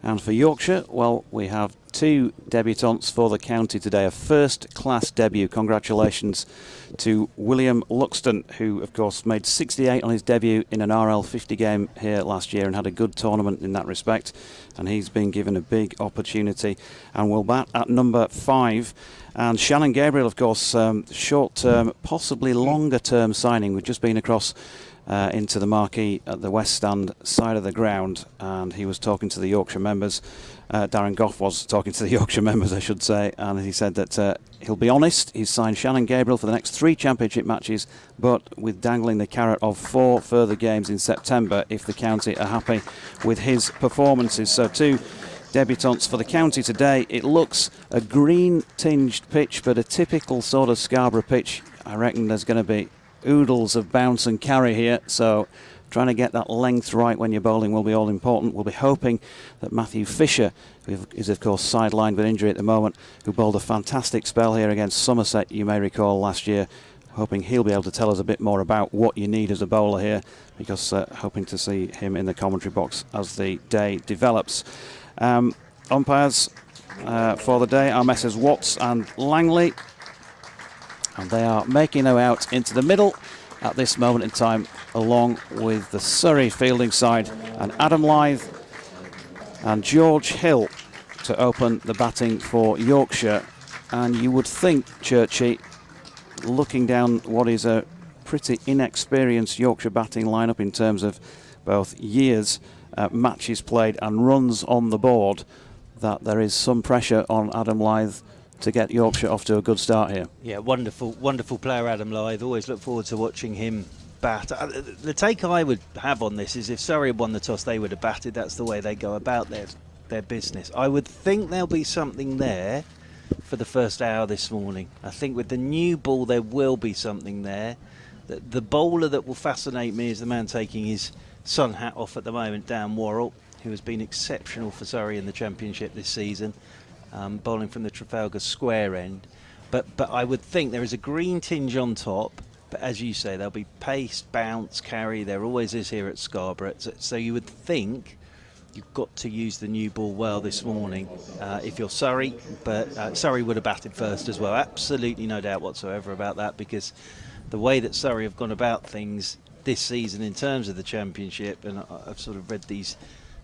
And for Yorkshire, well, we have two debutants for the county today. A first-class debut. Congratulations to William Luxton, who, of course, made 68 on his debut in an RL50 game here last year and had a good tournament in that respect. And he's been given a big opportunity and will bat at number 5. And Shannon Gabriel, of course, short-term, possibly longer-term signing. We've just been across into the marquee at the West Stand side of the ground, and he was talking to the Yorkshire members. Darren Goff was talking to the Yorkshire members, I should say, and he said that he'll be honest. He's signed Shannon Gabriel for the next 3 championship matches, but with dangling the carrot of 4 further games in September if the county are happy with his performances. So 2 debutants for the county today. It looks a green-tinged pitch, but a typical sort of Scarborough pitch. I reckon there's going to be oodles of bounce and carry here, so trying to get that length right when you're bowling will be all important. We'll be hoping that Matthew Fisher, who is of course sidelined with injury at the moment, who bowled a fantastic spell here against Somerset, you may recall, last year, hoping he'll be able to tell us a bit more about what you need as a bowler here, because hoping to see him in the commentary box as the day develops. Umpires for the day are Messrs Watts and Langley, and they are making their way out into the middle at this moment in time, along with the Surrey fielding side, and Adam Lyth and George Hill to open the batting for Yorkshire. And you would think, Churchy, looking down what is a pretty inexperienced Yorkshire batting lineup in terms of both years, matches played and runs on the board, that there is some pressure on Adam Lyth to get Yorkshire off to a good start here. Yeah, wonderful player, Adam Lyth. Always look forward to watching him bat. The take I would have on this is if Surrey had won the toss, they would have batted. That's the way they go about their business. I would think there'll be something there for the first hour this morning. I think with the new ball, there will be something there. The bowler that will fascinate me is the man taking his sun hat off at the moment, Dan Worrell, who has been exceptional for Surrey in the Championship this season. Bowling from the Trafalgar Square end, but I would think there is a green tinge on top, but as you say, there'll be pace, bounce, carry. There always is here at Scarborough, so you would think you've got to use the new ball well this morning if you're Surrey, but Surrey would have batted first as well. Absolutely no doubt whatsoever about that, because the way that Surrey have gone about things this season in terms of the Championship, and I've sort of read these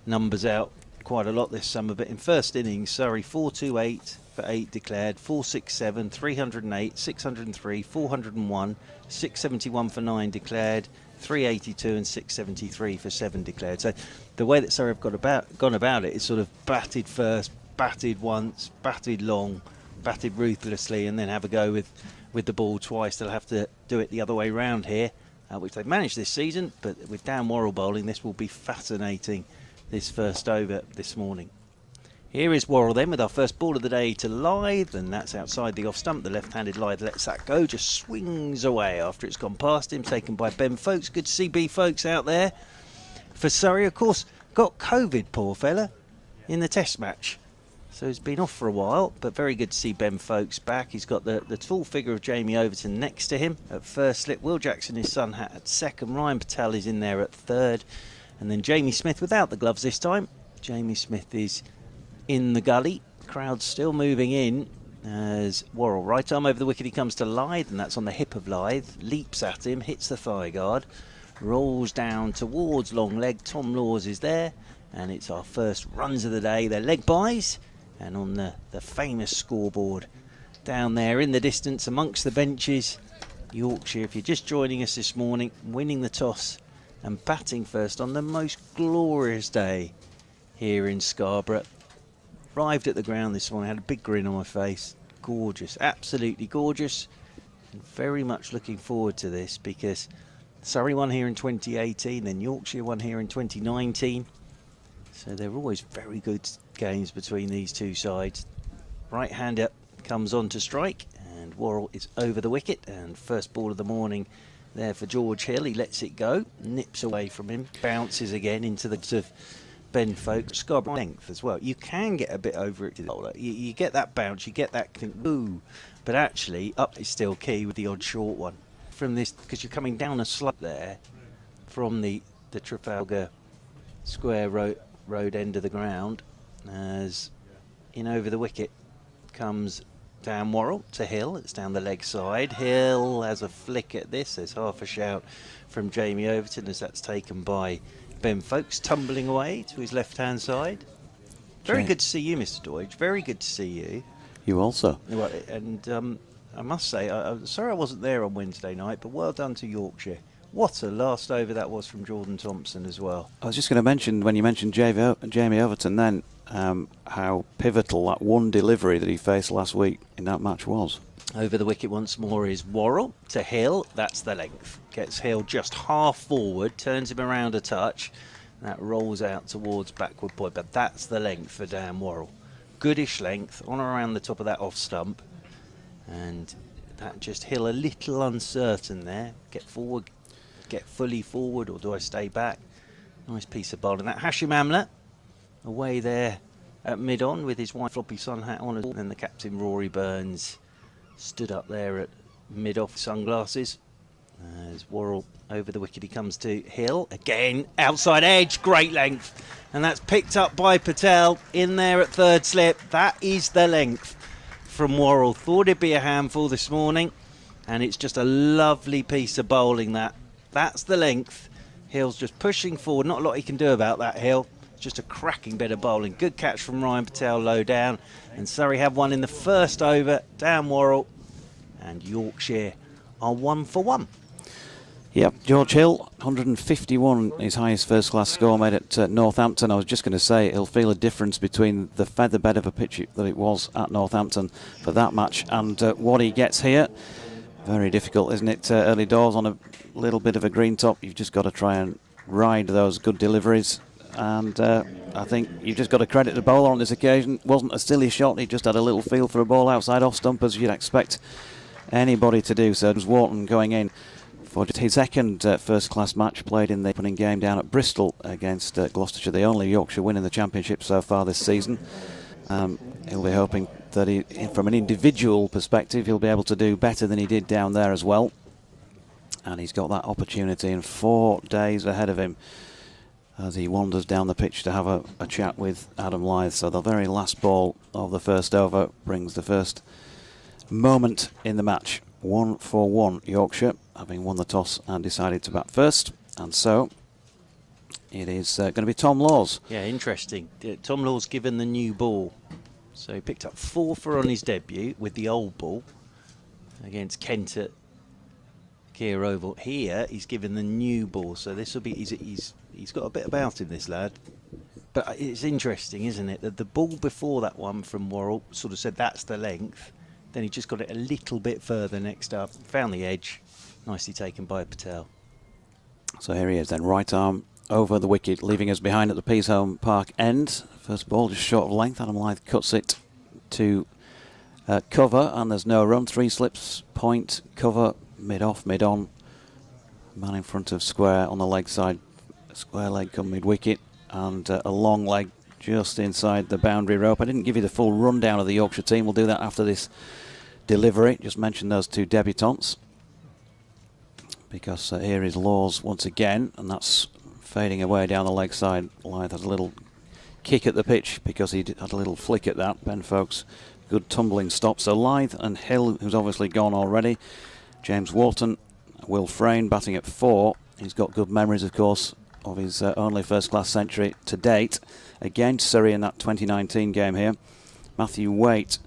numbers out quite a lot this summer, but in first innings, Surrey 428 for 8 declared, 467, 308, 603, 401, 671 for 9 declared, 382 and 673 for 7 declared. So the way that Surrey have gone about it is sort of batted first, batted once, batted long, batted ruthlessly, and then have a go with the ball twice. They'll have to do it the other way round here, which they've managed this season, but with Dan Worrell bowling, this will be fascinating, this first over this morning. Here is Worrell then with our first ball of the day to Lyth, and that's outside the off stump. The left-handed Lyth lets that go, just swings away after it's gone past him, taken by Ben Folkes. Good to see B Folkes out there. For Surrey, of course, got COVID, poor fella, in the test match. So he's been off for a while, but very good to see Ben Folkes back. He's got the tall figure of Jamie Overton next to him at first slip. Will Jackson, his sun hat, at second. Ryan Patel is in there at third. And then Jamie Smith without the gloves this time. Jamie Smith is in the gully. Crowd still moving in as Worrell, right arm over the wicket, he comes to Lyth, and that's on the hip of Lyth. Leaps at him, hits the thigh guard, rolls down towards long leg. Tom Laws is there, and it's our first runs of the day. They're leg buys, and on the famous scoreboard down there in the distance amongst the benches, Yorkshire, if you're just joining us this morning, winning the toss and batting first on the most glorious day here in Scarborough. Arrived at the ground this morning, had a big grin on my face. Gorgeous, absolutely gorgeous. And very much looking forward to this, because Surrey won here in 2018, then Yorkshire won here in 2019. So they're always very good games between these two sides. Right-hander comes on to strike, and Worrell is over the wicket, and first ball of the morning there for George Hill. He lets it go, nips away from him, bounces again into the sort of Ben Folkes. Scarborough length as well. You can get a bit over it to the bowler. You get that bounce, you get that ooh, but actually up is still key with the odd short one from this, because you're coming down a slope there from the Trafalgar Square road end of the ground, as in over the wicket comes Dan Worrell to Hill. It's down the leg side. Hill has a flick at this. There's half a shout from Jamie Overton as that's taken by Ben Folkes, tumbling away to his left-hand side. Very good to see you, Mr. Deutsch. Very good to see you. You also. And I must say, I'm sorry I wasn't there on Wednesday night, but well done to Yorkshire. What a last over that was from Jordan Thompson as well. I was just going to mention, when you mentioned Jamie Overton then, how pivotal that one delivery that he faced last week in that match was. Over the wicket once more is Worrell to Hill. That's the length. Gets Hill just half forward, turns him around a touch. That rolls out towards backward point, but that's the length for Dan Worrell. Goodish length, on around the top of that off stump. And that just Hill a little uncertain there. Get forward, get fully forward, or do I stay back? Nice piece of bowling. That Hashim Amla away there at mid-on with his white floppy sun hat on. And then the captain, Rory Burns, stood up there at mid-off sunglasses. As Worrell over the wicket, he comes to Hill. Again, outside edge, great length. And that's picked up by Patel in there at third slip. That is the length from Worrell. Thought it'd be a handful this morning. And it's just a lovely piece of bowling that. That's the length. Hill's just pushing forward. Not a lot he can do about that, Hill. Just a cracking bit of bowling. Good catch from Ryan Patel low down. And Surrey have one in the first over. Dan Worrell and Yorkshire are 1 for 1. Yep, George Hill, 151, his highest first-class score made at Northampton. I was just going to say he'll feel a difference between the feather bed of a pitch that it was at Northampton for that match and what he gets here. Very difficult, isn't it? Early doors on a little bit of a green top. You've just got to try and ride those good deliveries. And I think you've just got to credit the bowler on this occasion. It wasn't a silly shot. He just had a little feel for a ball outside off stump, as you'd expect anybody to do. So it was Wharton going in for his second first-class match, played in the opening game down at Bristol against Gloucestershire, the only Yorkshire win in the Championship so far this season. He'll be hoping that from an individual perspective, he'll be able to do better than he did down there as well. And he's got that opportunity in 4 days ahead of him as he wanders down the pitch to have a chat with Adam Lyth. So the very last ball of the first over brings the first moment in the match. 1 for 1 Yorkshire, having won the toss and decided to bat first. And so it is going to be Tom Laws. Yeah, interesting. Tom Laws given the new ball. So he picked up 4 for on his debut with the old ball against Kent at Kia Oval. Here he's given the new ball. So this will be, he's got a bit about him, this lad. But it's interesting, isn't it, that the ball before that one from Worrell sort of said that's the length. Then he just got it a little bit further next up, found the edge, nicely taken by Patel. So here he is then, right arm over the wicket, leaving us behind at the Peasholm Park end. First ball just short of length. Adam Lyth cuts it to cover, and there's no run. 3 slips, point, cover, mid-off, mid-on. Man in front of square on the leg side. Square leg come mid-wicket, and a long leg just inside the boundary rope. I didn't give you the full rundown of the Yorkshire team. We'll do that after this delivery. Just mention those 2 debutants, because here is Laws once again, and that's fading away down the leg side. Lyth has a little kick at the pitch because he had a little flick at that. Ben Folkes, good tumbling stop. So Lyth and Hill, who's obviously gone already. James Wharton, Will Frayne batting at 4. He's got good memories, of course, of his only first-class century to date against Surrey in that 2019 game here. Matthew Waite,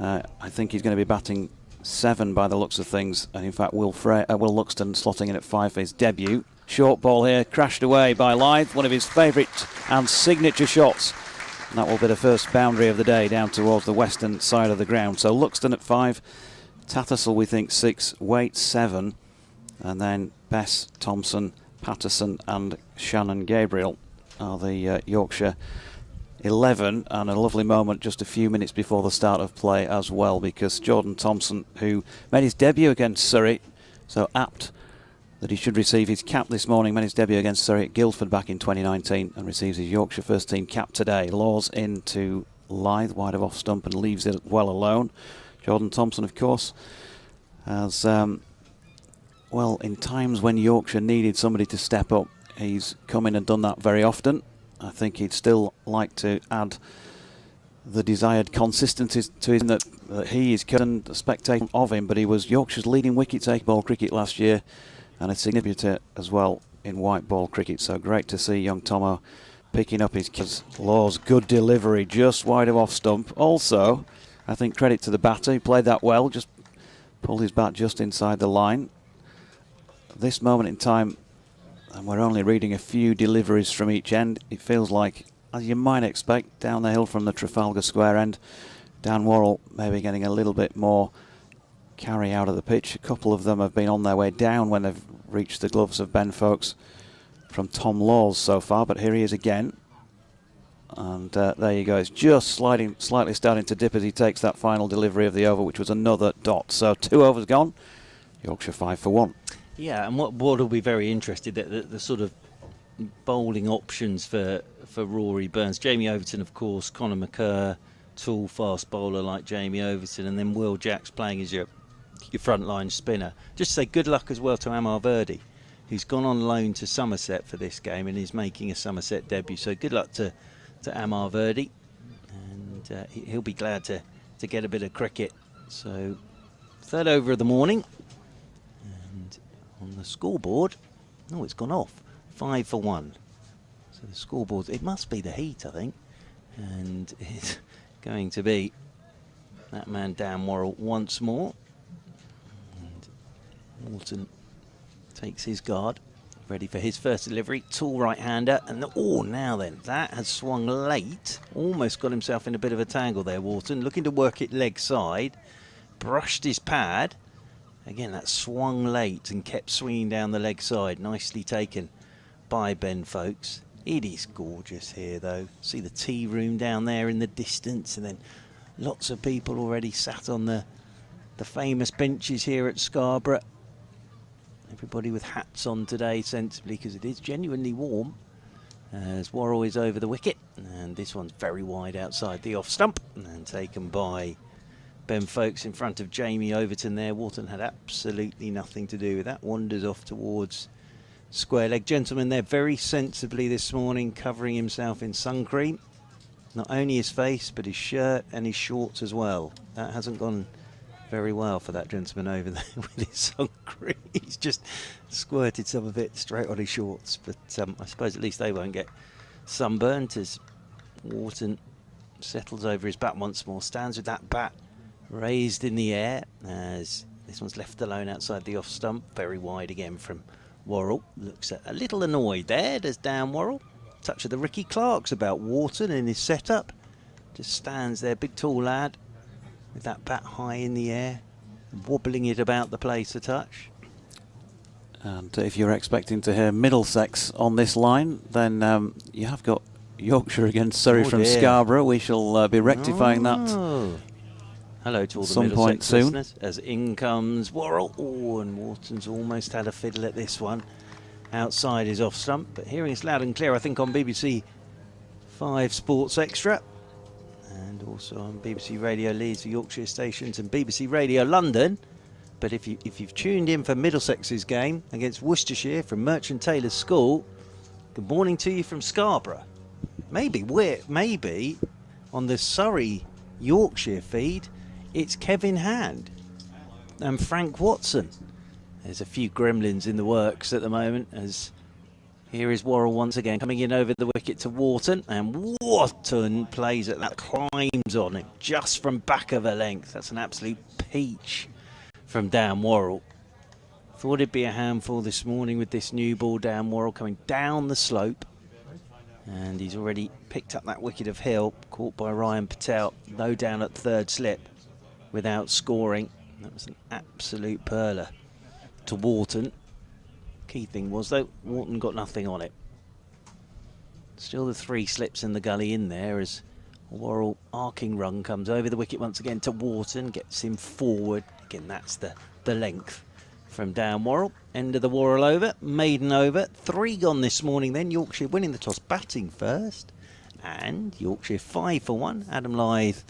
I think he's going to be batting 7 by the looks of things, and in fact Will Luxton slotting in at 5 for his debut. Short ball here, crashed away by Lyth, one of his favourite and signature shots. And that will be the first boundary of the day down towards the western side of the ground. So Luxton at 5, Tattersall we think 6, Waite 7, and then Bess, Thompson, Patterson and Shannon Gabriel are the Yorkshire 11, and a lovely moment just a few minutes before the start of play as well, because Jordan Thompson, who made his debut against Surrey, so apt that he should receive his cap this morning, made his debut against Surrey at Guildford back in 2019 and receives his Yorkshire first team cap today. Laws into Lyth, wide of off stump, and leaves it well alone. Jordan Thompson, of course, has well, in times when Yorkshire needed somebody to step up, he's come in and done that very often. I think he'd still like to add the desired consistency to him that he is a spectator of him, but he was Yorkshire's leading wicket taker ball cricket last year and a significant as well in white ball cricket. So great to see young Tomo picking up his kids. Law's good delivery just wide of off stump. Also, I think credit to the batter, he played that well, just pulled his bat just inside the line. This moment in time, and we're only reading a few deliveries from each end, it feels like, as you might expect, down the hill from the Trafalgar Square end, Dan Worrell maybe getting a little bit more carry out of the pitch. A couple of them have been on their way down when they've reached the gloves of Ben Folkes from Tom Laws so far, but here he is again. And there you go, it's just slightly starting to dip as he takes that final delivery of the over, which was another dot. So 2 overs gone, Yorkshire 5 for 1. Yeah, and what will be very interested, the sort of bowling options for Rory Burns. Jamie Overton, of course, Conor McCurr, tall, fast bowler like Jamie Overton, and then Will Jacks playing as your frontline spinner. Just say good luck as well to Amar Verdi, who's gone on loan to Somerset for this game and is making a Somerset debut. So good luck to Amar Verdi, and he'll be glad to get a bit of cricket. So 3rd over of the morning, and on the scoreboard, oh, it's gone off, 5 for 1. So the scoreboard, it must be the heat, I think, and it's going to be that man Dan Worrell once more, and Walton takes his guard, ready for his first delivery. Tall right-hander, and now then, that has swung late. Almost got himself in a bit of a tangle there, Walton. Looking to work it leg side. Brushed his pad. Again, that swung late and kept swinging down the leg side. Nicely taken by Ben Folkes. It is gorgeous here, though. See the tea room down there in the distance, and then lots of people already sat on the famous benches here at Scarborough. Everybody with hats on today, sensibly, because it is genuinely warm. As Worrell is over the wicket, and this one's very wide outside the off stump, and taken by Ben Folkes in front of Jamie Overton there. Walton had absolutely nothing to do with that. Wanders off towards square leg. Gentleman there very sensibly this morning, covering himself in sun cream. Not only his face, but his shirt and his shorts as well. That hasn't gone very well for that gentleman over there with his sun cream. He's just squirted some of it straight on his shorts, but I suppose at least they won't get sunburnt as Walton settles over his bat once more, stands with that bat raised in the air as this one's left alone outside the off stump. Very wide again from Worrell. Looks a little annoyed there, does Dan Worrell. Touch of the Ricky Clarks about Walton in his setup. Just stands there, big tall lad, with that bat high in the air, wobbling it about the place a touch. And if you're expecting to hear Middlesex on this line, then you have got Yorkshire against Surrey from Scarborough. We shall be rectifying that. Hello to all the some point Middlesex soon. listeners. As in comes Worrell. Oh, and Walton's almost had a fiddle at this one. Outside his off stump, but hearing it's loud and clear, I think, on BBC 5 Sports Extra, and also on BBC Radio Leeds, the Yorkshire stations, and BBC Radio London. But if you've tuned in for Middlesex's game against Worcestershire from Merchant Taylor's School, good morning to you from Scarborough. Maybe on the Surrey Yorkshire feed, it's Kevin Hand and Frank Watson. There's a few gremlins in the works at the moment, as here is Worrell once again coming in over the wicket to Walton, and Walton plays it, that climbs on him just from back of a length. That's an absolute peach from Dan Worrell. Thought it'd be a handful this morning with this new ball. Dan Worrell coming down the slope, and he's already picked up that wicket of Hill, caught by Ryan Patel, low down at third slip without scoring. That was an absolute perler to Walton. Key thing was, though, Walton got nothing on it. Still the 3 slips in the gully in there as Worrell arcing run comes over the wicket once again to Walton, gets him forward. Again, that's the length from Dan Worrell. End of the Worrell over, maiden over. 3 gone this morning then. Yorkshire winning the toss, batting first. And Yorkshire 5 for 1. Adam Lyth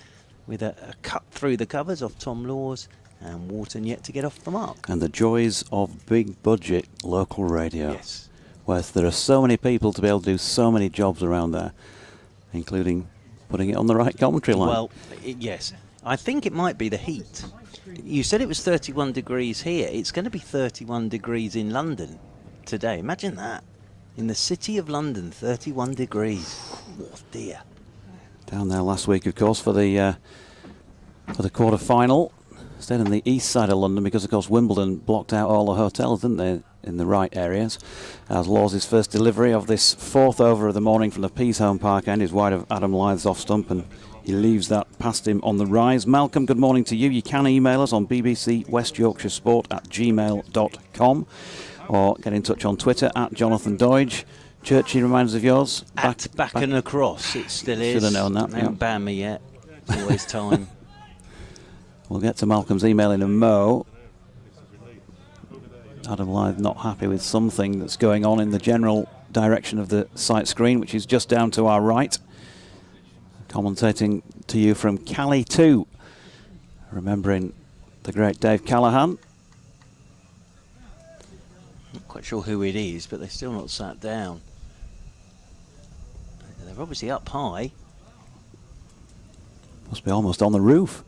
with a cut through the covers off Tom Laws. And Walton yet to get off the mark. And the joys of big budget local radio. Yes. Where there are so many people to be able to do so many jobs around there, including putting it on the right commentary line. Well, yes. I think it might be the heat. You said it was 31 degrees here. It's going to be 31 degrees in London today. Imagine that. In the city of London, 31 degrees. Oh dear. Down there last week, of course, for the quarter-final. Stayed in the east side of London because, of course, Wimbledon blocked out all the hotels, didn't they, in the right areas. As Lawes' first delivery of this fourth over of the morning from the Peasholm Park end is wide of Adam Lyth's off stump, and he leaves that past him on the rise. Malcolm, good morning to you. You can email us on bbcwestyorkshiresport@gmail.com or get in touch on Twitter @Jonathan Doidge. Churchy, reminds us of yours. Back and across, it still is. Should have known that. They haven't banned me yet. It's always time. We'll get to Malcolm's email in a mo. Adam Lyth not happy with something that's going on in the general direction of the sight screen, which is just down to our right. Commentating to you from Cali 2. Remembering the great Dave Callaghan. Not quite sure who it is, but they're still not sat down. They're obviously up high. Must be almost on the roof.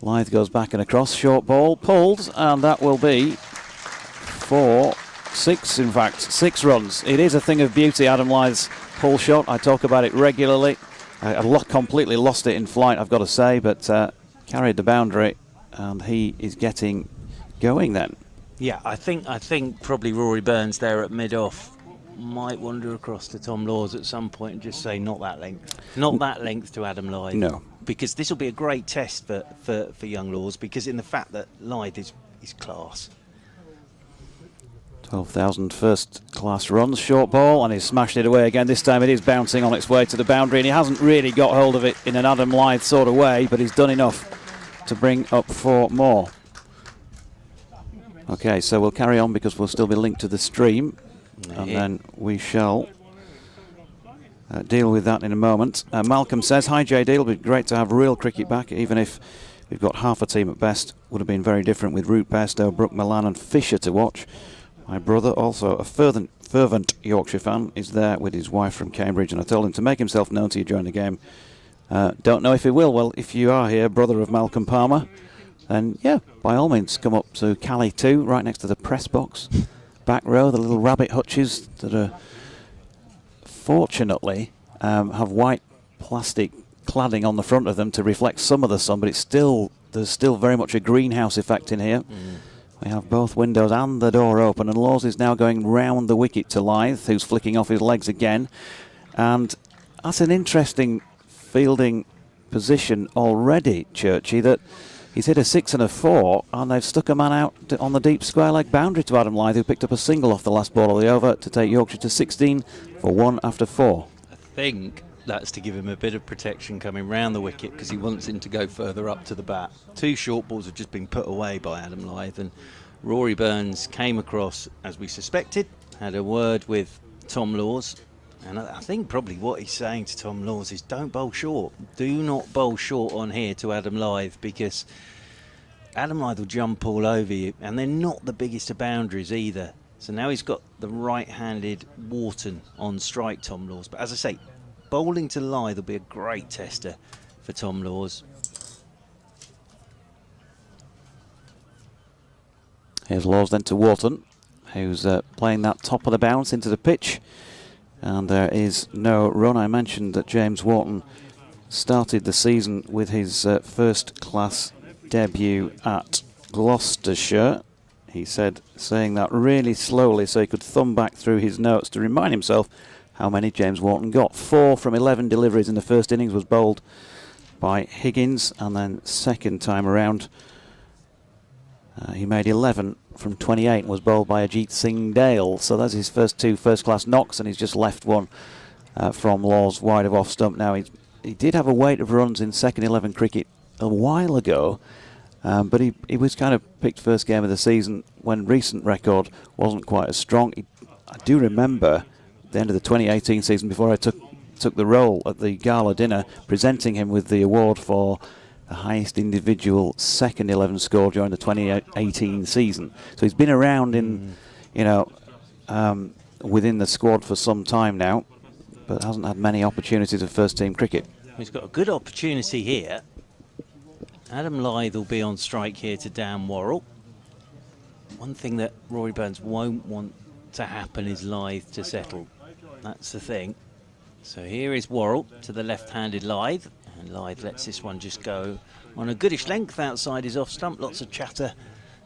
Lyth goes back and across, short ball, pulled, and that will be 6 runs. It is a thing of beauty, Adam Lyth's pull shot. I talk about it regularly. I completely lost it in flight, I've got to say, but carried the boundary, and he is getting going then. Yeah, I think probably Rory Burns there at mid-off might wander across to Tom Lawes at some point and just say, not that length. Not that length to Adam Lyth. No. Because this will be a great test for young Lawes, because in the fact that Lyth is class. 12,000 first-class runs, short ball, and he's smashed it away again. This time it is bouncing on its way to the boundary, and he hasn't really got hold of it in an Adam Lyth sort of way, but he's done enough to bring up 4 more. Okay, so we'll carry on because we'll still be linked to the stream, and then we shall deal with that in a moment. Malcolm says, hi JD, it'll be great to have real cricket back, even if we've got half a team at best. Would have been very different with Root, Bairstow, Brook, Milan and Fisher to watch. My brother, also a fervent Yorkshire fan, is there with his wife from Cambridge, and I told him to make himself known to you during the game. Don't know if he will. Well, if you are here, brother of Malcolm Palmer, then yeah, by all means, come up to Cali 2, right next to the press box. Back row, the little rabbit hutches that are fortunately have white plastic cladding on the front of them to reflect some of the sun, but there's still very much a greenhouse effect in here. We have both windows and the door open, and Lawes is now going round the wicket to Lyth, who's flicking off his legs again. And that's an interesting fielding position already, Churchy, that he's hit a 6 and a 4, and they've stuck a man out on the deep square leg boundary to Adam Lyth, who picked up a single off the last ball of the over to take Yorkshire to 16 for 1 after 4. I think that's to give him a bit of protection coming round the wicket, because he wants him to go further up to the bat. 2 short balls have just been put away by Adam Lyth, and Rory Burns came across, as we suspected, had a word with Tom Lawes, and I think probably what he's saying to Tom Lawes is, don't bowl short. Do not bowl short on here to Adam Lyth, because Adam Lyth will jump all over you, and they're not the biggest of boundaries either. So now he's got the right-handed Wharton on strike, Tom Lawes. But as I say, bowling to Lyth will be a great tester for Tom Lawes. Here's Lawes then to Wharton, who's playing that top of the bounce into the pitch. And there is no run. I mentioned that James Wharton started the season with his first-class debut at Gloucestershire. He said, saying that really slowly so he could thumb back through his notes to remind himself how many James Wharton got. 4 from 11 deliveries in the first innings was bowled by Higgins, and then second time around he made 11 from 28 and was bowled by Ajit Singh Dale. So that's his first 2 first-class knocks, and he's just left one from Lawes wide of off stump. Now he did have a weight of runs in second 11 cricket a while ago, but he was kind of picked first game of the season when recent record wasn't quite as strong. I do remember the end of the 2018 season, before I took the role at the gala dinner, presenting him with the award for the highest individual second 11 score during the 2018 season. So he's been around in, within the squad for some time now, but hasn't had many opportunities of first team cricket. He's got a good opportunity here. Adam Lyth will be on strike here to Dan Worrell. One thing that Rory Burns won't want to happen is Lyth to settle. That's the thing. So here is Worrell to the left-handed Lyth, and Lyth lets this one just go on a goodish length outside his off stump. Lots of chatter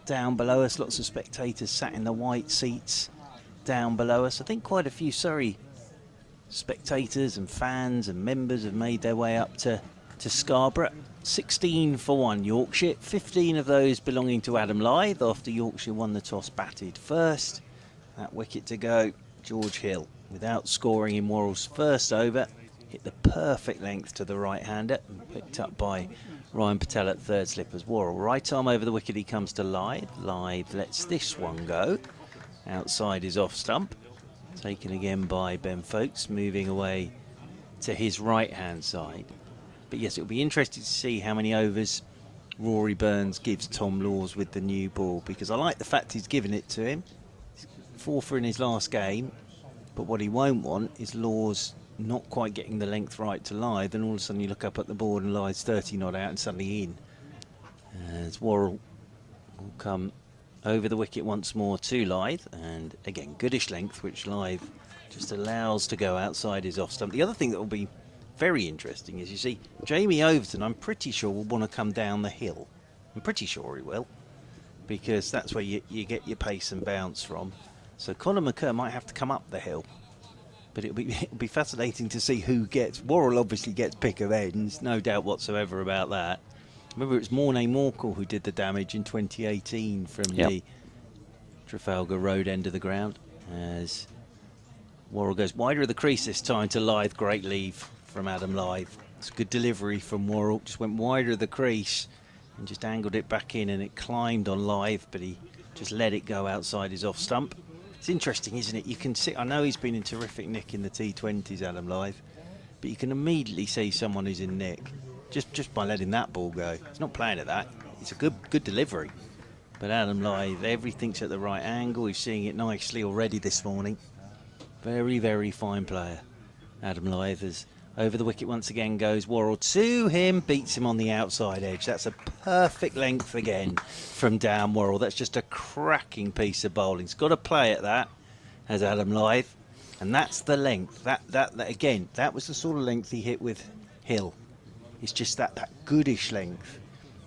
down below us, lots of spectators sat in the white seats down below us. I think quite a few Surrey spectators and fans and members have made their way up to Scarborough. 16 for 1 Yorkshire, 15 of those belonging to Adam Lyth after Yorkshire won the toss, batted first. That wicket to go, George Hill, without scoring in Worrell's first over, hit the perfect length to the right-hander and picked up by Ryan Patel at third slip as Worrell. Right arm over the wicket, he comes to Lyth. Lyth lets this one go outside his off stump. Taken again by Ben Folkes, moving away to his right-hand side. But yes, it'll be interesting to see how many overs Rory Burns gives Tom Laws with the new ball, because I like the fact he's given it to him. 4 for in his last game, but what he won't want is Laws not quite getting the length right to Lyth, and all of a sudden you look up at the board and Lyth's 30 not out and suddenly in. As Worrell will come over the wicket once more to Lyth, and again goodish length which Lyth just allows to go outside his off stump. The other thing that will be very interesting is, you see, Jamie Overton, I'm pretty sure, will want to come down the hill. I'm pretty sure he will, because that's where you get your pace and bounce from. So Conor McKerr might have to come up the hill, but it'll be fascinating to see who gets. Worrell obviously gets pick of ends, no doubt whatsoever about that. Remember, it's Mornay Morkel who did the damage in 2018 from the Trafalgar Road end of the ground, as Worrell goes wider of the crease this time to Lyth. Great leave from Adam Lyth. It's a good delivery from Worrell, just went wider of the crease and just angled it back in, and it climbed on Lyth, but he just let it go outside his off stump. It's interesting, isn't it? You can see, I know he's been in terrific nick in the T20s, Adam Lyth, but you can immediately see someone who's in nick just by letting that ball go. He's not playing at that. It's a good delivery. But Adam Lyth, everything's at the right angle. He's seeing it nicely already this morning. Very, very fine player, Adam Lyth. As over the wicket once again goes Worrell to him, beats him on the outside edge. That's a perfect length again from Dan Worrell. That's just a cracking piece of bowling. He's got to play at that, as Adam Lyth, and that's the length. That again, that was the sort of length he hit with Hill. It's just that goodish length,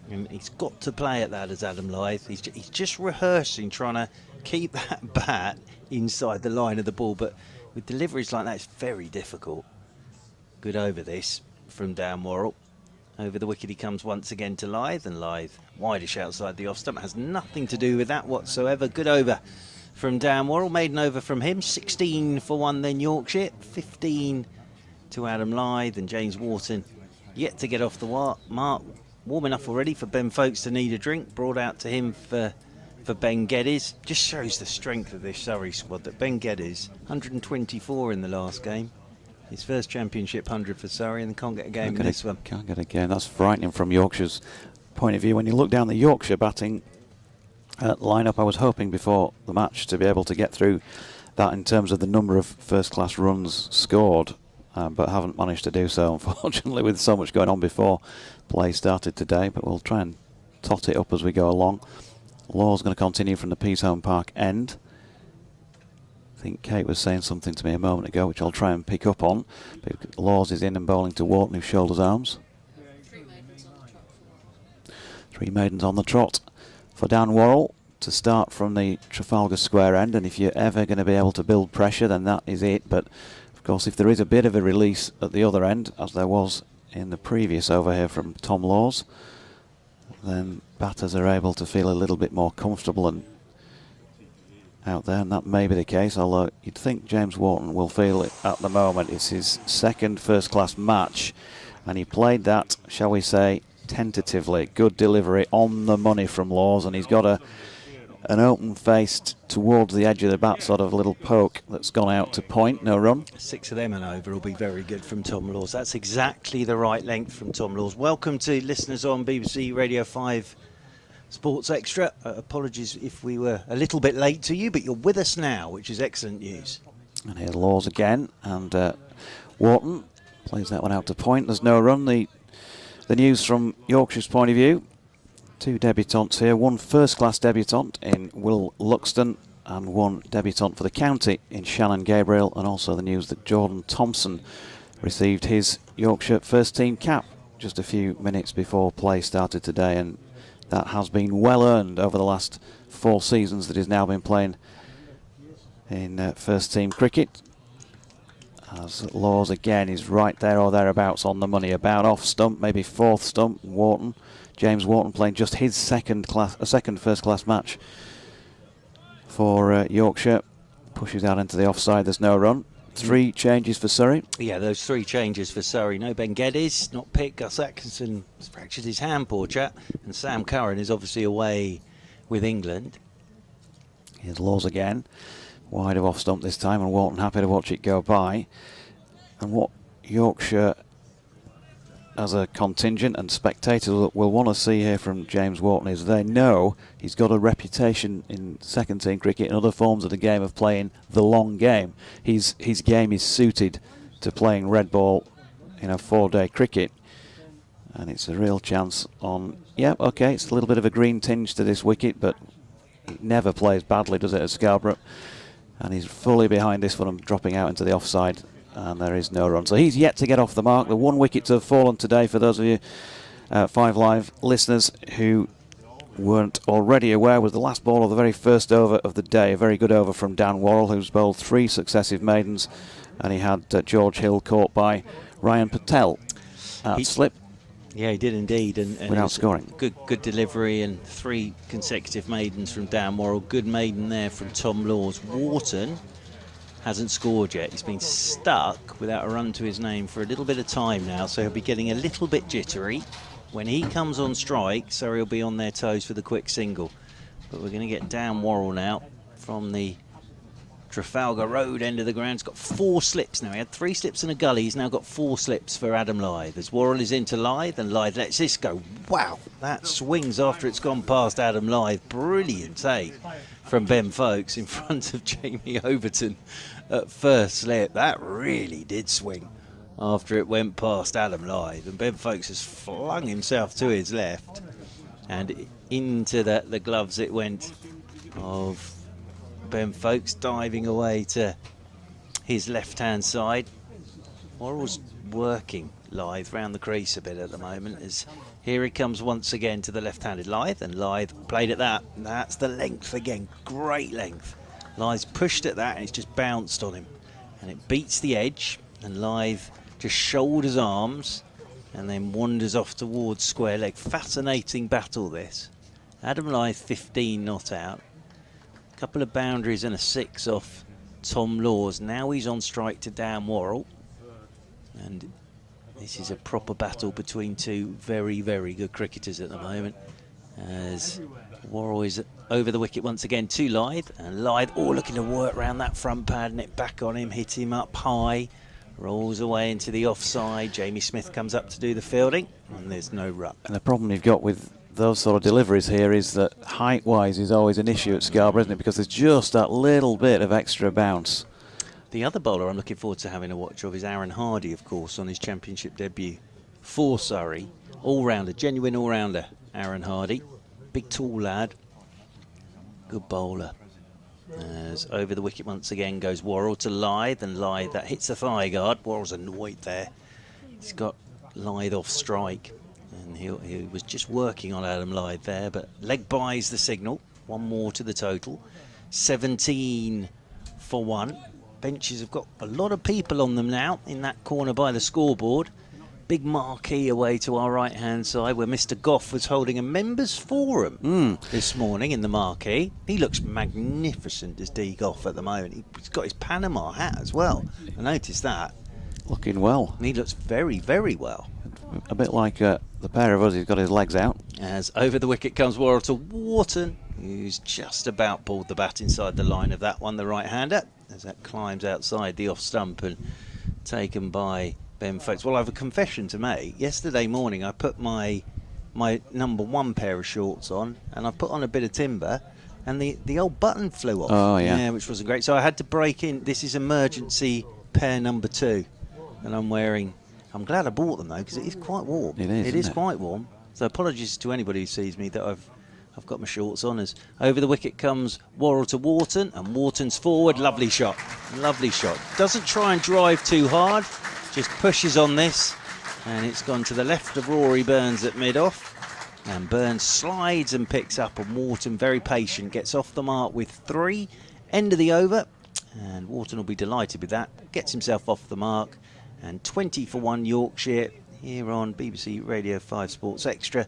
and he's got to play at that as Adam Lyth. He's just rehearsing, trying to keep that bat inside the line of the ball, but with deliveries like that, it's very difficult. Good over this from Dan Worrell. Over the wicket he comes once again to Lyth, and Lyth wideish outside the off stump. Has nothing to do with that whatsoever. Good over from Dan Worrell. Maiden over from him. 16 for 1 then Yorkshire. 15 to Adam Lyth, and James Wharton yet to get off the mark. Warm enough already for Ben Folkes to need a drink. Brought out to him for Ben Geddes. Just shows the strength of this Surrey squad, that Ben Geddes, 124 in the last game. His first championship 100 for Surrey, and can't get a game in this one. Can't get a game. That's frightening from Yorkshire's point of view. When you look down the Yorkshire batting lineup, I was hoping before the match to be able to get through that in terms of the number of first-class runs scored, but haven't managed to do so, unfortunately, with so much going on before play started today. But we'll try and tot it up as we go along. Law's going to continue from the Peasholm Park end. I think Kate was saying something to me a moment ago, which I'll try and pick up on. But Laws is in and bowling to Wharton, who shoulders arms. 3 maidens on the trot for Dan Worrell to start from the Trafalgar Square end, and if you're ever going to be able to build pressure, then that is it. But of course, if there is a bit of a release at the other end, as there was in the previous over here from Tom Laws, then batters are able to feel a little bit more comfortable and out there, and that may be the case, although you'd think James Wharton will feel it at the moment. It's his second first-class match, and he played that, shall we say, tentatively. Good delivery on the money from Laws, and he's got an open-faced towards the edge of the bat sort of little poke that's gone out to point, no run. 6 of them and over will be very good from Tom Laws. That's exactly the right length from Tom Laws. Welcome to listeners on BBC Radio 5 Sports Extra. Apologies if we were a little bit late to you, but you're with us now, which is excellent news. And here's Laws again, and Wharton Plays that one out to point. There's no run. The news from Yorkshire's point of view. 2 debutants here. 1 first-class debutant in Will Luxton and 1 debutant for the county in Shannon Gabriel. And also the news that Jordan Thompson received his Yorkshire first-team cap just a few minutes before play started today. And that has been well earned over the last 4 seasons that he's now been playing in first-team cricket. As Laws again is right there or thereabouts on the money, about off stump, maybe 4th stump. Wharton, James Wharton playing just his second first-class match for Yorkshire. Pushes out into the offside. There's no run. 3 changes for Surrey. Yeah, those 3 changes for Surrey. No Ben Geddes, not picked. Gus Atkinson has fractured his hand, poor chap. And Sam Curran is obviously away with England. Here's Laws again. Wide of off stump this time, and Wharton happy to watch it go by. And what Yorkshire as a contingent and spectators will want to see here from James Wharton is they know he's got a reputation in second team cricket and other forms of the game of playing the long game. His game is suited to playing red ball in a 4-day cricket, and it's a real chance on. Yeah, okay, it's a little bit of a green tinge to this wicket, but it never plays badly, does it, at Scarborough? And he's fully behind this one, dropping out into the offside, and there is no run. So he's yet to get off the mark. The 1 wicket to have fallen today, for those of you 5 Live listeners who weren't already aware, was the last ball of the very first over of the day. A very good over from Dan Worrell, who's bowled 3 successive maidens, and he had George Hill caught by Ryan Patel at slip. Yeah, he did indeed, and without scoring. Good delivery, and 3 consecutive maidens from Dan Worrell. Good maiden there from Tom Laws. Wharton hasn't scored yet. He's been stuck without a run to his name for a little bit of time now, so he'll be getting a little bit jittery. When he comes on strike, Surrey will be on their toes for the quick single. But we're going to get Dan Worrell now from the Trafalgar Road end of the ground. He's got 4 slips now. He had 3 slips and a gully. He's now got 4 slips for Adam Lyth. As Worrell is into Lyth, and Lyth lets this go. Wow, that swings after it's gone past Adam Lyth. Brilliant take from Ben Folkes in front of Jamie Overton at first slip. That really did swing after it went past Adam Lyth. And Ben Folkes has flung himself to his left, and into the gloves it went of Ben Folkes, diving away to his left-hand side. Worrell's working Lyth round the crease a bit at the moment, as here he comes once again to the left-handed Lyth, and Lyth played at that. That's the length again, great length. Lyth's pushed at that, and it's just bounced on him, and it beats the edge, and Lyth just shoulders arms and then wanders off towards square leg. Fascinating battle, this. Adam Lyth 15 not out. Couple of boundaries and a 6 off Tom Laws. Now he's on strike to Dan Worrell, and this is a proper battle between 2 very, very good cricketers at the moment, as Worrell is over the wicket once again to Lyth, and Lyth looking to work round that front pad, and it back on him, hit him up high, rolls away into the offside. Jamie Smith comes up to do the fielding, and there's no run. And the problem you've got with those sort of deliveries here is that height-wise is always an issue at Scarborough, isn't it? Because there's just that little bit of extra bounce. The other bowler I'm looking forward to having a watch of is Aaron Hardy, of course, on his championship debut for Surrey. All-rounder, genuine all-rounder, Aaron Hardy. Big, tall lad. Good bowler. As over the wicket once again goes Worrell to Lyth, and Lyth, that hits the thigh guard. Worrell's annoyed there. He's got Lyth off strike. And he was just working on Adam Lyth there, but leg buys the signal. 1 more to the total. 17 for 1. Benches have got a lot of people on them now in that corner by the scoreboard. Big marquee away to our right-hand side, where Mr. Goff was holding a members' forum this morning in the marquee. He looks magnificent as D. Goff at the moment. He's got his Panama hat as well. I noticed that. Looking well. And he looks very, very well. A bit like the pair of us, he's got his legs out. As over the wicket comes Worrell to Wharton, who's just about pulled the bat inside the line of that one, the right-hander, as that climbs outside the off stump and taken by Ben Folkes. Well, I have a confession to make. Yesterday morning I put my number 1 pair of shorts on, and I put on a bit of timber, and the old button flew off. Oh, yeah. Which wasn't great. So I had to break in. This is emergency pair number 2, and I'm wearing I'm glad I bought them though, because it is quite warm. It is quite warm. So apologies to anybody who sees me that I've got my shorts on. As over the wicket comes Worrell to Wharton, and Wharton's forward. Lovely shot. Lovely shot. Doesn't try and drive too hard, just pushes on this, and it's gone to the left of Rory Burns at mid-off. And Burns slides and picks up, and Wharton, very patient, gets off the mark with 3. End of the over, and Wharton will be delighted with that. Gets himself off the mark, and 20 for 1 Yorkshire here on BBC Radio 5 Sports Extra.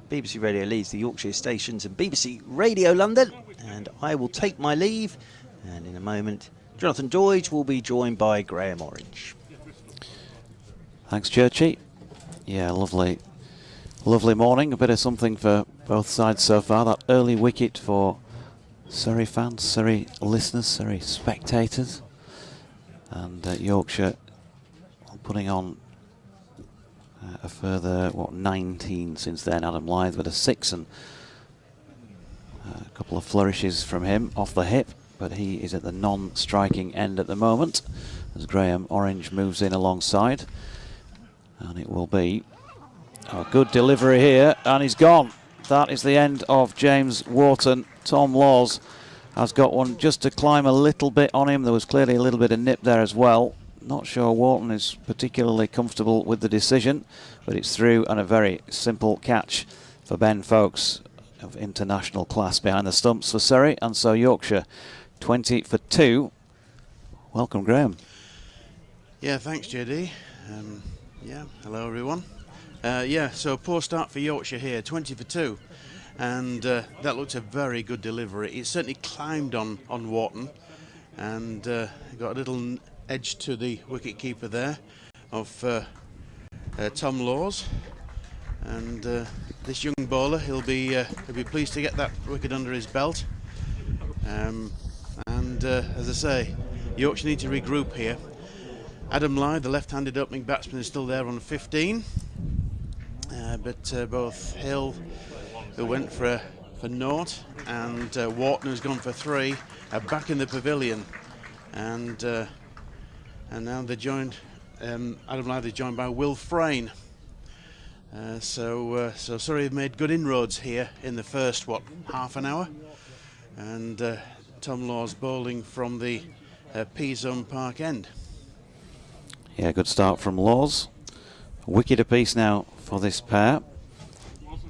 BBC Radio leads the Yorkshire stations and BBC Radio London. And I will take my leave, and in a moment, Jonathan Doidge will be joined by Graham Orange. Thanks, Churchy. Yeah, lovely morning. A bit of something for both sides so far. That early wicket for Surrey fans, Surrey listeners, Surrey spectators. And Yorkshire putting on a further, 19 since then. Adam Lyth with a 6 and a couple of flourishes from him off the hip. But he is at the non-striking end at the moment as Graham Orange moves in alongside. And it will be a good delivery here, and he's gone. That is the end of James Wharton. Tom Laws has got one just to climb a little bit on him. There was clearly a little bit of nip there as well. Not sure Wharton is particularly comfortable with the decision, but it's through, and a very simple catch for Ben Folkes of international class behind the stumps for Surrey. And so Yorkshire 20 for 2. Welcome, Graham. Yeah, thanks, JD. Hello everyone. So poor start for Yorkshire here, 20 for 2, and that looked a very good delivery. It certainly climbed on Wharton, and got a little edge to the wicket keeper there of Tom Laws, and this young bowler, he'll be pleased to get that wicket under his belt. As I say, Yorkshire need to regroup here. Adam Lyth, the left-handed opening batsman, is still there on 15. But both Hill, who went for naught, and Wharton, who's gone for 3, are back in the pavilion. And now they're joined, Adam Lyth is joined by Will Frayne. So Surrey have made good inroads here in the first, half an hour. And Tom Laws bowling from the P-zone Park end. Yeah, good start from Laws. A wicket apiece now for this pair.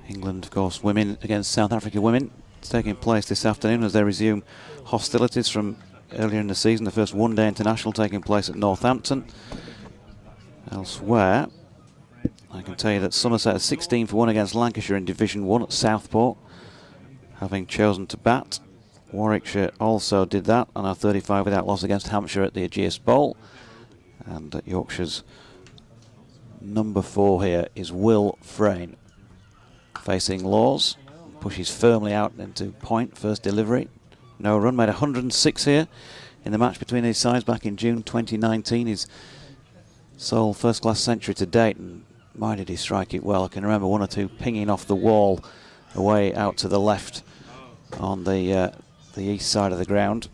England, of course, women against South Africa women. It's taking place this afternoon as they resume hostilities from earlier in the season. The first one-day international taking place at Northampton. Elsewhere, I can tell you that Somerset is 16 for 1 against Lancashire in Division 1 at Southport, having chosen to bat. Warwickshire also did that and are 35 without loss against Hampshire at the Ageas Bowl. And Yorkshire's number 4 here is Will Frayne. Facing Laws, pushes firmly out into point, first delivery. No run, made 106 here in the match between these sides back in June 2019. His sole first-class century to date, and my did he strike it well. I can remember 1 or 2 pinging off the wall away out to the left on the east side of the ground.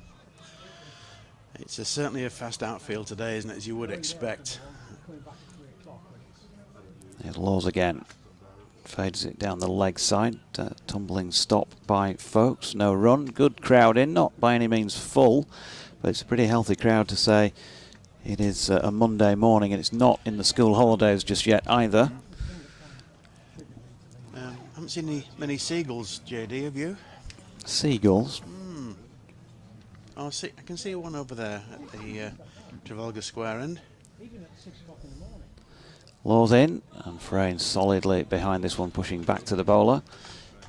It's certainly a fast outfield today, isn't it, as you would expect. There's Laws again. Fades it down the leg side. Tumbling stop by Folkes. No run. Good crowd in. Not by any means full, but it's a pretty healthy crowd to say it is a Monday morning, and it's not in the school holidays just yet either. I haven't seen many seagulls, JD, have you? Seagulls? Oh, I can see one over there at the Trafalgar Square end. Laws in, and Frayne solidly behind this one, pushing back to the bowler.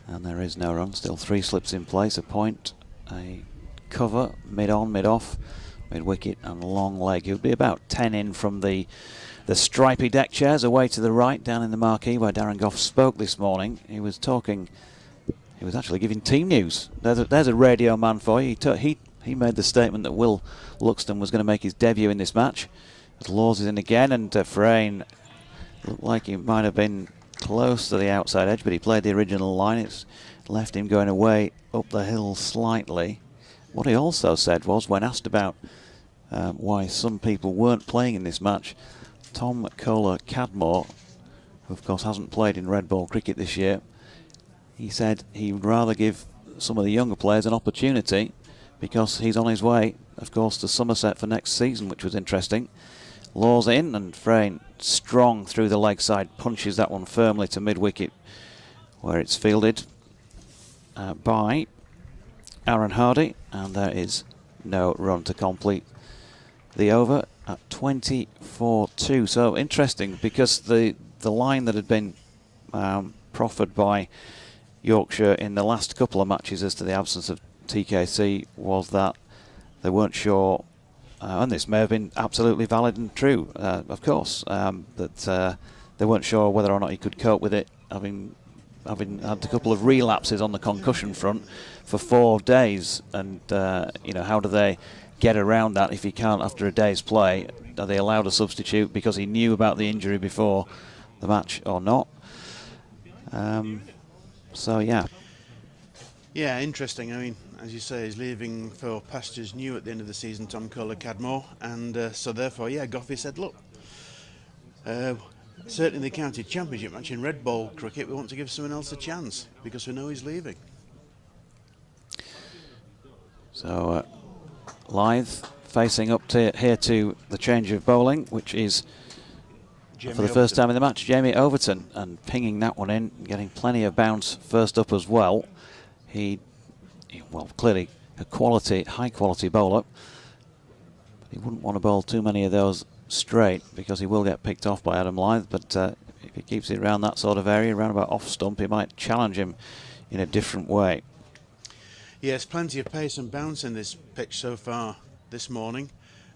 And there is no run. Still 3 slips in place. A point, a cover, mid-on, mid-off, mid-wicket and long leg. He'll be about 10 in from the stripy deck chairs away to the right, down in the marquee where Darren Gough spoke this morning. He was talking, he was actually giving team news. There's a radio man for you. He made the statement that Will Luxton was going to make his debut in this match. As Laws is in again, and Frayne looked like he might have been close to the outside edge, but he played the original line. It's left him going away up the hill slightly. What he also said was, when asked about why some people weren't playing in this match, Tom Kohler-Cadmore, who of course hasn't played in red ball cricket this year, he said he would rather give some of the younger players an opportunity because he's on his way, of course, to Somerset for next season, which was interesting. Laws in, and Frayne strong through the leg side, punches that one firmly to mid-wicket, where it's fielded by Aaron Hardy, and there is no run to complete the over at 24-2. So interesting, because the line that had been proffered by Yorkshire in the last couple of matches as to the absence of TKC was that they weren't sure, and this may have been absolutely valid and true, of course, that they weren't sure whether or not he could cope with it, having had a couple of relapses on the concussion front for 4 days, and how do they get around that if he can't after a day's play? Are they allowed a substitute because he knew about the injury before the match or not? So yeah. Yeah, interesting. I mean, as you say, he's leaving for pastures new at the end of the season, Tom Kohler-Cadmore, and so therefore, yeah, Goffey said, look, certainly in the county championship match in red ball cricket, we want to give someone else a chance because we know he's leaving. So Lyth facing up here to the change of bowling, which is Jamie for the Overton. first time in the match, Jamie Overton, and pinging that one in, getting plenty of bounce first up as well. Well, clearly a high quality bowler. But he wouldn't want to bowl too many of those straight because he will get picked off by Adam Lyth. But if he keeps it around that sort of area, around about off stump, he might challenge him in a different way. Yes, plenty of pace and bounce in this pitch so far this morning,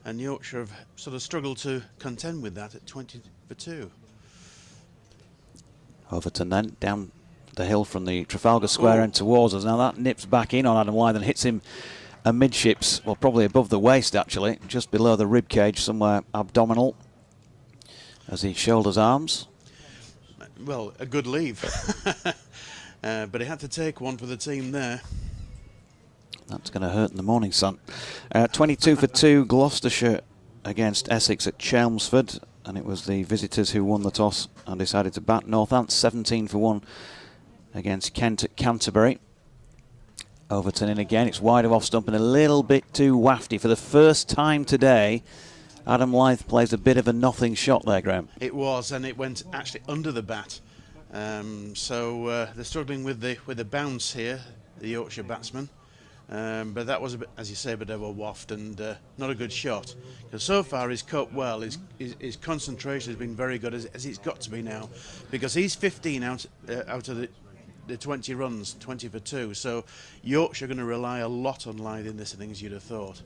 and Yorkshire have sort of struggled to contend with that at 20-2. Overton then down the hill from the Trafalgar Square end towards us. Now that nips back in on Adam Lyth and hits him amidships, well, probably above the waist actually, just below the rib cage, somewhere abdominal, as he shoulders arms. Well, a good leave, but he had to take one for the team there. That's going to hurt in the morning sun. 22 for 2, Gloucestershire against Essex at Chelmsford, and it was the visitors who won the toss and decided to bat. Northants 17 for 1 against Kent at Canterbury. Overton in again, it's wide of off stump and a little bit too wafty. For the first time today, Adam Lyth plays a bit of a nothing shot there, Graham. It was, and it went actually under the bat. So they're struggling with the bounce here, the Yorkshire batsman. But that was, a bit, as you say, a bit of a waft and not a good shot. Because so far he's coped well, his concentration has been very good, as it's got to be now. Because he's 15 out of the 20 runs, 20 for 2. So Yorkshire are going to rely a lot on Lyth in this innings, you'd have thought.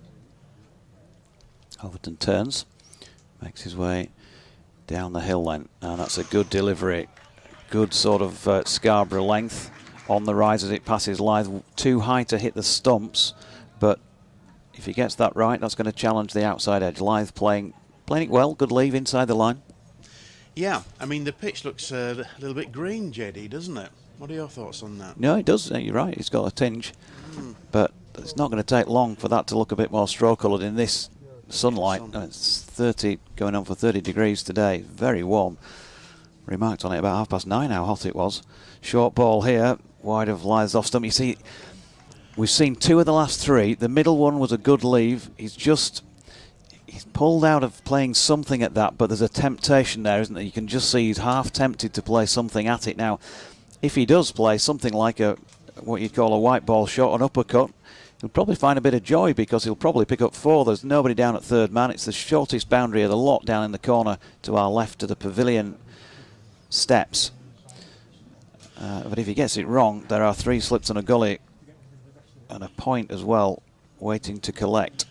Overton turns, makes his way down the hill then. And that's a good delivery. Good sort of Scarborough length on the rise as it passes Lyth. Too high to hit the stumps, but if he gets that right, that's going to challenge the outside edge. Lyth playing it well, good leave inside the line. Yeah, I mean, the pitch looks a little bit green, JD, doesn't it? What are your thoughts on that? No, it does. You're right. It's got a tinge, but it's not going to take long for that to look a bit more straw-coloured in this sunlight. It's 30, going on for 30 degrees today. Very warm. Remarked on it about 9:30 how hot it was. Short ball here, wide of Lyth's off stump. You see, we've seen 2 of the last 3. The middle one was a good leave. He's pulled out of playing something at that, but there's a temptation there, isn't there? You can just see he's half tempted to play something at it. Now, if he does play something like what you'd call a white ball shot, an uppercut, he'll probably find a bit of joy because he'll probably pick up 4. There's nobody down at third man. It's the shortest boundary of the lot down in the corner to our left to the pavilion steps. But if he gets it wrong, there are 3 slips and a gully and a point as well waiting to collect.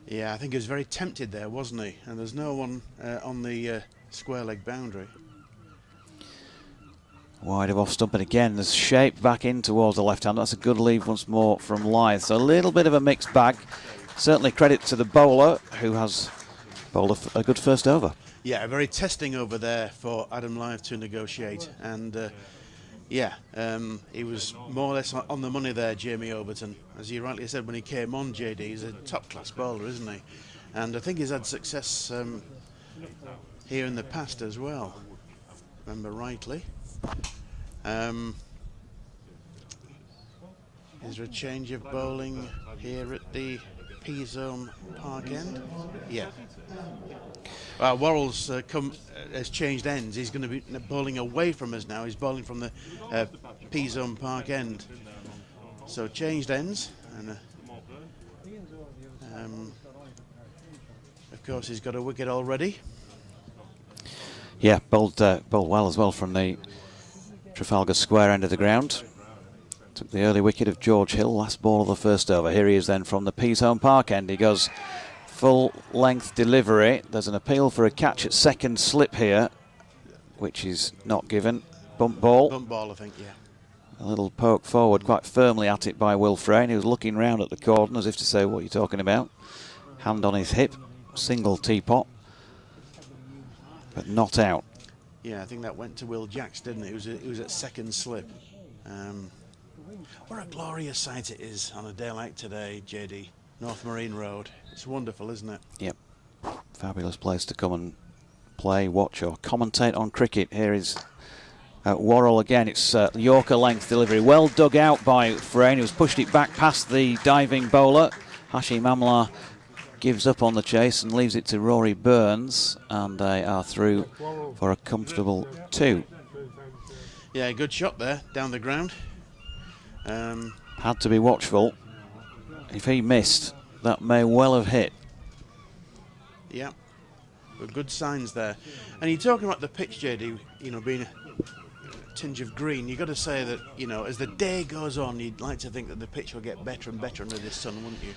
Yeah, I think he was very tempted there, wasn't he? And there's no one on the square leg boundary. Wide of off stump, and again there's shape back in towards the left hand. That's a good leave once more from Lyth. So a little bit of a mixed bag. Certainly credit to the bowler who has bowled a good first over. Yeah, very testing over there for Adam Lyth to negotiate, and he was more or less on the money there, Jamie Overton. As you rightly said when he came on, JD, he's a top-class bowler, isn't he? And I think he's had success here in the past as well, remember rightly. Is there a change of bowling here at the P-zone park end? Yeah. Worrell's has changed ends. He's going to be bowling away from us now. He's bowling from the P-zone park end. So changed ends, and of course he's got a wicket already. Yeah, bowled well as well from the Trafalgar Square end of the ground. Took the early wicket of George Hill, last ball of the first over. Here he is then from the Peasholm Park end. He goes full length delivery. There's an appeal for a catch at second slip here, which is not given. Bump ball. Bump ball, I think, yeah. A little poke forward quite firmly at it by Will Frayne. He was looking round at the cordon as if to say, what are you talking about? Hand on his hip, single teapot, but not out. Yeah, I think that went to Will Jacks, didn't it? It was at second slip. What a glorious sight it is on a day like today, JD. North Marine Road. It's wonderful, isn't it? Yep. Fabulous place to come and play, watch or commentate on cricket. Here is Worrell again. It's Yorker length delivery. Well dug out by Frayne, who's pushed it back past the diving bowler. Hashim Amla gives up on the chase and leaves it to Rory Burns, and they are through for a comfortable 2. Yeah, good shot there down the ground. Had to be watchful. If he missed, that may well have hit. Yeah, but good signs there. And you're talking about the pitch, JD, being a tinge of green. You've got to say that, as the day goes on, you'd like to think that the pitch will get better and better under this sun, wouldn't you?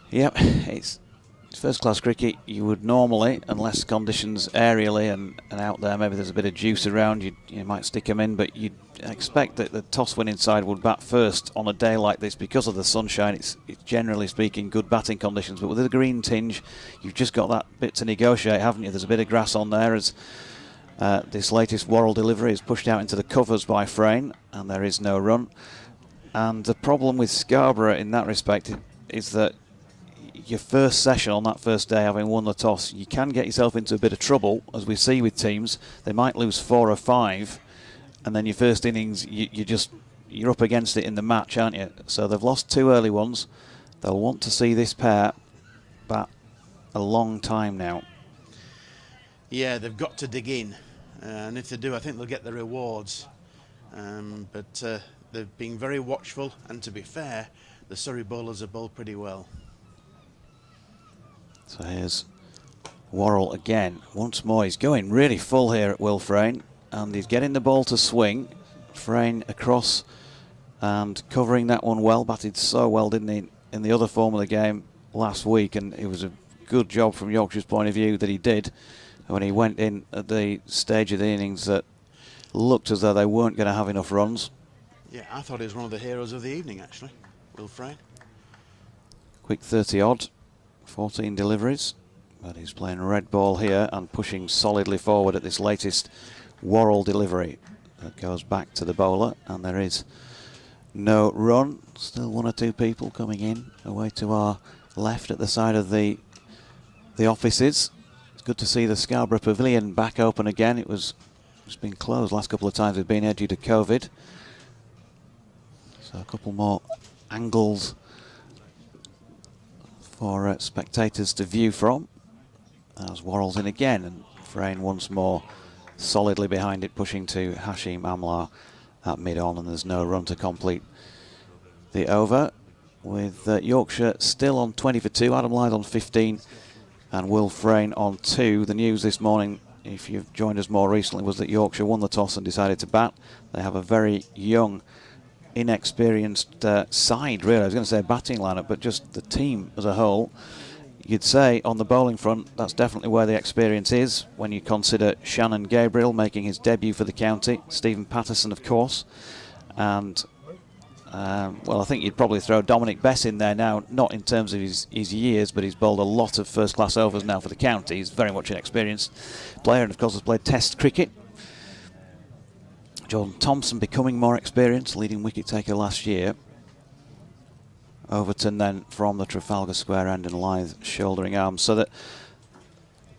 Yep, it's first-class cricket. You would normally, unless conditions aerially and out there, maybe there's a bit of juice around, you might stick them in, but you'd expect that the toss-winning side would bat first on a day like this because of the sunshine. It's generally speaking good batting conditions, but with the green tinge, you've just got that bit to negotiate, haven't you? There's a bit of grass on there as this latest Worrell delivery is pushed out into the covers by Frayne, and there is no run. And the problem with Scarborough in that respect is that your first session on that first day, having won the toss, you can get yourself into a bit of trouble, as we see with teams. They might lose 4 or 5, and then your first innings, you're up against it in the match, aren't you? So they've lost 2 early ones. They'll want to see this pair bat a long time now. Yeah, they've got to dig in, and if they do, I think they'll get the rewards. But they've been very watchful, and to be fair, the Surrey bowlers have bowled pretty well. So here's Worrell again. Once more, he's going really full here at Will Frayne, and he's getting the ball to swing. Frayne across and covering that one well. Batted so well, didn't he, in the other form of the game last week, and it was a good job from Yorkshire's point of view that he did when he went in at the stage of the innings that looked as though they weren't going to have enough runs. Yeah, I thought he was one of the heroes of the evening, actually, Will Frayne. Quick 30-odd. 14 deliveries, but he's playing red ball here and pushing solidly forward at this latest Worrell delivery. That goes back to the bowler, and there is no run. Still 1 or 2 people coming in away to our left at the side of the offices. It's good to see the Scarborough Pavilion back open again. It's been closed last couple of times we've been here due to COVID. So a couple more angles for spectators to view from. As Worrell's in again, and Frayne once more solidly behind it, pushing to Hashim Amla at mid-on, and there's no run to complete the over, with Yorkshire still on 20 for 2, Adam Lyth on 15 and Will Frayne on 2. The news this morning, if you've joined us more recently, was that Yorkshire won the toss and decided to bat. They have a very young, inexperienced side, really. I was going to say batting lineup, but just the team as a whole. You'd say on the bowling front, that's definitely where the experience is when you consider Shannon Gabriel making his debut for the county, Stephen Patterson, of course, and well, I think you'd probably throw Dominic Bess in there now, not in terms of his years, but he's bowled a lot of first-class overs now for the county. He's very much an experienced player, and of course has played Test cricket. Jordan Thompson becoming more experienced, leading wicket-taker last year. Overton then from the Trafalgar Square end, and Lyth shouldering arms. So that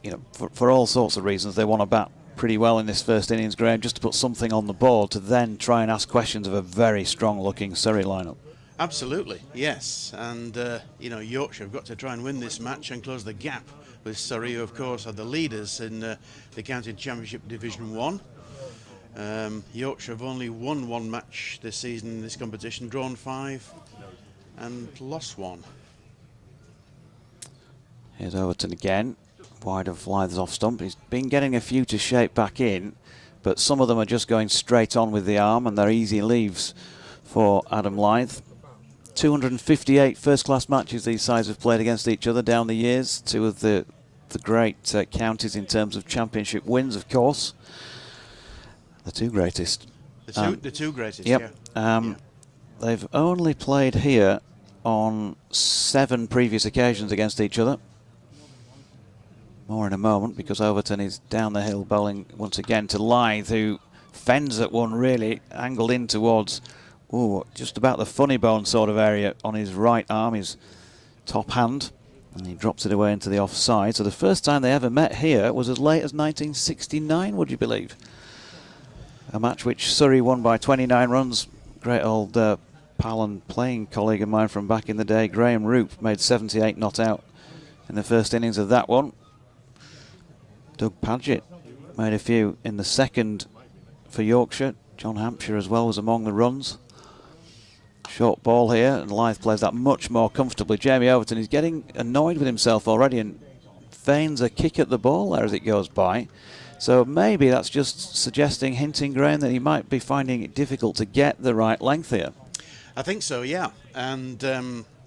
you know, for all sorts of reasons, they want to bat pretty well in this first innings, Graham, just to put something on the board to then try and ask questions of a very strong-looking Surrey lineup. Absolutely, yes. And, you know, Yorkshire have got to try and win this match and close the gap with Surrey, who, of course, are the leaders in the County Championship Division 1. Yorkshire have only won one match this season in this competition, drawn 5 and lost 1. Here's Overton again, wide of Lyth's off stump. He's been getting a few to shape back in, but some of them are just going straight on with the arm, and they're easy leaves for Adam Lyth. 258 first-class matches these sides have played against each other down the years. Two of the great counties in terms of championship wins, of course. The two greatest. The two greatest, yep. Yeah. They've only played here on 7 previous occasions against each other. More in a moment, because Overton is down the hill bowling once again to Lyth, who fends at one really, angled in towards, just about the funny bone sort of area on his right arm, his top hand, and he drops it away into the offside. So the first time they ever met here was as late as 1969, would you believe? A match which Surrey won by 29 runs. Great old pal and playing colleague of mine from back in the day, Graham Roop, made 78 not out in the first innings of that one. Doug Paget made a few in the second for Yorkshire. John Hampshire as well was among the runs. Short ball here, and Lyth plays that much more comfortably. Jamie Overton is getting annoyed with himself already and feigns a kick at the ball there as it goes by. So maybe that's just suggesting, hinting, Graham, that he might be finding it difficult to get the right length here. I think so, yeah. And,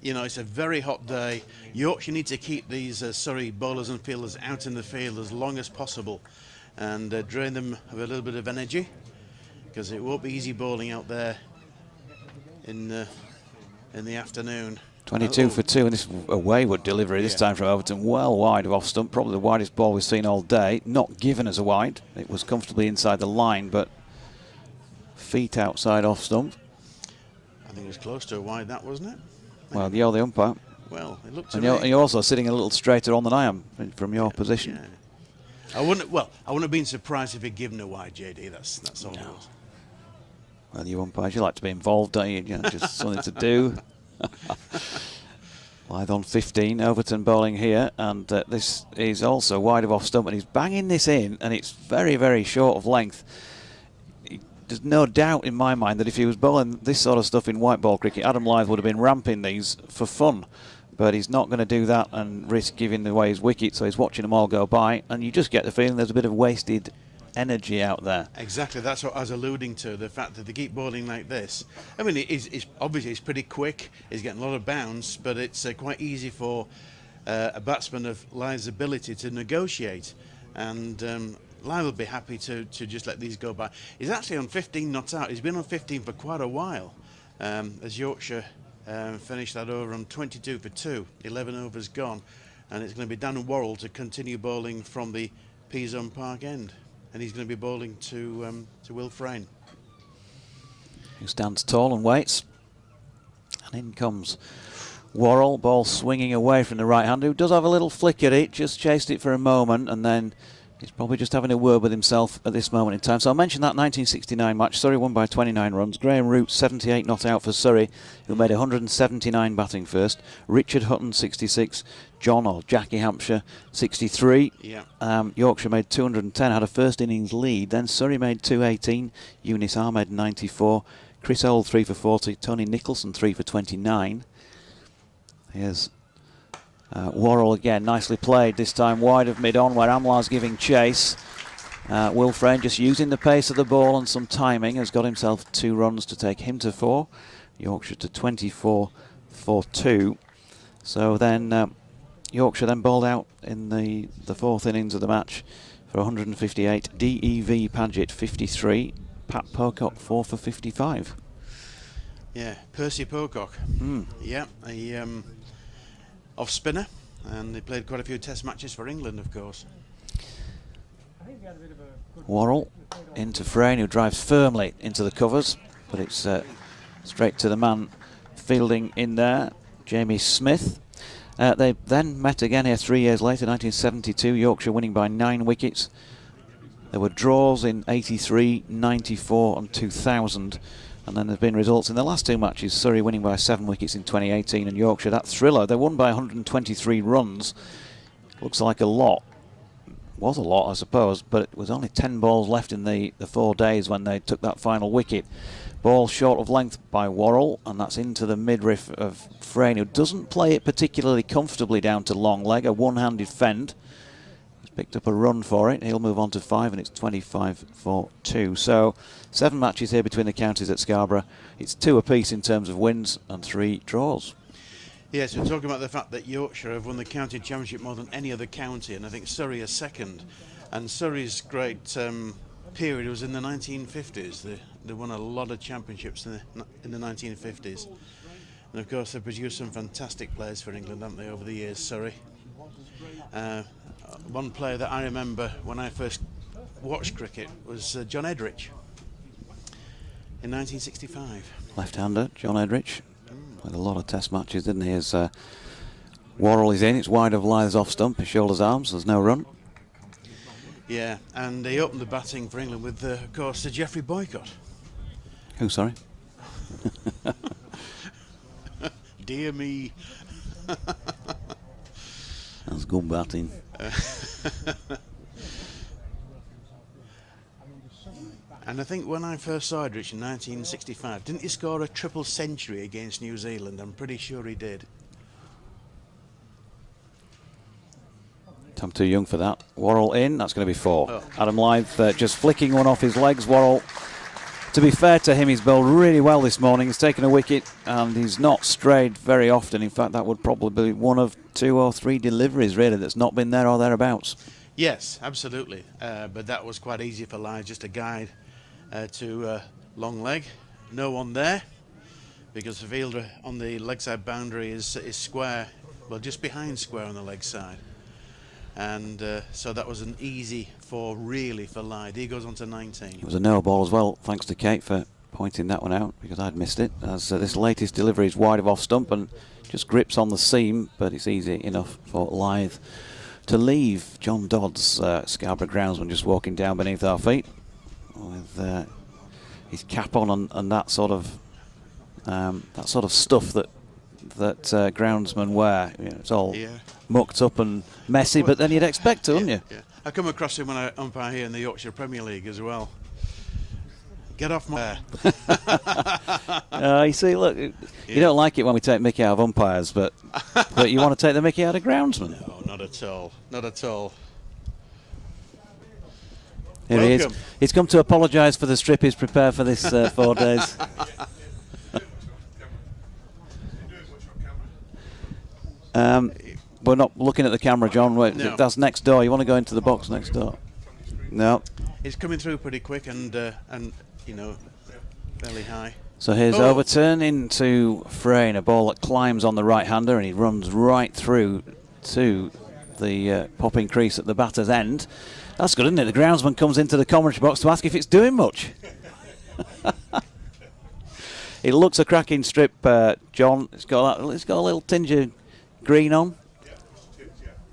you know, it's a very hot day. Yorkshire need to keep these Surrey bowlers and fielders out in the field as long as possible and drain them of a little bit of energy, because it won't be easy bowling out there in the afternoon. 22 for 2, and this is a wayward delivery this time from Overton, well wide of off stump, probably the widest ball we've seen all day. Not given as a wide, it was comfortably inside the line, but feet outside off stump. I think it was close to a wide, that wasn't it? Well, you're the umpire. Well, it looked to and me. you're also sitting a little straighter on than I am from your position. Yeah. I wouldn't have been surprised if he'd given a wide, JD. That's all it was. Well, you umpires, you like to be involved, don't you? You know, just something to do. Lyth on 15, Overton bowling here, and this is also wide of off stump, and he's banging this in, and it's very, very short of length. There's no doubt in my mind that if he was bowling this sort of stuff in white ball cricket, Adam Lyth would have been ramping these for fun, but he's not going to do that and risk giving away his wicket, so he's watching them all go by, and you just get the feeling there's a bit of wasted energy out there. Exactly, that's what I was alluding to, the fact that they keep bowling like this. I mean, it's obviously it's pretty quick, he's getting a lot of bounce, but it's quite easy for a batsman of Lyth's ability to negotiate, and Lyth will be happy to just let these go by. He's actually on 15 not out. He's been on 15 for quite a while, as Yorkshire finished that over on 22 for 2, 11 overs gone, and it's going to be Dan Worrell to continue bowling from the P-Zone Park end. And he's going to be bowling to Will Frayne, who stands tall and waits. And in comes Worrell, ball swinging away from the right hand, who does have a little flick at it, just chased it for a moment, and then he's probably just having a word with himself at this moment in time. So I mentioned that 1969 match. Surrey won by 29 runs. Graham Root, 78 not out for Surrey, who made 179 batting first. Richard Hutton, 66. Jackie Hampshire, 63. Yeah. Yorkshire made 210, had a first innings lead. Then Surrey made 218. Eunice Ahmed, 94. Chris Old, 3 for 40. Tony Nicholson, 3 for 29. Here's Worrell again, nicely played, this time wide of mid-on where Amlar's giving chase. Will Frayne just using the pace of the ball and some timing has got himself 2 runs to take him to 4. Yorkshire to 24 for 2. So then Yorkshire then bowled out in the 4th innings of the match for 158. D.E.V. Paget 53. Pat Pocock 4 for 55. Yeah, Percy Pocock. Yeah, a off spinner, and he played quite a few test matches for England, of course. Worrell into Frayne, who drives firmly into the covers, but it's straight to the man fielding in there, Jamie Smith. They then met again here 3 years later, 1972, Yorkshire winning by 9 wickets. There were draws in 83, 94 and 2000. And then there's been results in the last 2 matches, Surrey winning by 7 wickets in 2018 and Yorkshire, that thriller. They won by 123 runs. Looks like a lot. Was a lot, I suppose, but it was only 10 balls left in the 4 days when they took that final wicket. Ball short of length by Worrell, and that's into the midriff of Frayne, who doesn't play it particularly comfortably down to long leg, a one-handed fend. He's picked up a run for it. He'll move on to 5, and it's 25 for 2. So 7 matches here between the counties at Scarborough. It's 2 apiece in terms of wins and 3 draws. Yes, we're talking about the fact that Yorkshire have won the county championship more than any other county, and I think Surrey is second. And Surrey's great period was in the 1950s. They won a lot of championships in the 1950s. And of course, they've produced some fantastic players for England, haven't they, over the years, Surrey? One player that I remember when I first watched cricket was John Edrich in 1965. Left-hander, John Edrich. With a lot of test matches, didn't he? As Worrell is in, it's wide of Lyth's off stump, his shoulders arms, there's no run. Yeah, and he opened the batting for England with, of course, Sir Geoffrey Boycott. Who, sorry? Dear me. That's good batting. And I think when I first saw Edrich in 1965, didn't he score a triple century against New Zealand? I'm pretty sure he did. I'm too young for that. Worrell in, that's going to be 4. Oh. Adam Lyth just flicking one off his legs. Worrell, to be fair to him, he's bowled really well this morning. He's taken a wicket and he's not strayed very often. In fact, that would probably be one of 2 or 3 deliveries really that's not been there or thereabouts. Yes, absolutely. But that was quite easy for Lyth, just a guide to long leg. No one there because the fielder on the leg side boundary is square, well, just behind square on the leg side. And so that was an easy 4 really for Lyth. He goes on to 19. It was a no ball as well, thanks to Kate for pointing that one out because I'd missed it. As this latest delivery is wide of off stump and just grips on the seam, but it's easy enough for Lyth to leave. John Dodd's Scarborough groundsman just walking down beneath our feet with his cap on and that sort of stuff that groundsmen wear. You know, it's all mucked up and messy, but then you'd expect to, wouldn't you? Yeah. I come across him when I umpire here in the Yorkshire Premier League as well. Get off my You see, look, you don't like it when we take mickey out of umpires, but you want to take the mickey out of groundsmen. No, not at all. Not at all. Here he is. He's come to apologise for the strip he's prepared for this 4 days. We're not looking at the camera, John. Wait, no. That's next door. You want to go into the box next door? No. It's coming through pretty quick and you know, fairly high. So here's Overturn into Frayne, a ball that climbs on the right-hander and he runs right through to the popping crease at the batter's end. That's good, isn't it? The groundsman comes into the commentary box to ask if it's doing much. It looks a cracking strip, John. It's got a little tinge of green on.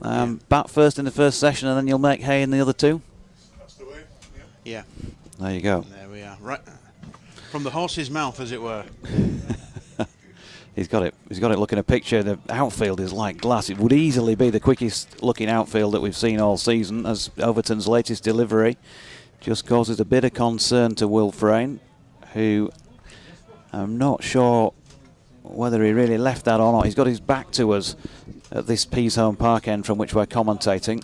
Bat first in the first session and then you'll make hay in the other 2. That's the way. Yeah. There you go. There we are. Right from the horse's mouth, as it were. He's got it looking a picture. The outfield is like glass. It would easily be the quickest looking outfield that we've seen all season, as Overton's latest delivery just causes a bit of concern to Will Frayne, who I'm not sure whether he really left that or not. He's got his back to us at this Peasholm Park end from which we're commentating.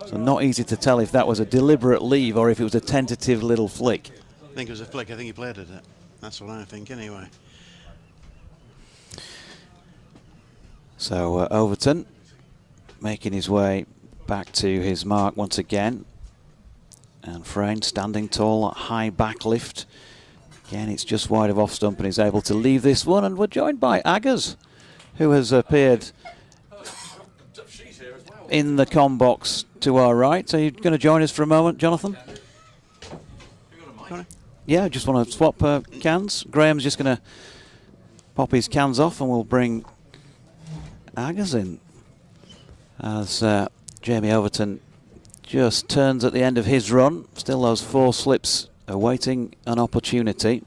So not easy to tell if that was a deliberate leave or if it was a tentative little flick. I think it was a flick. I think he played at it. That's what I think anyway. So Overton making his way back to his mark once again. And Frayne standing tall, high back lift. Again, it's just wide of off stump and he's able to leave this one. And we're joined by Aggers, who has appeared in the comm box to our right. Are you going to join us for a moment, Jonathan? Yeah, just want to swap cans. Graham's just going to pop his cans off and we'll bring Aggers in. as Jamie Overton just turns at the end of his run. Still those 4 slips awaiting an opportunity.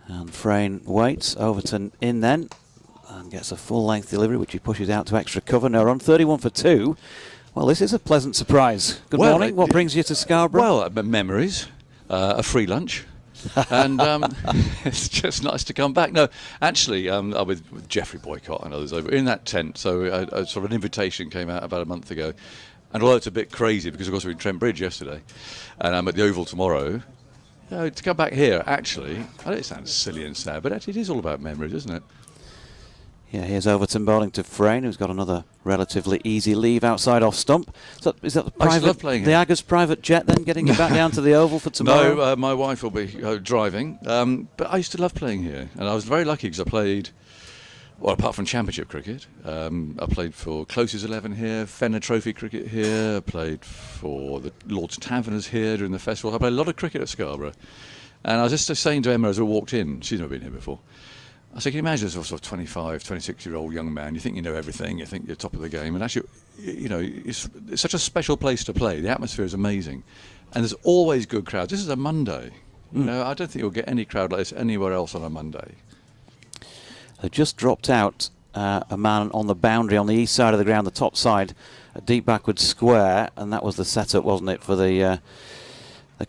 And Frayne waits. Overton in then and gets a full length delivery, which he pushes out to extra cover. Now on 31 for 2. Well, this is a pleasant surprise. Good morning. What brings you to Scarborough? Well, memories, a free lunch. And it's just nice to come back. No, actually, I'm with Geoffrey Boycott and others over in that tent. So sort of an invitation came out about a month ago. And although it's a bit crazy because, of course, we were in Trent Bridge yesterday and I'm at the Oval tomorrow, to come back here, actually, I know it sounds silly and sad, but actually it is all about memories, isn't it? Yeah, here's Overton bowling to Frayne, who's got another relatively easy leave outside off stump. So is that the Agger's private jet then, getting you back down to the Oval for tomorrow? No, my wife will be driving. But I used to love playing here, and I was very lucky because I played, well, apart from Championship cricket, I played for Close's 11 here, Fenner Trophy cricket here, I played for the Lord's Taverners here during the festival. I played a lot of cricket at Scarborough. And I was just saying to Emma as we walked in, she's never been here before, I said, can you imagine as a sort of 25, 26-year-old young man, you think you know everything, you think you're top of the game, and actually, you know, it's such a special place to play. The atmosphere is amazing, and there's always good crowds. This is a Monday. You know, I don't think you'll get any crowd like this anywhere else on a Monday. They just dropped out a man on the boundary on the east side of the ground, the top side, a deep backward square, and that was the setup, wasn't it, for the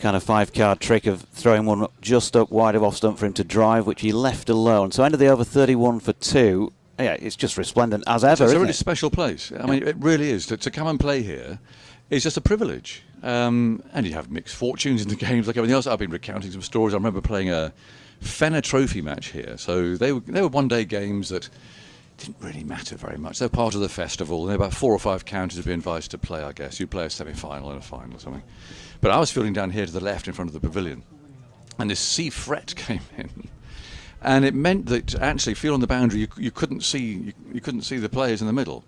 kind of 5-card trick of throwing one just up wide of off stump for him to drive, which he left alone. So end of the over 31 for 2. Yeah, it's just resplendent as ever. It's a really special place. I mean, it really is. To come and play here is just a privilege. And you have mixed fortunes in the games like everything else. I've been recounting some stories. I remember playing a Fenner Trophy match here. So they were one-day games that didn't really matter very much. They're part of the festival. There were about 4 or 5 counties would be invited to play, I guess. You'd play a semi-final and a final or something. But I was fielding down here to the left in front of the pavilion, and this sea fret came in, and it meant that actually field on the boundary you couldn't see the players in the middle.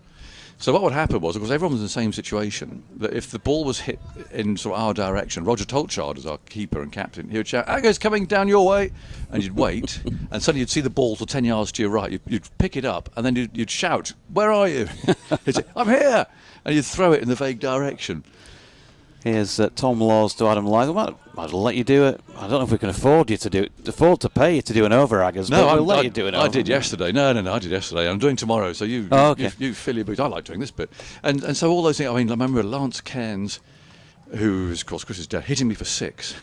So what would happen was, of course, everyone was in the same situation, that if the ball was hit in sort of our direction, Roger Tolchard, as our keeper and captain, he would shout, "Agger's coming down your way," and you'd wait, and suddenly you'd see the ball till 10 yards to your right. You'd pick it up, and then you'd shout, "Where are you?" He'd say, "I'm here," and you'd throw it in the vague direction. Here's Tom Laws to Adam Lyth. Might as well let you do it. I don't know if we can afford to pay you to do an over, Aggers. No, we'll let you do it. I did yesterday. No, I did yesterday. I'm doing tomorrow. So you fill your boots. I like doing this bit, and so all those things. I mean, I remember Lance Cairns, who's of course Chris's dad, hitting me for 6,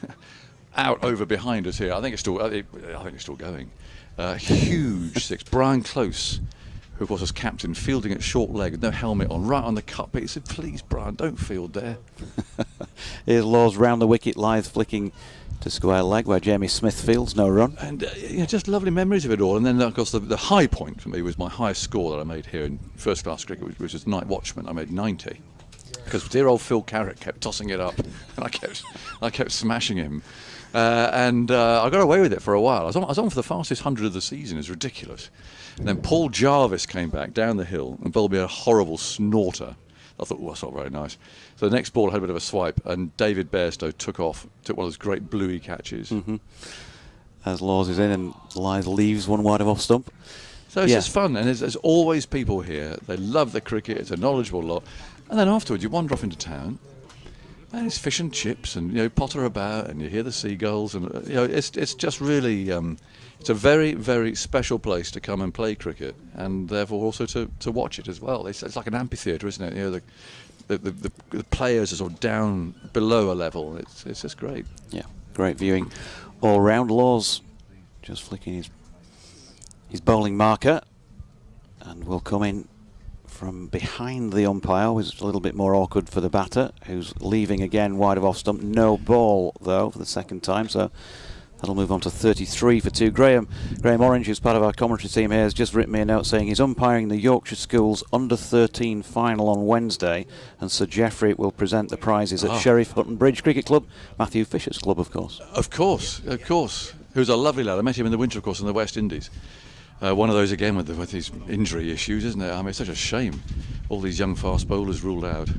out over behind us here. I think it's still going. Huge 6. Brian Close, who of course was captain, fielding at short leg with no helmet on, right on the cut. But he said, "Please, Brian, don't field there." Here's Laws round the wicket, Lyth flicking to square leg where Jamie Smith fields, no run. And just lovely memories of it all. And then, of course, the high point for me was my highest score that I made here in first class cricket, which was night watchman. I made 90 because dear old Phil Carrott kept tossing it up, and I kept smashing him. And I got away with it for a while. I was on for the fastest 100 of the season. It's ridiculous. And then Paul Jarvis came back down the hill and bowled me a horrible snorter. I thought, that's not very nice. So the next ball had a bit of a swipe, and David Bairstow took one of those great bluey catches. Mm-hmm. As Laws is in, and Lyth leaves one wide of off stump. So it's just fun, and there's always people here. They love the cricket. It's a knowledgeable lot. And then afterwards, you wander off into town, and it's fish and chips, and potter about, and you hear the seagulls, and it's just really. It's a very, very special place to come and play cricket, and therefore also to watch it as well. It's like an amphitheatre, isn't it? The players are sort of down below a level. It's just great. Yeah, great viewing all round. Laws just flicking his bowling marker, and will come in from behind the umpire, which is a little bit more awkward for the batter, who's leaving again wide of off stump. No ball though for the second time, so that'll move on to 33 for 2. Graham Orange, who's part of our commentary team here, has just written me a note saying he's umpiring the Yorkshire Schools under-13 final on Wednesday, and Sir Geoffrey will present the prizes at Sheriff Hutton Bridge Cricket Club, Matthew Fisher's club, of course. Of course. Who's a lovely lad. I met him in the winter, of course, in the West Indies. One of those again with these injury issues, isn't it? I mean, it's such a shame. All these young fast bowlers ruled out.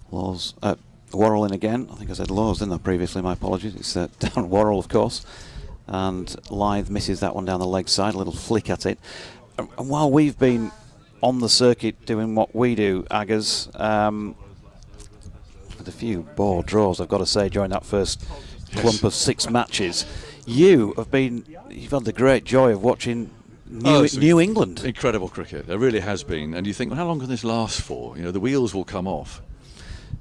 Laws, Worrell in again. I think I said Laws, didn't I, previously? My apologies. It's down Worrell, of course. And Lyth misses that one down the leg side. A little flick at it. And while we've been on the circuit doing what we do, Aggers. With a few bore draws, I've got to say, during that first clump of 6 matches. You've had the great joy of watching New England. Incredible cricket. There really has been. And you think, well, how long can this last for? The wheels will come off.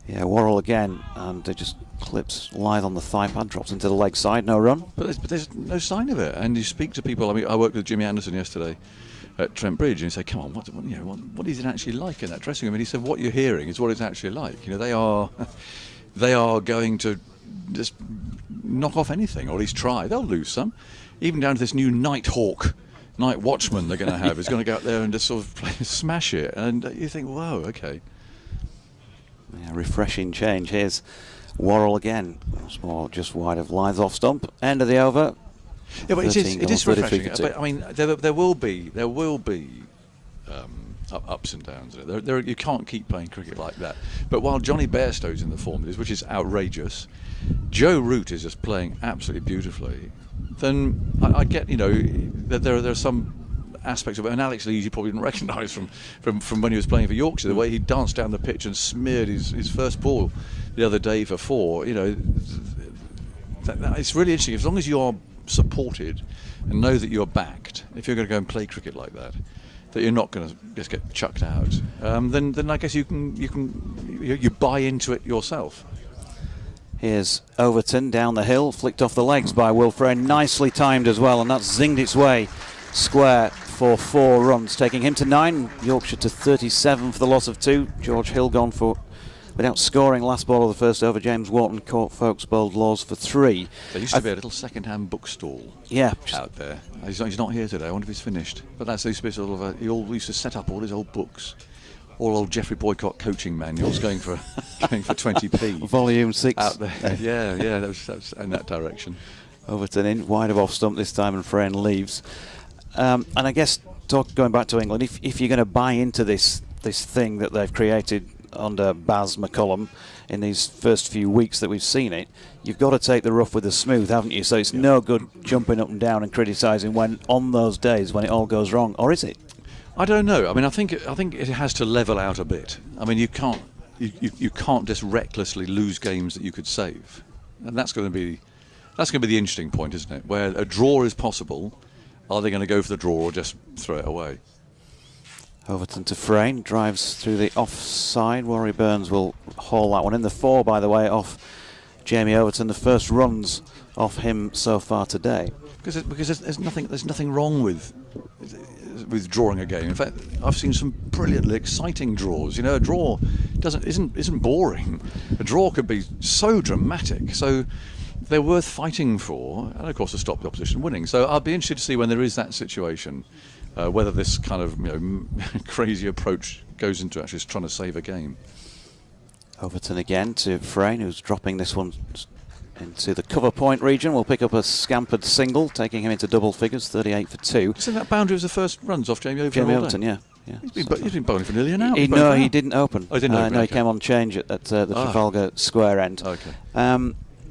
Yeah, Worrell again, and it just clips Lyth on the thigh pad, drops into the leg side, no run. But there's no sign of it. And you speak to people. I mean, I worked with Jimmy Anderson yesterday at Trent Bridge, and you say, come on, what is it actually like in that dressing room? And he said, what you're hearing is what it's actually like. They are going to just knock off anything, or at least try. They'll lose some. Even down to this new night watchman they're going to have is going to go out there and just sort of smash it. And you think, whoa, okay. Yeah, refreshing change. Here's Worrell again. Small, just wide of Lyth off stump. End of the over. Yeah, but it is refreshing. But I mean, there will be ups and downs. You can't keep playing cricket like that. But while Johnny Bairstow's in the form it is, which is outrageous, Joe Root is just playing absolutely beautifully. Then I get that there are some aspects of it, and Alex Lees you probably didn't recognise from when he was playing for Yorkshire, the way he danced down the pitch and smeared his first ball the other day for 4. It's really interesting. As long as you are supported and know that you're backed, if you're going to go and play cricket like that you're not going to just get chucked out, then I guess you buy into it yourself. Here's Overton down the hill, flicked off the legs by Will Frey, nicely timed as well, and that's zinged its way square for 4 runs, taking him to 9, Yorkshire to 37 for the loss of 2. George Hill gone for, without scoring, last ball of the first over. James Wharton caught Folkes bowled Laws for 3. There used to be a little second-hand bookstall out there. He's not here today. I wonder if he's finished. But that's used to be sort of he used to set up all his old books, all old Geoffrey Boycott coaching manuals going for 20p. Volume 6 out there. yeah, that was in that direction. Overton in, wide of off stump this time, and Frayne leaves. And I guess going back to England, if you're going to buy into this thing that they've created under Baz McCullum in these first few weeks that we've seen it, you've got to take the rough with the smooth, haven't you? So it's no good jumping up and down and criticising when on those days when it all goes wrong, or is it? I don't know. I mean, I think it has to level out a bit. I mean, you can't just recklessly lose games that you could save, and that's going to be the interesting point, isn't it? Where a draw is possible. Are they going to go for the draw or just throw it away? Overton to Frayne, drives through the offside. Warrie Burns will haul that one in. The 4, by the way, off Jamie Overton. The first runs off him so far today. Because there's nothing wrong with drawing a game. In fact, I've seen some brilliantly exciting draws. A draw isn't boring. A draw could be so dramatic. So they're worth fighting for, and of course to stop the opposition winning. So I'll be interested to see when there is that situation, whether this kind of crazy approach goes into actually trying to save a game. Overton again to Frayne, who's dropping this one into the cover point region. Will pick up a scampered single, taking him into double figures, 38 for 2. So that boundary was the first runs off Jamie Overton. Jamie Overton, yeah. He's been bowling for nearly an hour. He didn't open. Oh, he didn't open. No, he came on change at the Trafalgar Square end. Okay.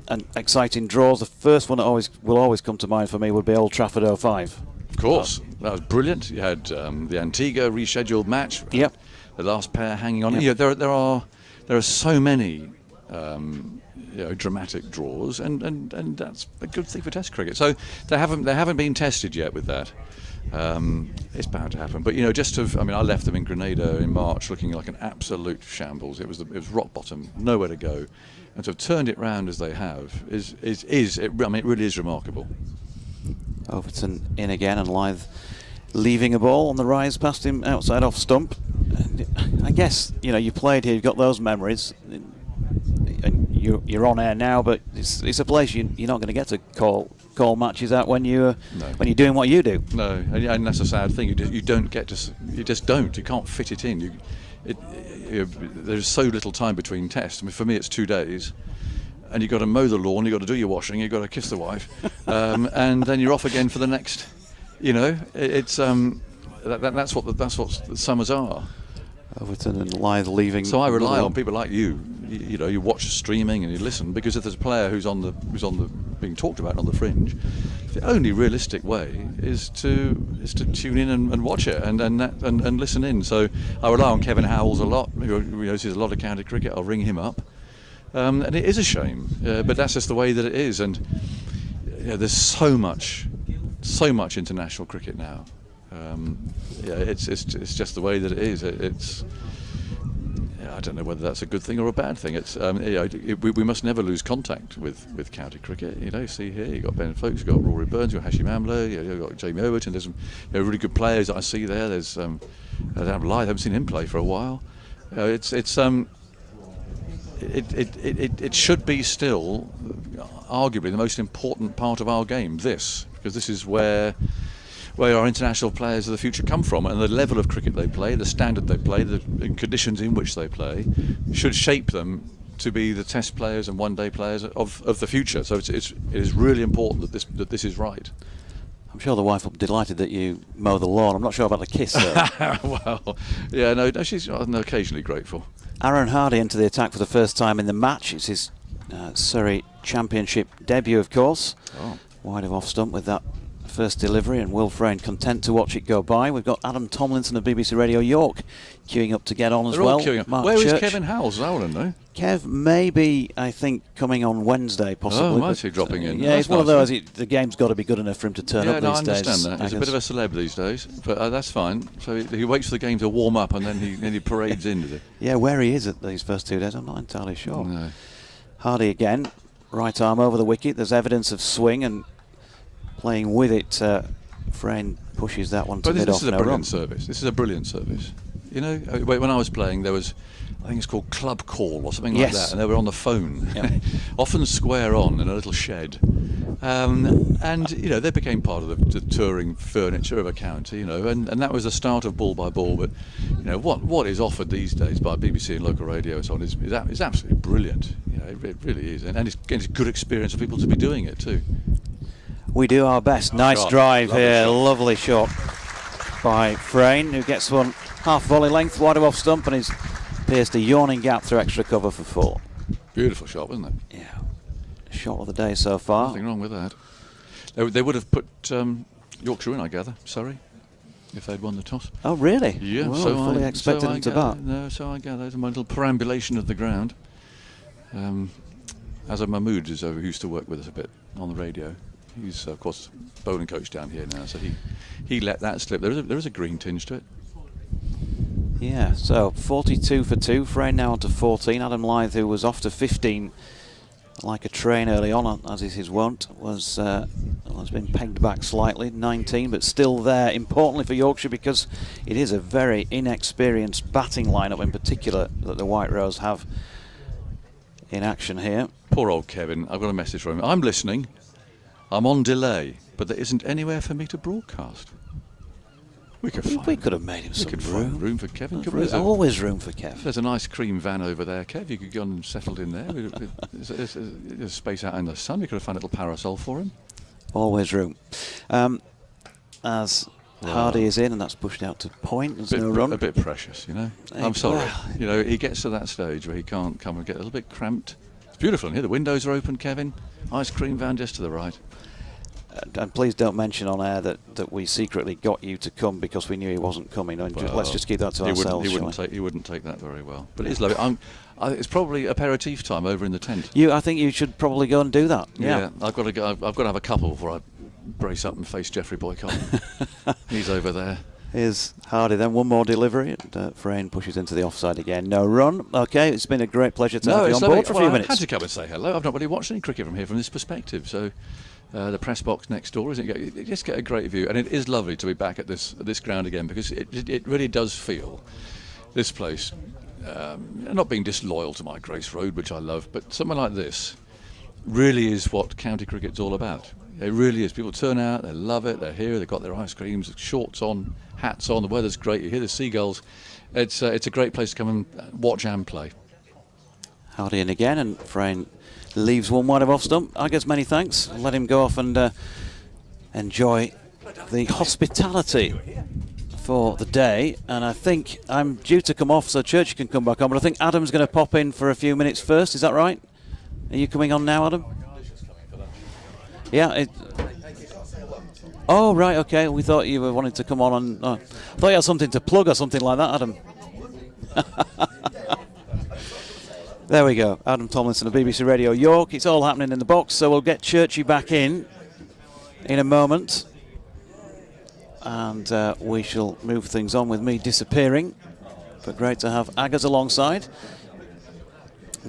And exciting draws. The first one that will always come to mind for me would be Old Trafford 05. Of course, that was brilliant. You had the Antigua rescheduled match. Yep. The last pair hanging on. Yep. There are so many dramatic draws, and that's a good thing for Test cricket. So they haven't been tested yet with that. It's bound to happen. But I left them in Grenada in March looking like an absolute shambles. It was rock bottom, nowhere to go. And to have turned it round as they have it really is remarkable. Overton in again, and Lyth leaving a ball on the rise past him outside off stump. And I guess you played here, you've got those memories, and you're on air now. But it's a place you're not going to get to call matches out when you're doing what you do. No, and that's a sad thing. You don't get to. You just don't. You can't fit it in. There's so little time between tests. I mean, for me, it's 2 days, and you've got to mow the lawn, you've got to do your washing, you've got to kiss the wife, and then you're off again for the next. It's that's what the summers are. Overton and Lyth leaving. So I rely on people like you, you watch streaming and you listen, because if there's a player who's on the being talked about on the fringe, the only realistic way is to tune in and watch it and listen in. So I rely on Kevin Howells a lot. He knows a lot of county cricket. I'll ring him up, and it is a shame, but that's just the way that it is. And there's so much international cricket now. It's just the way that it is. I don't know whether that's a good thing or a bad thing. It's we must never lose contact with county cricket. You see here, you've got Ben Folkes, you've got Rory Burns, you've got Hashim Amla, you've got Jamie Overton. There's some really good players that I see there. There's Lyth, I haven't seen him play for a while. It should be still arguably the most important part of our game, because this is where our international players of the future come from, and the level of cricket they play, the standard they play, the conditions in which they play, should shape them to be the test players and one-day players of the future. So it is really important that this is right. I'm sure the wife will be delighted that you mow the lawn. I'm not sure about the kiss, though. Well, yeah, no, she's occasionally grateful. Aaron Hardy into the attack for the first time in the match. It's his Surrey Championship debut, of course. Oh. Wide of off stump with that first delivery, and Will Frayne content to watch it go by. We've got Adam Tomlinson of BBC Radio York queuing up to get on as They're well. all queuing up. Mark Where Church. is Kevin Howells? I want to know. Kev may be, I think, coming on Wednesday possibly. Oh, might he dropping in? Yeah, That's it's one of nice. those. The game's got to be good enough for him to turn up no, these days. I understand that. He's a bit of a celeb these days, but that's fine. So he waits for the game to warm up, and then he parades in. Does he? Yeah, where he is at these first 2 days, I'm not entirely sure. No. Hardy again, right arm over the wicket. There's evidence of swing and playing with it. Frayne pushes that one to But mid off. this is a brilliant service. This is a brilliant service. When I was playing, there was, I think it's called Club Call or something like that, and they were on the phone, often square on in a little shed, and they became part of the touring furniture of a county, and that was the start of ball by ball. But what is offered these days by BBC and local radio and so on is absolutely brilliant. It really is, and it's a good experience for people to be doing it too. We do our best. Nice drive here. Lovely shot by Frayne, who gets one half volley length wide of off stump and is pierced a yawning gap through extra cover for 4. Beautiful shot, wasn't it? Yeah. Shot of the day so far. Nothing wrong with that. They would have put Yorkshire in, I gather, Surrey, if they'd won the toss. Oh, really? Yeah, well, so fully expected them to bat. No, so I gather. There's my little perambulation of the ground. Azhar Mahmood is who used to work with us a bit on the radio. He's, of course, bowling coach down here now, so he let that slip. There is a green tinge to it. Yeah, so 42 for 2. Frayne now on to 14. Adam Lyth, who was off to 15 like a train early on, as is his wont, has been pegged back slightly. 19, but still there, importantly for Yorkshire, because it is a very inexperienced batting lineup in particular that the White Rose have in action here. Poor old Kevin. I've got a message from him. I'm listening. I'm on delay, but there isn't anywhere for me to broadcast. We could have made him some room. Room for Kevin. There's always room for Kev. There's an ice cream van over there, Kev. You could go and settled in there. There's space out in the sun. We could have found a little parasol for him. Always room. As Hardy is in, and that's pushed out to point. There's no run. A bit precious, I'm sorry. He gets to that stage where he can't come and get a little bit cramped. It's beautiful in here. The windows are open, Kevin. Ice cream van just to the right. And please don't mention on air that we secretly got you to come because we knew he wasn't coming. Let's just keep that to ourselves. He wouldn't take that very well. But it is lovely. It's probably aperitif time over in the tent. I think you should probably go and do that. Yeah. I've got to go. I've got to have a couple before I brace up and face Geoffrey Boycott. He's over there. Here's Hardy then, one more delivery, and Frayne pushes into the offside again. No run. Okay, it's been a great pleasure to have you on board for a few minutes. I had to come and say hello. I've not really watched any cricket from here from this perspective, so the press box next door, isn't it? You just get a great view, and it is lovely to be back at this ground again, because it really does feel, this place, not being disloyal to my Grace Road, which I love, but somewhere like this really is what county cricket's all about. It really is. People turn out, they love it, they're here, they've got their ice creams, shorts on, hats on, the weather's great, you hear the seagulls. It's a great place to come and watch and play. Hardy in again, and Frayne leaves one wide of off stump. I guess many thanks. Let him go off and enjoy the hospitality for the day, and I think I'm due to come off so Church can come back on, but I think Adam's going to pop in for a few minutes first. Is that right? Are you coming on now, Adam? Yeah. Oh, right, okay. We thought you were wanting to come on and... I thought you had something to plug or something like that, Adam. There we go. Adam Tomlinson of BBC Radio York. It's all happening in the box, so we'll get Churchy back in a moment. And we shall move things on with me disappearing. But great to have Aggers alongside.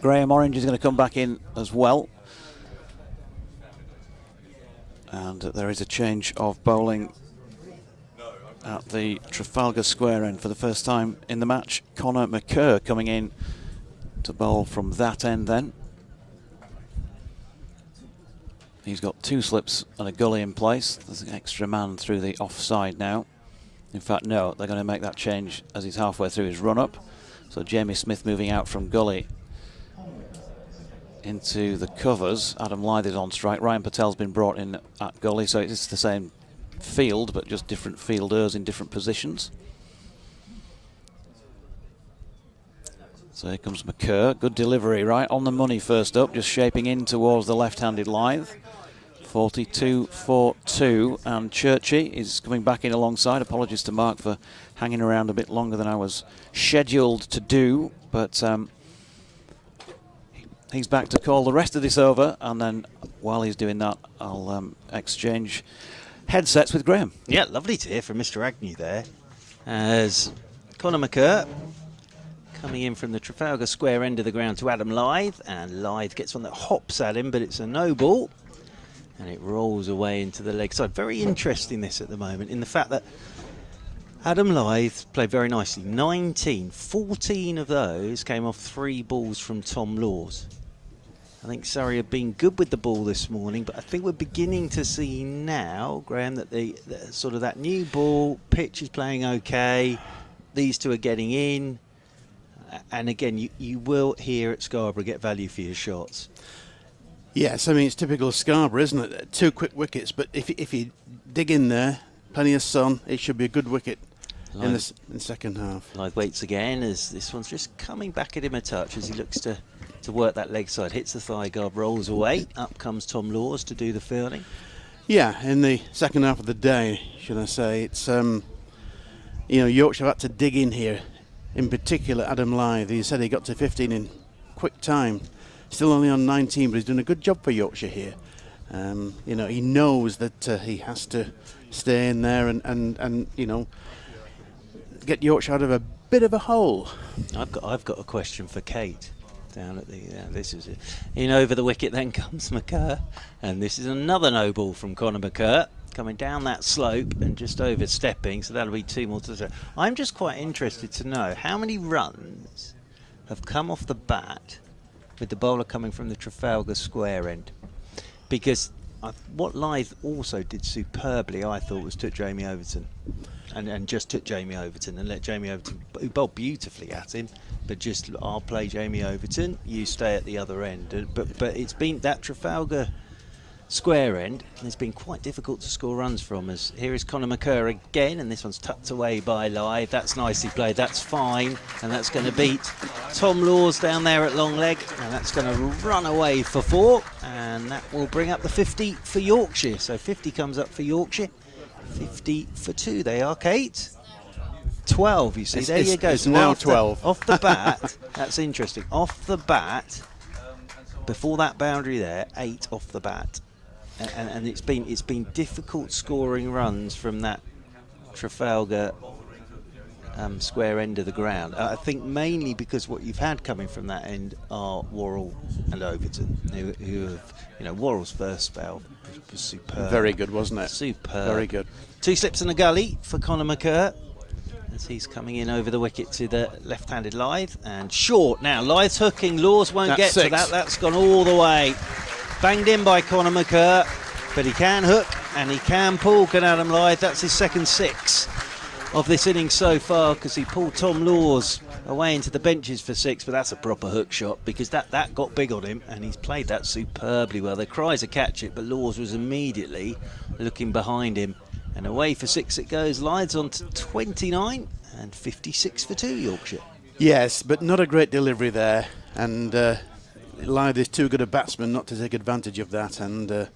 Graham Orange is going to come back in as well. And there is a change of bowling at the Trafalgar Square end for the first time in the match. Conor McCurr coming in to bowl from that end then. He's got 2 slips and a gully in place. There's an extra man through the offside now. In fact, no, they're going to make that change as he's halfway through his run-up. So Jamie Smith moving out from gully into the covers. Adam Lyth is on strike. Ryan Patel's been brought in at gully, so it's the same field, but just different fielders in different positions. So here comes McCurr. Good delivery, right on the money first up, just shaping in towards the left-handed Lyth. 42 for 2, and Churchy is coming back in alongside. Apologies to Mark for hanging around a bit longer than I was scheduled to do, but he's back to call the rest of this over, and then while he's doing that, I'll exchange headsets with Graham. Yeah, lovely to hear from Mr. Agnew there. As Conor McCurr coming in from the Trafalgar Square end of the ground to Adam Lyth, and Lyth gets one that hops at him, but it's a no ball, and it rolls away into the leg side. Very interesting this at the moment, in the fact that Adam Lyth played very nicely. 14 of those came off 3 balls from Tom Laws. I think Surrey have been good with the ball this morning, but I think we're beginning to see now, Graham, that the sort of that new ball pitch is playing okay. These 2 are getting in. And again, you will here at Scarborough get value for your shots. Yes, I mean, it's typical Scarborough, isn't it? 2 quick wickets, but if you dig in there, plenty of sun, it should be a good wicket in the second half. Lyth waits again as this one's just coming back at him a touch as he looks to work that leg side. Hits the thigh guard, rolls away. Up comes Tom Laws to do the fielding. Yeah, in the second half of the day, should I say, it's, Yorkshire have had to dig in here. In particular, Adam Lyth, he said he got to 15 in quick time. Still only on 19, but he's done a good job for Yorkshire here. He knows that he has to stay in there and get Yorkshire out of a bit of a hole. I've got a question for Kate down at the. This is it. In over the wicket, then comes McCurr, and this is another no ball from Conor McCurr. Coming down that slope and just overstepping, so that'll be 2 more to the. I'm just quite interested to know how many runs have come off the bat with the bowler coming from the Trafalgar Square end, because what Lyth also did superbly, I thought, was took Jamie Overton, and just took Jamie Overton and let Jamie Overton, who bowled beautifully at him, but just I'll play Jamie Overton, you stay at the other end. But it's been that Trafalgar Square end, and it's been quite difficult to score runs from. As here is Conor McCurr again, and this one's tucked away by Lyth. That's nicely played, that's fine, and that's going to beat Tom Laws down there at long leg, and that's going to run away for 4, and that will bring up the 50 for Yorkshire. So 50 comes up for Yorkshire, 50 for 2 they are, Kate. 12, you see, there you go. It's so now 12. Off the bat, that's interesting. Off the bat, before that boundary there, 8 off the bat. And it's been difficult scoring runs from that Trafalgar square end of the ground. I think mainly because what you've had coming from that end are Worrell and Overton, who have, Worrell's first spell was superb. Very good, wasn't it? Superb. Very good. 2 slips and a gully for Conor McCurr as he's coming in over the wicket to the left-handed Lyth, and short now. Lyth's hooking, Laws won't get 6. to that. That's gone all the way. Banged in by Conor McCurr, but he can hook and he can pull, can Adam Lyth. That's his second 6 of this innings so far, because he pulled Tom Laws away into the benches for 6, but that's a proper hook shot, because that got big on him, and he's played that superbly well. The cries to catch it, but Laws was immediately looking behind him And away for 6 it goes. Lyth's on to 29 and 56 for 2 Yorkshire. Yes, but not a great delivery there. And Lyth is too good a batsman not to take advantage of that. And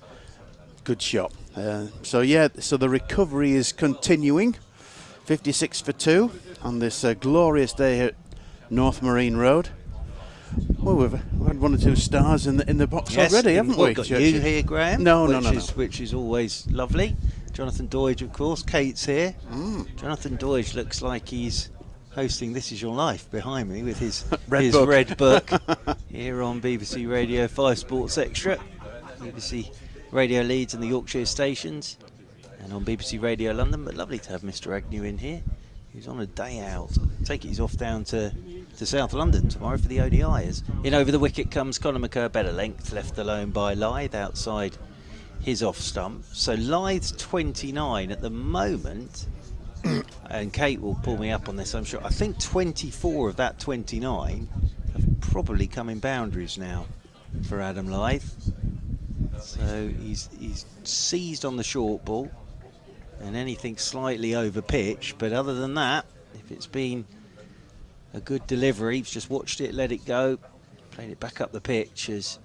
good shot. So the recovery is continuing. 56 for 2 on this glorious day here at North Marine Road. Well, we've had 1 or 2 stars in the box already, haven't we? Got you here, Graham. No. Which is always lovely. Jonathan Doidge, of course. Kate's here. Jonathan Doidge looks like he's hosting This Is Your Life behind me with his red book here on BBC Radio 5 Sports Extra. BBC Radio Leeds and the Yorkshire stations, and on BBC Radio London. But lovely to have Mr. Agnew in here. He's on a day out. I take it he's off down to South London tomorrow for the ODIs. In over the wicket comes Conor McKerr, better length, left alone by Lyth outside his off stump. So Lyth's 29 at the moment, and Kate will pull me up on this, I'm sure. I think 24 of that 29 have probably come in boundaries now for Adam Lyth. So he's seized on the short ball and anything slightly over pitch, but other than that, if it's been a good delivery, he's just watched it, let it go, played it back up the pitch as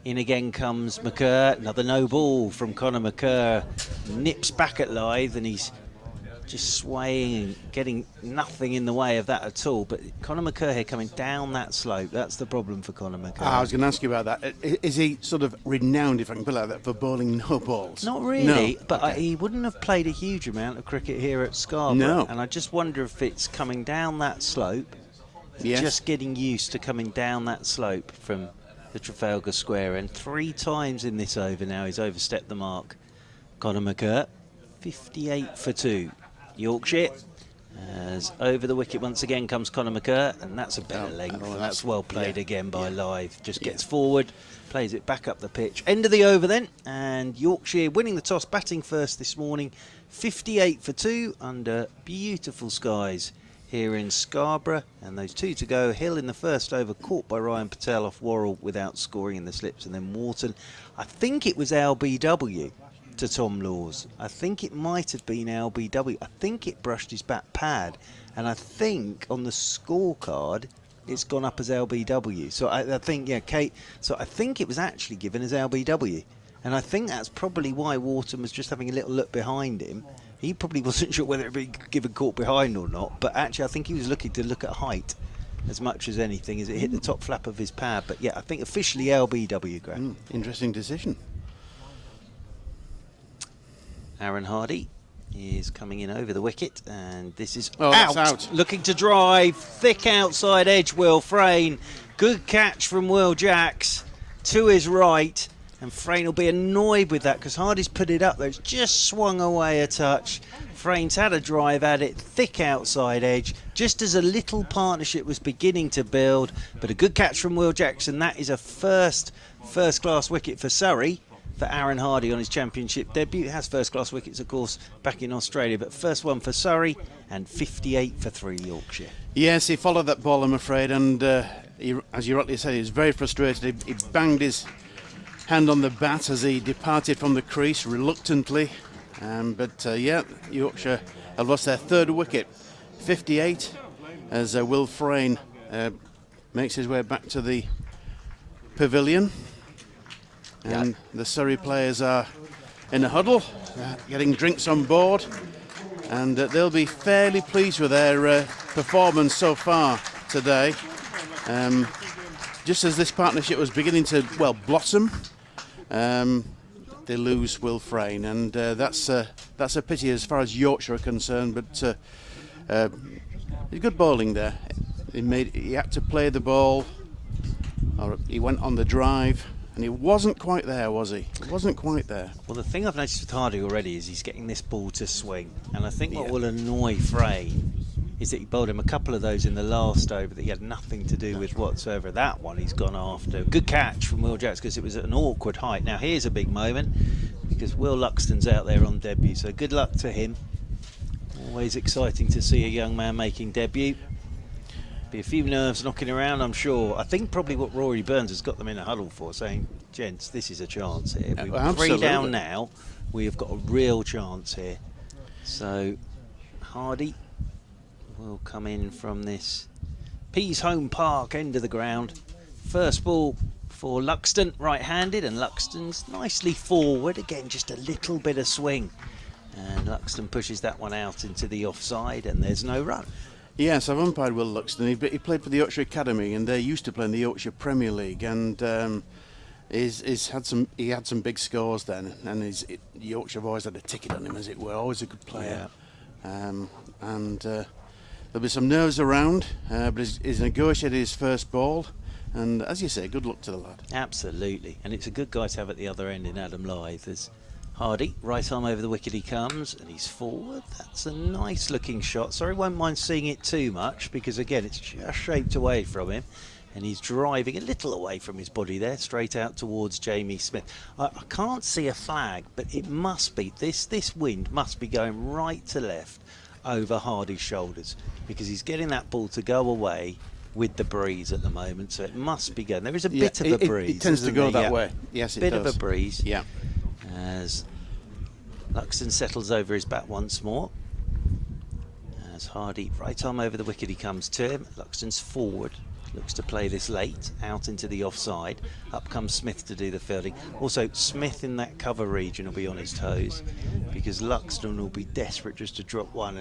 in again comes McKerr. Another no ball from Conor McKerr, nips back at Lyth, and he's just swaying and getting nothing in the way of that at all. But Conor McKerr here coming down that slope, that's the problem for Conor McKerr. I was going to ask you about that. Is he sort of renowned, if I can put it like that, for bowling no balls? Not really, no. But Okay. he wouldn't have played a huge amount of cricket here at Scarborough. No. And I just wonder if it's coming down that slope, Yes. just getting used to coming down that slope from the Trafalgar Square end. 3 times in this over now he's overstepped the mark. Conor McKerr, 58 for 2. Yorkshire, as over the wicket once again comes Conor McKerr, and that's a better length. That's well played again by Lyth. Just gets forward, plays it back up the pitch. End of the over then, and Yorkshire winning the toss, batting first this morning. 58 for 2 under beautiful skies here in Scarborough, and those 2 to go. Hill in the first over, caught by Ryan Patel off Worrell without scoring in the slips, and then Wharton. I think it was LBW to Tom Laws. I think it might have been LBW. I think it brushed his back pad, and I think on the scorecard it's gone up as LBW. So I think, Kate, so I think it was actually given as LBW, and I think that's probably why Wharton was just having a little look behind him. He probably wasn't sure whether it would be given caught behind or not, but actually I think he was looking to look at height as much as anything, as it hit the top flap of his pad. But yeah, I think officially LBW, Graham. Interesting decision. Aaron Hardy is coming in over the wicket, and this is that's out. Looking to drive, thick outside edge, Will Frayne. Good catch from Will Jacks to his right, and Frayne will be annoyed with that because Hardy's put it up there. It's just swung away a touch. Frayne's had a drive at it, thick outside edge, just as a little partnership was beginning to build. But a good catch from Will Jackson. That is a first-class wicket for Surrey. For Aaron Hardy on his championship debut. Has first-class wickets, of course, back in Australia, but first one for Surrey, and 58 for 3 Yorkshire. Yes, he followed that ball, I'm afraid, and as you rightly said, he was very frustrated. He banged his hand on the bat as he departed from the crease reluctantly. Yorkshire have lost their 3rd wicket. 58 as Will Frayne makes his way back to the pavilion. And the Surrey players are in a huddle, getting drinks on board, and they'll be fairly pleased with their performance so far today. Just as this partnership was beginning to, blossom, they lose Will Frayne, and that's a pity as far as Yorkshire are concerned. But good bowling there. He had to play the ball, or he went on the drive. And he wasn't quite there, was he? He wasn't quite there. Well, the thing I've noticed with Hardy already is he's getting this ball to swing. And I think what will annoy Frayne is that he bowled him a couple of those in the last over that he had nothing to do with whatsoever. That one he's gone after. Good catch from Will Jacks because it was at an awkward height. Now, here's a big moment because Will Luxton's out there on debut. So good luck to him. Always exciting to see a young man making debut. Be a few nerves knocking around, I'm sure. I think probably what Rory Burns has got them in a huddle for, saying, gents, this is a chance here. We're 3 down now. We have got a real chance here. So Hardy will come in from this Pease Home Park end of the ground. First ball for Luxton, right-handed, and Luxton's nicely forward. Again, just a little bit of swing. And Luxton pushes that one out into the offside, and there's no run. Yes, I've umpired Will Luxton. He played for the Yorkshire Academy, and they're used to playing the Yorkshire Premier League, and he had some big scores then, and Yorkshire have always had a ticket on him, as it were. Always a good player. Yeah. There'll be some nerves around, but he's negotiated his first ball, and as you say, good luck to the lad. Absolutely, and it's a good guy to have at the other end in Adam Lyth. As Hardy, right arm over the wicket he comes, and he's forward. That's a nice looking shot. Sorry, won't mind seeing it too much, because again, it's just shaped away from him, and he's driving a little away from his body there, straight out towards Jamie Smith. I can't see a flag, but it must be, this wind must be going right to left over Hardy's shoulders, because he's getting that ball to go away with the breeze at the moment, so it must be going. There is a bit of a breeze. It tends to go that way. Yes, it does. Bit of a breeze. Yeah. As Luxton settles over his bat once more. As Hardy, right arm over the wicket he comes to him. Luxton's forward. Looks to play this late, out into the offside. Up comes Smith to do the fielding. Also, Smith in that cover region will be on his toes, because Luxton will be desperate just to drop one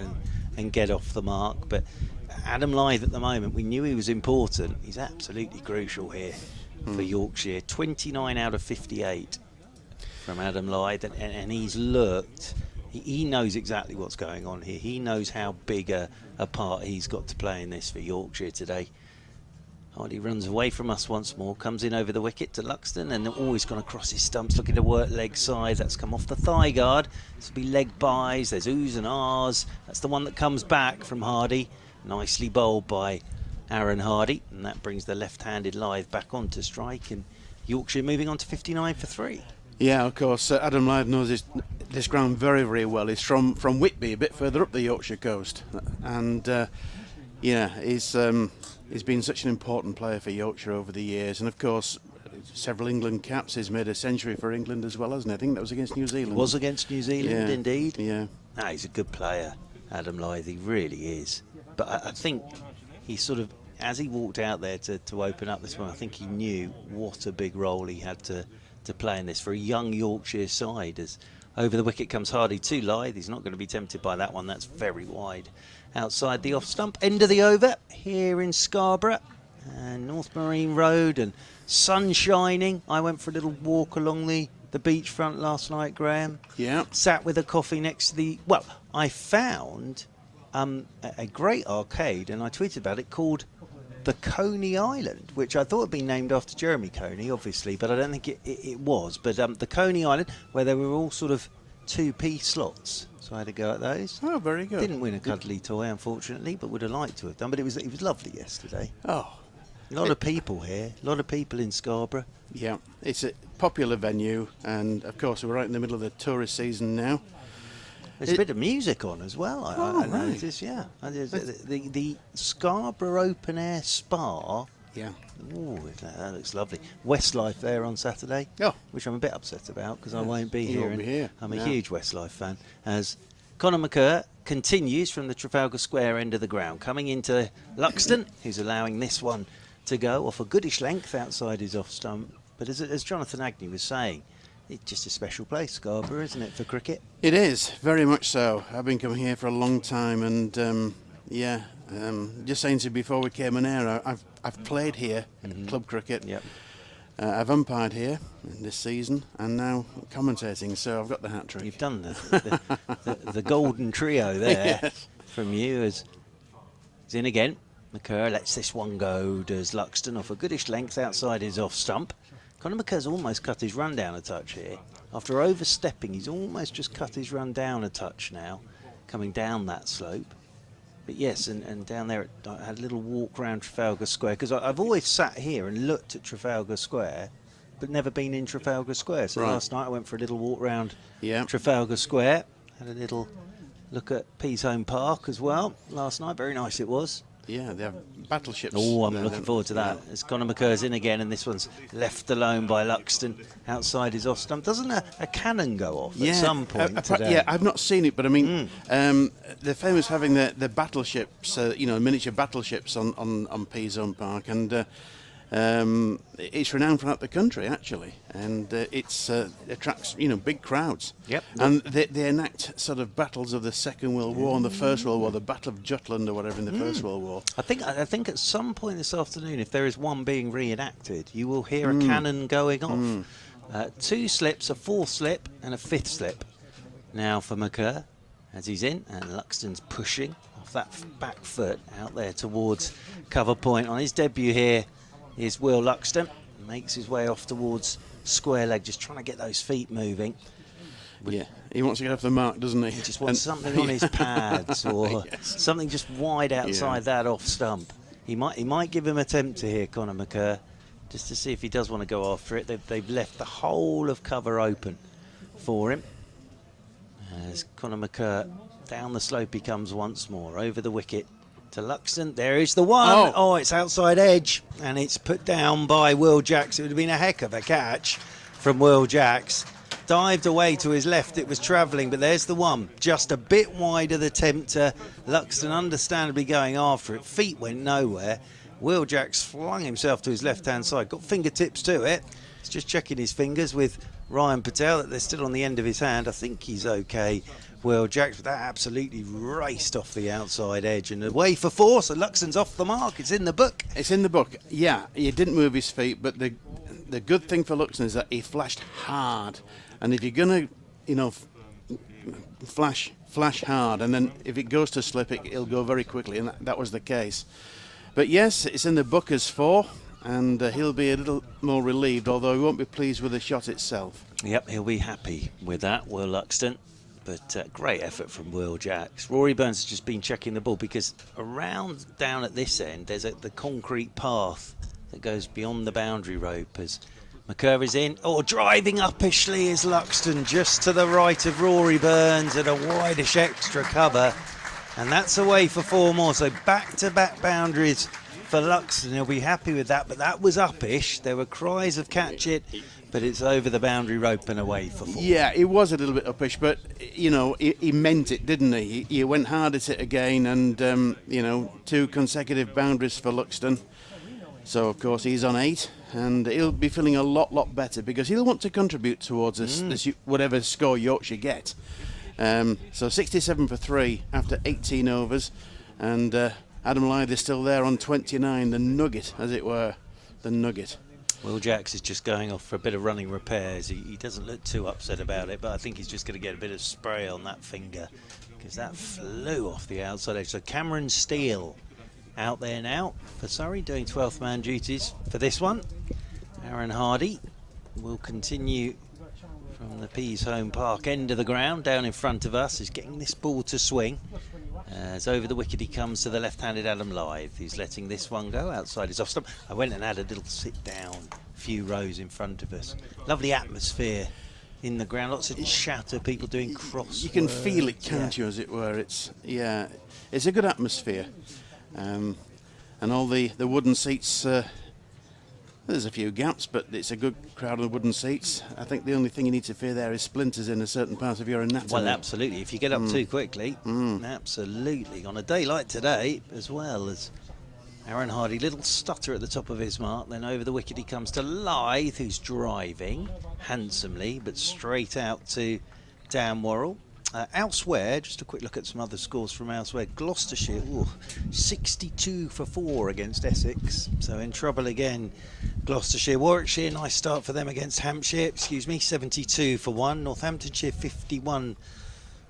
and get off the mark. But Adam Lyth at the moment, we knew he was important. He's absolutely crucial here for Yorkshire. 29 out of 58 from Adam Lyth, and he's looked. He knows exactly what's going on here. He knows how big a part he's got to play in this for Yorkshire today. Hardy runs away from us once more, comes in over the wicket to Luxton, and always gone across his stumps, looking to work leg side. That's come off the thigh guard. This will be leg buys. There's oohs and ahs. That's the one that comes back from Hardy. Nicely bowled by Aaron Hardy, and that brings the left-handed Lyth back on to strike, and Yorkshire moving on to 59 for 3. Yeah, of course. Adam Lyth knows this ground very, very well. He's from Whitby, a bit further up the Yorkshire coast, and he's been such an important player for Yorkshire over the years, and of course several England caps. He's made a century for England as well, hasn't he? I think that was against New Zealand. It was against New Zealand, yeah. Indeed. Yeah. No, he's a good player, Adam Lyth. He really is. But I think he sort of, as he walked out there to open up this one, I think he knew what a big role he had to play in this for a young Yorkshire side. As over the wicket comes Hardy to Lyth. He's not going to be tempted by that one. That's very wide outside the off stump. End of the over here in Scarborough, and North Marine Road, and sun shining. I went for a little walk along the beachfront last night, Graham. Yeah. Sat with a coffee next to the, well, I found a great arcade, and I tweeted about it, called the Coney Island, which I thought had been named after Jeremy Coney, obviously, but I don't think it was. But the Coney Island, where they were all sort of 2p slots. So I had a go at those. Oh, very good. Didn't win a cuddly toy, unfortunately, but would have liked to have done. But it was lovely yesterday. Oh. A lot of people here, a lot of people in Scarborough. Yeah, it's a popular venue, and of course we're right in the middle of the tourist season now. There's a bit of music on as well. I noticed, yeah. The Scarborough Open Air Spa. Yeah. Ooh, that looks lovely. Westlife there on Saturday, which I'm a bit upset about because I won't be here. Won't be here. I'm a huge Westlife fan. As Conor McCurr continues from the Trafalgar Square end of the ground, coming into Luxton, who's allowing this one to go off a goodish length outside his off stump. But as Jonathan Agnew was saying, it's just a special place, Scarborough, isn't it, for cricket? It is, very much so. I've been coming here for a long time, and just saying to you before we came on air, I've played here, club cricket. Yep. I've umpired here this season, and now commentating, so I've got the hat trick. You've done the golden trio there. Yes. From you. As he's in again. McCurr lets this one go, does Luxton off a goodish length outside his off stump. Conor McCurr's almost cut his run down a touch here. After overstepping, he's almost just cut his run down a touch now, coming down that slope. But yes, and down there, I had a little walk around Trafalgar Square, because I've always sat here and looked at Trafalgar Square, but never been in Trafalgar Square. So last night I went for a little walk around Trafalgar Square, had a little look at Pease Home Park as well last night. Very nice it was. Yeah, they have battleships. Oh, I'm looking forward to that. Yeah. As Conor McCur's in again, and this one's left alone by Luxton outside his off stump. Doesn't a cannon go off at some point today? Yeah, I've not seen it, but I mean, they're famous having the battleships, miniature battleships on P-Zone Park, and it's renowned throughout the country actually, and it attracts big crowds. Yep. And they enact sort of battles of the Second World War and the First World War, the Battle of Jutland or whatever in the First World War. I think at some point this afternoon, if there is one being reenacted, you will hear a cannon going off. 2 slips, a 4th slip, and a 5th slip. Now for McCur, as he's in, and Luxton's pushing off that back foot out there towards cover point. On his debut here is Will Luxton. Makes his way off towards square leg, just trying to get those feet moving. Yeah, he wants to get off the mark, doesn't he? He just wants something on his pads or Yes. something just wide outside that off stump. He might give him a attempt to here, Conor McCur, just to see if he does want to go after it. They've left the whole of cover open for him. As Conor McCur down the slope he comes once more, over the wicket to Luxton. There is the one. Oh, it's outside edge, and it's put down by Will Jacks. It would have been a heck of a catch from Will Jacks. Dived away to his left, it was travelling, but there's the one. Just a bit wider the tempter. Luxton understandably going after it. Feet went nowhere. Will Jacks flung himself to his left-hand side. Got fingertips to it. He's just checking his fingers with Ryan Patel that they're still on the end of his hand. I think he's okay. Will Jacks, but that absolutely raced off the outside edge and away for 4. So Luxton's off the mark. It's in the book. It's in the book. Yeah, he didn't move his feet, but the good thing for Luxton is that he flashed hard. And if you're gonna, flash hard, and then if it goes to slip, it'll go very quickly, and that was the case. But yes, it's in the book as 4, and he'll be a little more relieved, although he won't be pleased with the shot itself. Yep, he'll be happy with that, Will Luxton. But great effort from Will Jacks. Rory Burns has just been checking the ball because around down at this end, there's the concrete path that goes beyond the boundary rope as McCur is in. Oh, driving uppishly is Luxton just to the right of Rory Burns at a wideish extra cover. And that's away for 4 more. So back-to-back boundaries for Luxton. He'll be happy with that. But that was uppish. There were cries of catch it, but it's over the boundary rope and away for 4. Yeah, it was a little bit uppish, but, he meant it, didn't he? He went hard at it again, and, 2 consecutive boundaries for Luxton. So, of course, he's on 8, and he'll be feeling a lot better because he'll want to contribute towards this whatever score Yorkshire get. So 67 for 3 after 18 overs, and Adam Lyth is still there on 29, the nugget, as it were, the nugget. Will Jacks is just going off for a bit of running repairs. He doesn't look too upset about it, but I think he's just going to get a bit of spray on that finger because that flew off the outside edge. So Cameron Steele out there now for Surrey, doing 12th man duties for this one. Aaron Hardy will continue from the Pease Home Park end of the ground down in front of us. Is getting this ball to swing. As over the wicket he comes to the left-handed Adam Lyth, who's letting this one go outside his off stump. I went and had a little sit down, a few rows in front of us. Lovely atmosphere in the ground, lots of chatter, people doing crosswords. You can feel it, can't you, as it were? It's a good atmosphere. And all the wooden seats, there's a few gaps, but it's a good crowd on the wooden seats. I think the only thing you need to fear there is splinters in a certain part of your anatomy. Well, absolutely. If you get up too quickly, absolutely. On a day like today, as well as Aaron Hardy, little stutter at the top of his mark, then over the wicket he comes to Lyth, who's driving handsomely, but straight out to Dan Worrell. Elsewhere, just a quick look at some other scores from elsewhere. Gloucestershire, 62 for 4 against Essex, so in trouble again. Gloucestershire, Warwickshire, nice start for them against Hampshire, 72 for 1. Northamptonshire, 51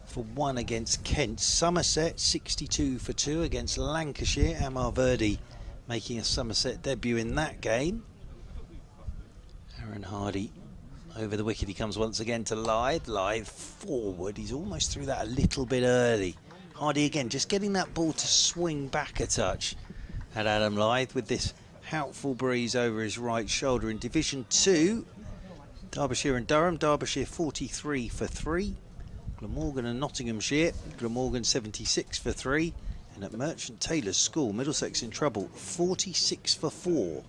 for 1 against Kent. Somerset, 62 for 2 against Lancashire. Amar Verdi making a Somerset debut in that game. Aaron Hardy over the wicket he comes once again to Lyth. Lyth forward, he's almost through that a little bit early. Hardy again, just getting that ball to swing back a touch at Adam Lyth with this helpful breeze over his right shoulder. In Division 2, Derbyshire and Durham. Derbyshire 43 for 3. Glamorgan and Nottinghamshire. Glamorgan 76 for 3. And at Merchant Taylor's School, Middlesex in trouble, 46 for 4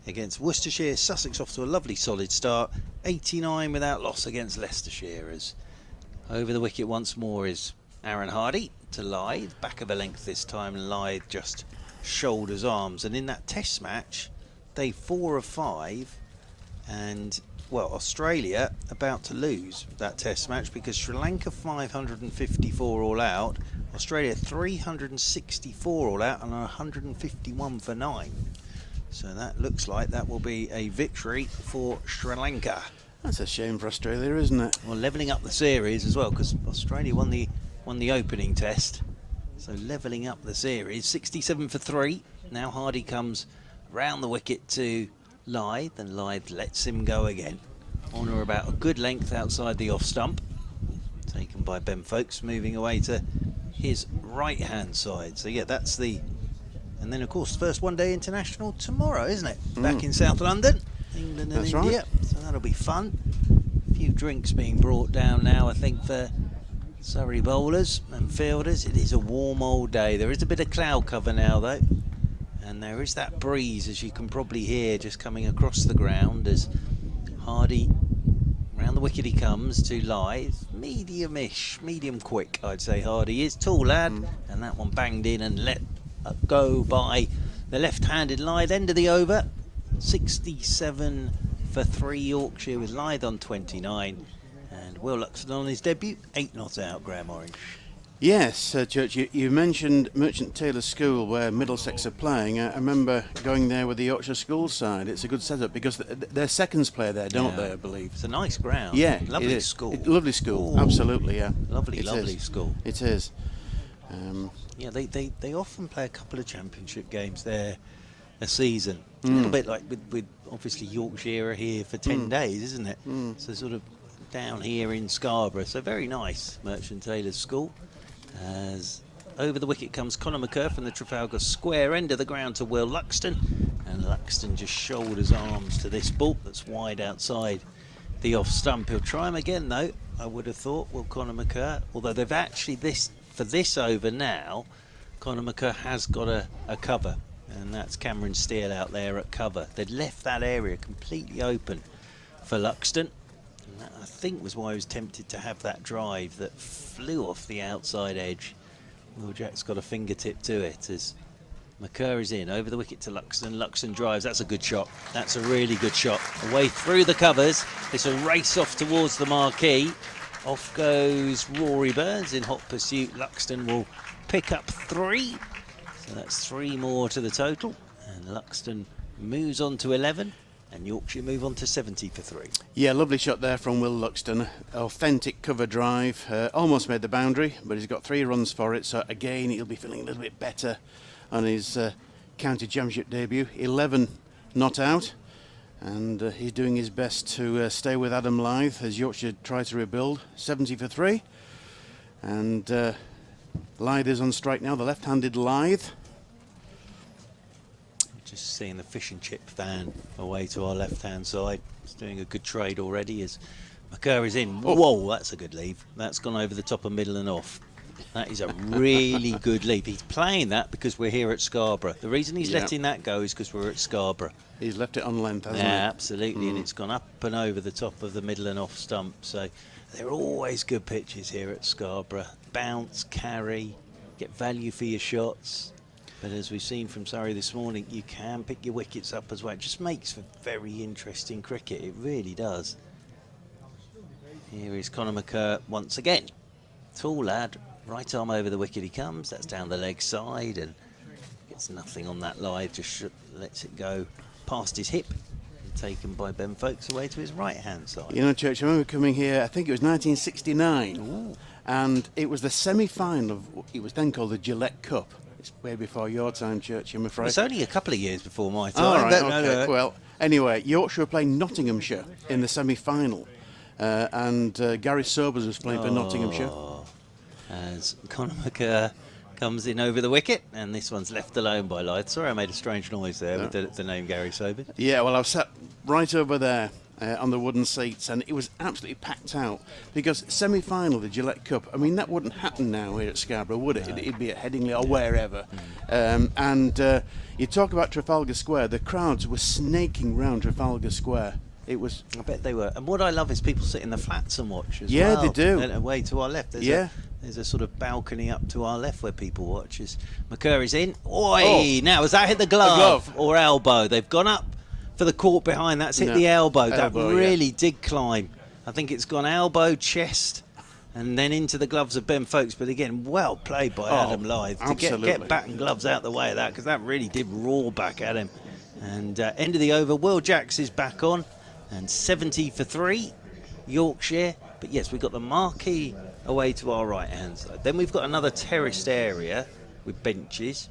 against Worcestershire. Sussex off to a lovely solid start, 89 without loss against Leicestershire. As over the wicket once more is Aaron Hardy to Lyth, back of a length this time. Lyth just shoulders arms. And in that test match, day 4 of 5, and well, Australia about to lose that test match because Sri Lanka 554 all out, Australia 364 all out, and 151 for 9. So that looks like that will be a victory for Sri Lanka. That's a shame for Australia, isn't it? Well, levelling up the series as well, because Australia won the opening test. So levelling up the series, 67 for 3. Now Hardy comes round the wicket to Lyth, and Lyth lets him go again. On or about a good length outside the off stump. Taken by Ben Folkes, moving away to his right hand side. So yeah, that's the... And then of course first one day international tomorrow, isn't it? Back in South London, England and That's India. right. So that'll be fun. A few drinks being brought down now, I think, for Surrey bowlers and fielders. It is a warm old day. There is a bit of cloud cover now though. And there is that breeze, as you can probably hear, just coming across the ground as Hardy, round the wicket he comes to Lyth. Medium-ish, medium quick, I'd say Hardy is. Tall lad, and that one banged in and let go by the left-handed Lyth. End of the over, 67 for 3 Yorkshire with Lyth on 29. And Will Luxton on his debut, 8 not out, Graham Orange. Yes, Church, you mentioned Merchant Taylor's School where Middlesex are playing. I remember going there with the Yorkshire school side. It's a good setup because their seconds play there, don't they, I believe? It's a nice ground. Yeah, lovely it is. school. Lovely school, Ooh. Absolutely, yeah. Lovely, It lovely is. school. It is. Yeah, they often play a couple of championship games there a season. It's a little bit like with obviously Yorkshire are here for 10 days, isn't it? So sort of down here in Scarborough. So very nice, Merchant Taylor's School. As over the wicket comes Conor McCurr from the Trafalgar Square end of the ground to Will Luxton. And Luxton just shoulders arms to this ball that's wide outside the off stump. He'll try him again though, I would have thought, will Conor McCurr. Although they've actually, for this over now, Conor McCurr has got a cover. And that's Cameron Steele out there at cover. They'd left that area completely open for Luxton. And that, I think, was why he was tempted to have that drive that flew off the outside edge. Will Jack's got a fingertip to it as McCurr is in. Over the wicket to Luxton. Luxton drives. That's a good shot. That's a really good shot. Away through the covers. It's a race off towards the marquee. Off goes Rory Burns in hot pursuit. Luxton will pick up 3. So that's 3 more to the total. And Luxton moves on to 11. And Yorkshire move on to 70 for 3. Yeah, lovely shot there from Will Luxton. Authentic cover drive. Almost made the boundary, but he's got 3 runs for it. So again, he'll be feeling a little bit better on his county championship debut. 11 not out. And he's doing his best to stay with Adam Lyth as Yorkshire try to rebuild. 70 for 3. And Lyth is on strike now, the left-handed Lyth. Just seeing the fish and chip van away to our left-hand side. It's doing a good trade already as McCurr is in. Whoa, that's a good leave. That's gone over the top of middle and off. That is a really good leave. He's playing that because we're here at Scarborough. The reason he's letting that go is because we're at Scarborough. He's left it on length, hasn't he? Yeah, absolutely. And it's gone up and over the top of the middle and off stump. So they're always good pitches here at Scarborough. Bounce, carry, get value for your shots. But as we've seen from Surrey this morning, you can pick your wickets up as well. It just makes for very interesting cricket. It really does. Here is Conor McCurr once again. Tall lad, right arm over the wicket he comes. That's down the leg side and gets nothing on that line. Just lets it go past his hip. Taken by Ben Folkes away to his right-hand side. You know, Church, I remember coming here, I think it was 1969. Ooh. And it was the semi-final of, it was then called the Gillette Cup. It's way before your time, Church, I'm afraid. It's only a couple of years before my time. All right, but okay. Well, anyway, Yorkshire were playing Nottinghamshire in the semi-final. And Gary Sobers was playing for Nottinghamshire. As Conor McCurr comes in over the wicket, and this one's left alone by Lyth. Sorry, I made a strange noise there with the name Gary Sobers. Yeah, well, I've sat right over there, on the wooden seats, and it was absolutely packed out because semi-final of the Gillette Cup, I mean, that wouldn't happen now here at Scarborough, would it? It'd be at Headingley or wherever. You talk about Trafalgar Square, the crowds were snaking round Trafalgar Square. It was. I bet they were. And what I love is people sit in the flats and watch as well. Yeah, they do. And away to our left. There's a sort of balcony up to our left where people watch as McCurr is in. Oi! Oh. Now, has that hit the glove or elbow? They've gone up for the court behind. That's hit the elbow. That really did climb. I think it's gone elbow, chest, and then into the gloves of Ben Folkes. But again, well played by Adam Lyth to get bat and gloves out the way of that, because that really did roar back at him. And end of the over, Will Jacks is back on, and 70 for 3, Yorkshire. But yes, we've got the marquee away to our right hand side. Then we've got another terraced area with benches,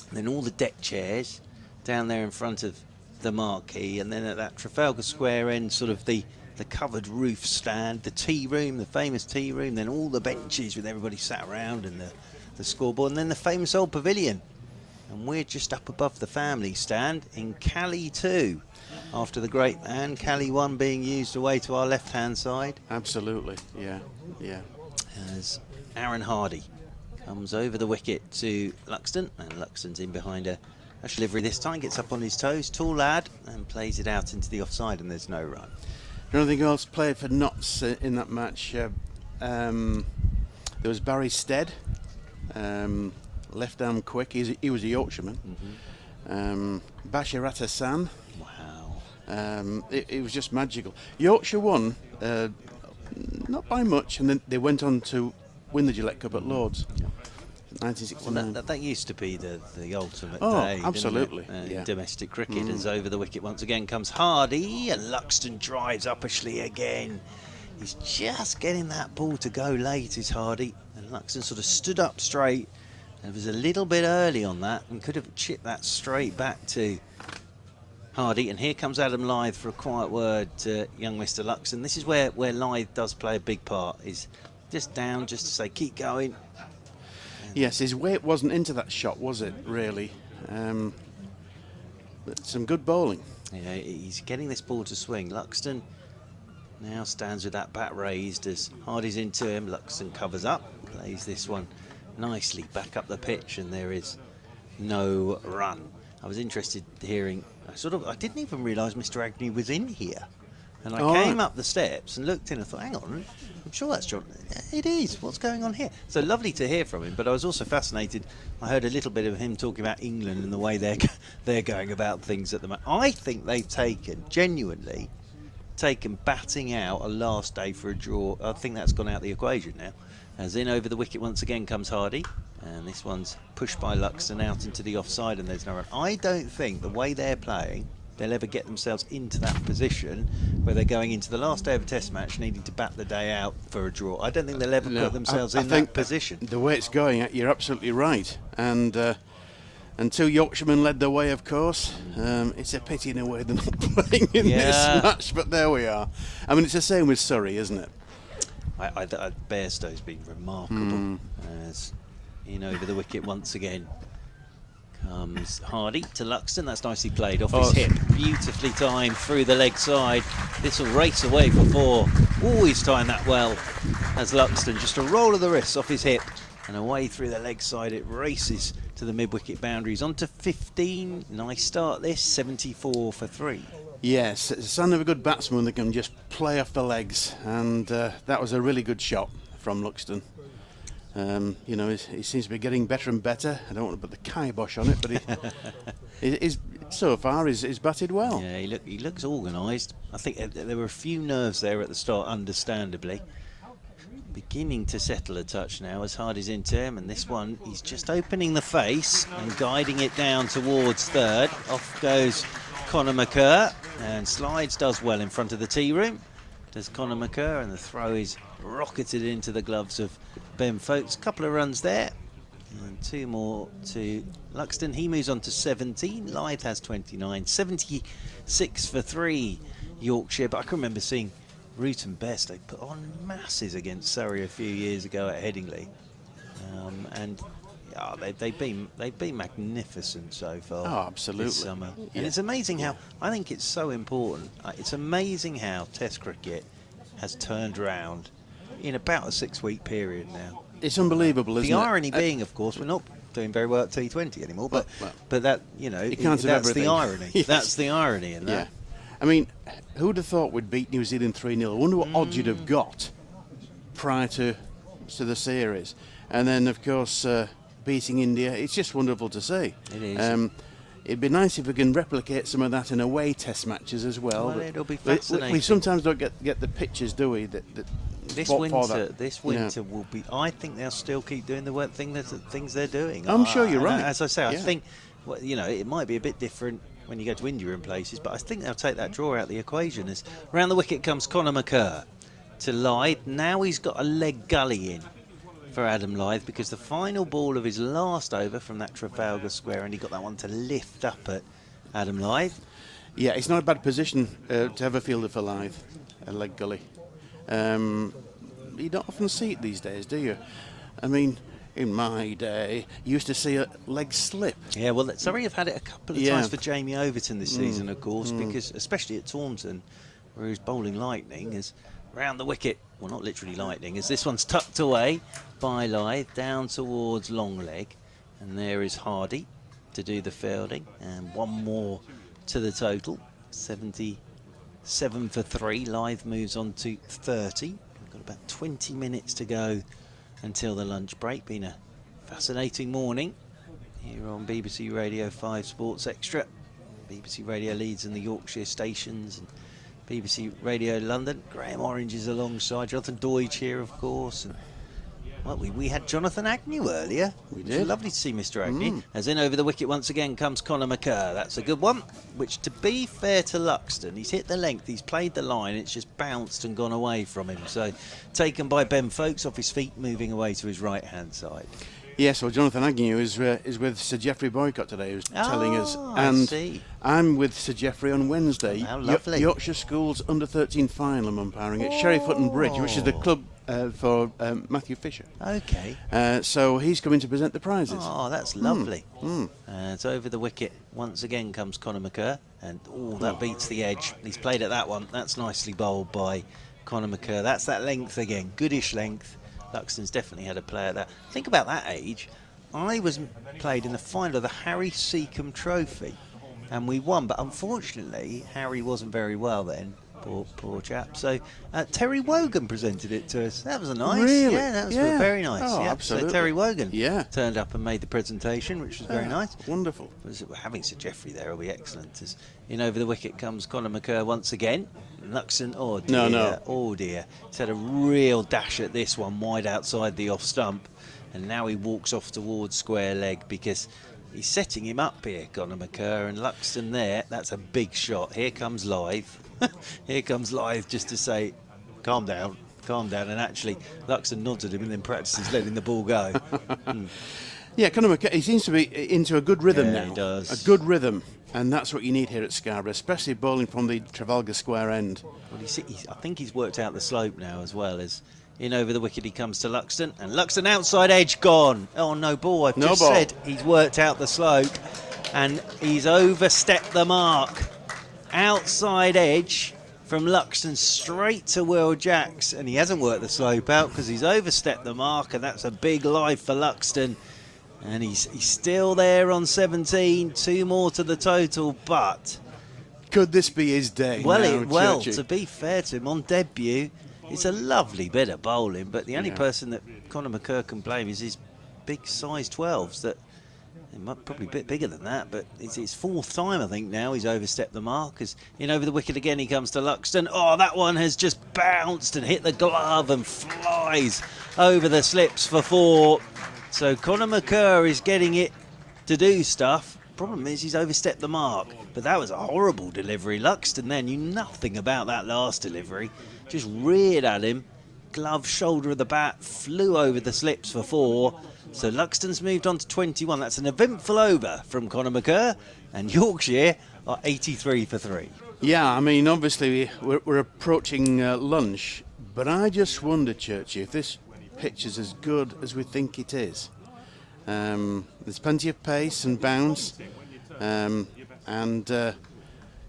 and then all the deck chairs down there in front of the marquee, and then at that Trafalgar Square end, sort of the covered roof stand, the tea room, the famous tea room, then all the benches with everybody sat around, and the scoreboard, and then the famous old pavilion. And we're just up above the family stand in Cali 2, after the great man, Cali 1 being used away to our left-hand side. Absolutely, yeah. As Aaron Hardy comes over the wicket to Luxton, and Luxton's in behind a delivery this time, gets up on his toes, tall lad, and plays it out into the offside, and there's no run. Anything else played for Notts in that match? There was Barry Stead, left arm quick. He was a Yorkshireman. Bashir Hassan. Wow. It was just magical. Yorkshire won, not by much, and then they went on to win the Gillette Cup at Lords. 1969. Well, that used to be the ultimate Oh, day. absolutely. In domestic cricket. As over the wicket once again comes Hardy, and Luxton drives uppishly again. He's just getting that ball to go late, is Hardy, and Luxton sort of stood up straight, and was a little bit early on that and could have chipped that straight back to Hardy. And here comes Adam Lyth for a quiet word to young Mr. Luxton. This is where Lyth does play a big part. He's just down just to say keep going. Yes, his weight wasn't into that shot, was it, really? Some good bowling. Yeah, he's getting this ball to swing. Luxton now stands with that bat raised as Hardy's into him. Luxton covers up, plays this one nicely back up the pitch, and there is no run. I was interested hearing, I didn't even realise Mr. Agnew was in here. And I came up the steps and looked in and thought, hang on, I'm sure that's John. It is. What's going on here? So lovely to hear from him, but I was also fascinated. I heard a little bit of him talking about England and the way they're going about things at the moment. I think they've genuinely taken batting out a last day for a draw. I think that's gone out the equation now. As in over the wicket once again comes Hardy, and this one's pushed by Luxton out into the offside, and there's no run. I don't think the way they're playing, they'll ever get themselves into that position where they're going into the last day of a test match needing to bat the day out for a draw. I don't think they'll ever put themselves in that position. The way it's going, you're absolutely right. And two Yorkshiremen led the way, of course. It's a pity in a way they're not playing in this match, but there we are. I mean, it's the same with Surrey, isn't it? Bairstow's been remarkable as in over the wicket once again. Comes Hardy to Luxton. That's nicely played off his hip. Beautifully timed through the leg side. This will race away for 4. Always timed that well as Luxton. Just a roll of the wrists off his hip and away through the leg side. It races to the mid-wicket boundaries. On to 15. Nice start this. 74 for 3. Yes, it's a sign of a good batsman that can just play off the legs. And that was a really good shot from Luxton. He seems to be getting better and better. I don't want to put the kibosh on it, but he's so far he's batted well. Yeah, he looks organised. I think there were a few nerves there at the start, understandably. Beginning to settle a touch now as Hardy's into him, and this one he's just opening the face and guiding it down towards third. Off goes Conor McCurr, and slides does well in front of the tea room. Does Conor McCurr, and the throw is rocketed into the gloves of Ben Folkes. Couple of runs there, and 2 more to Luxton. He moves on to 17. Lyth has 29. 76 for 3 Yorkshire. But I can remember seeing Root and Best. They put on masses against Surrey a few years ago at Headingley, and Oh, they've been magnificent so far. Oh, absolutely. This summer. Yeah. And it's amazing how I think it's so important. It's amazing how Test cricket has turned around in about a 6-week period now. It's unbelievable, isn't it? The irony being, of course, we're not doing very well at T20 anymore, but that, you know, You can't have that's everything. the irony. Yes. That's the irony in that. Yeah. I mean, who'd have thought we'd beat New Zealand 3-0? I wonder what odds you'd have got prior to the series. And then, of course, beating India. It's just wonderful to see. It is. It'd be nice if we can replicate some of that in away Test matches as well. Well, it'll be we fascinating. sometimes don't get the pictures, do we? This for winter, that. will be. I think they'll still keep doing the things they're doing. I'm sure you're right. As I say, I Yeah. think, well, you know, it might be a bit different when you go to India and places, but I think they'll take that draw out of the equation. As round the wicket comes Conor McCurr to Lyth. Now he's got a leg gully in for Adam Lyth because the final ball of his last over from that Trafalgar Square, and he got that one to lift up at Adam Lyth. Yeah, it's not a bad position to have a fielder for Lyth, a leg gully. You don't often see it these days, do you? I mean, in my day, you used to see a leg slip. Yeah, well, Surrey have had it a couple of Yeah. times for Jamie Overton this season, of course, because especially at Taunton, where he's bowling lightning, is round the wicket. Well, not literally lightning, as this one's tucked away by Lyth down towards long leg, and there is Hardy to do the fielding, and one more to the total. 77 for 3. Lyth moves on to 30. We've got about 20 minutes to go until the lunch break. Been a fascinating morning here on BBC Radio 5 Sports Extra. BBC Radio Leeds and the Yorkshire stations, and BBC Radio London. Graham Orange is alongside Jonathan Deutsch here, of course. And, well, we had Jonathan Agnew earlier. We It was did. lovely to see Mr. Agnew. As in over the wicket once again comes Conor McCurr. That's a good one, which, to be fair to Luxton, he's hit the length, he's played the line, it's just bounced and gone away from him. So taken by Ben Folkes off his feet, moving away to his right-hand side. Yes, well, Jonathan Agnew is with Sir Geoffrey Boycott today, who's telling us. I And see. I'm with Sir Geoffrey on Wednesday. How lovely. Yorkshire Schools under-13 final I'm umpiring at Sherryfoot Bridge, which is the club for Matthew Fisher. Okay. So he's coming to present the prizes. Oh, that's lovely. It's over the wicket. Once again comes Conor McCurr, and that beats the edge. He's played at that one. That's nicely bowled by Conor McCurr. That's that length again, goodish length. Luxton's definitely had a play at that. Think about that age. I was played in the final of the Harry Seacombe Trophy, and we won. But unfortunately, Harry wasn't very well then. Poor chap. So Terry Wogan presented it to us. That was a nice. Really? Yeah, that was Yeah. very nice. Oh, yeah. absolutely. So Terry Wogan Yeah. turned up and made the presentation, which was very nice. Wonderful. Having Sir Geoffrey there will be excellent. As in over the wicket comes Conor McCurr once again. Luxton, oh dear, No. oh dear. He's had a real dash at this one, wide outside the off stump, and now he walks off towards square leg because he's setting him up here, Conor McCurr, and Luxton there. That's a big shot. Here comes Lyth. Here comes Lyth just to say, calm down, and actually Luxton nods at him and then practices letting the ball go. Yeah, Conor McCurr, he seems to be into a good rhythm Yeah, now. he does. A good rhythm, and that's what you need here at Scarborough, especially bowling from the Trafalgar Square end. Well, I think he's worked out the slope now as well. As in over the wicket he comes to Luxton, and Luxton outside edge gone. Oh, no ball. I've No just ball. said he's worked out the slope, and he's overstepped the mark. Outside edge from Luxton straight to Will Jacks, and he hasn't worked the slope out because he's overstepped the mark, and that's a big life for Luxton. And he's still there on 17, 2 more to the total, but Could this be his day? well, Churchy? to be fair to him, on debut, it's a lovely bit of bowling, but the only person that Conor McCurr can blame is his big size 12s. That it might probably a bit bigger than that, but it's his 4th time, I think, now he's overstepped the mark. As in over the wicket again, he comes to Luxton. Oh, that one has just bounced and hit the glove and flies over the slips for 4. So Conor McCurr is getting it to do stuff. Problem is he's overstepped the mark. But that was a horrible delivery. Luxton there knew nothing about that last delivery. Just reared at him. Glove, shoulder of the bat, flew over the slips for 4. So Luxton's moved on to 21. That's an eventful over from Conor McCurr. And Yorkshire are 83 for 3. Yeah, I mean, obviously we're approaching lunch, but I just wonder, Churchy, if this pitch is as good as we think it is. There's plenty of pace and bounce, and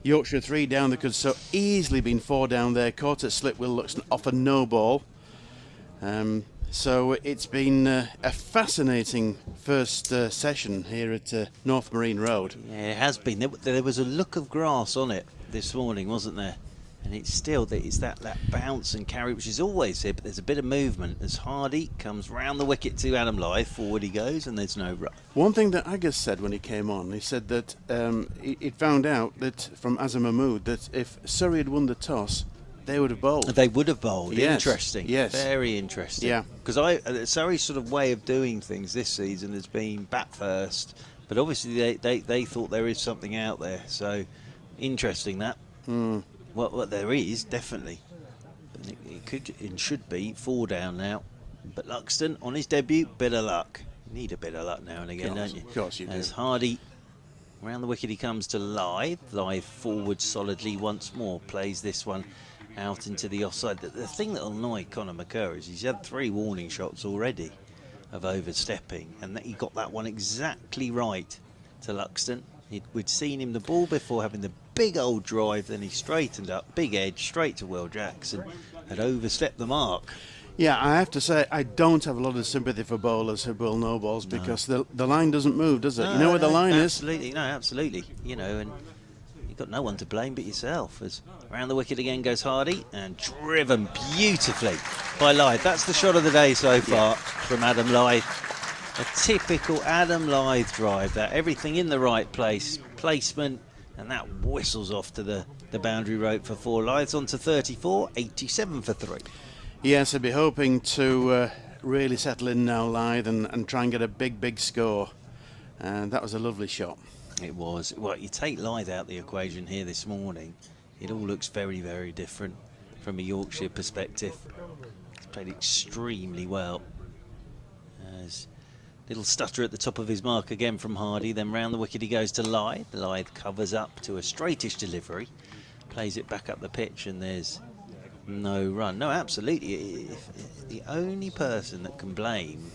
Yorkshire 3 down. There could so easily been 4 down there. Caught at slip Will Luxton off a no ball. So it's been a fascinating first session here at North Marine Road. Yeah, it has been. There was a look of grass on it this morning, wasn't there? And it's still it's that bounce and carry which is always here, but there's a bit of movement as Hardy comes round the wicket to Adam Lyth. Forward he goes, and there's no run. One thing that Agus said when he came on, he said that he'd found out that from Azam Mahmood that if Surrey had won the toss, they would have bowled. They would have bowled. Yes. Interesting. Yes. Very interesting. Yeah. Because Surrey's sort of way of doing things this season has been bat first, but obviously they thought there is something out there. So interesting that. What there is, definitely. It could and should be 4 down now. But Luxton, on his debut, bit of luck. You need a bit of luck now and again, don't you? Of course you do. As Hardy, round the wicket he comes to Lyth. Lyth forward solidly once more. Plays this one out into the offside. The thing that will annoy Conor McCurr is he's had 3 warning shots already of overstepping. And he got that one exactly right to Luxton. We'd seen him the ball before having the big old drive, then he straightened up, big edge, straight to Will Jackson, had overstepped the mark. Yeah, I have to say, I don't have a lot of sympathy for bowlers who bowl no balls because the line doesn't move, does it? No, you know where the line absolutely, No, absolutely. You know, and you've got no one to blame but yourself. As around the wicket again goes Hardy, and driven beautifully by Lyth. That's the shot of the day so far from Adam Lyth. A typical Adam Lyth drive, that everything in the right place, placement, and that whistles off to the boundary rope for 4. Lyth's on to 34, 87 for 3. Yes, I'd be hoping to really settle in now, Lyth, and try and get a big score. And that was a lovely shot. It was. Well, you take Lyth out the equation here this morning, it all looks very, very different from a Yorkshire perspective. He's played extremely well. As little stutter at the top of his mark again from Hardy, then round the wicket he goes to Lyth. Lyth covers up to a straightish delivery, plays it back up the pitch, and there's no run. No, absolutely. If the only person that can blame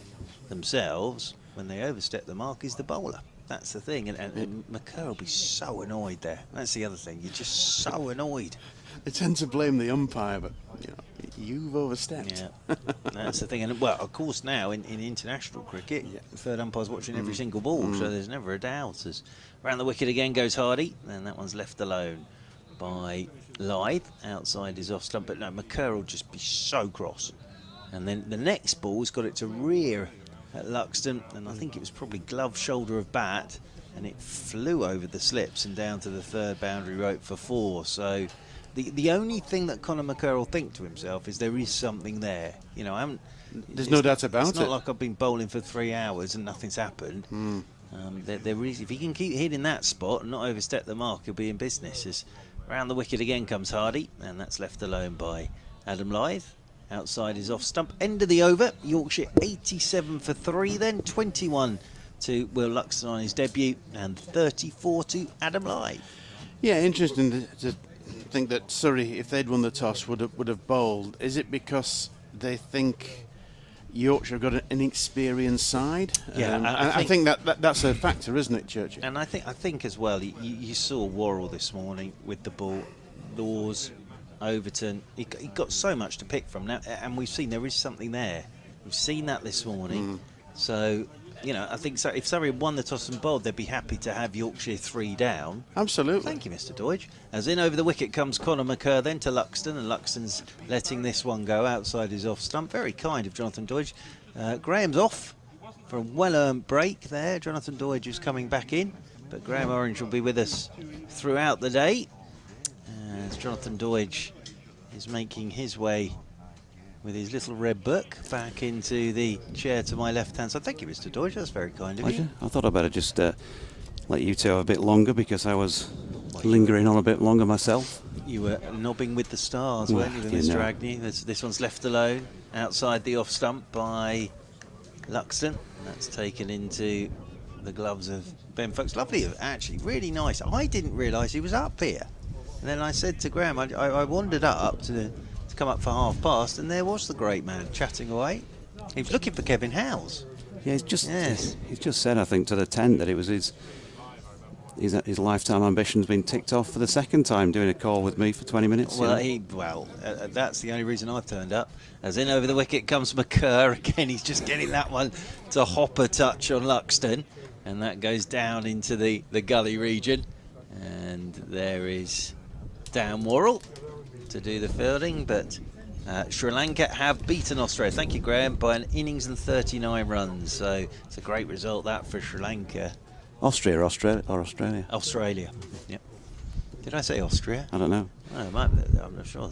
themselves when they overstep the mark is the bowler. That's the thing, and McCurr will be so annoyed there. That's the other thing. You're just so annoyed. They tend to blame the umpire, but you've overstepped. Yeah, that's the thing. And well, of course, now in international cricket, the third umpire's watching every single ball, so there's never a doubt. As round the wicket again goes Hardy, and that one's left alone by Lyth. Outside is off stump, but no, McCurr will just be so cross. And then the next ball's got it to rear at Luxton, and I think it was probably glove shoulder of bat, and it flew over the slips and down to the third boundary rope for 4. So the only thing that Conor McCurr will think to himself is there is something there. You know, there's no doubt about it. It's not like I've been bowling for 3 hours and nothing's happened. There is, if he can keep hitting that spot and not overstep the mark, he'll be in business. As round the wicket again comes Hardy, and that's left alone by Adam Lyth. Outside is off stump. End of the over. Yorkshire 87 for 3, then 21 to Will Luxton on his debut, and 34 to Adam Lyth. Yeah, interesting to think that Surrey, if they'd won the toss, would have bowled. Is it because they think Yorkshire have got an inexperienced side? Yeah, I think that's a factor, isn't it, Churchill? And I think as well, you saw Worrell this morning with the ball. Laws, Overton, he got so much to pick from now, and we've seen there is something there. We've seen that this morning. So, you know, I think so, if Surrey won the toss and bowled, they'd be happy to have Yorkshire 3 down. Absolutely. Thank you, Mr. Deutsch. As in over the wicket comes Conor McCurr, then to Luxton, and Luxton's letting this one go outside his off stump. Very kind of Jonathan Deutsch. Graham's off for a well-earned break there. Jonathan Deutsch is coming back in, but Graham Orange will be with us throughout the day. As Jonathan Deutsch is making his way with his little red book back into the chair to my left-hand side. Thank you, Mr. Deutsch. That's very kind of you. I thought I'd better just let you two have a bit longer because I was lingering on a bit longer myself. You were nobbing with the stars, weren't you, Mr. Agnew? This one's left alone outside the off stump by Luxton. That's taken into the gloves of Ben Foakes. Lovely, actually, really nice. I didn't realise he was up here. And then I said to Graham, I wandered up to come up for half past, and there was the great man chatting away. He was looking for Kevin Howes. Yeah, he's just Yes. he's just said, I think, to the tent that it was his lifetime ambition's been ticked off for the second time, doing a call with me for 20 minutes. Well, you know. that's the only reason I've turned up. As in over the wicket comes McCurr again. He's just getting that one to hop a touch on Luxton, and that goes down into the gully region. And there is Dan Worrell to do the fielding, but Sri Lanka have beaten Australia. Thank you, Graham, by an innings and 39 runs. So it's a great result that for Sri Lanka. Australia or Australia? Australia. Yep. Did I say Austria? I don't know. No, I'm not sure.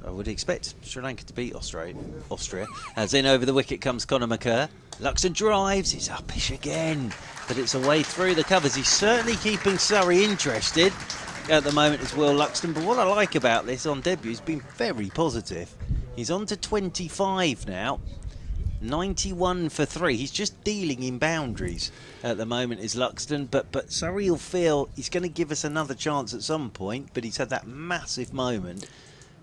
I would expect Sri Lanka to beat Austria. As in over the wicket comes Conor McCurr. Luxton drives. He's uppish again, but it's away through the covers. He's certainly keeping Surrey interested at the moment as Will Luxton. But what I like about this on debut, he's been very positive. He's on to 25 now. 91 for 3. He's just dealing in boundaries at the moment is Luxton, but Surrey will feel he's going to give us another chance at some point, but he's had that massive moment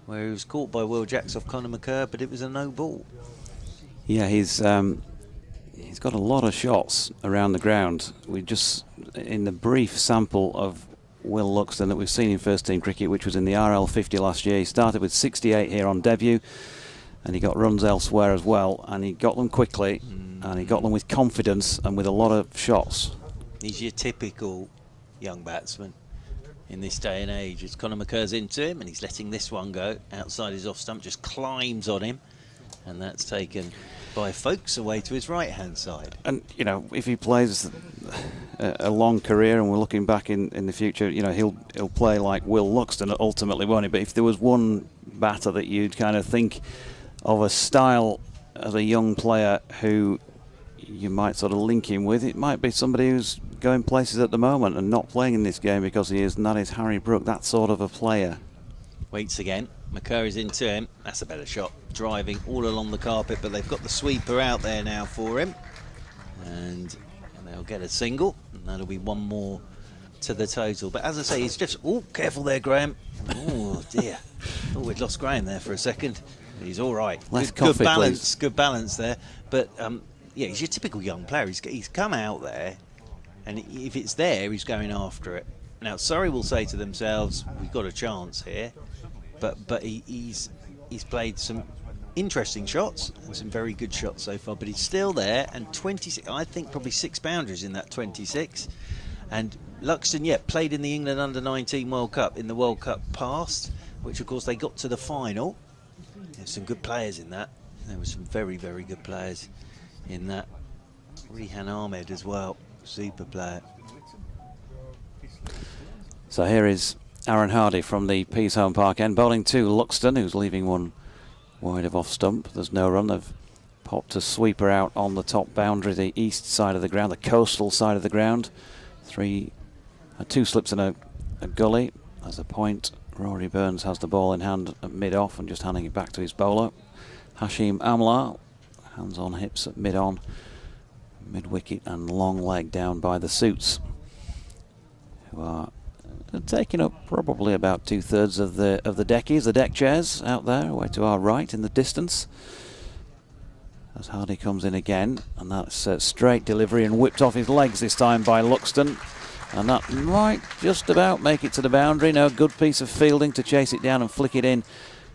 where he was caught by Will Jacks off Conor McCurr, but it was a no ball. Yeah, he's got a lot of shots around the ground. We just, in the brief sample of Will Luxton that we've seen in first team cricket, which was in the RL50 last year, he started with 68 here on debut, and he got runs elsewhere as well, and he got them quickly, and he got them with confidence and with a lot of shots. He's your typical young batsman in this day and age. As Conor McCurr's into him, and he's letting this one go outside his off stump, just climbs on him, and that's taken by Folkes away to his right hand side. And you know, if he plays a long career, and we're looking back in the future, you know, he'll play like Will Luxton ultimately, won't he? But if there was one batter that you'd kind of think of a style as a young player who you might sort of link him with, it might be somebody who's going places at the moment and not playing in this game because he is, and that is Harry Brook, that sort of a player. Waits again. McCurr is into him. That's a better shot. Driving all along the carpet, but they've got the sweeper out there now for him. And they'll get a single, and that'll be one more to the total. But as I say, he's just... Oh, careful there, Graham. Oh, dear. Oh, we'd lost Graham there for a second. He's all right. Good balance. please. Good balance there. But, yeah, he's your typical young player. He's come out there, and if it's there, he's going after it. Now, Surrey will say to themselves, we've got a chance here. But he's played some interesting shots and some very good shots so far, but he's still there, and 26, I think probably 6 boundaries in that 26. And Luxton, yeah, played in the England Under-19 World Cup in the World Cup past, which of course they got to the final. There's some good players in that. There were some very, very good players in that. Rehan Ahmed as well, super player. So here is Aaron Hardy from the Peasholm Park end, bowling to Luxton, who's leaving one wide of off stump. There's no run. They've popped a sweeper out on the top boundary, the east side of the ground, the coastal side of the ground. 2 slips and a gully. As a point, Rory Burns has the ball in hand at mid-off and just handing it back to his bowler. Hashim Amla, hands on hips at mid-on, mid-wicket and long leg down by the suits, who are taking up probably about 2/3 of the deckies, the deck chairs out there, away to our right in the distance. As Hardy comes in again, and that's straight delivery and whipped off his legs this time by Luxton, and that might just about make it to the boundary. No, good piece of fielding to chase it down and flick it in,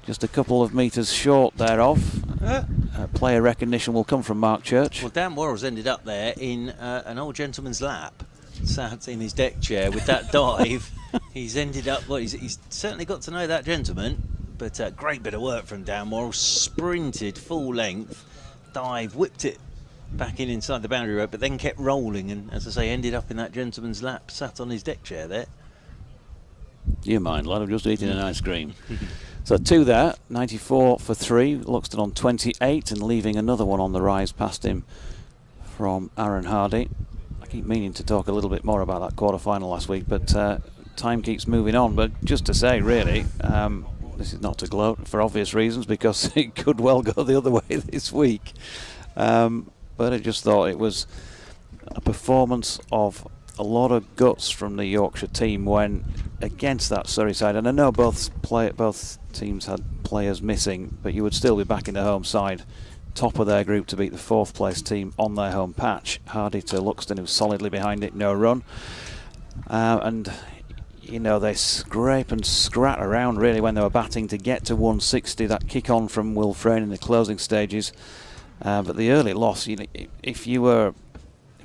just a couple of metres short thereof. Player recognition will come from Mark Church. Well, Dan Worrell's ended up there in an old gentleman's lap, sat in his deck chair with that dive. He's ended up, well, he's certainly got to know that gentleman, but great bit of work from Dan Worrell. Sprinted full length, dive, whipped it back in inside the boundary rope, but then kept rolling, and as I say, ended up in that gentleman's lap, sat on his deck chair there. You mind, lad, I'm just eating an ice cream. So 2 there, 94 for 3, Luxton on 28, and leaving another one on the rise past him from Aaron Hardy. I keep meaning to talk a little bit more about that quarter-final last week, but time keeps moving on. But just to say, really, this is not to gloat for obvious reasons, because it could well go the other way this week. But I just thought it was a performance of a lot of guts from the Yorkshire team when against that Surrey side. And I know both teams had players missing, but you would still be backing the home side top of their group to beat the 4th place team on their home patch. Hardy to Luxton, who's solidly behind it, no run. And you know, they scrape and scrat around really when they were batting to get to 160. That kick on from Will Frayne in the closing stages. But the early loss, you know, if you were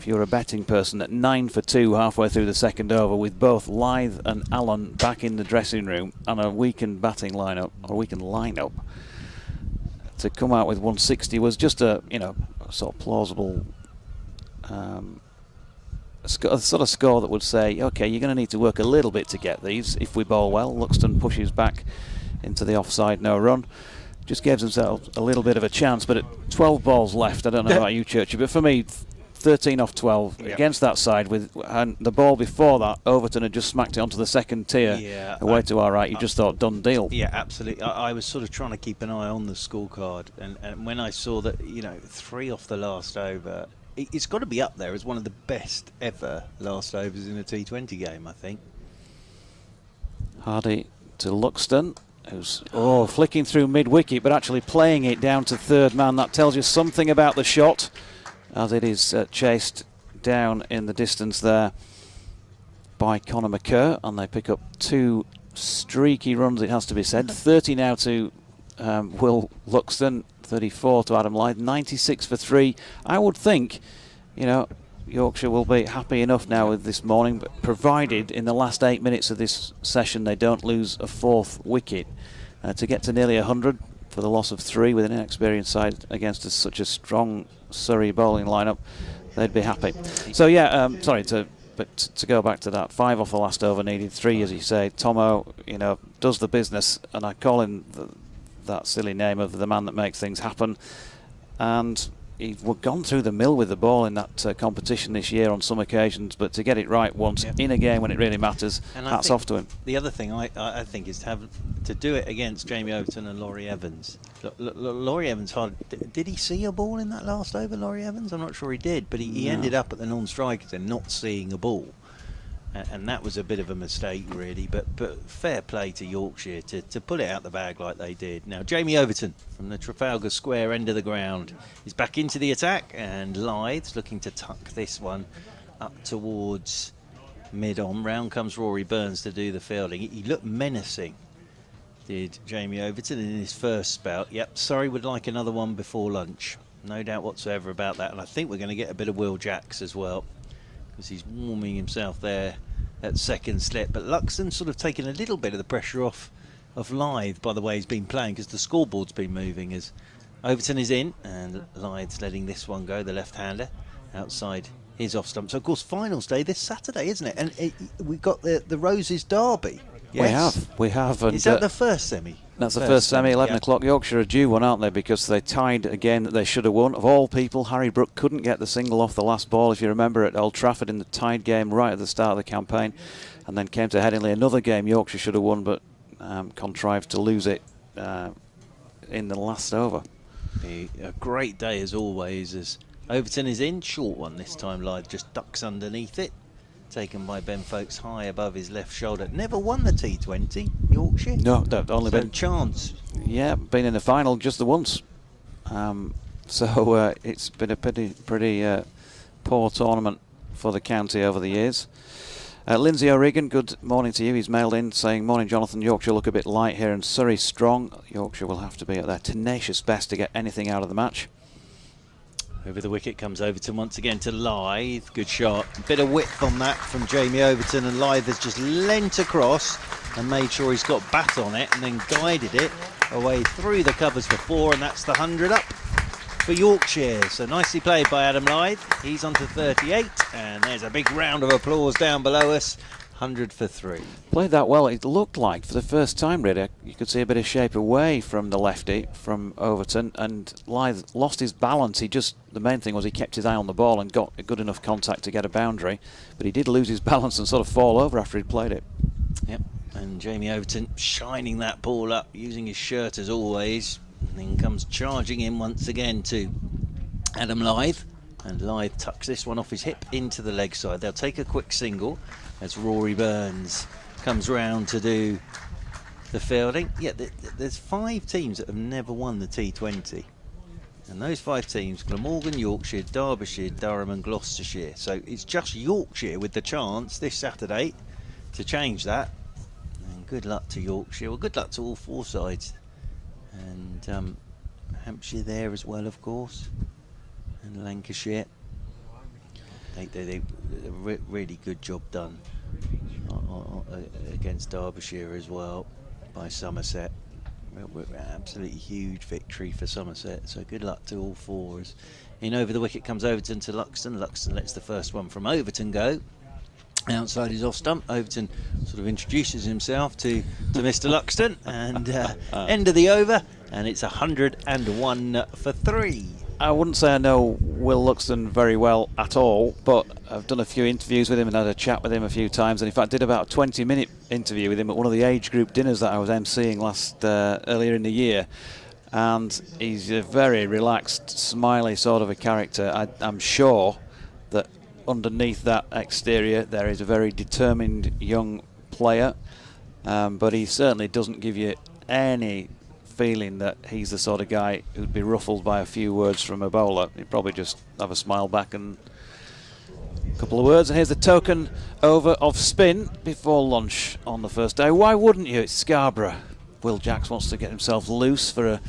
a betting person, at 9 for 2 halfway through the second over, with both Lyth and Allen back in the dressing room and a weakened batting lineup, or weakened lineup, to come out with 160 was just a, you know, sort of plausible a sort of score that would say, okay, you're going to need to work a little bit to get these. If we bowl well, Luxton pushes back into the offside, no run. Just gives themselves a little bit of a chance, but at 12 balls left, I don't know about you, Churchy, but for me, 13 off 12 against that side, with and the ball before that, Overton had just smacked it onto the second tier, away to our right. You just thought, done deal. Yeah, absolutely. I was sort of trying to keep an eye on the scorecard, and when I saw that, you know, 3 off the last over, it's got to be up there as one of the best ever last overs in a T20 game, I think. Hardy to Luxton, who's flicking through mid-wicket, but actually playing it down to third man. That tells you something about the shot, as it is chased down in the distance there by Conor McKerr, and they pick up 2 streaky runs, it has to be said. 30 now to Will Luxton, 34 to Adam Lyth, 96 for 3. I would think, you know, Yorkshire will be happy enough now with this morning, but provided in the last 8 minutes of this session they don't lose a 4th wicket. To get to nearly 100 for the loss of 3 with an inexperienced side against such a strong Surrey bowling lineup, they'd be happy. So yeah, but to go back to that, 5 off the last over needed, 3 as you say. Tomo, you know, does the business, and I call him that silly name of the man that makes things happen. And he's gone through the mill with the ball in that competition this year on some occasions, but to get it right once in a game when it really matters, hats off to him. The other thing I think is to do it against Jamie Overton and Laurie Evans. Laurie Evans, did he see a ball in that last over, Laurie Evans? I'm not sure he did, but he ended up at the non-strikers and not seeing a ball. And that was a bit of a mistake, really. But fair play to Yorkshire to pull it out the bag like they did. Now, Jamie Overton from the Trafalgar Square end of the ground is back into the attack, and Lyth's looking to tuck this one up towards mid-on. Round comes Rory Burns to do the fielding. He looked menacing, did Jamie Overton in his first spout. Yep, Surrey would like another one before lunch. No doubt whatsoever about that. And I think we're going to get a bit of Will Jacks as well, because he's warming himself there at second slip. But Luxton's sort of taken a little bit of the pressure off of Lyth by the way he's been playing, because the scoreboard's been moving as Overton is in and Lyth's letting this one go, the left-hander, outside his off stump. So of course finals day this Saturday, isn't it? And we've got the Roses Derby. Yes. We have. And is that the first semi? That's the first semi, 11 o'clock. Yorkshire are due one, aren't they? Because they tied a game that they should have won. Of all people, Harry Brook couldn't get the single off the last ball, if you remember, at Old Trafford in the tied game right at the start of the campaign. And then came to Headingley, another game Yorkshire should have won, but contrived to lose it in the last over. A great day as always, as Overton is in. Short one this time. Lyth just ducks underneath it. Taken by Ben Folkes high above his left shoulder. Never won the T20, Yorkshire? No, only been chance. Yeah, been in the final just the once. So it's been a pretty poor tournament for the county over the years. Lindsay O'Regan, good morning to you. He's mailed in saying, morning Jonathan, Yorkshire look a bit light here and Surrey strong. Yorkshire will have to be at their tenacious best to get anything out of the match. Over the wicket comes Overton once again to Lyth. Good shot. Bit of width on that from Jamie Overton, and Lyth has just leant across and made sure he's got bat on it and then guided it away through the covers for 4, and that's the 100 up for Yorkshire. So nicely played by Adam Lyth. He's on to 38, and there's a big round of applause down below us. 100 for 3. Played that well. It looked like for the first time really you could see a bit of shape away from the lefty from Overton, and Lyth lost his balance. The main thing was he kept his eye on the ball and got a good enough contact to get a boundary, but he did lose his balance and sort of fall over after he'd played it. Yep, and Jamie Overton shining that ball up, using his shirt as always, and then comes charging in once again to Adam Lyth, and Lyth tucks this one off his hip into the leg side. They'll take a quick single as Rory Burns comes round to do the fielding. Yeah, there's 5 teams that have never won the T20. And those 5 teams, Glamorgan, Yorkshire, Derbyshire, Durham and Gloucestershire. So it's just Yorkshire with the chance this Saturday to change that. And good luck to Yorkshire. Well, good luck to all 4 sides. And Hampshire there as well, of course. And Lancashire. They a really good job done against Derbyshire as well by Somerset. Absolutely huge victory for Somerset, so good luck to all 4. As in over the wicket comes Overton to Luxton. Luxton lets the first one from Overton go. Outside is off stump. Overton sort of introduces himself to Mr. Luxton, and end of the over, and it's 101 for 3. I wouldn't say I know Will Luxton very well at all, but I've done a few interviews with him and had a chat with him a few times, and in fact did about a 20-minute interview with him at one of the age group dinners that I was emceeing earlier in the year. And he's a very relaxed, smiley sort of a character. I'm sure that underneath that exterior there is a very determined young player, but he certainly doesn't give you any feeling that he's the sort of guy who'd be ruffled by a few words from a bowler. He'd probably just have a smile back and a couple of words. And here's the token over of spin before lunch on the first day. Why wouldn't you? It's Scarborough. Will Jacks wants to get himself loose for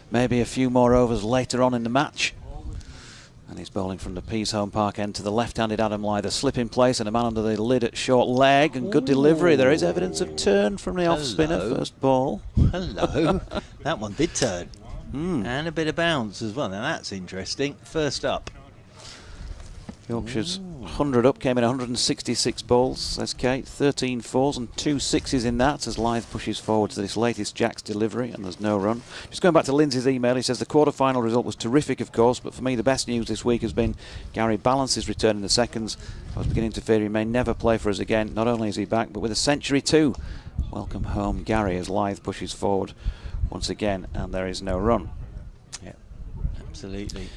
maybe a few more overs later on in the match. And he's bowling from the Pease Home Park end to the left-handed Adam Lyth. A slip in place and a man under the lid at short leg, and good delivery. There is evidence of turn from the off-spinner. First ball. Hello. That one did turn. And a bit of bounce as well. Now that's interesting. First up. Yorkshire's 100 up, came in 166 balls, says Kate. 13 fours and 2 sixes in that as Lyth pushes forward to this latest Jack's delivery, and there's no run. Just going back to Lindsay's email, he says the quarter-final result was terrific, of course, but for me the best news this week has been Gary Balance's return in the seconds. I was beginning to fear he may never play for us again. Not only is he back, but with a century too. Welcome home, Gary, as Lyth pushes forward once again, and there is no run. Yeah, absolutely.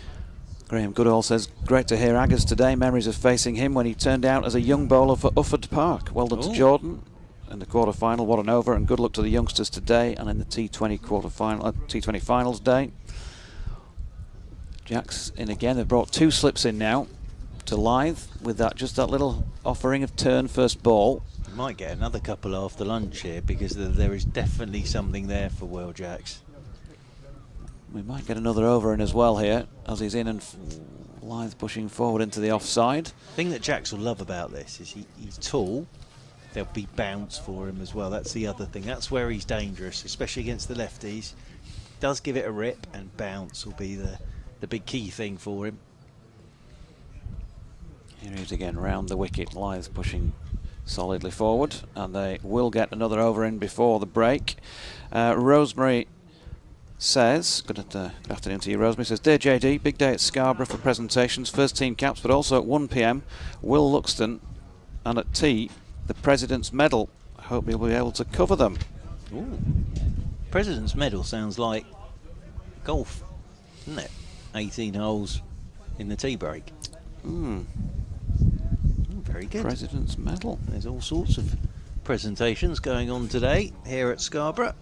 Graham Goodall says, great to hear Aggers today. Memories of facing him when he turned out as a young bowler for Ufford Park. Well done to Jordan in the quarter-final. What an over, and good luck to the youngsters today and in the T20 quarter-final, T20 finals day. Jack's in again. They've brought 2 slips in now to Lyth with just that little offering of turn first ball. You might get another couple after lunch here, because there is definitely something there for Will Jacks. We might get another over in as well here, as he's in and Lyth pushing forward into the offside. The thing that Jacks will love about this is he's tall. There'll be bounce for him as well. That's the other thing. That's where he's dangerous, especially against the lefties. Does give it a rip, and bounce will be the big key thing for him. Here he is again, round the wicket. Lyth pushing solidly forward, and they will get another over in before the break. Rosemary says, good afternoon to you, Rosemary, says, dear JD, big day at Scarborough for presentations, first team caps, but also at 1 PM, Will Luxton, and at tea, the President's Medal. I hope you'll be able to cover them. Ooh. President's Medal sounds like golf, doesn't it? 18 holes in the tea break. Very good. President's Medal. There's all sorts of presentations going on today here at Scarborough.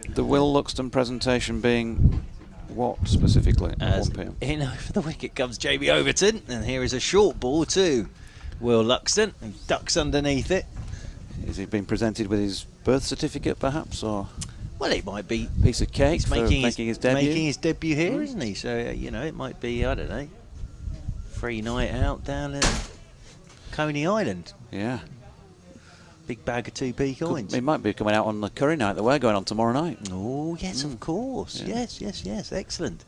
The Will Luxton presentation being what specifically at 1 PM? In over the wicket comes Jamie Overton, and here is a short ball to Will Luxton, and ducks underneath it. Is he being presented with his birth certificate perhaps, or well, it might be piece of cake he's for making his debut? Making his debut here, isn't he? So you know, it might be, I don't know, free night out down at Coney Island. Yeah. Big bag of 2p coins. He might be coming out on the curry night that we're going on tomorrow night. Oh, yes, of course. Yeah. Yes. Excellent.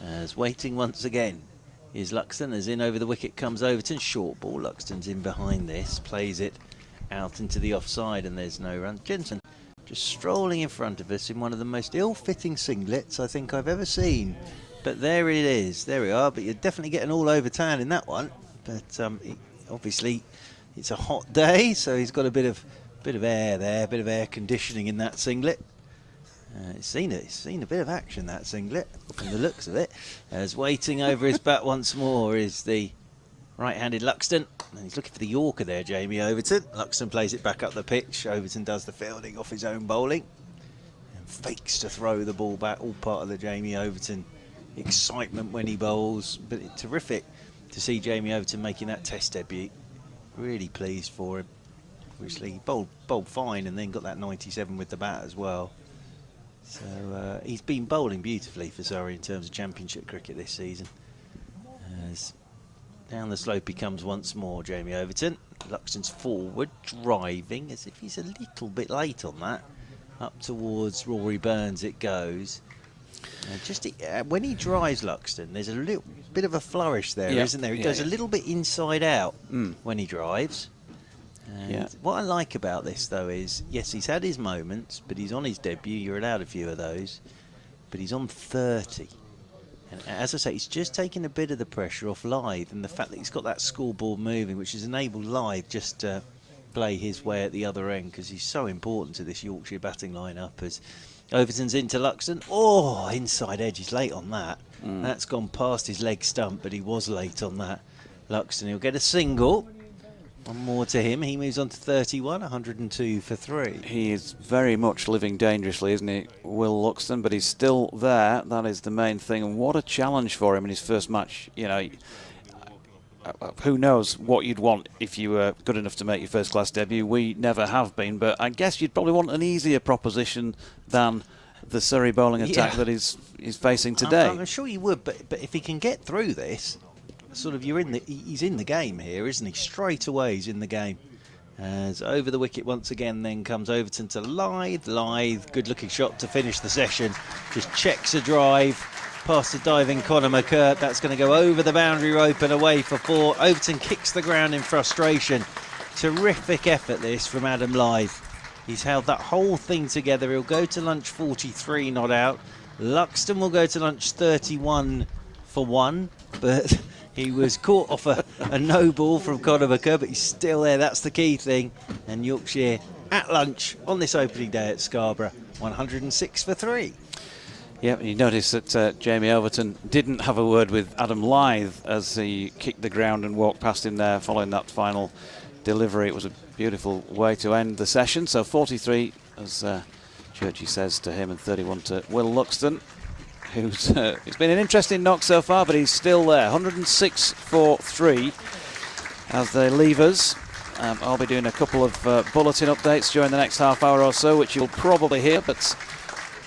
As waiting once again is Luxton. As in over the wicket comes Overton. Short ball. Luxton's in behind this. Plays it out into the offside, and there's no run. Jensen just strolling in front of us in one of the most ill-fitting singlets I think I've ever seen. But there it is. There we are. But you're definitely getting all over town in that one. But obviously it's a hot day, so he's got a bit of air there, a bit of air conditioning in that singlet. It's seen a bit of action, that singlet, from the looks of it. As waiting over his bat once more is the right-handed Luxton, and he's looking for the Yorker there, Jamie Overton. Luxton plays it back up the pitch. Overton does the fielding off his own bowling and fakes to throw the ball back, all part of the Jamie Overton excitement when he bowls. But terrific to see Jamie Overton making that Test debut. Really pleased for him. Obviously, he bowled fine and then got that 97 with the bat as well. So he's been bowling beautifully for Surrey in terms of Championship cricket this season. As down the slope he comes once more, Jamie Overton. Luxton's forward, driving as if he's a little bit late on that. Up towards Rory Burns it goes. When he drives Luxton, there's a little bit of a flourish there, isn't there? He goes a little bit inside out when he drives. And what I like about this, though, is, yes, he's had his moments, but he's on his debut. You're allowed a few of those. But he's on 30. And as I say, he's just taking a bit of the pressure off Lyth, and the fact that he's got that scoreboard moving, which has enabled Lyth just to play his way at the other end, because he's so important to this Yorkshire batting line-up. As Overton's into Luxton. Oh, inside edge. He's late on that. That's gone past his leg stump, but he was late on that. Luxton, he'll get a single. One more to him. He moves on to 31, 102 for 3. He is very much living dangerously, isn't he, Will Luxton? But he's still there. That is the main thing. And what a challenge for him in his first match. You know, who knows what you'd want if you were good enough to make your first class debut. We never have been, but I guess you'd probably want an easier proposition than the Surrey bowling attack that he's facing today. I'm sure you would, but if he can get through this, sort of he's in the game here, isn't he? Straight away he's in the game. As over the wicket once again then comes Overton to Lyth. Lyth, good looking shot to finish the session. Just checks a drive past the diving Conor McCurt. That's going to go over the boundary rope and away for 4. Overton kicks the ground in frustration. Terrific effort this from Adam Lyth. He's held that whole thing together. He'll go to lunch 43 not out. Luxton will go to lunch 31 for 1, but he was caught off a no ball from Conor McCurr, but he's still there. That's the key thing. And Yorkshire at lunch on this opening day at Scarborough, 106 for 3. Yep, you notice that Jamie Overton didn't have a word with Adam Lyth as he kicked the ground and walked past him there following that final delivery. It was a beautiful way to end the session. So 43, as Churchy says to him, and 31 to Will Luxton, who's it's been an interesting knock so far, but he's still there. 106 for 3 as they leave us. I'll be doing a couple of bulletin updates during the next half hour or so, which you'll probably hear, but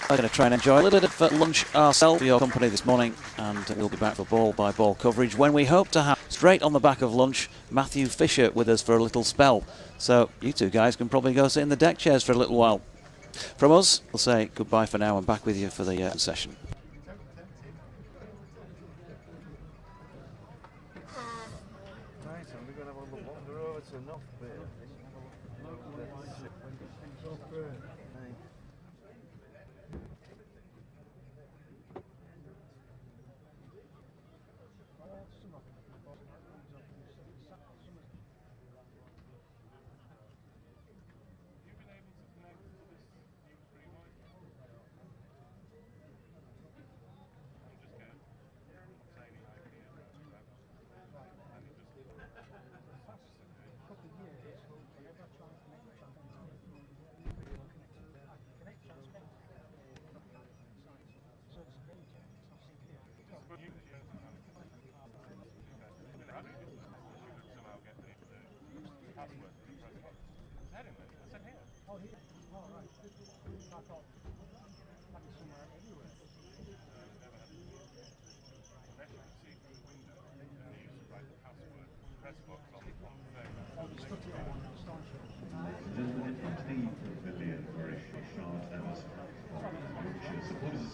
I'm going to try and enjoy a little bit of lunch ourselves for your company this morning, and we'll be back for ball-by-ball coverage when we hope to have, straight on the back of lunch, Matthew Fisher with us for a little spell. So you two guys can probably go sit in the deck chairs for a little while. From us, we'll say goodbye for now and back with you for the session.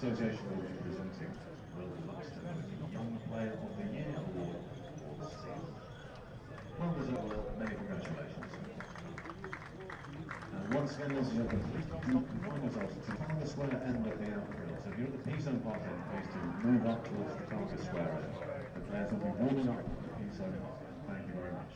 Association will be presenting Will Luxton with the Young Player of the Year Award for the season. Well deserved, Will. Many congratulations. And once again, ladies and gentlemen, please do confine yourselves to Trafalgar Square end of the outfield. So if you're at the P-zone part end, please do move up towards Trafalgar Square end. The players will be warming up at the P-zone. Thank you very much.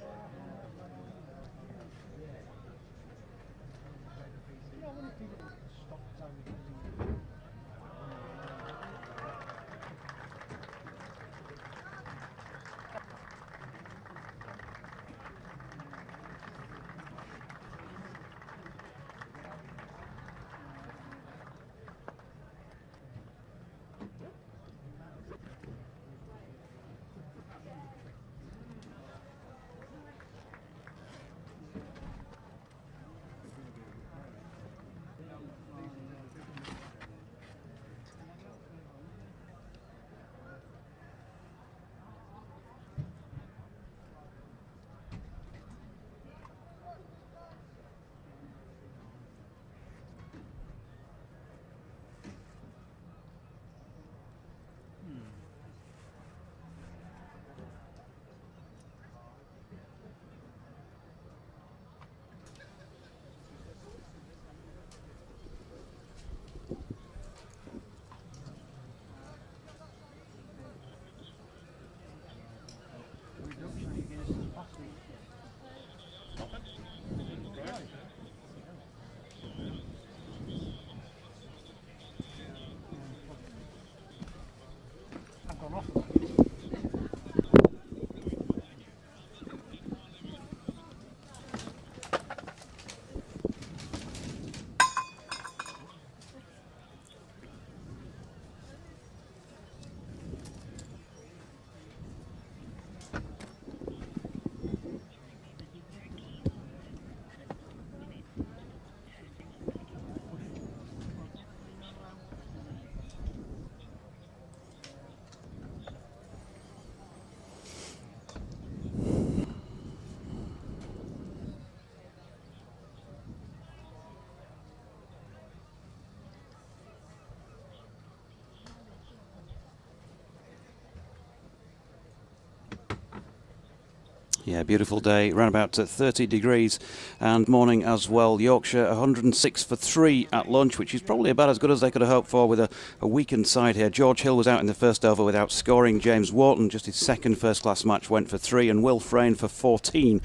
Yeah, beautiful day, around about 30 degrees, and morning as well. Yorkshire 106 for 3 at lunch, which is probably about as good as they could have hoped for with a weakened side here. George Hill was out in the first over without scoring. James Wharton, just his second first-class match, went for 3, and Will Frayne for 14.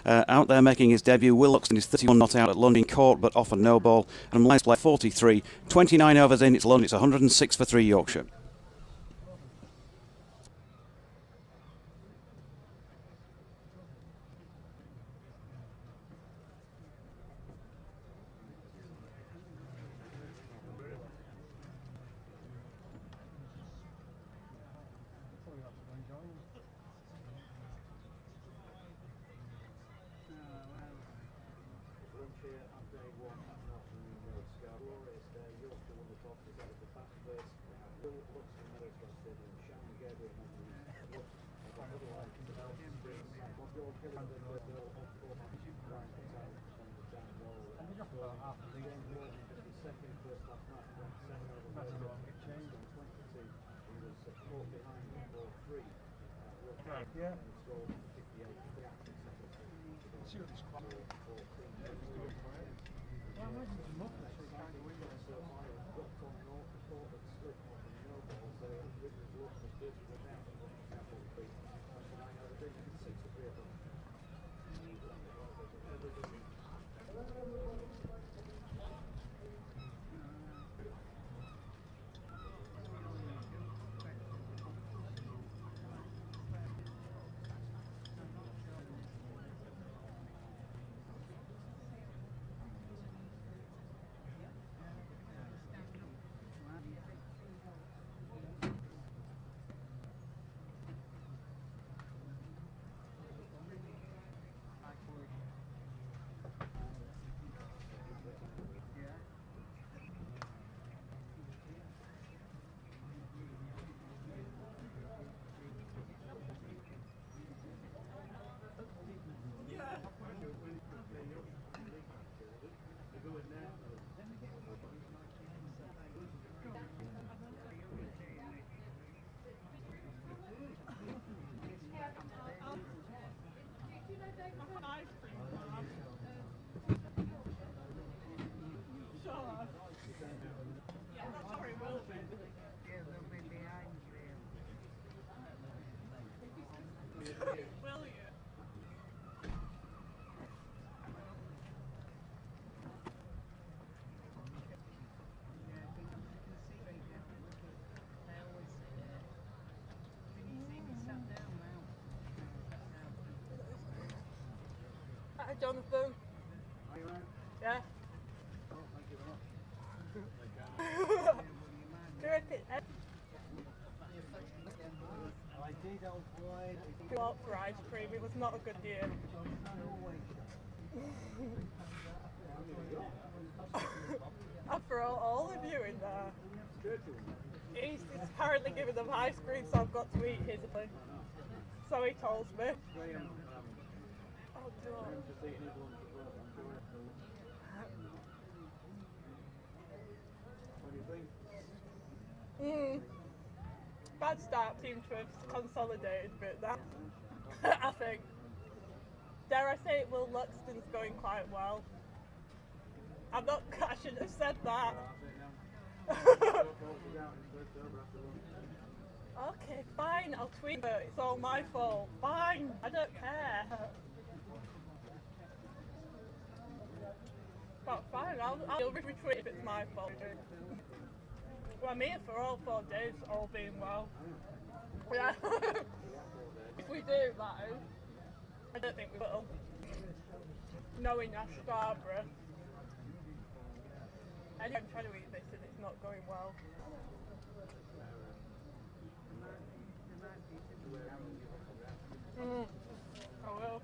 Out there making his debut, Will Luxton is 31 not out at London Court, but off a no ball, and Lyth play 43. 29 overs in, it's London, it's 106 for 3 Yorkshire. Hi, Jonathan. Yeah. Walk for ice cream. It was not a good year. After all of you in there. He's apparently giving them ice cream, so I've got to eat his thing. So he told me. Oh, God. Bad start seems to have consolidated a bit there. I think. Dare I say it, Will Luxton's going quite well. I shouldn't have said that. Okay, fine, I'll tweet it. It's all my fault. Fine, I don't care. But fine, I'll retweet if it's my fault. Well, I'm here for all 4 days, all being well. Yeah. If we do that, I don't think we will. Knowing our Scarborough. Anyway, I'm trying to eat this and it's not going well. I will.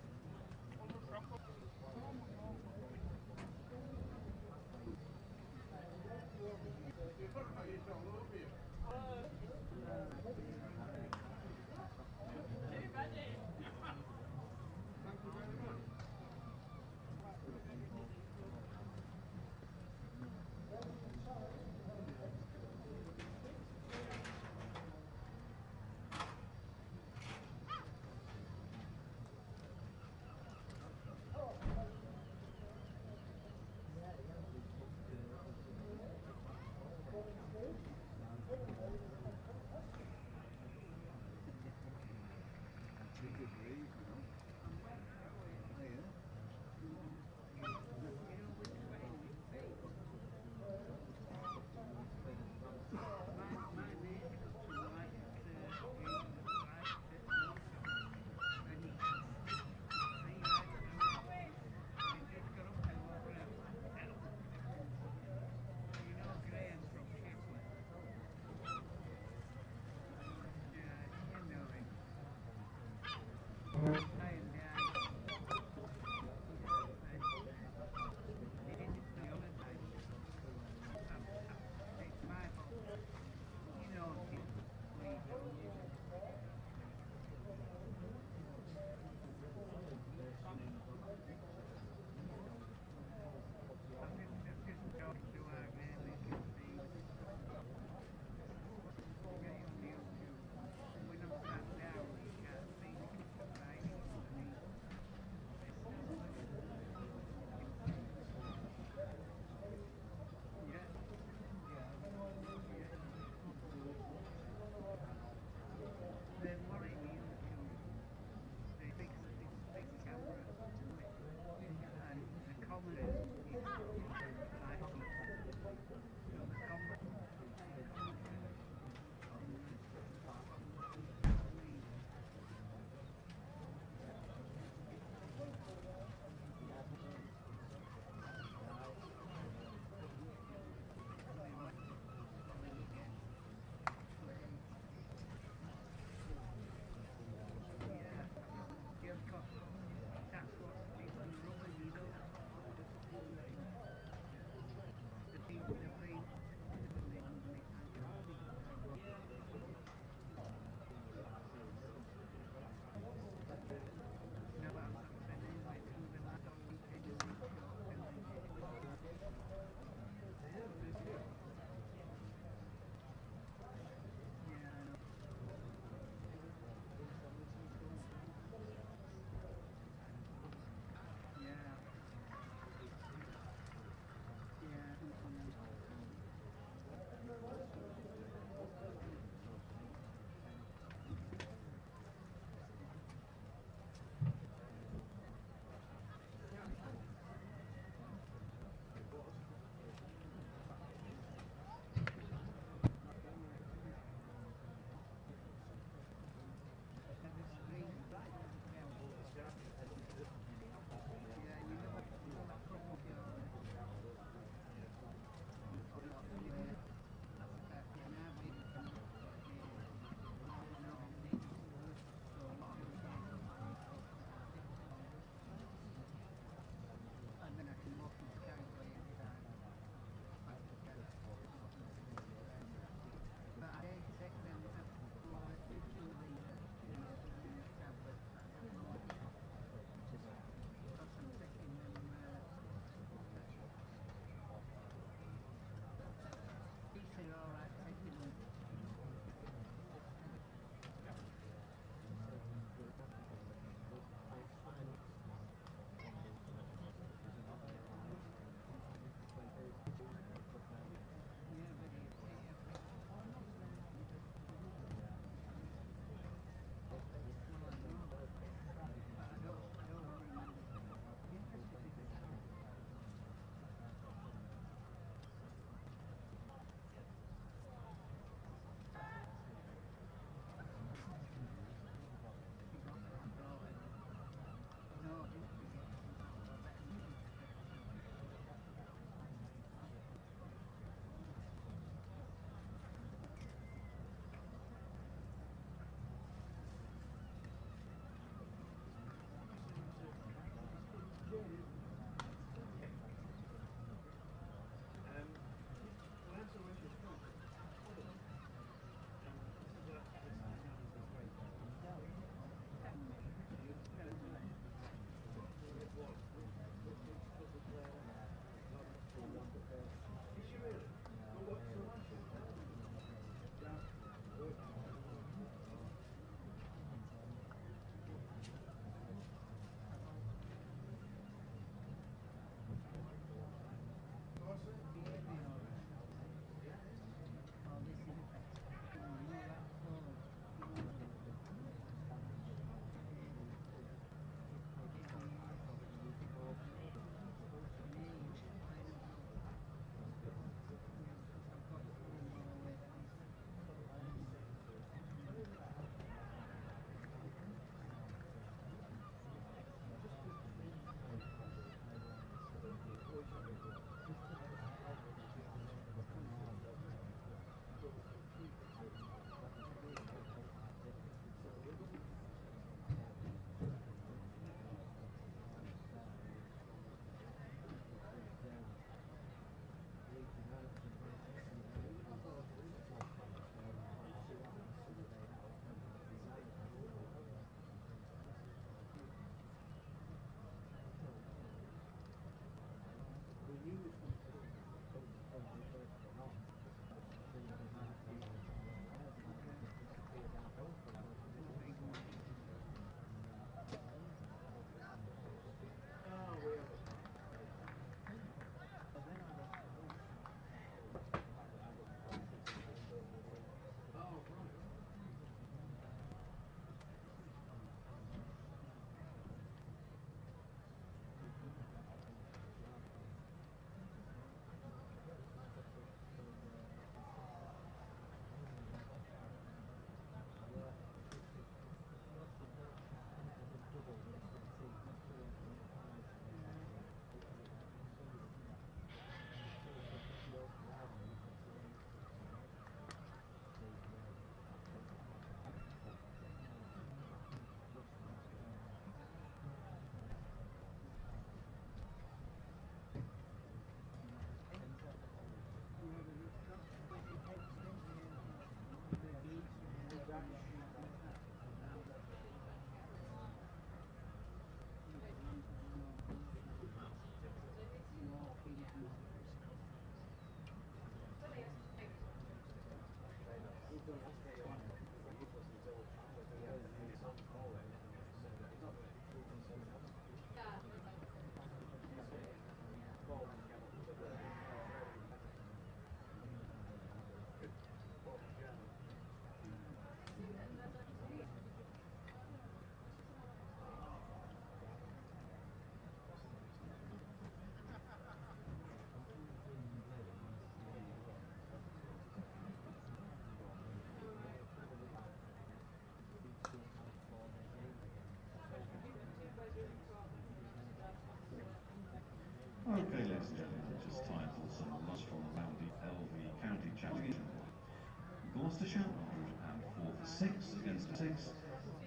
Essex,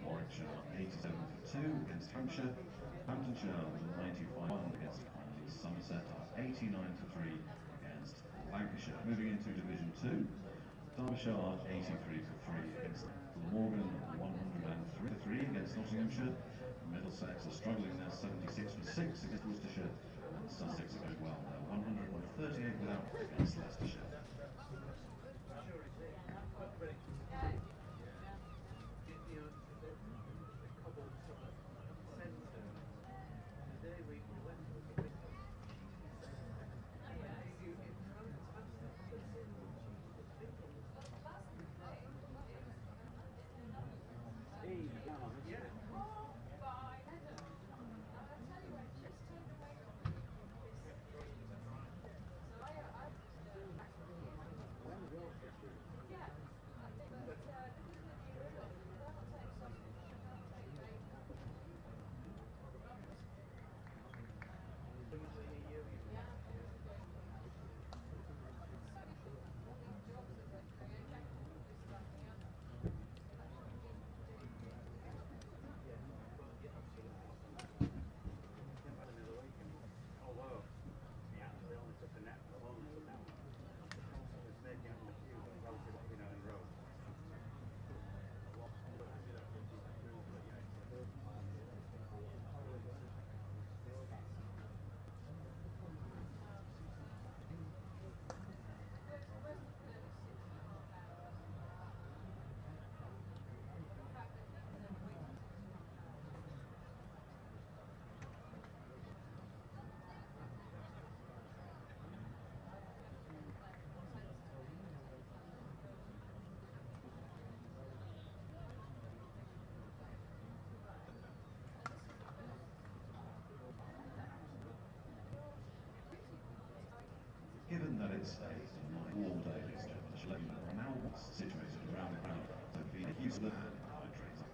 Warwickshire 87 for 2 against Hampshire, Hamptonshire 95 against Somerset, 89 for 3 against Lancashire. Moving into Division 2, Derbyshire 83 for 3 against Glamorgan, 103 for 3 against Nottinghamshire. Middlesex are struggling there, 76 for 6 against Worcestershire, and Sussex are going well, 138 without against Leicestershire. Given that it's a warm day, ladies and gentlemen, I should let you know there are now situated around the ground, so be a use of the hand in high trains.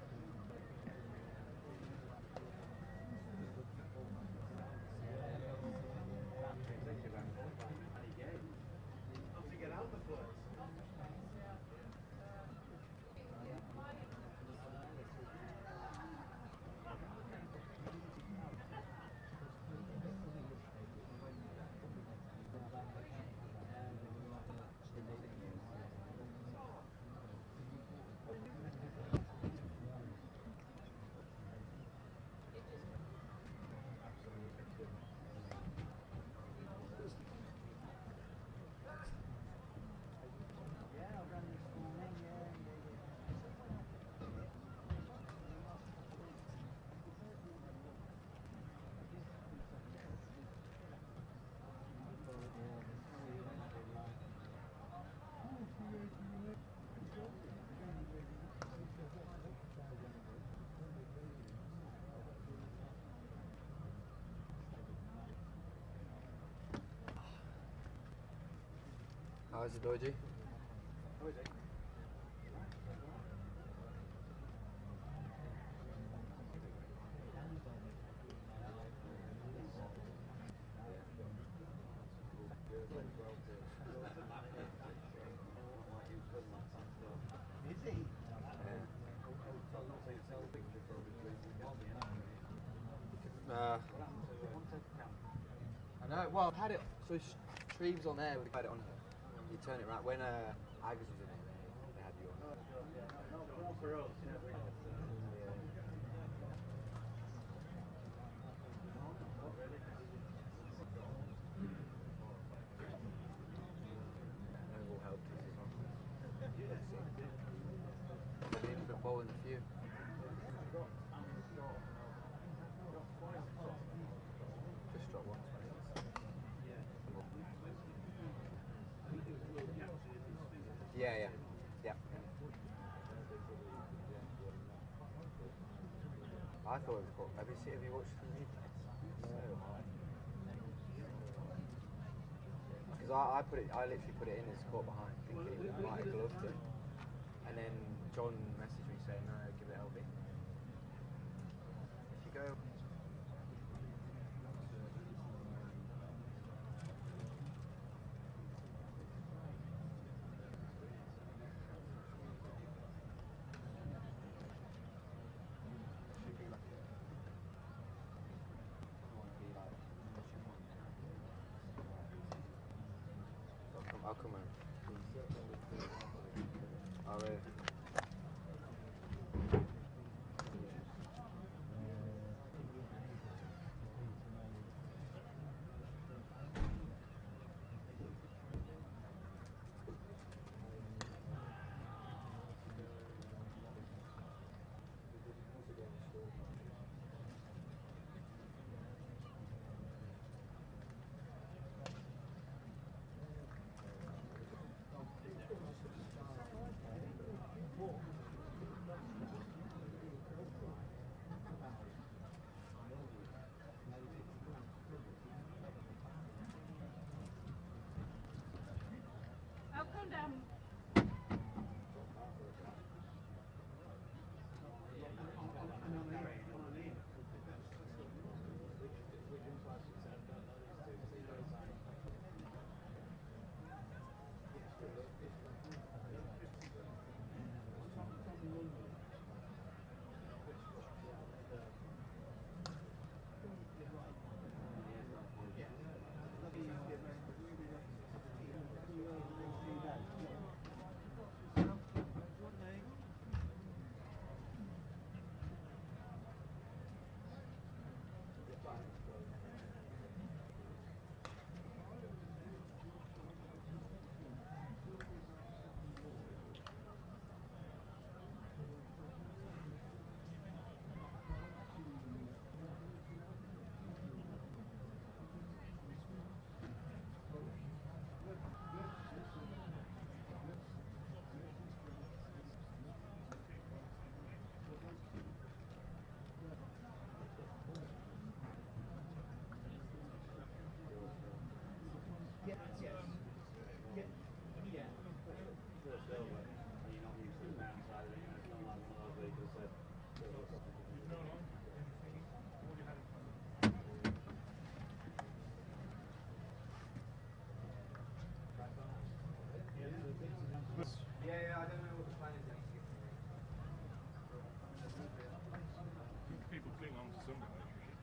How is it, Doji? I know. Well, I've had it. So Treves on there. We had it on. You turn it right when Agus was in it. They had you on. That will help us as well. Maybe even put ball in a few. Just drop one. Yeah. I thought it was cool. Have you watched the replays? So hard. Because I literally put it in as caught behind, thinking it might have gloved it. And then John messaged me saying, no, give it LB. If you go. come on. All right. I'll come down. Yeah, I don't know what the plan is. People cling on to some relationships.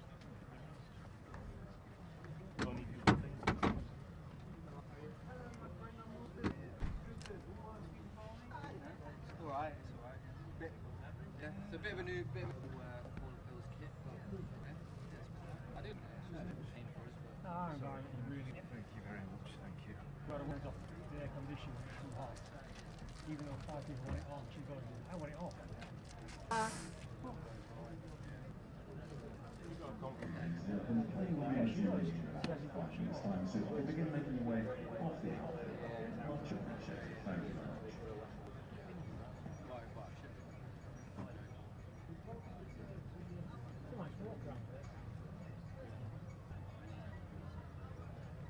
Only people think. It's alright, it's alright. Yeah, it's a bit of a new bit of Paul Phil's kit, but I do pain for us, but Really, thank you very much. Thank you. Got to work off the air conditioning was too hot. Even though 5 people want it on, she goes, I want it off. So we begin making your way off the outfield. Much appreciated. Thank you very much. It's a nice walk around there.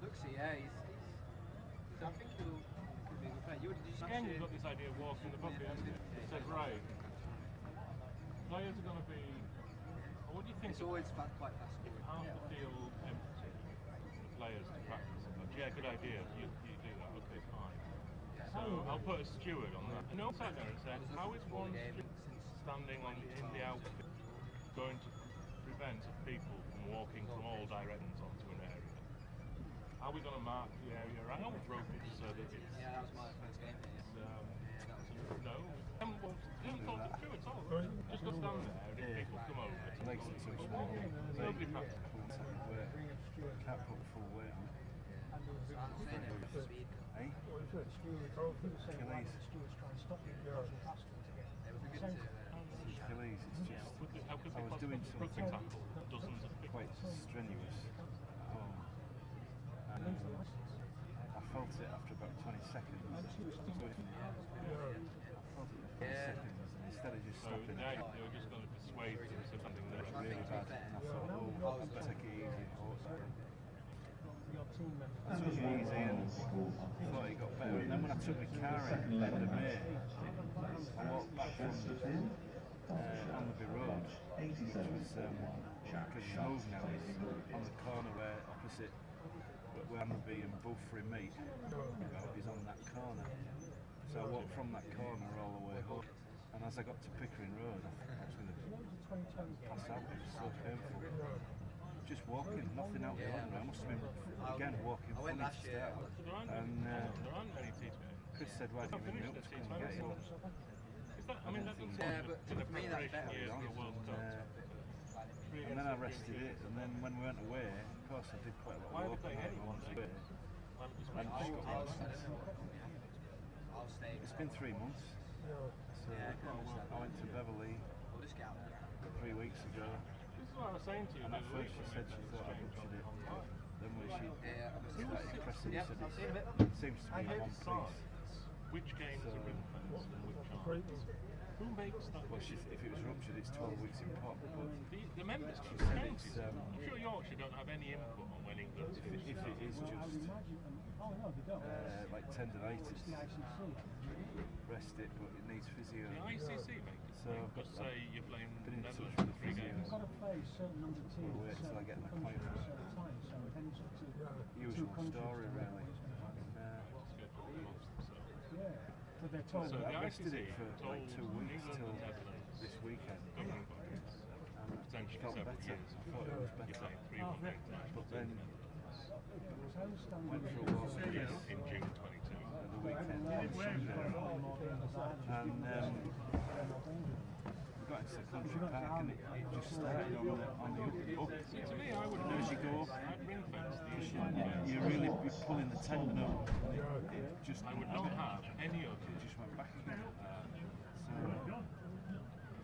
looks yeah, he's I think he'll be a good player. Did you smash Again, it? you've got this idea of walking the bucket, haven't you? It's like, right, players are going to be, what do you think? It's always quite fast. Half the field empty for players to practice. Like, yeah, good idea. You do that. Okay, fine. So I'll put a steward on that. And I sat there and said, how is one standing in the outfield going to prevent people from walking from all directions onto an area? Are we going to mark the area around roping so that it's... Yeah, that was my first game here. No, we haven't thought it through at all. Just go stand there and if people come over, it makes it so small. Nobody practical. Can't put full weight on it. So I'm saying it was speed. Eh? Well, the steward was saying why the stewards try and stop you from passing to get It would be good to Achilles, it's just, How could I was doing rugby something tackle dozens of people? quite strenuous at home. And I felt it after about 20 seconds. So I felt it after 20 seconds, and instead of just So stopping now it, you're just going to persuade them to something it was that really bad. And I thought, oh, I better take it easy. your team members. I took it easy and thought it got better. And then when I took my car in with a mate, I walked back from Amberby Road, which was, because his move now is on the corner where opposite where Amberby and Bulfrey meet. He's on that corner. So I walked from that corner all the way home. And as I got to Pickering Road, I thought I was going to pass out. It was so painful. just walking, nothing out the ordinary. I must have been, again, walking funny to start with. And Chris said, why did you ring me up to come and get you? Yeah, but for me that's better. And then I rested it, and then when we went away, of course I did quite a lot of walking once away. And it's been 3 months. So I went to Beverly 3 weeks ago. And at first she said she thought I butchered it. Then when she started pressing, she said it seems to be in one piece. Which games are ring fenced and which aren't? Who makes that? Well, if it was ruptured, it's 12 weeks in pot. But The members she of the said county. it's, I'm sure Yorkshire don't have any input on when England's if it is just like tendonitis, rest it, but it needs physio. The ICC make it. So Just say you're playing been in touch Netherlands with for the 3 games. physio. We'll wait till I get an appointment. Usual story, really. But they're told So I the rested ICC it for like 2 weeks till this weekend. governing bodies, And potentially felt several better. years. I thought it was You're better. playing 3-1 games now. But then went for a walk with Chris In June 22. at the weekend on Sunday. And we got into the country park and it just started on the up. To me, I would As you go up, I'd ring fence the issue. you really be pulling the tendon up. It just I would not have any of It just went back again.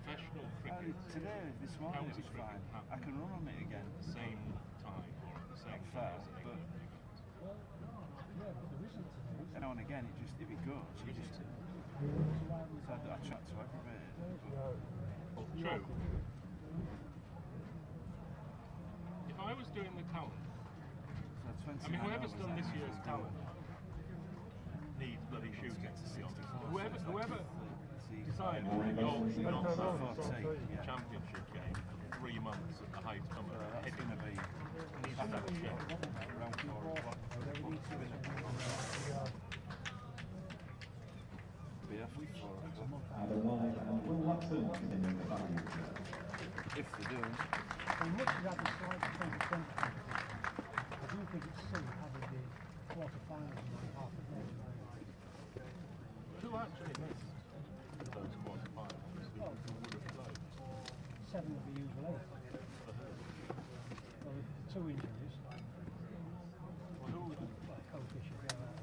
professional So cricket today, this morning, it was fine. I can run on it again. at the same time or at the same Fair, time as an but England. now and again, if it goes, you just. So I tried to aggravate it. Well, true. If I was doing the calendar, So 29 I mean, whoever's hours done this out, year's just calendar needs bloody shooting, to be honest. Whoever see, decided that Yorkshire not have 14, yeah. championship game for 3 months at the height of summer, That's going to be needs to have a check. around 4 o'clock. Be after 4 o'clock. If they do. And much of that is slight 2020. I do think it's silly having the quarter-finals in like half a day. Who actually missed those quarter-finals? Who would have played? 7 of the usual 8. Well, the 2 injuries. Well, who would Kofi should go out.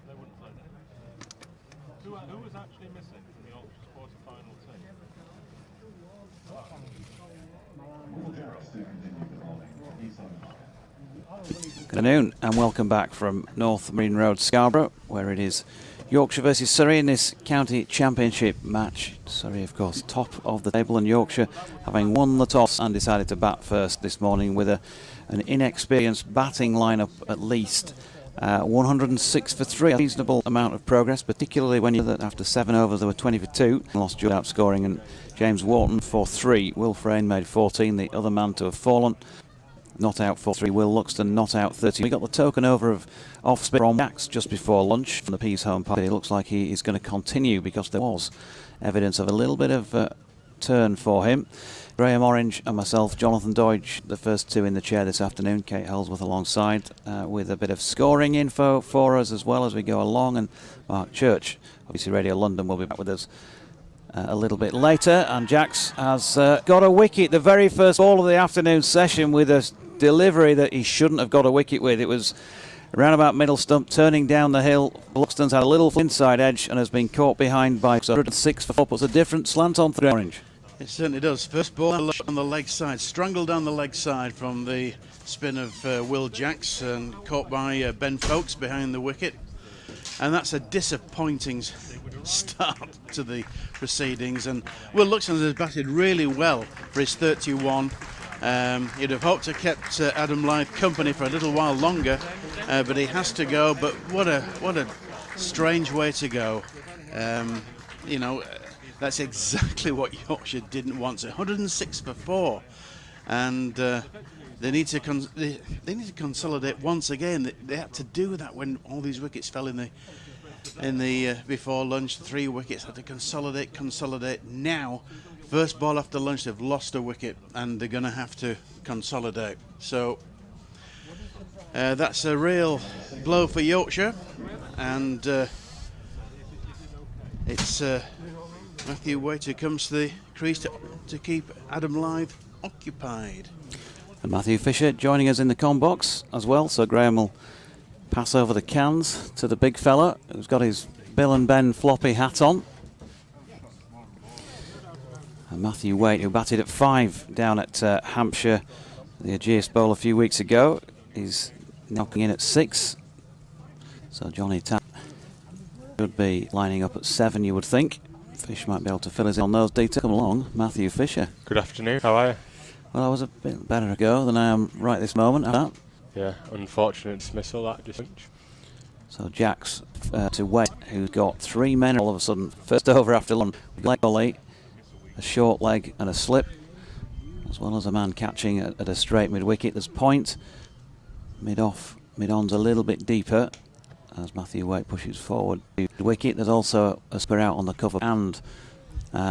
they wouldn't play that? Who was actually missing from the Yorkshire's quarter-final team? Good afternoon and welcome back from North Marine Road, Scarborough, where it is Yorkshire versus Surrey in this county championship match. Surrey, of course, top of the table, and Yorkshire having won the toss and decided to bat first this morning with an inexperienced batting lineup at least. 106 for 3, a reasonable amount of progress, particularly when you know that after 7 overs there were 20 for 2, lost Jude out scoring, and James Wharton for 3. Will Frayne made 14, the other man to have fallen. Not out for 3, Will Luxton not out 30. We got the token over of off-spin from Jacks just before lunch from the Peas home party. It looks like he is going to continue because there was evidence of a little bit of turn for him. Graham Orange and myself, Jonathan Dodge, the first 2 in the chair this afternoon. Kate Ellsworth alongside with a bit of scoring info for us as well as we go along. And Mark Church, obviously Radio London, will be back with us a little bit later. And Jacks has got a wicket, the very first ball of the afternoon session, with a delivery that he shouldn't have got a wicket with. It was around about middle stump, turning down the hill. Luxton's had a little inside edge and has been caught behind by 106 for 4, puts a different slant on through Orange. It certainly does. First ball on the leg side, strangled down the leg side from the spin of Will Jacks and caught by Ben Folkes behind the wicket. And that's a disappointing start to the proceedings. And Will Luxton has batted really well for his 31. You'd have hoped to have kept Adam Lyth company for a little while longer, but he has to go. But what a strange way to go. You know, that's exactly what Yorkshire didn't want. So 106 for 4, and they need to consolidate once again. They had to do that when all these wickets fell in the before lunch. 3 wickets, had to consolidate now First ball after lunch, they've lost a wicket and they're going to have to consolidate. So that's a real blow for Yorkshire, and it's Matthew Waite who comes to the crease to keep Adam Lyth occupied. And Matthew Fisher joining us in the com box as well, so Graham will pass over the cans to the big fella who's got his Bill and Ben floppy hat on. And Matthew Waite, who batted at 5 down at Hampshire, the Ageas Bowl a few weeks ago, is knocking in at 6. So Johnny Tapp should be lining up at 7, you would think. Fish might be able to fill us in on those details. Come along, Matthew Fisher. Good afternoon, how are you? Well, I was a bit better ago than I am right this moment. Yeah, unfortunate dismissal that just. So Jack's to Waite, who's got 3 men all of a sudden. First over after long, leg volley, a short leg and a slip, as well as a man catching at a straight mid-wicket. There's point, mid-off, mid-on's a little bit deeper as Matthew Waite pushes forward. Wicket, there's also a square out on the cover and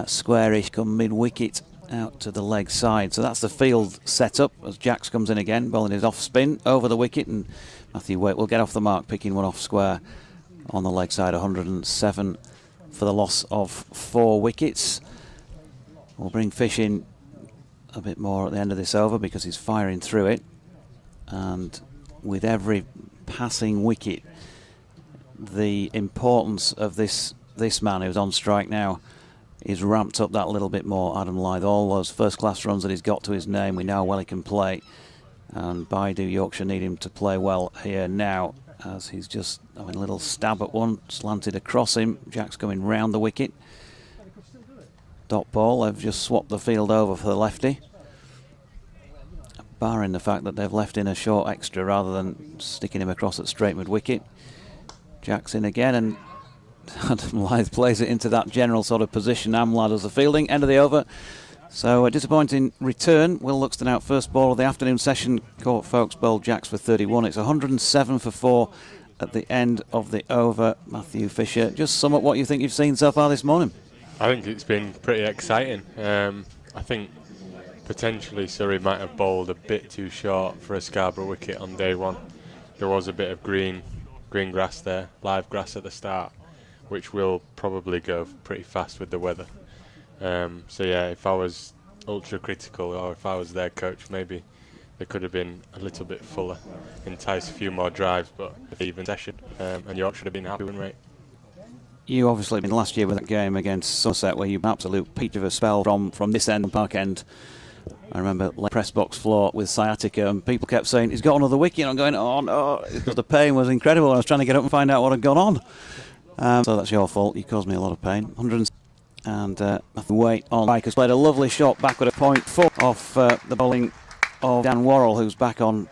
squarish come mid-wicket out to the leg side. So that's the field set up as Jacks comes in again, bowling his off spin over the wicket, and Matthew Waite will get off the mark, picking one off square on the leg side. 107 for the loss of 4 wickets. We'll bring Fish in a bit more at the end of this over because he's firing through it, and with every passing wicket, the importance of this man who's on strike now is ramped up that little bit more. Adam Lyth, all those first class runs that he's got to his name, we know how well he can play, and Baidu Yorkshire need him to play well here now, as he's just having a little stab at one, slanted across him. Jack's going round the wicket. Dot ball, they've just swapped the field over for the lefty, barring the fact that they've left in a short extra rather than sticking him across at straight mid-wicket. Jack's in again, and Adam Lyth plays it into that general sort of position. Amlad does the fielding, end of the over. So a disappointing return. Will Luxton out first ball of the afternoon session. Court Folks bowled Jacks for 31. It's 107 for 4 at the end of the over. Matthew Fisher, just sum up what you think you've seen so far this morning. I think it's been pretty exciting. I think potentially Surrey might have bowled a bit too short for a Scarborough wicket on day one. There was a bit of green grass there, live grass at the start, which will probably go pretty fast with the weather. So yeah, if I was ultra critical, or if I was their coach, maybe they could have been a little bit fuller, entice a few more drives, but even session, and York should have been happy win rate. You obviously been last year with that game against Somerset where you absolute peach of a spell from this end and park end. I remember press box floor with sciatica, and people kept saying he's got another wicket, and I'm going, oh no, because the pain was incredible. I was trying to get up and find out what had gone on. So that's your fault, you caused me a lot of pain. 100 and Matthew Waite on strike has played a lovely shot backward at point 4 off the bowling of Dan Worrell, who's back on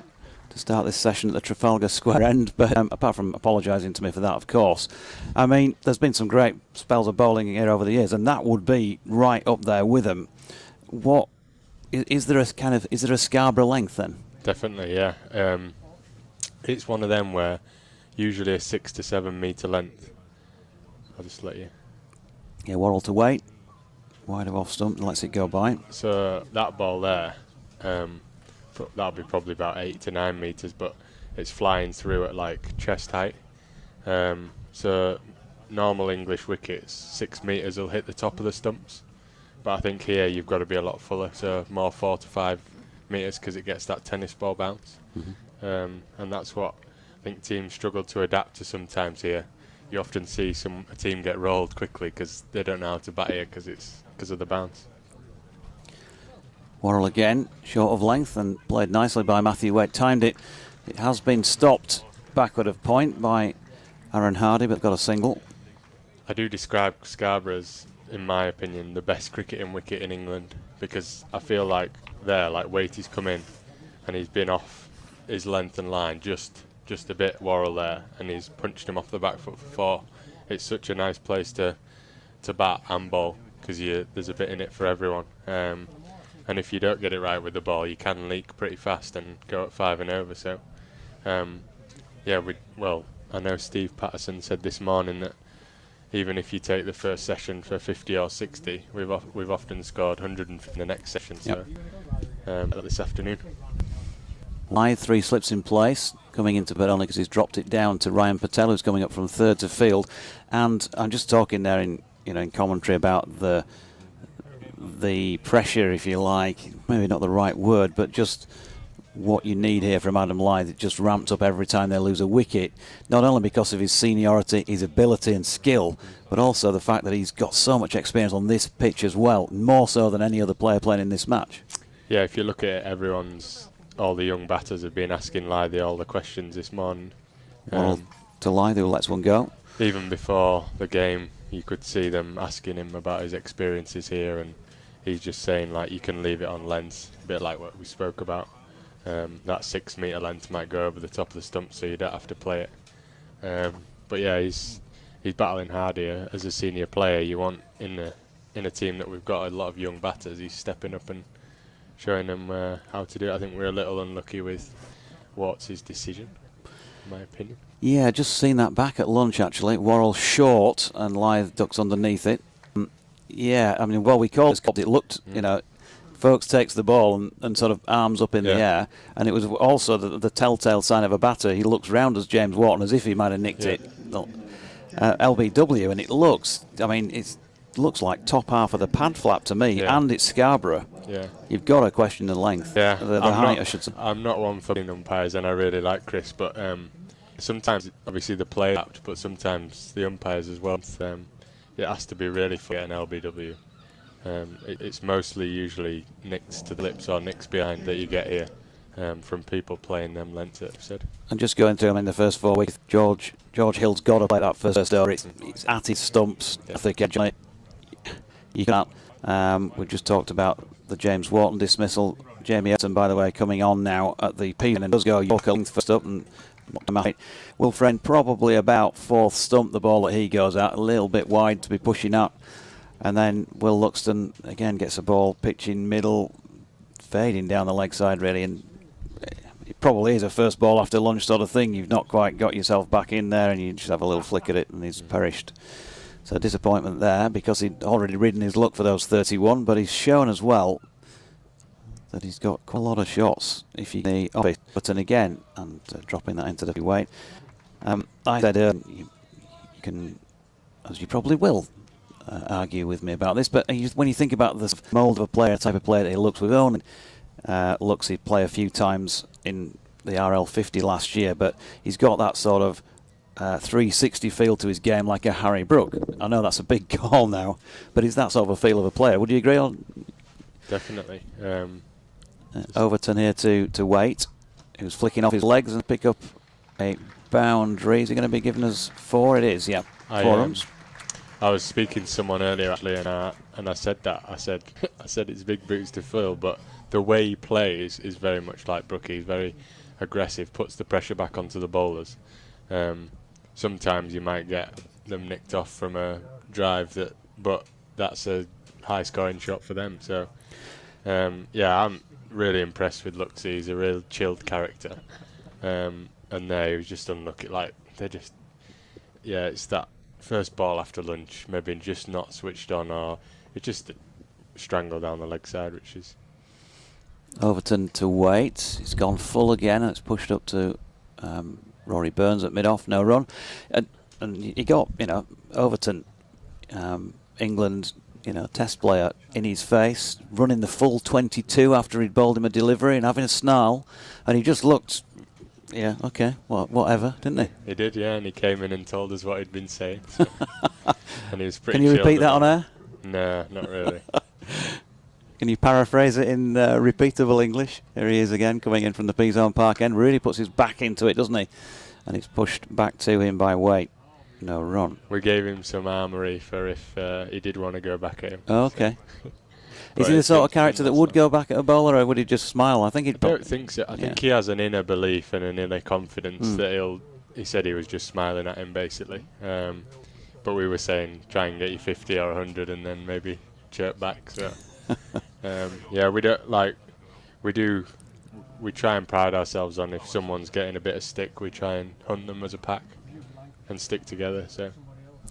to start this session at the Trafalgar Square end, but apart from apologising to me for that, of course, I mean, there's been some great spells of bowling here over the years, and that would be right up there with them. What is there a Scarborough length then? Definitely, yeah. It's one of them where usually a 6 to 7 metre length. I'll just let you. Yeah, Worrell to Waite, wide of off stump, lets it go by. So that ball there, that'll be probably about 8 to 9 metres, but it's flying through at like chest height. So normal English wickets, 6 metres will hit the top of the stumps, but I think here you've got to be a lot fuller, so more 4 to 5 metres because it gets that tennis ball bounce. And that's what I think teams struggle to adapt to sometimes here. You often see a team get rolled quickly because they don't know how to bat here because of the bounce. Worrell again, short of length and played nicely by Matthew Waite. Timed it. It has been stopped backward of point by Aaron Hardy, but got a single. I do describe Scarborough as, in my opinion, the best cricketing wicket in England, because I feel like Waitey's come in and he's been off his length and line just a bit, Worrell there, and he's punched him off the back foot for 4. It's such a nice place to bat and bowl because there's a bit in it for everyone. And if you don't get it right with the ball, you can leak pretty fast and go at 5 and over. So, I know Steve Patterson said this morning that even if you take the first session for 50 or 60, we've often scored 100 in the next session. So this afternoon. Lyth, 3 slips in place, coming into bed only because he's dropped it down to Ryan Patel, who's coming up from third to field. And I'm just talking there in commentary about the pressure, if you like, maybe not the right word, but just what you need here from Adam Lyth. It just ramps up every time they lose a wicket, not only because of his seniority, his ability and skill, but also the fact that he's got so much experience on this pitch as well, more so than any other player playing in this match. Yeah, if you look at it, all the young batters have been asking Lyth all the questions this morning. To Lyth, who lets one go. Even before the game, you could see them asking him about his experiences here, and he's just saying, like, you can leave it on length, a bit like what we spoke about. That 6 metre length might go over the top of the stump, so you don't have to play it. But yeah, he's battling hard here as a senior player. You want in a team that we've got a lot of young batters. He's stepping up and showing them how to do it. I think we're a little unlucky with Watts' decision, in my opinion. Yeah, just seen that back at lunch actually. Worrell short and Lyth ducks underneath it. Yeah, I mean, well, we called it looked, Folks takes the ball and sort of arms up in the air, and it was also the telltale sign of a batter. He looks round as James Wharton as if he might have nicked it. LBW, and it looks like top half of the pad flap to me, and it's Scarborough. Yeah. You've got to question the length, the height, I should say. I'm not one for umpires, and I really like Chris, but sometimes, obviously, the player apt, but sometimes the umpires as well. It has to be really for an LBW. It's mostly usually nicks to the lips or nicks behind that you get here from people playing them lengths that I've said. And just going through, in the first 4 weeks, George Hill's got to play that first over. It's at his stumps, I think, edge. You can't. We just talked about the James Wharton dismissal. Jamie Everton, by the way, coming on now at the P, and does go Yorkshire length first up, and Will Friend probably about 4th stump, the ball that he goes out, a little bit wide to be pushing up. And then Will Luxton again gets a ball pitching middle, fading down the leg side really, and it probably is a first ball after lunch sort of thing. You've not quite got yourself back in there, and you just have a little flick at it, and he's perished. So disappointment there, because he'd already ridden his luck for those 31, but he's shown as well that he's got quite a lot of shots if you the off it button again and dropping that into the weight. I said you can, as you probably will, argue with me about this, but when you think about the mould of a player, type of player that he looks with own, looks he'd play a few times in the RL50 last year, but he's got that sort of 360 feel to his game like a Harry Brook. I know that's a big call now, but it's that sort of a feel of a player. Would you agree on? Definitely. Overton here to wait. He was flicking off his legs and pick up a boundary. Is he going to be giving us 4? It is, yeah. 4 runs. I was speaking to someone earlier actually, and I said that. I said it's big boots to fill, but the way he plays is very much like Brookie. He's very aggressive, puts the pressure back onto the bowlers. Sometimes you might get them nicked off from a drive, but that's a high scoring shot for them. So yeah, I'm really impressed with Luxie. He's a real chilled character, and there he was just unlucky. Like it's that first ball after lunch, maybe just not switched on, or it just strangled down the leg side, which is. Overton to wait. He's gone full again, and it's pushed up to Rory Burns at mid-off, no run. And he got, Overton, England, test player in his face, running the full 22 after he'd bowled him a delivery and having a snarl, and he just looked, okay, whatever, didn't he? He did, yeah, and he came in and told us what he'd been saying. So. And he was pretty. Can you repeat that on air? No, not really. Can you paraphrase it in repeatable English? Here he is again, coming in from the P-Zone Park end. Really puts his back into it, doesn't he? And it's pushed back to him by weight. No run. We gave him some armoury for if he did want to go back at him. Oh, okay. Is he the sort of character that would go back at a bowler, or would he just smile? I don't think so. I think he has an inner belief and an inner confidence that he said he was just smiling at him, basically. But we were saying, try and get you 50 or 100 and then maybe chirp back. So. Yeah, we try and pride ourselves on if someone's getting a bit of stick, we try and hunt them as a pack and stick together. So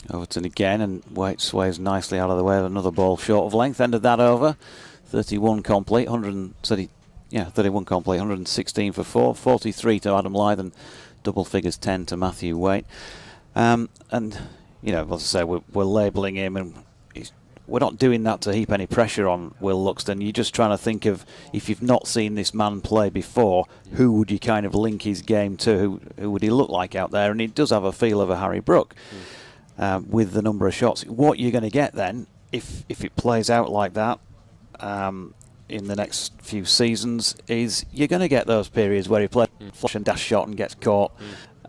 Overton again, and Waite sways nicely out of the way of another ball short of length. Ended that over. 31 complete, 31 complete, 116 for 4, 43 to Adam Lyth, and double figures 10 to Matthew Waite. And you know, as I say, we're labelling him, and we're not doing that to heap any pressure on Will Luxton. You're just trying to think of, if you've not seen this man play before, who would you kind of link his game to? Who would he look like out there? And he does have a feel of a Harry Brook with the number of shots. What you're going to get then, if it plays out like that in the next few seasons, is you're going to get those periods where he plays flush and dash shot and gets caught.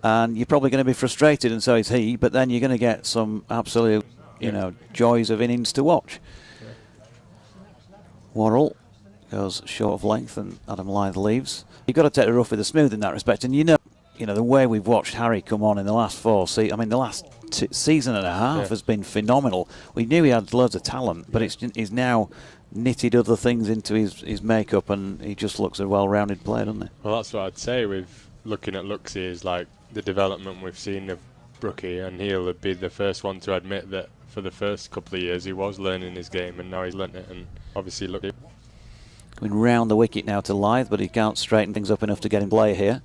And you're probably going to be frustrated, and so is he, but then you're going to get some absolute, you know, joys of innings to watch. Worrell goes short of length, and Adam Lyth leaves. You've got to take the rough with the smooth in that respect, and you know the way we've watched Harry come on in the last the last season and a half has been phenomenal. We knew he had loads of talent, but he's now knitted other things into his makeup, and he just looks a well-rounded player, doesn't he? Well, that's what I'd say with looking at Luxie, is like the development we've seen of Brookie, and he'll be the first one to admit that for the first couple of years he was learning his game, and now he's learnt it, and obviously look. Going round the wicket now to Lyth, but he can't straighten things up enough to get in play here.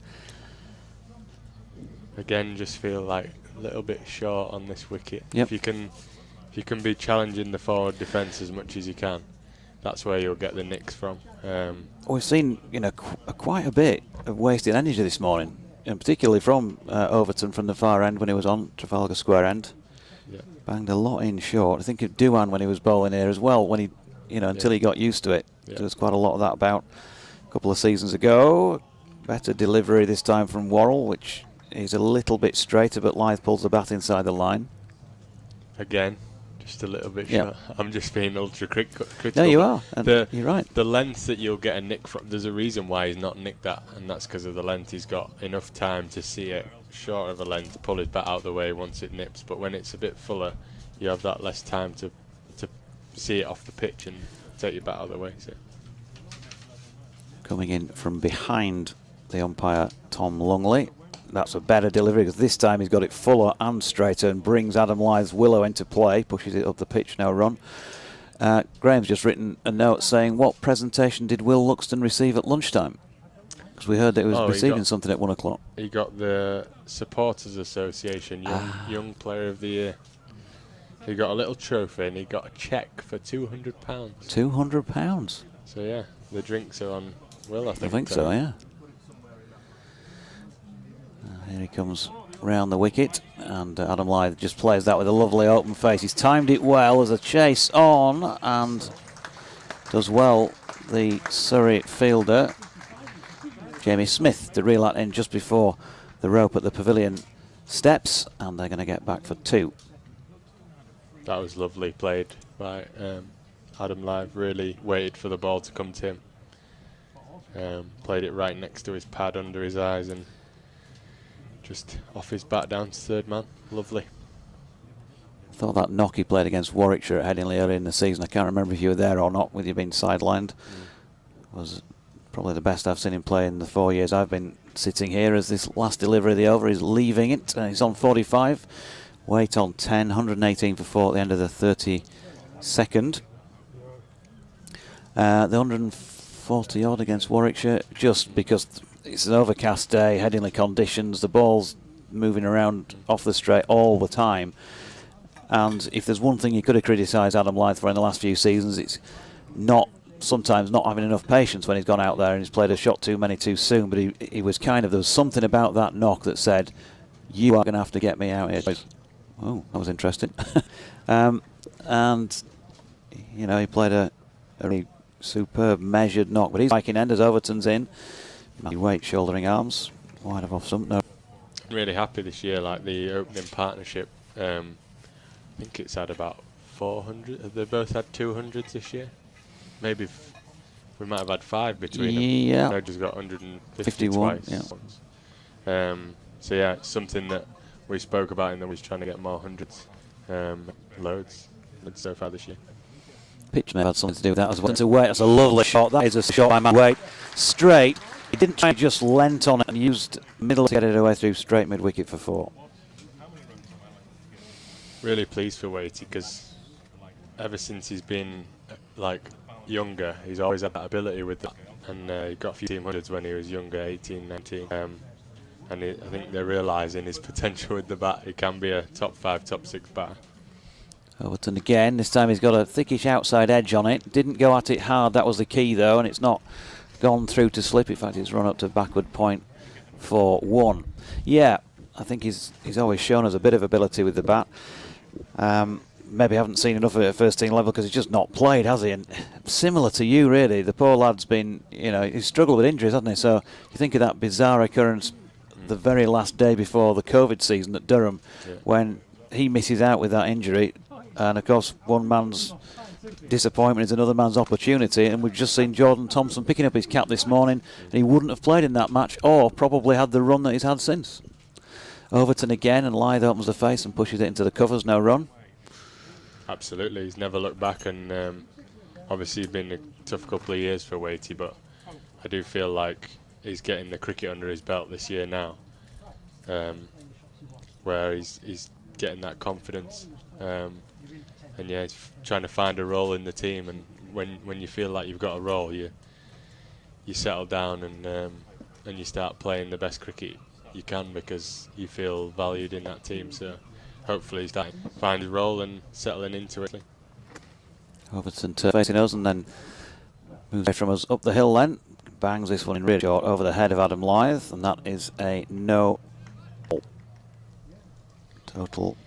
Again, just feel like a little bit short on this wicket. Yep. If you can be challenging the forward defence as much as you can, that's where you'll get the nicks from. We've seen quite a bit of wasted energy this morning, and particularly from Overton from the far end when he was on Trafalgar Square end. Yeah. Banged a lot in short. I think of Duan when he was bowling here as well, when he, until he got used to it. Yeah. There was quite a lot of that about a couple of seasons ago. Better delivery this time from Worrell, which is a little bit straighter, but Lyth pulls the bat inside the line. Again, just a little bit short. I'm just being ultra critical. No, you are. And you're right. The length that you'll get a nick from, there's a reason why he's not nicked that, and that's because of the length. He's got enough time to see it short of a length to pull his bat out the way once it nips. But when it's a bit fuller, you have that less time to see it off the pitch and take your bat out of the way. So. Coming in from behind the umpire, Tom Lungley. That's a better delivery, because this time he's got it fuller and straighter and brings Adam Lyth's willow into play, pushes it up the pitch, no run. Graham's just written a note saying, what presentation did Will Luxton receive at lunchtime? Because we heard that he was receiving something at 1 o'clock. He got the Supporters Association Young Player of the Year. He got a little trophy, and he got a cheque for £200. £200? So yeah, the drinks are on Will, I think. I think so, yeah. Here he comes round the wicket, and Adam Lyth just plays that with a lovely open face. He's timed it well as a chase on, and does well the Surrey fielder Jamie Smith to reel that in just before the rope at the pavilion steps, and they're going to get back for 2. That was lovely played by Adam Lyth. Really waited for the ball to come to him. Played it right next to his pad under his eyes, and just off his bat down to third man. Lovely. I thought that knock he played against Warwickshire at Headingley earlier in the season, I can't remember if you were there or not, with you being sidelined, was probably the best I've seen him play in the 4 years I've been sitting here, as this last delivery of the over is leaving it, and he's on 45. Waite on 10, 118 for 4 at the end of the 32nd. The 140 odd against Warwickshire, just because it's an overcast day, Headingley conditions, the ball's moving around off the straight all the time. And if there's one thing you could have criticised Adam Lyth for in the last few seasons, it's sometimes not having enough patience when he's gone out there and he's played a shot too many too soon. But he was there was something about that knock that said, you are going to have to get me out here. Oh, that was interesting. And, he played a really superb measured knock, but he's striking end as Overton's in. Matthew Waite shouldering arms, wide of off stump. No. I'm really happy this year, like the opening partnership. I think it's had about 400. Have they both had 200s this year? Maybe we might have had 5 between them. Yeah. Noja's got 150 51, twice. yeah. So yeah, it's something that we spoke about, and that we're trying to get more hundreds, loads so far this year. Pitch may have had something to do with that as well. To Waite, that's a lovely shot. That is a shot by Matthew Waite. Straight. He didn't try, just leant on it and used middle to get it away through straight mid-wicket for 4. really pleased for Waity because ever since he's been like younger, he's always had that ability with that, and he got a few team hundreds when he was younger, 18, 19. And I think they're realising his potential with the bat. He can be a top 5, top 6 batter. Overton again. This time he's got a thickish outside edge on it. Didn't go at it hard. That was the key though, and it's not gone through to slip. In fact, it's run up to backward point for 1. Yeah, I think he's always shown us a bit of ability with the bat. Maybe haven't seen enough of it at first team level because he's just not played, has he? And similar to you, really. The poor lad's been, he's struggled with injuries, hasn't he? So you think of that bizarre occurrence the very last day before the COVID season at Durham, when he misses out with that injury. And of course, one man's disappointment is another man's opportunity. And we've just seen Jordan Thompson picking up his cap this morning, and he wouldn't have played in that match or probably had the run that he's had since. Overton again, and Lyth opens the face and pushes it into the covers. No run. Absolutely, he's never looked back, and obviously it's been a tough couple of years for Waity, but I do feel like he's getting the cricket under his belt this year now, where he's getting that confidence, and yeah, he's trying to find a role in the team, and when you feel like you've got a role, you settle down and you start playing the best cricket you can because you feel valued in that team. So hopefully he's starting to find his role and settling into it. Overton facing us and then moves away from us up the hill then. Bangs this one in really short over the head of Adam Lyth, and that is a no. Total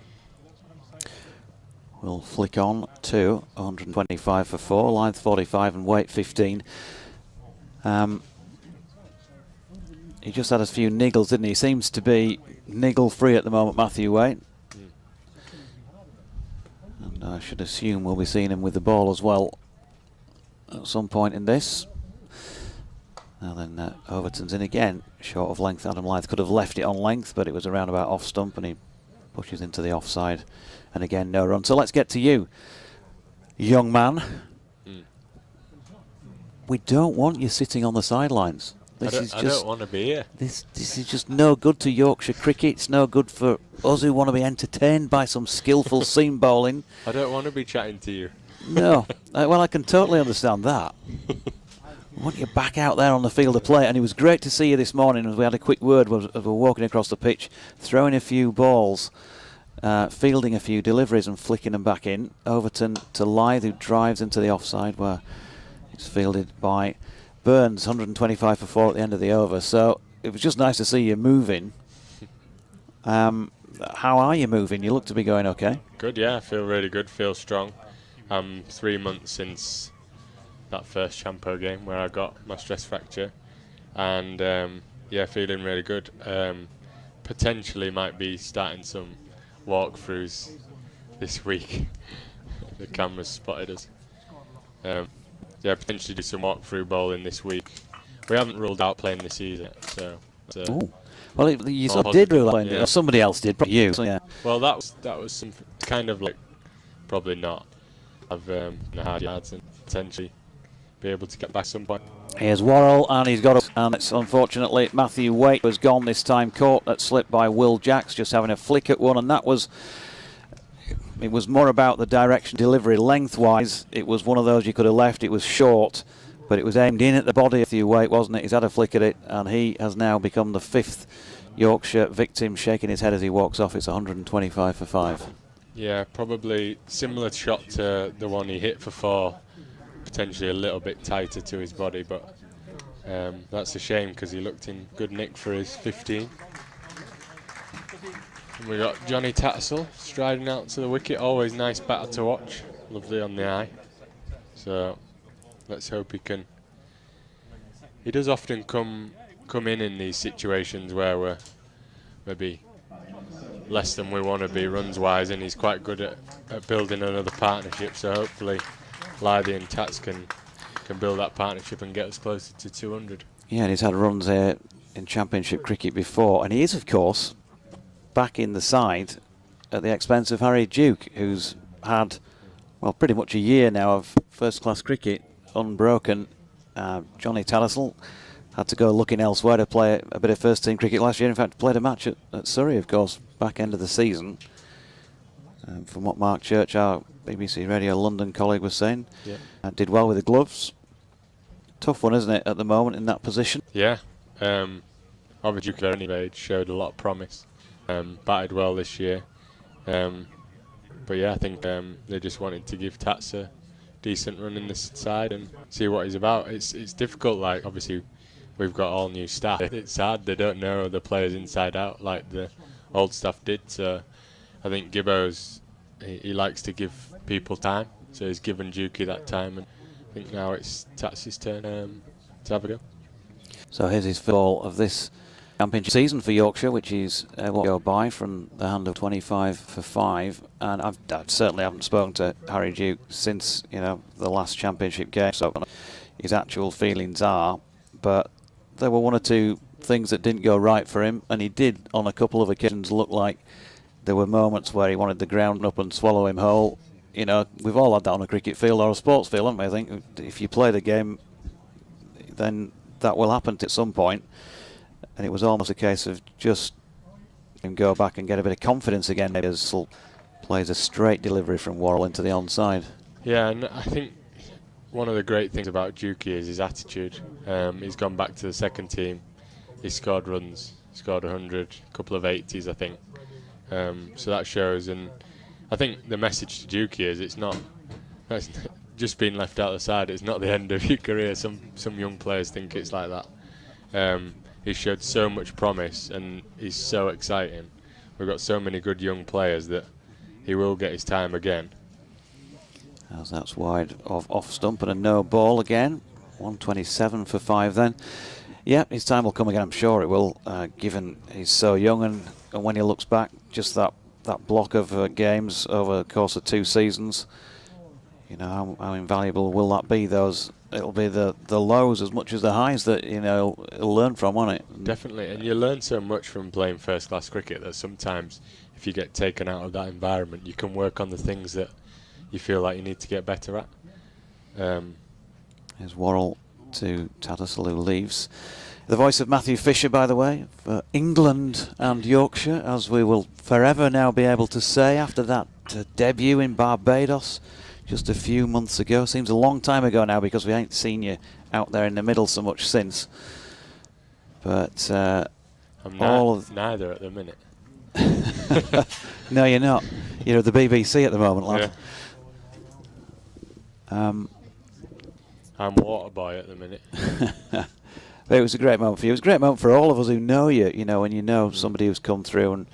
will flick on to 125 for 4. Lyth 45 and Waite 15. He just had a few niggles, didn't he? He seems to be niggle free at the moment, Matthew Waite. And I should assume we'll be seeing him with the ball as well at some point in this. Now then, Overton's in again, short of length. Adam Lyth could have left it on length, but it was around about off stump, and he pushes into the offside. And again, no run. So let's get to you, young man. We don't want you sitting on the sidelines. I don't want to be here. This is just no good to Yorkshire cricket. It's no good for us who want to be entertained by some skillful seam bowling. I don't want to be chatting to you. No. Well, I can totally understand that. I want you back out there on the field of play, and it was great to see you this morning as we had a quick word as we were walking across the pitch, throwing a few balls, fielding a few deliveries and flicking them back in. Overton to Lyth, who drives into the offside where it's fielded by Burns, 125 for 4 at the end of the over. So it was just nice to see you moving. How are you moving? You look to be going okay. Good, yeah. I feel really good, feel strong. 3 months since that first Champo game where I got my stress fracture, and yeah, feeling really good. Potentially might be starting some walkthroughs this week. The cameras spotted us. Yeah, potentially do some walkthrough bowling this week. We haven't ruled out playing this either, so. Well, you sort of did rule out playing it, or somebody else did, probably you. So yeah. Well, that was some kind of like probably not. I've hard yards and potentially be able to get back some point. Here's Worrell, and he's got up, and it's unfortunately Matthew Waite was gone this time, caught at slip by Will Jacks, just having a flick at one, and that was. It was more about the direction delivery lengthwise. It was one of those you could have left. It was short, but it was aimed in at the body of Matthew Waite, wasn't it? He's had a flick at it, and he has now become the 5th Yorkshire victim, shaking his head as he walks off. It's 125 for 5. Yeah, probably similar shot to the one he hit for 4. Potentially a little bit tighter to his body, but that's a shame because he looked in good nick for his 15. And we got Johnny Tattersall striding out to the wicket. Always nice batter to watch. Lovely on the eye. So let's hope he can. He does often come in these situations where we're maybe less than we want to be runs wise, and he's quite good at building another partnership. So hopefully Lyth and Tats can build that partnership and get us closer to 200. Yeah, and he's had runs here in Championship cricket before, and he is, of course, back in the side at the expense of Harry Duke, who's had, well, pretty much a year now of first-class cricket unbroken. Johnny Tattersall had to go looking elsewhere to play a bit of first-team cricket last year. In fact, played a match at Surrey, of course, back end of the season. From what Mark Church, our BBC Radio London colleague, was saying. Yeah. Did well with the gloves. Tough one, isn't it, at the moment in that position? Yeah. Obviously, Duke at any age showed a lot of promise. Batted well this year. But yeah, I think they just wanted to give Tats a decent run in this side and see what he's about. It's difficult, like, obviously we've got all new staff. It's hard, they don't know the players inside out like the old staff did, so I think Gibbo's, he likes to give people time, so he's given Dukey that time, and I think now it's Tats' turn to have a go. So here's his fall of this championship season for Yorkshire, which is what go by from the hand of 25 for 5. And I certainly haven't spoken to Harry Duke since, you know, the last championship game, so his actual feelings are. But there were one or two things that didn't go right for him, and he did on a couple of occasions look like there were moments where he wanted the ground up and swallow him whole. You know, we've all had that on a cricket field or a sports field, haven't we? I think if you play the game, then that will happen at some point. And it was almost a case of just go back and get a bit of confidence again, as plays a straight delivery from Worrell into the onside. Yeah, and I think one of the great things about Dukey is his attitude. He's gone back to the second team. He scored runs, scored 100, a couple of 80s, I think. So that shows, and I think the message to Dukey is it's just being left out of the side. It's not the end of your career. Some young players think it's like that. He showed so much promise, and he's so exciting. We've got so many good young players that he will get his time again. As that's wide of off stump and a no ball again. 127 for 5 then. Yeah, his time will come again, I'm sure it will, given he's so young, and when he looks back, just that block of games over the course of 2 seasons, you know, how invaluable will that be? It'll be the lows as much as the highs that, you know, he'll learn from, won't it? Definitely, and you learn so much from playing first-class cricket that sometimes if you get taken out of that environment, you can work on the things that you feel like you need to get better at. Here's Worrell to Tattersall, who leaves. The voice of Matthew Fisher, by the way, for England and Yorkshire, as we will forever now be able to say after that debut in Barbados just a few months ago. Seems a long time ago now because we ain't seen you out there in the middle so much since. But I'm neither at the minute. No, you're not. You're at the BBC at the moment, lad. Yeah. I'm water boy at the minute. It was a great moment for you. It was a great moment for all of us who know you. You know, when you know somebody who's come through, and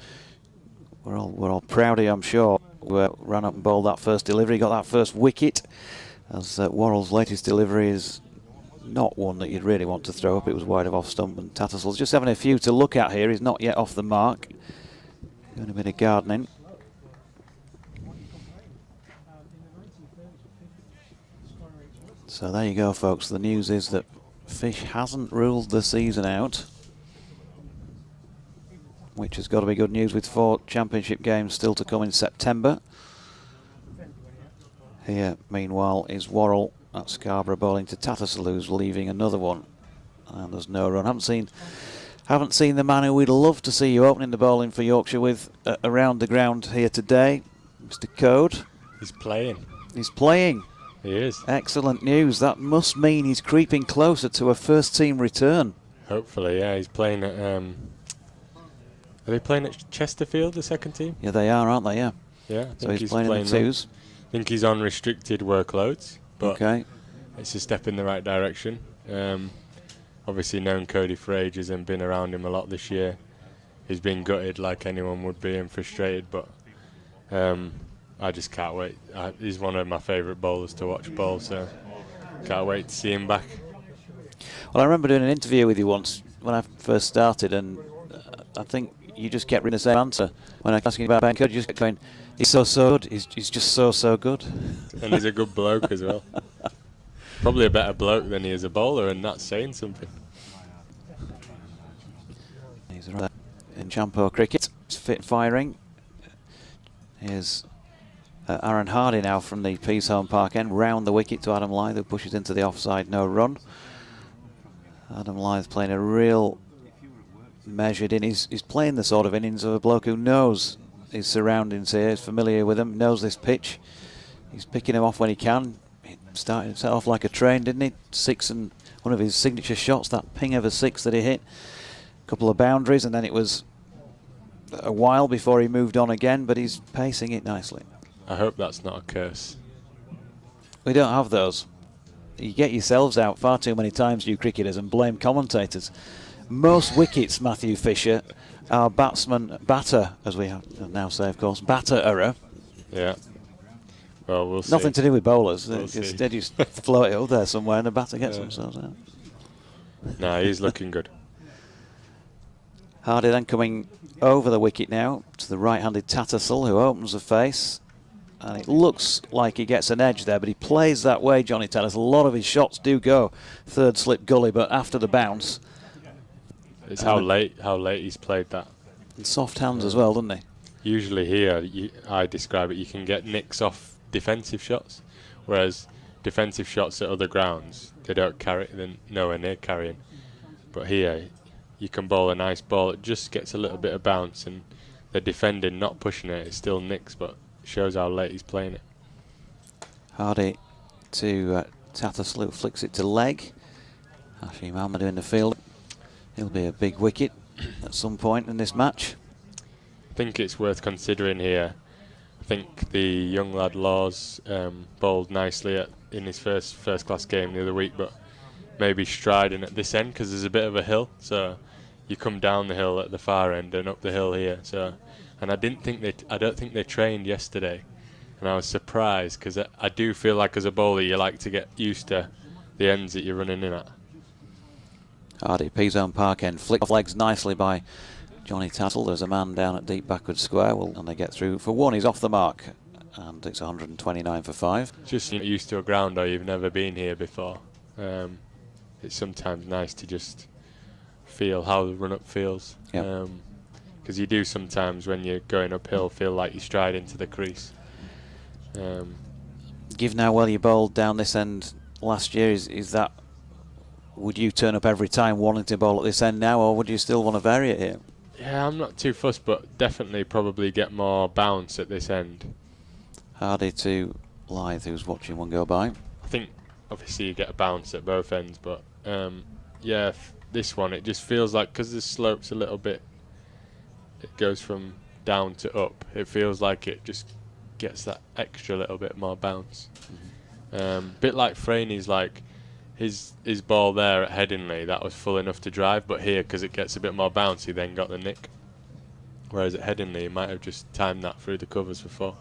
we're all proud of you, I'm sure. We ran up and bowled that first delivery, got that first wicket. As Worrell's latest delivery is not one that you'd really want to throw up. It was wide of off stump, and Tattersall's just having a few to look at here. He's not yet off the mark. Doing a bit of gardening. So there you go, folks. The news is that Fish hasn't ruled the season out, which has got to be good news with 4 championship games still to come in September. Here, meanwhile, is Worrell at Scarborough bowling to Tattersall, who's leaving another one. And there's no run. Haven't seen the man who we'd love to see you opening the bowling for Yorkshire with around the ground here today, Mr. Code. He's playing. He's playing. He is. Excellent news. That must mean he's creeping closer to a first-team return. Hopefully, yeah. He's playing at... Are they playing at Chesterfield, the second team? Yeah, they are, aren't they? Yeah. Yeah, I think So he's playing in the twos. I think he's on restricted workloads, but Okay. it's a step in the right direction. Obviously known Cody for ages and been around him a lot this year. He's been gutted like anyone would be and frustrated, but I just can't wait. He's one of my favourite bowlers to watch bowl, so can't wait to see him back. Well, I remember doing an interview with you once when I first started, and I think you just kept reading the same answer. When I was asking about Ben Code, you just kept going, he's so good, he's just so good. And he's a good bloke as well. Probably a better bloke than he is a bowler, and that's saying something. He's right in Champo cricket. He's fit firing. Here's Aaron Hardy now from the Peace Home Park end, round the wicket to Adam Lyth, who pushes into the offside, no run. Adam Lyth playing a real measured in. He's playing the sort of innings of a bloke who knows his surroundings here. He's familiar with them, knows this pitch. He's picking him off when he can. He started off like a train, didn't he? 6 and one of his signature shots, that ping of a 6 that he hit. A couple of boundaries, and then it was a while before he moved on again, but he's pacing it nicely. I hope that's not a curse. We don't have those. You get yourselves out far too many times, you cricketers, and blame commentators. Most wickets, Matthew Fisher, are batter, as we now say, of course, batter error. Yeah. Well, we'll see. Nothing to do with bowlers. We'll Instead, you float it up there somewhere and the batter gets themselves out. Nah, he's looking good. Hardy then coming over the wicket now to the right-handed Tattersall, who opens the face. And it looks like he gets an edge there, but he plays that way, Johnny Tattersall. A lot of his shots do go third slip gully, but after the bounce. It's how late he's played that. And soft hands as well, doesn't he? Usually here, I describe it, you can get nicks off defensive shots, whereas defensive shots at other grounds, they don't carry, they're nowhere near carrying. But here, you can bowl a nice ball, it just gets a little bit of bounce, and the defending not pushing it, it's still nicks, but shows how late he's playing it. Hardy to Tattersall, who flicks it to leg. Hashim Ahmadu in the field. He'll be a big wicket at some point in this match. I think it's worth considering here. I think the young lad Laws bowled nicely in his first class game the other week, but maybe striding at this end because there's a bit of a hill. So you come down the hill at the far end and up the hill here. So, and I don't think they trained yesterday, and I was surprised because I do feel like as a bowler you like to get used to the ends that you're running in at. Hardy, P-zone park end, flick off legs nicely by Johnny Tattle. There's a man down at deep backward square, and they get through. For one, he's off the mark, and it's 129 for 5. Just used to a ground or you've never been here before. It's sometimes nice to just feel how the run-up feels. Yep. Because you do sometimes when you're going uphill feel like you stride into the crease. Given how well you bowled down this end last year, is that, would you turn up every time wanting to bowl at this end now, or would you still want to vary it here? Yeah, I'm not too fussed, but definitely probably get more bounce at this end. Hardy to Lyth, who's watching one go by. I think obviously you get a bounce at both ends, but yeah, this one it just feels like, because the slope's a little bit, it goes from down to up, it feels like it just gets that extra little bit more bounce. Bit like Franey's, like his ball there at Headingley, that was full enough to drive, but here, because it gets a bit more bounce, he then got the nick. Whereas at Headingley, he might have just timed that through the covers for 4.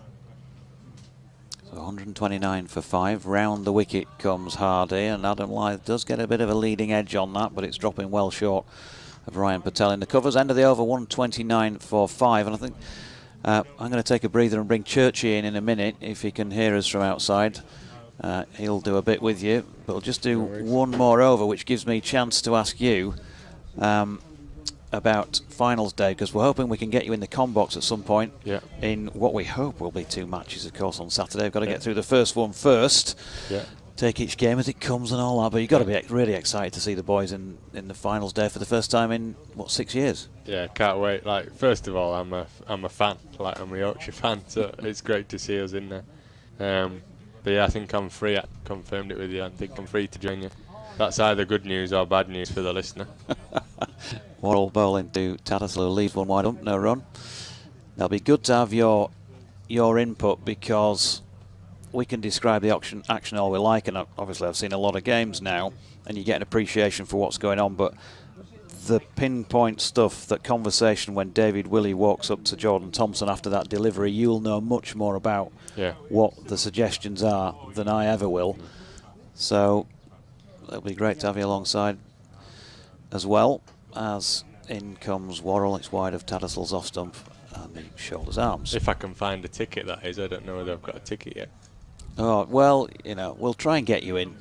So 129 for 5. Round the wicket comes Hardy, and Adam Lyth does get a bit of a leading edge on that, but it's dropping well short of Ryan Patel in the covers. End of the over, 129 for 5, and I think I'm going to take a breather and bring Churchy in a minute if he can hear us from outside. He'll do a bit with you, but we'll just do one more over, which gives me a chance to ask you about finals day, because we're hoping we can get you in the com-box at some point in what we hope will be 2 matches, of course, on Saturday. We've got to get through the first one first, take each game as it comes and all that, but you've got to be really excited to see the boys in the finals day for the first time in, 6 years? Yeah, can't wait. Like, first of all, I'm a fan, like I'm a Yorkshire fan, so it's great to see us in there. But yeah, I think I'm free. I confirmed it with you. I think I'm free to join you. That's either good news or bad news for the listener. Worrell bowling to Tattersall, who leaves one wide up, no run. It'll be good to have your input, because we can describe the action all we like, and obviously I've seen a lot of games now, and you get an appreciation for what's going on, but the pinpoint stuff, that conversation when David Willey walks up to Jordan Thompson after that delivery, you'll know much more about what the suggestions are than I ever will. So it'll be great to have you alongside, as well as in comes Worrell. It's wide of Tattersall's off stump and the shoulders arms. If I can find a ticket, that is. I don't know whether I've got a ticket yet. Oh, well, we'll try and get you in,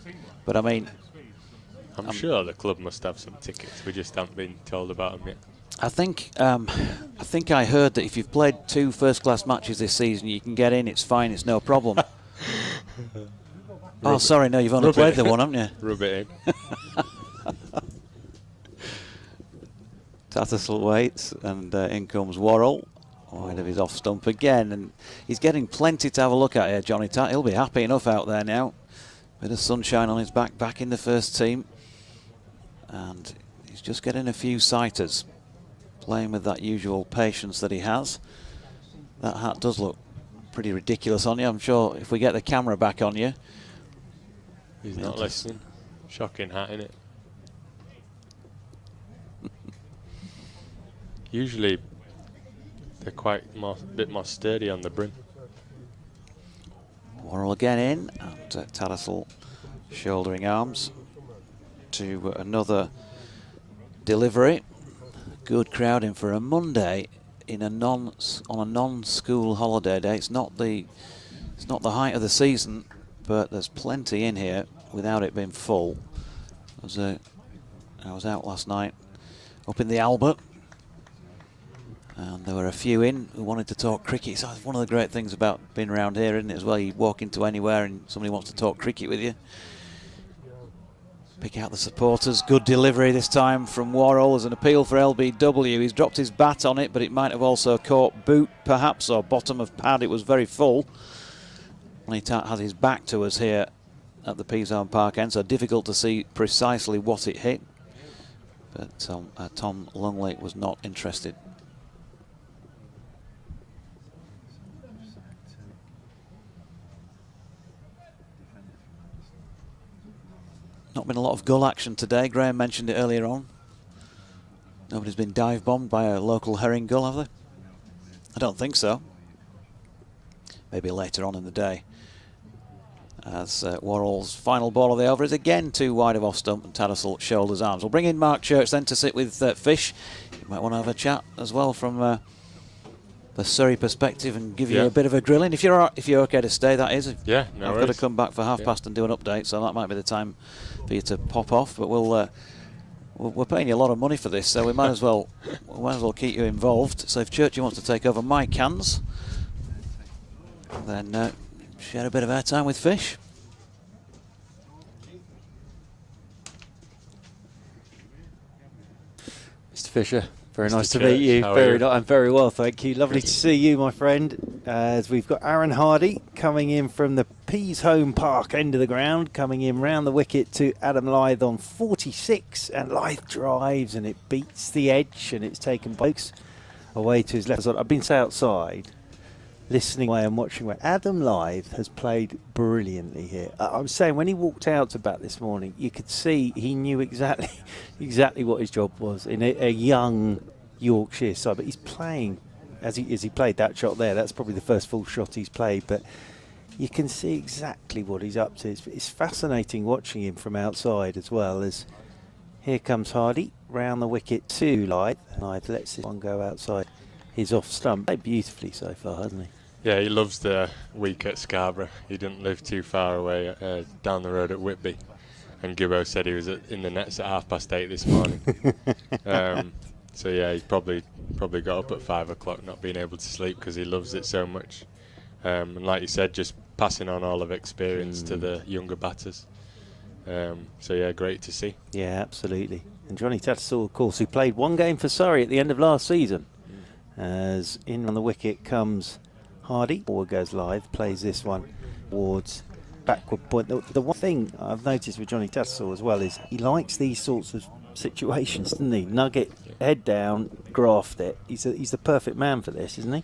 but I mean, I'm sure the club must have some tickets. We just haven't been told about them yet. I think I heard that if you've played 2 first-class matches this season, you can get in. It's fine. It's no problem. Oh, sorry, no, you've only played the one, haven't you? Rub it in. Tattersall waits, and in comes Worrell. Wide of his off stump again, and he's getting plenty to have a look at here, Johnny Tatt. He'll be happy enough out there now. Bit of sunshine on his back in the first team. And he's just getting a few sighters, playing with that usual patience that he has. That hat does look pretty ridiculous on you. I'm sure if we get the camera back on you. He's not listening. Shocking hat, innit? Usually they're quite a bit more sturdy on the brim. Worrell again in, and Tattersall shouldering arms to another delivery. Good crowd in for a Monday in a on a non-school holiday day. It's not the height of the season, but there's plenty in here without it being full. I was out last night up in the Albert, and there were a few in who wanted to talk cricket. So one of the great things about being around here, isn't it, as well? You walk into anywhere and somebody wants to talk cricket with you. Pick out the supporters. Good delivery this time from Worrell. There's an appeal for LBW. He's dropped his bat on it, but it might have also caught boot, perhaps, or bottom of pad. It was very full. And he has his back to us here at the Peasholm Park end, so difficult to see precisely what it hit. But Tom Lungley was not interested. Not been a lot of gull action today. Graham mentioned it earlier on. Nobody's been dive bombed by a local herring gull, have they? I don't think so. Maybe later on in the day. As Worrell's final ball of the over is again too wide of off stump, and Tattersall shoulders arms. We'll bring in Mark Church then to sit with Fish. You might want to have a chat as well from the Surrey perspective and give you a bit of a grilling. If you're okay to stay, that is. Yeah, no I've got to come back for half past and do an update, so that might be the time for you to pop off. But we're paying you a lot of money for this, so we might as well keep you involved. So if Churchy wants to take over my cans, then share a bit of airtime with Fish. Mr. Fisher, very nice to Church, meet you. how are you? I'm very well, thank you. Lovely to see you, my friend. As we've got Aaron Hardy coming in from the Peasholm Park end of the ground, coming in round the wicket to Adam Lyth on 46, and Lyth drives and it beats the edge, and it's taken Blokes away to his left. I've been outside, listening away and watching away. Adam Lyth has played brilliantly here. I was saying when he walked out to bat this morning, you could see he knew exactly what his job was in a young Yorkshire side. But he's playing as he played that shot there. That's probably the first full shot he's played. But you can see exactly what he's up to. It's fascinating watching him from outside as well. As here comes Hardy round the wicket to Lyth. Lyth lets this one go outside his off stump. Played beautifully so far, hasn't he? Yeah, he loves the week at Scarborough. He didn't live too far away, down the road at Whitby. And Gibbo said he was in the nets at 8:30 this morning. So yeah, he's probably got up at 5 o'clock, not being able to sleep because he loves it so much. And like you said, just passing on all of experience to the younger batters. So yeah, great to see. Yeah, absolutely. And Johnny Tattersall, of course, who played one game for Surrey at the end of last season. As in on the wicket comes Hardy. Forward goes Lyth, plays this one towards backward point. The one thing I've noticed with Johnny Tattersall as well is he likes these sorts of situations, doesn't he? Nugget, head down, graft it. He's the perfect man for this, isn't he?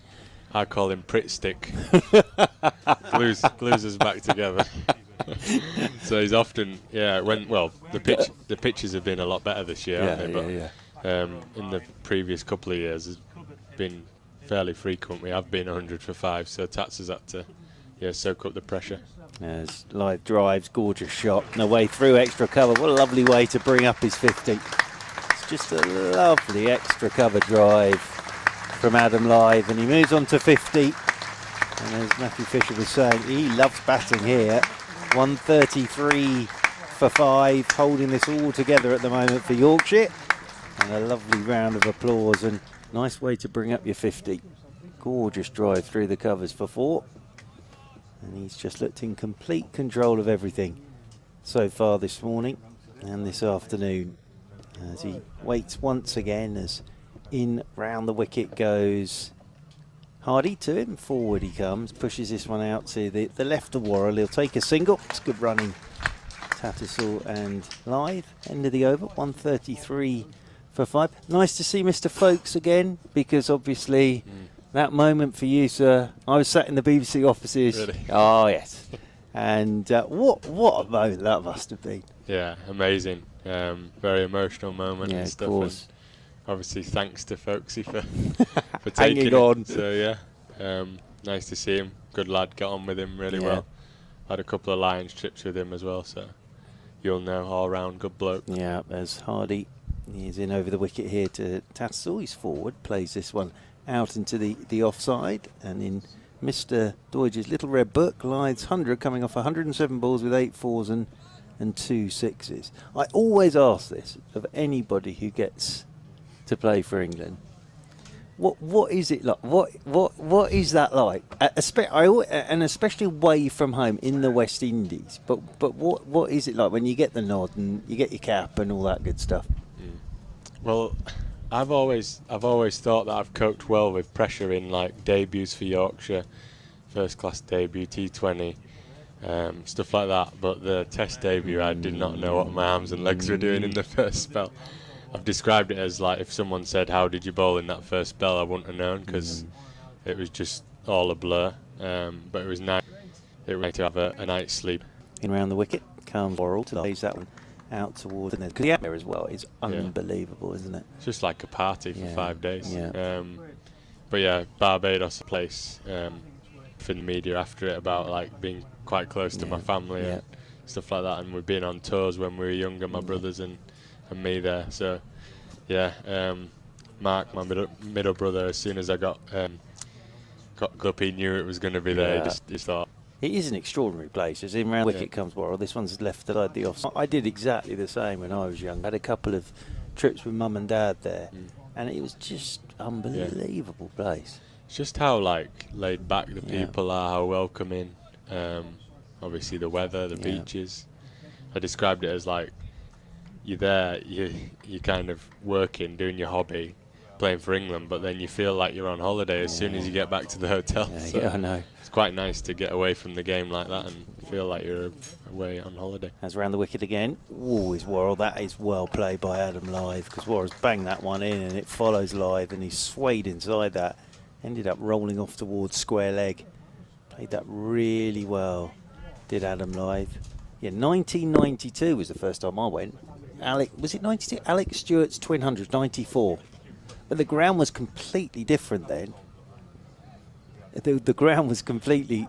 I call him Prit Stick. glues us back together. So he's often, the pitches have been a lot better this year, haven't they? But in the previous couple of years, it's been fairly frequent. We have been 100 for 5, so Tats has had to soak up the pressure. As Lyth drives, gorgeous shot, and away through extra cover. What a lovely way to bring up his 50. It's just a lovely extra cover drive from Adam Lyth, and he moves on to 50. And as Matthew Fisher was saying, he loves batting here. 133 for 5, holding this all together at the moment for Yorkshire. And a lovely round of applause, and nice way to bring up your 50. Gorgeous drive through the covers for 4. And he's just looked in complete control of everything so far this morning and this afternoon. As he waits once again, as in round the wicket goes Hardy to him, forward he comes, pushes this one out to the left of Worrell. He'll take a single. It's good running. Tattersall and Lyth. End of the over, 133 for 5. Nice to see Mr. Folkes again, because obviously that moment for you, sir. I was sat in the BBC offices. Really? Oh yes. And what a moment that must have been. Yeah, amazing. Very emotional moment Yeah, and of stuff. course. And obviously, thanks to Folkesy for Hanging taking on. it. So yeah, nice to see him. Good lad. Got on with him really well. Had a couple of Lions trips with him as well. So you'll know, all round good bloke. Yeah, there's Hardy. He's in over the wicket here to Tattersall. He's forward, plays this one out into the offside, and in Mr. Doidge's little red book, Lyth's 100 coming off 107 balls with 8 fours and 2 sixes. I always ask this of anybody who gets to play for England. What is it like? What is that like? And especially away from home in the West Indies. But what is it like when you get the nod and you get your cap and all that good stuff? Well, I've always thought that I've coped well with pressure in like debuts for Yorkshire, first class debut, T20, stuff like that. But the Test debut, I did not know what my arms and legs were doing in the first spell. I've described it as like if someone said, "How did you bowl in that first spell?" I wouldn't have known, because it was just all a blur. But it was nice. It was nice to have a night's sleep. In round the wicket comes Worrell to plays that one out towards, because the atmosphere as well is unbelievable, isn't it? It's just like a party for 5 days. Yeah. But yeah, Barbados place for the media after it about like being quite close to my family and stuff like that, and we've been on tours when we were younger, my brothers and me there. So yeah, Mark, my middle brother, as soon as I got up, he knew it was going to be there. He just thought. It is an extraordinary place. As in round wicket comes Worrell. This one's left side the off. I did exactly the same when I was young. I had a couple of trips with mum and dad there, and it was just unbelievable place. It's just how like laid back the people are, how welcoming. Obviously the weather, the beaches. I described it as like you're there, you kind of working, doing your hobby, playing for England, but then you feel like you're on holiday as soon as you get back to the hotel. Yeah, I know. It's quite nice to get away from the game like that and feel like you're away on holiday. As round the wicket again. Is Worrell. That is well played by Adam Lyth, because Worrell's banged that one in and it follows Lyth, and he's swayed inside that. Ended up rolling off towards square leg. Played that really well, did Adam Lyth. Yeah, 1992 was the first time I went. Was it 92? Alex Stewart's twin hundreds, 94. But the ground was completely different then. The ground was completely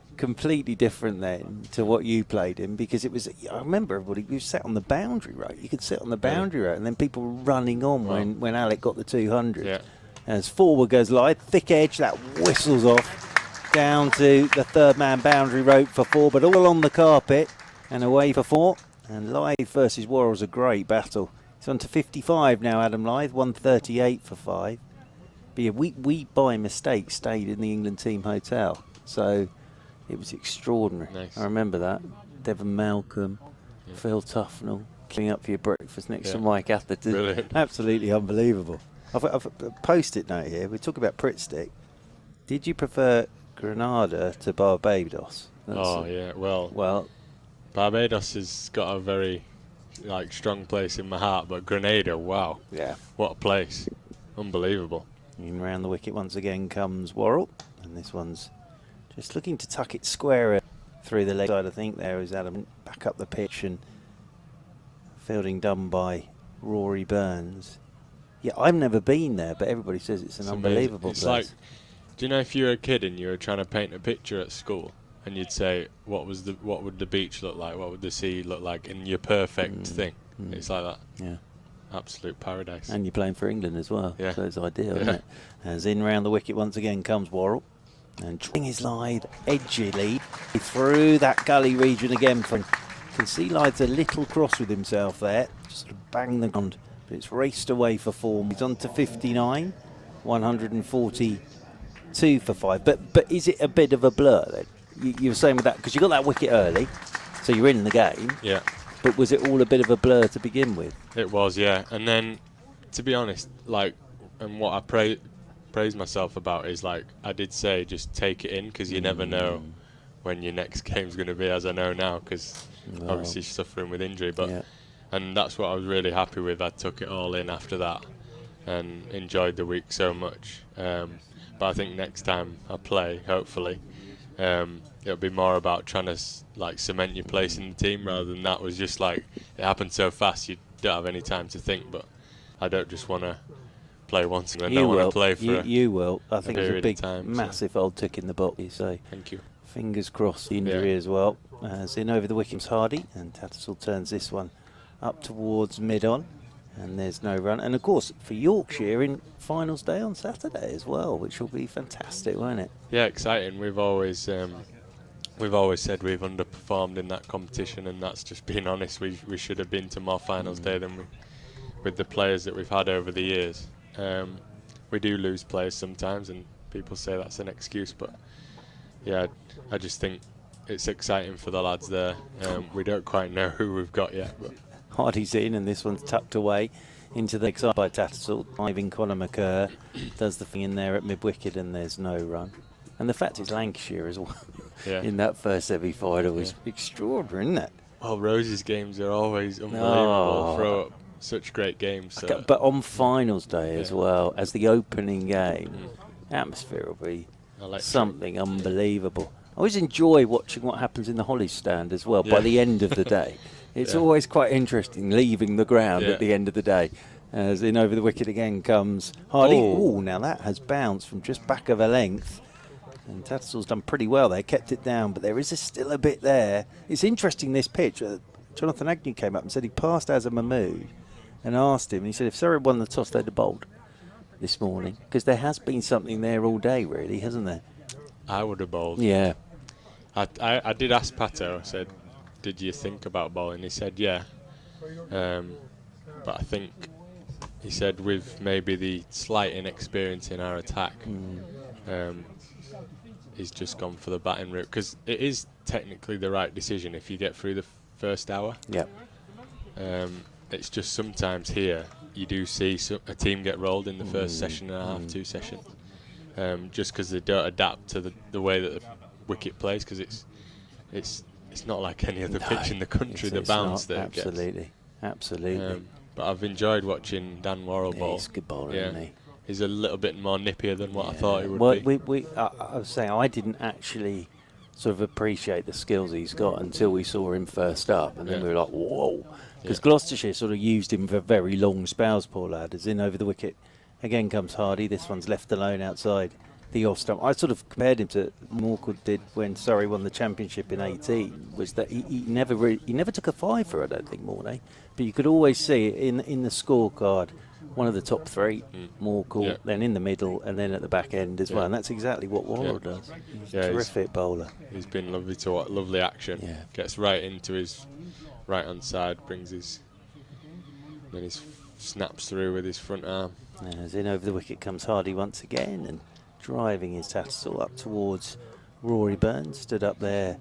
different then to what you played in, because it was. I remember everybody was sat on the boundary row. You could sit on the boundary row, and then people were running on when Alec got the 200. Yeah. As forward goes Lyth, thick edge that whistles off down to the third man boundary rope for 4, but all on the carpet and away for 4. And Lyth versus Worrell's a great battle. It's on to 55 now, Adam Lyth, 138 for 5. But yeah, we by mistake stayed in the England team hotel, so it was extraordinary. Nice. I remember that. Devon Malcolm, Phil Tufnell, queuing up for your breakfast next to Mike Atherton. Brilliant. Absolutely unbelievable. I've a post-it note here. We talk about Pritt stick. Did you prefer Grenada to Barbados? Well, Barbados has got a very strong place in my heart, but Grenada, wow. Yeah. What a place. Unbelievable. In round the wicket once again comes Worrell, and this one's just looking to tuck it square through the leg side. I think there is Adam back up the pitch, and fielding done by Rory Burns. Yeah, I've never been there, but everybody says it's unbelievable it's place. Like, do you know if you were a kid and you were trying to paint a picture at school, and you'd say, what would the beach look like? What would the sea look like? And your perfect thing. It's like that. Yeah. Absolute paradise. And you're playing for England as well, Yeah. so it's ideal, isn't it? As in round the wicket once again comes Worrell, and drawing his Lyth edgily through that gully region again. Can see Lyth's a little cross with himself there, just sort of bang the ground, but it's raced away for 4. He's on to 59, 142 for 5. But is it a bit of a blur then? You were saying with that, because you got that wicket early, so you're in the game. Yeah. But was it all a bit of a blur to begin with? It was, yeah. And then, to be honest, and what I praise myself about is, like, I did say just take it in, because you never know when your next game's going to be, as I know now, because obviously suffering with injury. But and that's what I was really happy with. I took it all in after that and enjoyed the week so much. But I think next time I play, hopefully, it'll be more about trying to like cement your place in the team, rather than that was just like it happened so fast you don't have any time to think. But I don't just want to play once and I don't want to play for you will. I think it's a period big, of time, massive old tick in the box. So thank you. fingers crossed the injury as well. As in over the wickets Hardy, and Tattersall turns this one up towards mid-on, and there's no run. And of course for Yorkshire in finals day on Saturday as well, which will be fantastic, won't it? Yeah, exciting. We've always said we've underperformed in that competition, and that's just being honest. We should have been to more finals day than with the players that we've had over the years. We do lose players sometimes, and people say that's an excuse, but yeah, I just think it's exciting for the lads there. We don't quite know who we've got yet, but Hardy's in, and this one's tucked away into the side by Tattersall. Diving Conor McCurr does the thing in there at mid-wicket, and there's no run. And the fact is Lancashire as well in that first semi-final was extraordinary, isn't it? Well, Rose's games are always unbelievable. Throw up such great games. So. But on finals day as well, as the opening game, atmosphere will be something unbelievable. I always enjoy watching what happens in the Hollies stand as well by the end of the day. It's always quite interesting leaving the ground at the end of the day. As in over the wicket again comes Hardy. Oh, now that has bounced from just back of a length. And Tattersall's done pretty well there, kept it down, but there is still a bit there. It's interesting, this pitch. Jonathan Agnew came up and said he passed Azhar Mahmood and asked him, and he said if Surrey won the toss, they'd have bowled this morning, because there has been something there all day, really, hasn't there? I would have bowled. Yeah. I did ask Pato, I said, did you think about bowling? He said, yeah. But I think, he said, with maybe the slight inexperience in our attack, he's just gone for the batting route, because it is technically the right decision if you get through the first hour. Yeah. It's just sometimes here you do see a team get rolled in the first session and a half, 2 sessions, just because they don't adapt to the way that the wicket plays, because it's not like any other pitch in the country. The bounce that it gets. Absolutely. But I've enjoyed watching Dan Worrell bowl. He's a good bowler, isn't he? He's a little bit more nippier than what I thought he would be. I was saying I didn't actually sort of appreciate the skills he's got until we saw him first up, and then we were like, whoa, because Gloucestershire sort of used him for very long spells, poor lad. As in over the wicket again comes Hardy. This one's left alone outside the off stump. I sort of compared him to Morcould did when Surrey won the championship in 18, was that he never took a fiver, I don't think, Mornay, but you could always see in the scorecard one of the top three, Morcould, then in the middle, and then at the back end as well. And that's exactly what Worrell does. He's a terrific bowler. He's been lovely to watch, lovely action. Yeah. Gets right into his right hand side, brings then he snaps through with his front arm. As in over the wicket comes Hardy once again, and driving his Tattersall up towards Rory Burns, stood up there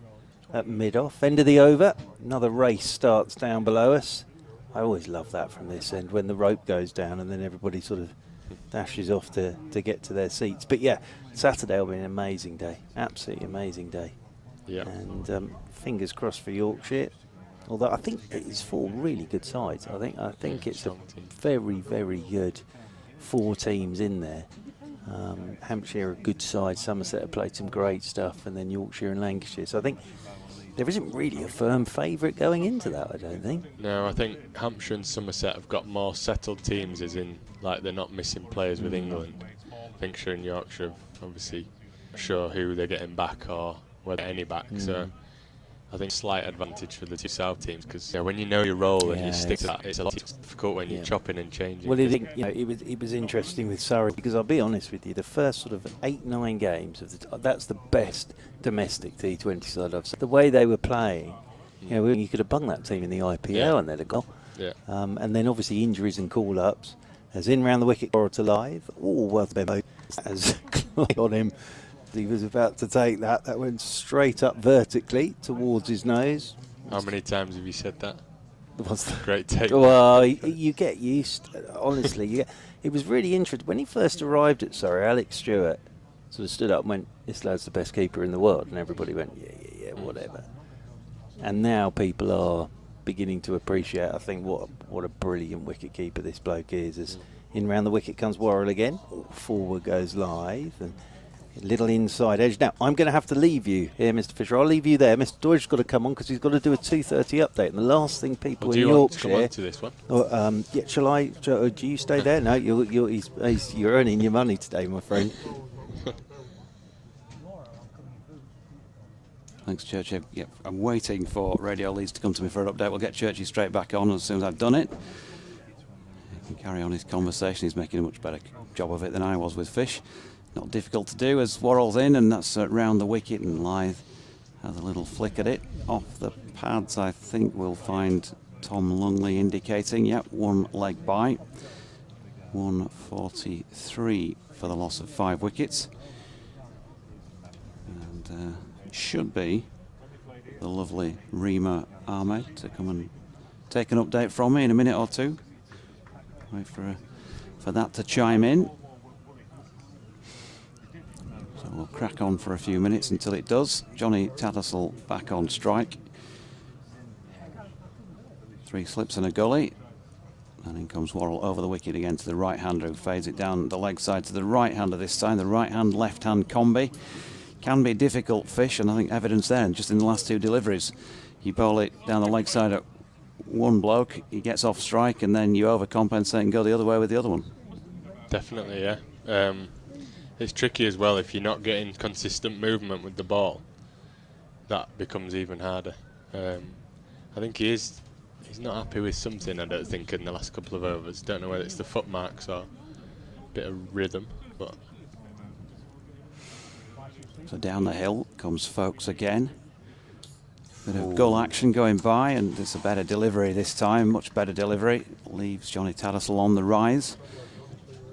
at mid-off. End of the over, another race starts down below us. I always love that from this end, when the rope goes down and then everybody sort of dashes off to get to their seats. But yeah, Saturday will be an amazing day, absolutely amazing day. Yeah. And fingers crossed for Yorkshire, although I think it's 4 really good sides. I think it's a very, very good 4 teams in there. Hampshire a good side, Somerset have played some great stuff, and then Yorkshire and Lancashire. So I think there isn't really a firm favourite going into that, I don't think. No, I think Hampshire and Somerset have got more settled teams, as in, like, they're not missing players with England. Lancashire and Yorkshire have obviously sure who they're getting back or whether any back. So I think slight advantage for the 2 South teams, because when you know your role and you stick to that, it's a lot difficult when you're chopping and changing. Well, it was interesting with Surrey, because I'll be honest with you, the first sort of 8-9 games of that's the best domestic T20 side I've seen. The way they were playing, you could have bung that team in the IPL and they'd have gone. Yeah. And then obviously injuries and call-ups. As in round the wicket, Borough to live. Oh, well, Bemo has clicked on him. He was about to take that. That went straight up vertically towards his nose. How many times have you said that? Great take. Well, you get used. Honestly, it was really interesting when he first arrived at Surrey. Alex Stewart sort of stood up and went, "This lad's the best keeper in the world," and everybody went, "Yeah, whatever." And now people are beginning to appreciate, I think, what a brilliant wicket keeper this bloke is. As in round the wicket comes Worrell again. Forward goes Lyth, and a little inside edge. Now, I'm going to have to leave you here, Mr. Fisher. I'll leave you there. Mr. Deutsch's got to come on because he's got to do a 2:30 update. And the last thing people in Yorkshire... Do you want to come on to this one? Yeah, shall I? Do you stay there? No, you're earning your money today, my friend. Thanks, Churchy. Yep, I'm waiting for Radio Leeds to come to me for an update. We'll get Churchy straight back on as soon as I've done it. He can carry on his conversation. He's making a much better job of it than I was with Fish. Not difficult to do as Worrell's in, and that's round the wicket, and Lyth has a little flick at it. Off the pads, I think we'll find Tom Lungley indicating, yep, one leg by. 143 for the loss of 5 wickets. And should be the lovely Rima Ahmed to come and take an update from me in a minute or two. Wait for that to chime in. So we'll crack on for a few minutes until it does. Johnny Tattersall back on strike. 3 slips and a gully. And in comes Worrell over the wicket again to the right-hander, who fades it down the leg side to the right-hander this time. The right-hand, left-hand combi. Can be difficult, Fish, and I think evidence there. And just in the last 2 deliveries, you bowl it down the leg side at one bloke, he gets off strike, and then you overcompensate and go the other way with the other one. Definitely, yeah. It's tricky as well if you're not getting consistent movement with the ball. That becomes even harder. I think he's not happy with something, I don't think, in the last couple of overs. Don't know whether it's the footmarks or a bit of rhythm, but... So down the hill comes Folkes again. Bit of goal action going by, and it's a better delivery this time, much better delivery. Leaves Johnny Tattersall on the rise.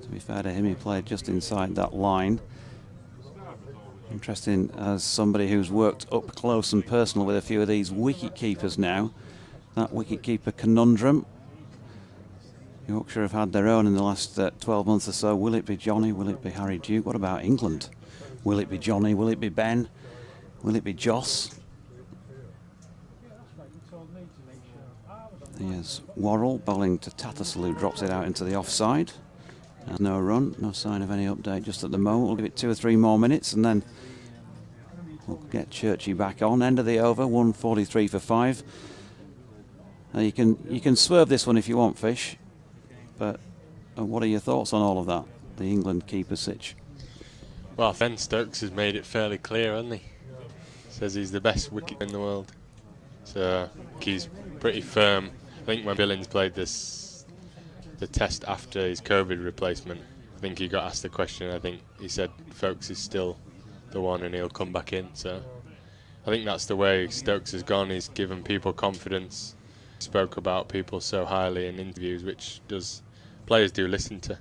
To be fair to him, he played just inside that line. Interesting, as somebody who's worked up close and personal with a few of these wicket keepers now, that wicket keeper conundrum. Yorkshire have had their own in the last 12 months or so. Will it be Johnny? Will it be Harry Duke? What about England? Will it be Johnny? Will it be Ben? Will it be Joss? Here's Worrell bowling to Tattersall, who drops it out into the offside. There's no run, no sign of any update just at the moment. We'll give it 2 or 3 more minutes and then we'll get Churchy back on. End of the over, 143 for 5. You can swerve this one if you want, Fish, but what are your thoughts on all of that, the England keeper sitch? Well, Ben Stokes has made it fairly clear, hasn't he? Says he's the best wicket in the world. So he's pretty firm. I think when Billings played the test after his COVID replacement, I think he got asked the question. I think he said Folkes is still the one and he'll come back in. So I think that's the way Stokes has gone. He's given people confidence. Spoke about people so highly in interviews, which players do listen to.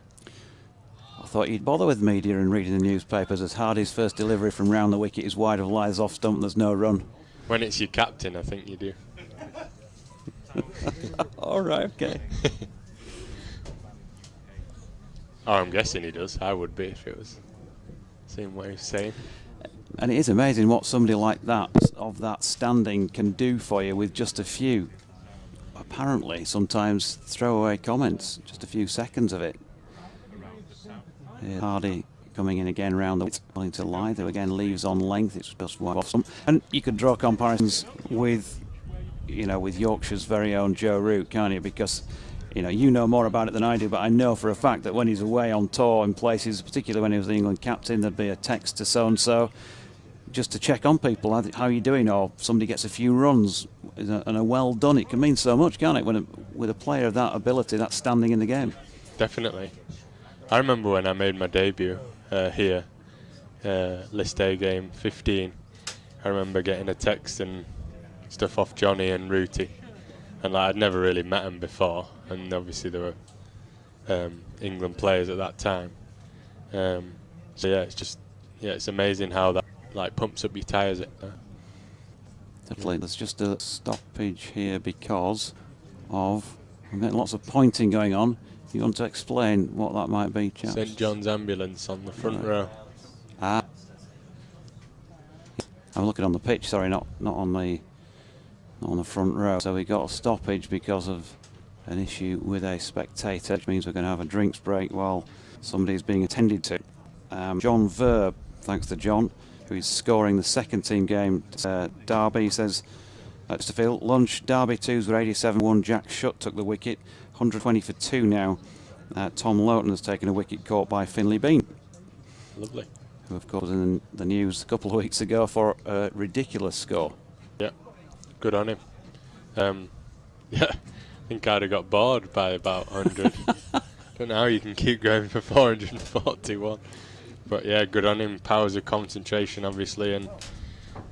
I thought you'd bother with media and reading the newspapers as Hardy's first delivery from round the wicket is wide of Lyth's off stump. There's no run. When it's your captain, I think you do. All right, okay. Oh, I'm guessing he does. I would be if it was the same way he's saying. And it is amazing what somebody like that, of that standing, can do for you with just a few, apparently, sometimes throwaway comments, just a few seconds of it. Here's Hardy coming in again round the wicket to Lyth, who again leaves on length. It's just wide off some. And you could draw comparisons with, with Yorkshire's very own Joe Root, can't you? Because you know more about it than I do, but I know for a fact that when he's away on tour in places, particularly when he was the England captain, there'd be a text to so-and-so just to check on people, how are you doing, or somebody gets a few runs and a well done. It can mean so much, can't it, with a player of that ability, that standing in the game. Definitely. I remember when I made my debut here, List A game 15, I remember getting a text and stuff off Johnny and Rooty, and I'd never really met them before, and obviously there were England players at that time. So yeah, it's amazing how that pumps up your tyres. Definitely. There's just a stoppage here because of... I'm getting lots of pointing going on. You want to explain what that might be, chaps? St John's ambulance on the front row. Ah. I'm looking on the pitch, sorry, not on the front row. So we got a stoppage because of an issue with a spectator, which means we're going to have a drinks break while somebody's being attended to. John Verb, thanks to John, who is scoring the second team game. Derby says, to Phil, lunch, Derby 2s were 87-1. Jack Shutt took the wicket, 120 for 2 now. Tom Lowton has taken a wicket caught by Finlay Bean. Lovely. Who, of course, was in the news a couple of weeks ago for a ridiculous score. Yeah, good on him. Yeah, I think I'd have got bored by about 100. Don't know how you can keep going for 441. But yeah, good on him. Powers of concentration, obviously, and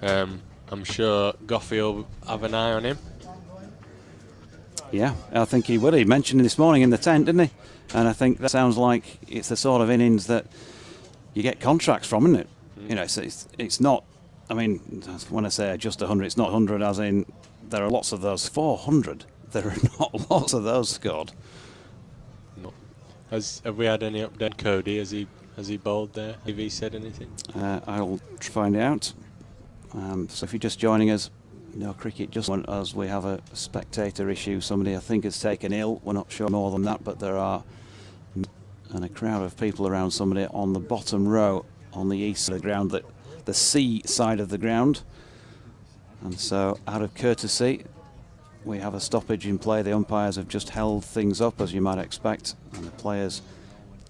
I'm sure Goffey will have an eye on him. Yeah, I think he will. He mentioned it this morning in the tent, didn't he? And I think that sounds like it's the sort of innings that you get contracts from, isn't it? You know, it's not, I mean, when I say just 100, it's not 100 as in there are lots of those. 400, there are not lots of those scored. No. Have we had any update? Cody, has he bowled there? Have he said anything? I'll find out. So if you're just joining us, no cricket, just as we have a spectator issue. Somebody I think has taken ill. We're not sure more than that, but there are and a crowd of people around somebody on the bottom row on the east of the ground, the sea side of the ground. And so out of courtesy we have a stoppage in play. The umpires have just held things up, as you might expect, and the players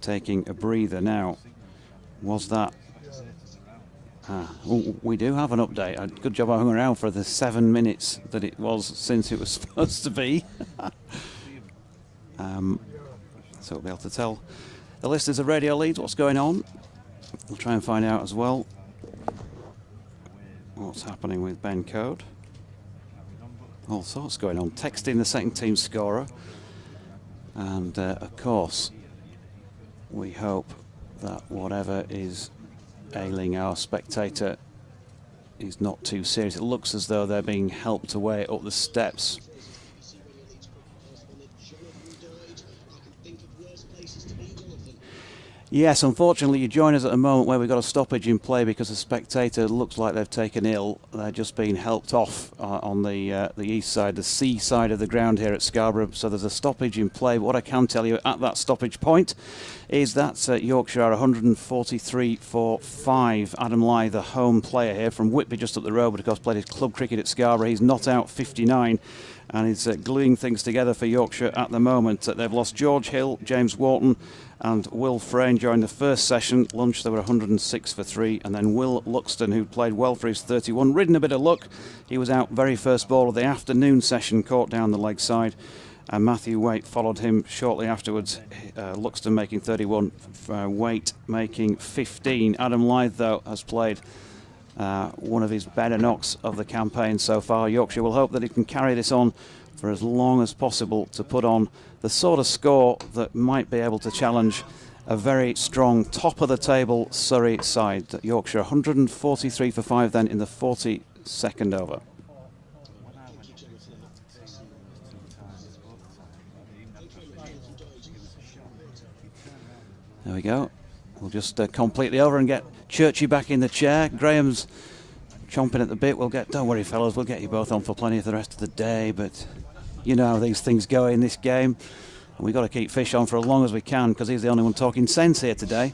taking a breather now. Was that we do have an update. Good job I hung around for the 7 minutes that it was since it was supposed to be. So we'll be able to tell the listeners of Radio Leeds what's going on. We'll try and find out as well what's happening with Ben Code. All sorts going on. Texting the second team scorer. And of course, we hope that whatever is ailing our spectator is not too serious. It looks as though they're being helped away up the steps. Yes, unfortunately you join us at a moment where we've got a stoppage in play because the spectator looks like they've taken ill. They're just being helped off on the east side, the sea side of the ground here at Scarborough. So there's a stoppage in play. But what I can tell you at that stoppage point is that Yorkshire are 143 for 5. Adam Lyth, the home player here from Whitby, just up the road, but of course played his club cricket at Scarborough. He's not out 59 and is gluing things together for Yorkshire at the moment. They've lost George Hill, James Wharton and Will Frayne during the first session. Lunch, they were 106 for 3. And then Will Luxton, who played well for his 31, ridden a bit of luck. He was out very first ball of the afternoon session, caught down the leg side. And Matthew Waite followed him shortly afterwards. Luxton making 31, Waite making 15. Adam Lyth, though, has played one of his better knocks of the campaign so far. Yorkshire will hope that he can carry this on for as long as possible to put on the sort of score that might be able to challenge a very strong top of the table Surrey side. Yorkshire 143 for 5 then in the 42nd over. There we go. We'll just completely over and get Churchy back in the chair. Graham's chomping at the bit. Don't worry, fellas, we'll get you both on for plenty of the rest of the day, but you know how these things go in this game. And we've got to keep Fish on for as long as we can because he's the only one talking sense here today.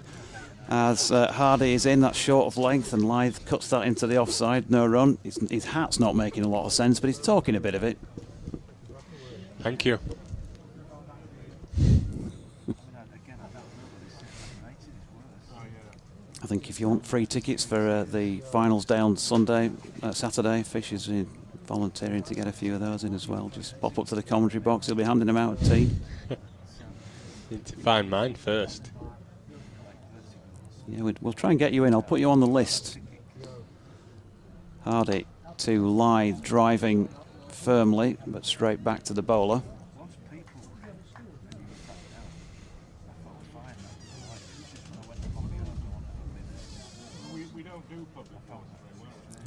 As Hardy is in, that's short of length, and Lyth cuts that into the offside. No run. His hat's not making a lot of sense, but he's talking a bit of it. Thank you. I think if you want free tickets for the finals day on Saturday, Fish is volunteering to get a few of those in as well. Just pop up to the commentary box. He'll be handing them out at tea. Need to find mine first. Yeah, we'll try and get you in. I'll put you on the list. Hardy to Lyth, driving firmly, but straight back to the bowler.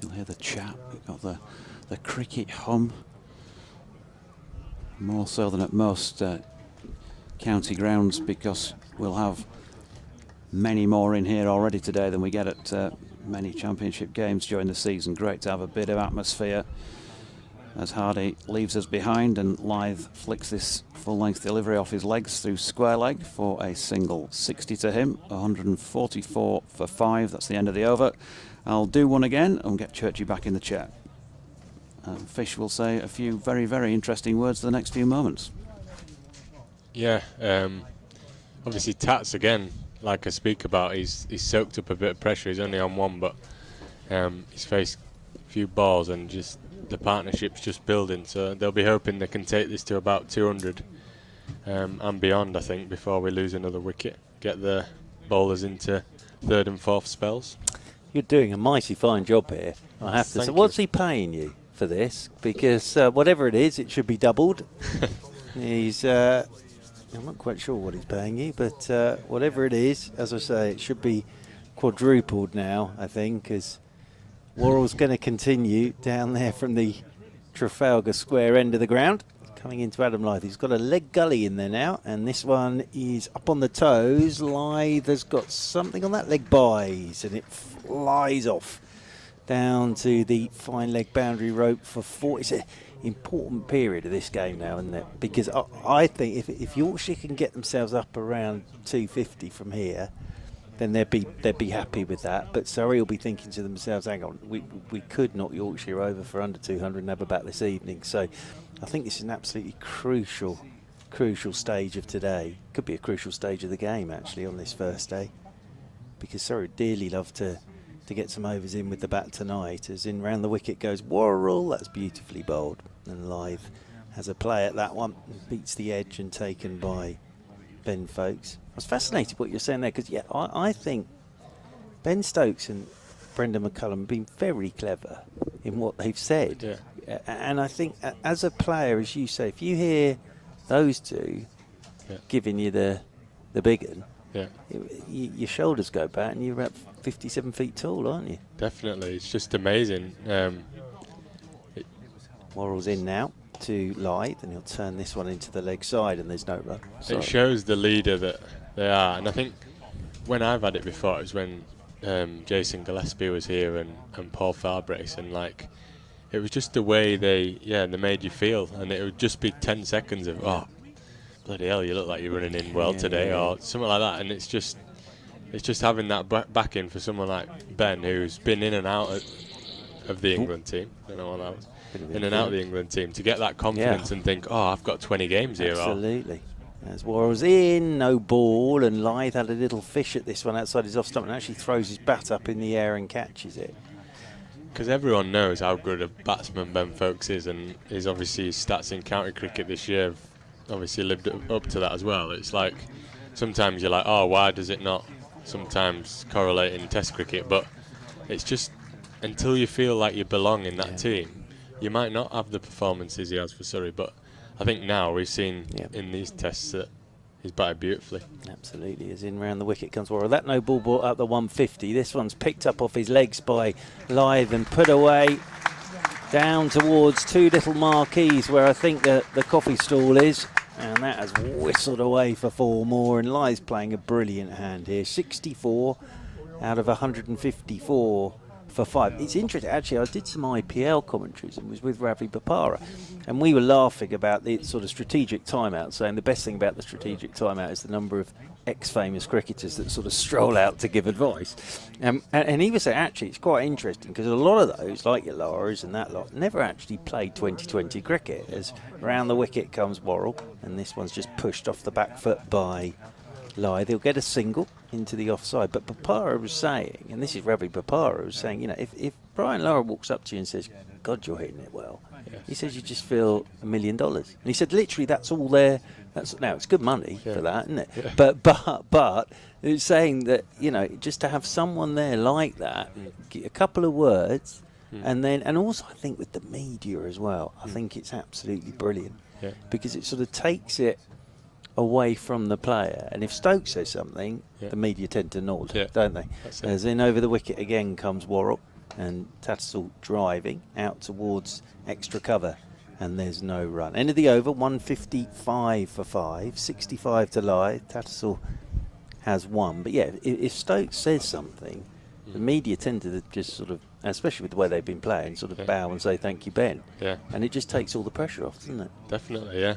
You'll hear the chat. We've got the cricket hum. More so than at most county grounds, because we'll have many more in here already today than we get at many championship games during the season. Great to have a bit of atmosphere as Hardy leaves us behind, and Lyth flicks this full-length delivery off his legs through square leg for a single. 60 to him, 144 for 5. That's the end of the over. I'll do one again and get Churchy back in the chair. Fish will say a few very, very interesting words for the next few moments. Yeah, obviously Tats again, like I speak about, he's soaked up a bit of pressure. He's only on one, but he's faced a few balls and just the partnership's just building. So they'll be hoping they can take this to about 200 and beyond, I think, before we lose another wicket. Get the bowlers into third and fourth spells. You're doing a mighty fine job here, I have to say. What's he paying you for this? Because whatever it is, it should be doubled. He's... I'm not quite sure what he's paying you, but whatever it is, as I say, it should be quadrupled now, I think, as Worrell's going to continue down there from the Trafalgar Square end of the ground, coming into Adam Lyth. He's got a leg gully in there now, and this one is up on the toes. Lyth has got something on that leg buys, and it flies off down to the fine leg boundary rope for 40. It's an important period of this game now, isn't it? Because I think if Yorkshire can get themselves up around 250 from here, then they'd be happy with that. But Surrey will be thinking to themselves, hang on, we could knock Yorkshire over for under 200 and have a bat this evening. So I think this is an absolutely crucial stage of today. Could be a crucial stage of the game, actually, on this first day, because Surrey would dearly love to get some overs in with the bat tonight. As in round the wicket goes Worrell. That's beautifully bowled, and Lyth has a play at that one, beats the edge and taken by Ben Folkes. I was fascinated what you're saying there, because I think Ben Stokes and Brendan McCullum have been very clever in what they've said. Yeah. And I think as a player, as you say, if you hear those two giving you the big one, your shoulders go back and you're about 57 feet tall, aren't you? Definitely, it's just amazing. Worrell's in now to Lyth, and he'll turn this one into the leg side, and there's no run. It shows the leader that they are, and I think when I've had it before, it was when Jason Gillespie was here and Paul Farbrace, and like it was just the way they made you feel, and it would just be 10 seconds of bloody hell, you look like you're running in well today, or something like that. And it's just having that backing for someone like Ben, who's been in and out of the England team. I don't know what that was. In and out of the England team, to get that confidence and think, I've got 20 games here. Absolutely. As Worrell's in, no ball, and Lyth had a little fish at this one outside his off stump and actually throws his bat up in the air and catches it. Because everyone knows how good a batsman Ben Folkes is, and his stats in county cricket this year have obviously lived up to that as well. It's like sometimes you're like, why does it not sometimes correlate in Test cricket? But it's just until you feel like you belong in that team, you might not have the performances he has for Surrey. But I think now we've seen in these tests that he's batted beautifully. Absolutely. As in round the wicket comes Worrell. That no ball brought up the 150. This one's picked up off his legs by Lyth and put away down towards two little marquees where I think the coffee stall is, and that has whistled away for 4 more, and Lyth's playing a brilliant hand here. 64 out of 154 for 5. It's interesting, actually. I did some IPL commentaries and was with Ravi Bopara, and we were laughing about the sort of strategic timeout, saying the best thing about the strategic timeout is the number of ex-famous cricketers that sort of stroll out to give advice. And he was saying, actually, it's quite interesting because a lot of those, like your Lauras and that lot, never actually played 2020 cricket. As round the wicket comes Worrell, and this one's just pushed off the back foot by Lyth. He'll get a single into the offside. But Bopara was saying, and this is Ravi Bopara, was saying, if Brian Lara walks up to you and says, God, you're hitting it well, he says you just feel $1 million. And he said, literally, that's all there. Now it's good money for that, isn't it? Yeah. But it's saying that just to have someone there like that, get a couple of words, and also I think with the media as well, I think it's absolutely brilliant because it sort of takes it away from the player. And if Stokes says something, the media tend to nod, don't they? As in over the wicket again comes Worrell, and Tattersall driving out towards extra cover. and there's no run. End of the over, 155 for 5, 65 to Lyth. Tattersall has won. But yeah, if Stokes says something, the media tend to just sort of, especially with the way they've been playing, sort of bow and say thank you, Ben. Yeah. And it just takes all the pressure off, doesn't it? Definitely, yeah.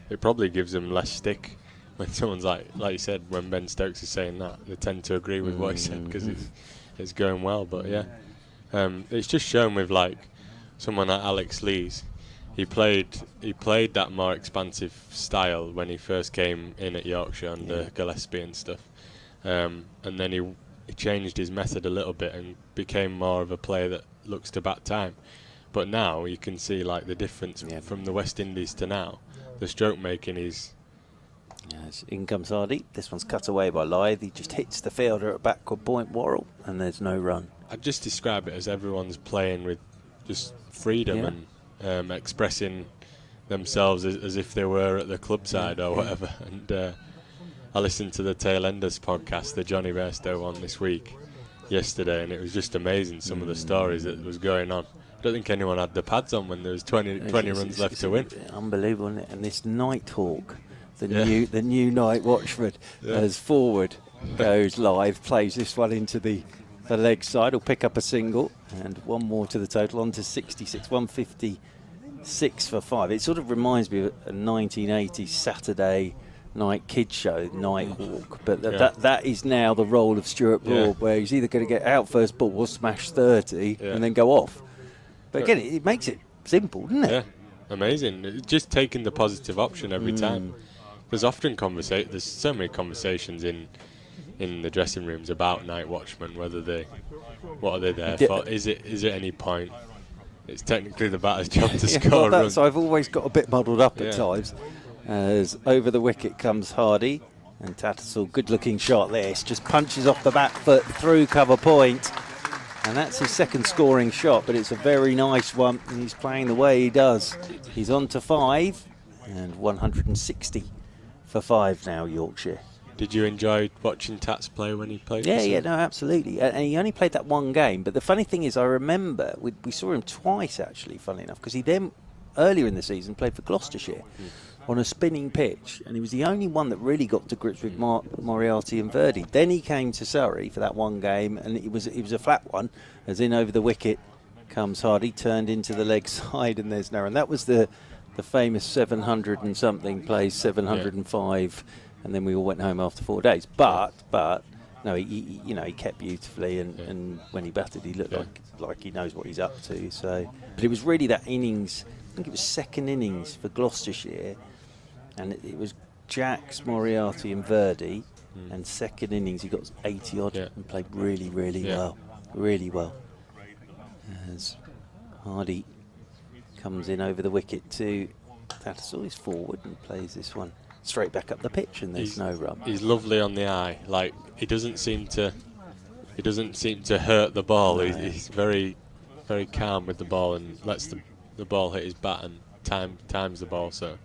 It probably gives them less stick when someone's like you said, when Ben Stokes is saying that, they tend to agree with what he said because it's going well. But yeah, it's just shown with like someone like Alex Lees. He played that more expansive style when he first came in at Yorkshire under Gillespie and stuff, and then he changed his method a little bit and became more of a player that looks to bat time. But now you can see like the difference from the West Indies to now. The stroke making is. Yes, in comes Hardy. This one's cut away by Lyth. He just hits the fielder at backward point, Worrell, and there's no run. I'd just describe it as everyone's playing with just freedom and expressing themselves as if they were at the club side or whatever. And I listened to the Tail Enders podcast, the Johnny Bairstow one this week, yesterday, and it was just amazing, some of the stories that was going on. I don't think anyone had the pads on when there was 20 runs left to win. Unbelievable, isn't it? And this Nighthawk, the new night watchman, as forward goes Lyth, plays this one into the leg side. He'll pick up a single, and one more to the total, on to 66, 156 for 5. It sort of reminds me of a 1980s Saturday night kids show, Nighthawk, but that is now the role of Stuart Broad, where he's either going to get out first ball or smash 30 and then go off. But again, it makes it simple, doesn't it? Yeah, amazing. Just taking the positive option every time. There's often there's so many conversations in the dressing rooms about night watchmen, what are they there for? Is it any point? It's technically the batter's job to score a run. So I've always got a bit muddled up at times. As over the wicket comes Hardy, and Tattersall, good looking shot this, just punches off the back foot through cover point. And that's his second scoring shot, but it's a very nice one, and he's playing the way he does. He's on to 5, and 160 for 5 now, Yorkshire. Did you enjoy watching Tats play when he played? Yeah, no, absolutely. And he only played that one game, but the funny thing is, I remember we saw him twice, actually, funnily enough, because he then, earlier in the season, played for Gloucestershire on a spinning pitch, and he was the only one that really got to grips with Moriarty and Verdi. Then he came to Surrey for that one game, and it was a flat one, as in over the wicket comes Hardy, turned into the leg side, and there's no run. That was the famous 700 and something, plays 705, and then we all went home after 4 days. But no, he kept beautifully, and when he batted, he looked like he knows what he's up to. So, but it was really that innings. I think it was second innings for Gloucestershire, and it was Jacks, Moriarty and Verdi, and second innings he got 80 odd and played really well. As Hardy comes in over the wicket to Tattersall, he's forward and plays this one straight back up the pitch, and there's no run. He's lovely on the eye. Like he doesn't seem to hurt the ball. No. He's very, very calm with the ball and lets the ball hit his bat and times the ball. So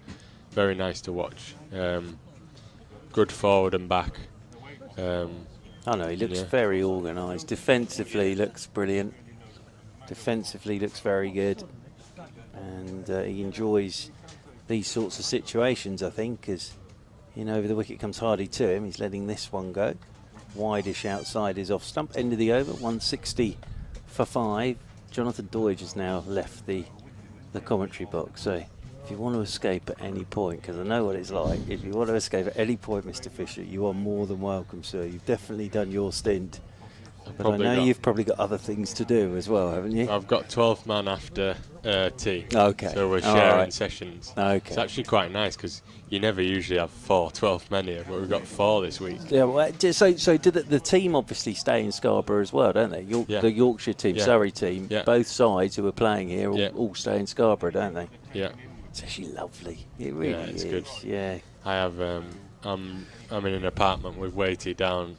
very nice to watch. Good forward and back. He looks very organised. Defensively looks brilliant. Defensively looks very good, and he enjoys these sorts of situations, I think, as over the wicket comes Hardy to him. He's letting this one go. Wideish outside is off stump. End of the over, 160 for 5. Jonathan Doidge has now left the commentary box. So if you want to escape at any point, because I know what it's like, if you want to escape at any point, Mr. Fisher, you are more than welcome, sir. You've definitely done your stint. But I know you've probably got other things to do as well, haven't you? I've got 12th man after tea. Okay. So we're sharing sessions. Okay. It's actually quite nice because you never usually have 12 men here, but we've got 4 this week. Yeah, well, so did the team obviously stay in Scarborough as well, don't they? The Yorkshire team, Surrey team, both sides who are playing here all stay in Scarborough, don't they? Yeah. It's actually lovely. It really is. Good. Yeah. I have. I'm in an apartment with Waity down.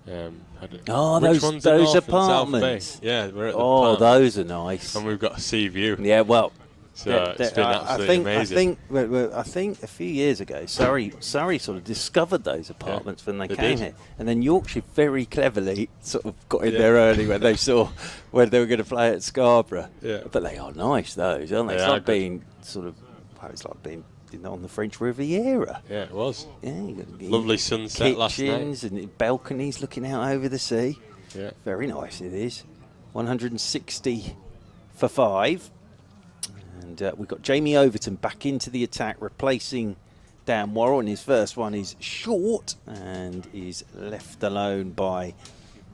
Those apartments. Yeah, we're at the plant. Those are nice. And we've got a sea view. Yeah, well, So it's been absolutely amazing. I think a few years ago, Surrey sort of discovered those apartments when they came here, and then Yorkshire very cleverly sort of got in there early when they saw when they were going to play at Scarborough. Yeah. But they are nice, those, aren't they? It's like being sort of, it's like being on the French Riviera. Yeah, it was. Yeah, Lovely sunset last night. Kitchens and balconies looking out over the sea. Yeah. Very nice it is. 160 for 5. And we've got Jamie Overton back into the attack, replacing Dan Worrell. And his first one is short and is left alone by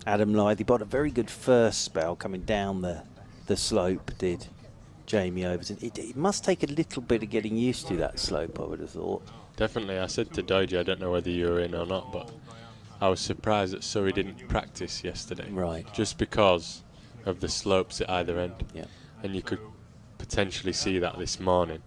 Adam Lyth. He got a very good first spell coming down the slope, did Jamie Overton. It must take a little bit of getting used to that slope, I would have thought. Definitely. I said to Doji, I don't know whether you were in or not, but I was surprised that Surrey didn't practice yesterday. Right. Just because of the slopes at either end. Yeah. And you could potentially see that this morning.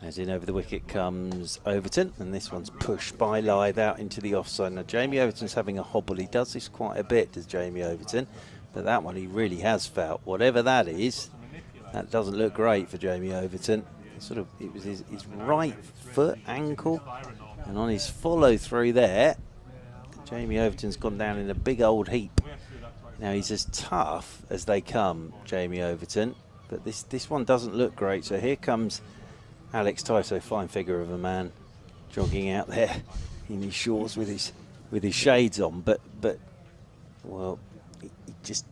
As in over the wicket comes Overton, and this one's pushed by Lyth out into the offside. Now Jamie Overton's having a hobble. He does this quite a bit, does Jamie Overton, but that one he really has felt. Whatever that is, that doesn't look great for Jamie Overton. It was his right foot, ankle, and on his follow through there, Jamie Overton's gone down in a big old heap. Now he's as tough as they come, Jamie Overton, but this one doesn't look great. So here comes Alex Tyso, fine figure of a man, jogging out there in his shorts with his shades on. But well, he just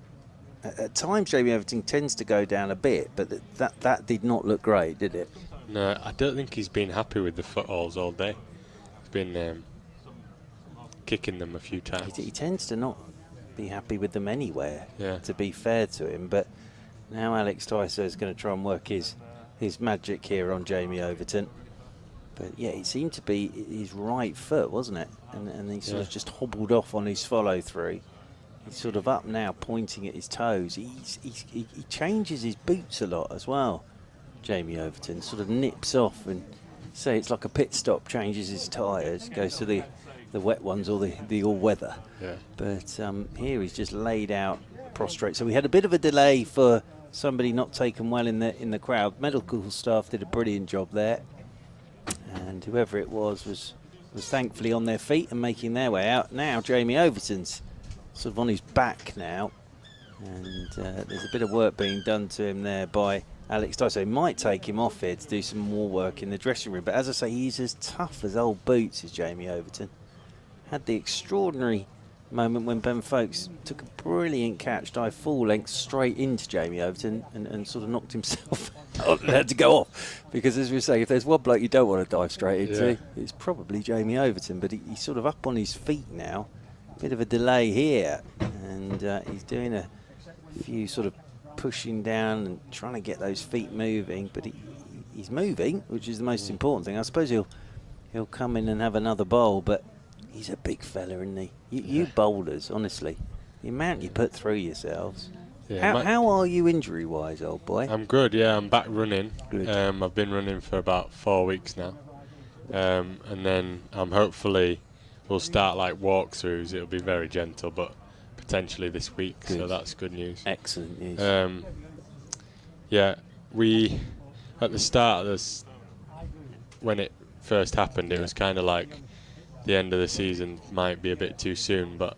at times Jamie Overton tends to go down a bit, but that did not look great, did it? No, I don't think he's been happy with the footholds all day. He's been kicking them a few times. He tends to not be happy with them anywhere, yeah, to be fair to him. But now Alex Tyso is going to try and work his magic here on Jamie Overton. But yeah, it seemed to be his right foot, wasn't it? And he sort of just hobbled off on his follow through. He's sort of up now, pointing at his toes. He changes his boots a lot as well, Jamie Overton. Sort of nips off and say it's like a pit stop, changes his tyres, goes to the wet ones or the all-weather. Yeah. But here he's just laid out prostrate. So we had a bit of a delay for somebody not taken well in the crowd. Medical staff did a brilliant job there, and whoever it was thankfully on their feet and making their way out. Now Jamie Overton's sort of on his back now, and there's a bit of work being done to him there by Alex Tyso. He might take him off here to do some more work in the dressing room, but as I say, he's as tough as old boots, is Jamie Overton. Had the extraordinary moment when Ben Folkes took a brilliant catch, dive full length straight into Jamie Overton and sort of knocked himself out and had to go off. Because as we say, if there's one bloke you don't want to dive straight into, it's probably Jamie Overton. But he's sort of up on his feet now. Bit of a delay here, and he's doing a few sort of pushing down and trying to get those feet moving. But he's moving, which is the most important thing. I suppose he'll come in and have another bowl, but he's a big fella, isn't he? You bowlers, honestly, the amount you put through yourselves. Yeah, how are you injury-wise, old boy? I'm good, yeah. I'm back running. Good. I've been running for about 4 weeks now. And then hopefully we'll start like walkthroughs. It'll be very gentle, but potentially this week. Good. So that's good news. Excellent news. Yeah, we, at the start of this, when it first happened, it was kind of like the end of the season might be a bit too soon, but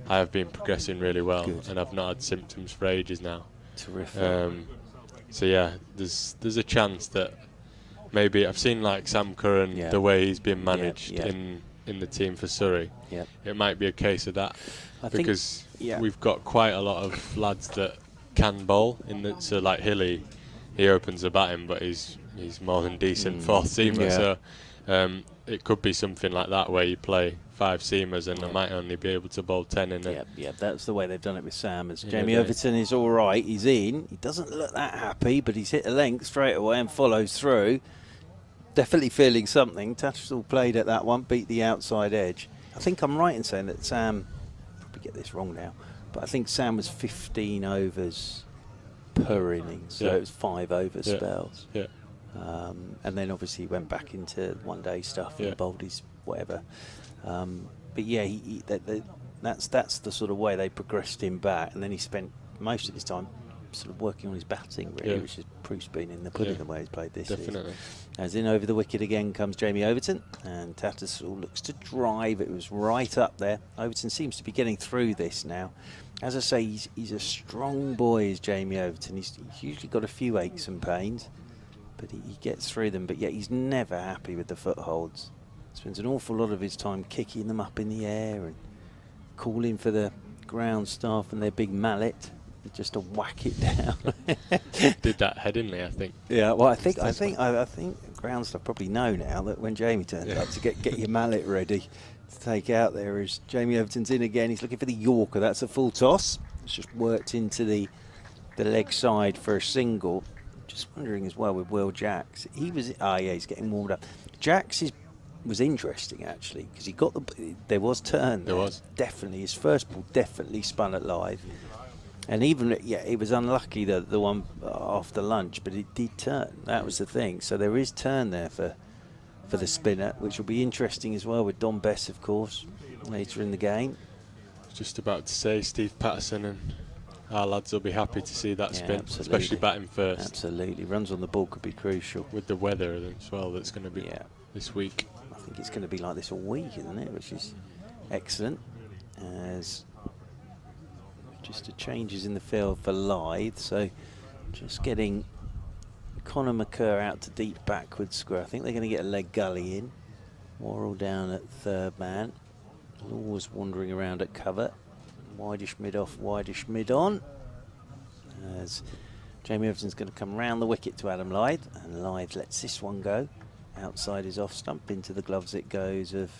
I have been progressing really well. Good. And I've not had symptoms for ages now. Terrific. So yeah, there's a chance that maybe I've seen like Sam Curran, the way he's been managed in the team for Surrey. It might be a case of that, because we've got quite a lot of lads that can bowl. So like Hilly, he opens the batting, but he's more than decent fourth seamer. So it could be something like that where you play 5 seamers and I might only be able to bowl 10 in it. Yeah, that's the way they've done it with Sam. As Jamie Overton is all right, he's in. He doesn't look that happy, but he's hit a length straight away and follows through. Definitely feeling something. Tattersall played at that one, beat the outside edge. I think I'm right in saying that Sam, probably get this wrong now, but I think Sam was 15 overs per innings, so it was 5 over spells. Yeah. And then obviously he went back into one-day stuff and bowled his whatever. But yeah, that's the sort of way they progressed him back, and then he spent most of his time sort of working on his batting, really, Yeah. which is proof's been in the pudding Yeah. the way he's played this Definitely. season. As in over the wicket again comes Jamie Overton, and Tattersall looks to drive. It was right up there. Overton seems to be getting through this now. As I say, he's a strong boy, is Jamie Overton. He's usually got a few aches and pains, but he gets through them. But yet he's never happy with the footholds. Spends an awful lot of his time kicking them up in the air and calling for the ground staff and their big mallet just to whack it down. Did that Headingley, I think. Yeah, well, I think ground staff probably know now that when Jamie turns up to get your mallet ready to take out there, is Jamie Overton's in again. He's looking for the Yorker. That's a full toss. It's just worked into the leg side for a single. Just wondering as well with Will Jacks. He's getting warmed up. Jacks was interesting actually, because he got there was turn there. There was. Definitely. His first ball definitely spun at Lyth. And even, it was unlucky the one after lunch, but it did turn. That was the thing. So there is turn there for the spinner, which will be interesting as well with Don Bess, of course, later in the game. Just about to say, Steve Patterson and our lads will be happy to see that spin, absolutely. especially batting first. Absolutely. Runs on the ball could be crucial. With the weather as well that's going to be this week. I think it's going to be like this all week, isn't it? Which is excellent. As just a changes in the field for Lyth, so just getting Conor McCurr out to deep backward square. I think they're going to get a leg gully in. Worrell down at third man. Always wandering around at cover. Wideish mid off, wideish mid on. As Jamie Overton's going to come round the wicket to Adam Lyth, and Lyth lets this one go. Outside his off stump, into the gloves it goes of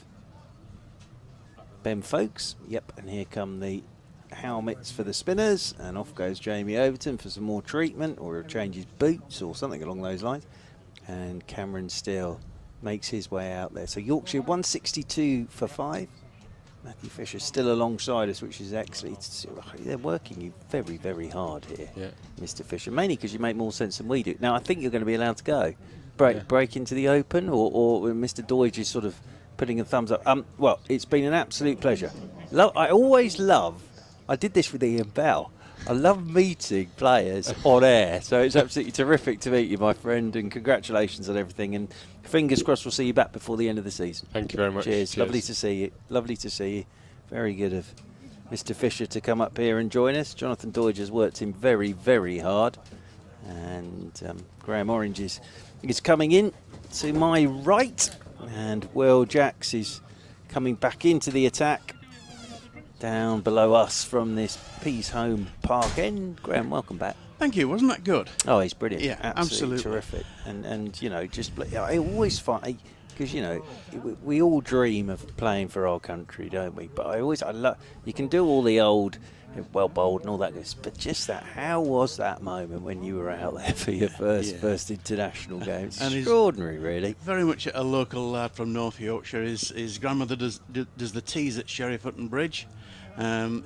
Ben Folkes. Yep, and here come the helmets for the spinners, and off goes Jamie Overton for some more treatment, or he'll change his boots or something along those lines. And Cameron Steele makes his way out there. So Yorkshire 162 for 5. Matthew Fisher still alongside us, which is excellent. They're working you very, very hard here, Mr. Fisher, mainly because you make more sense than we do. Now I think you're going to be allowed to go. Break into the open, or Mr. Doidge is sort of putting a thumbs up. Well, it's been an absolute pleasure. I always love, I did this with Ian Bell, I love meeting players on air, so it's absolutely terrific to meet you, my friend, and congratulations on everything, and fingers crossed we'll see you back before the end of the season. Thank you very much. Cheers. Lovely to see you. Lovely to see you. Very good of Mr. Fisher to come up here and join us. Jonathan Doidge has worked him very, very hard, and Graham Orange is coming in to my right, and Will Jacks is coming back into the attack down below us from this Pease Home Park end. Graham, welcome back. Thank you. Wasn't that good? Oh, he's brilliant. Yeah, absolutely. Terrific. And you know, just I always find, because you know, we all dream of playing for our country, don't we? But I love, you can do all the old well bowled and all that, but just that, how was that moment when you were out there for your first international game? It's extraordinary, really. Very much a local lad from North Yorkshire. His grandmother does the teas at Sherryfutton Bridge.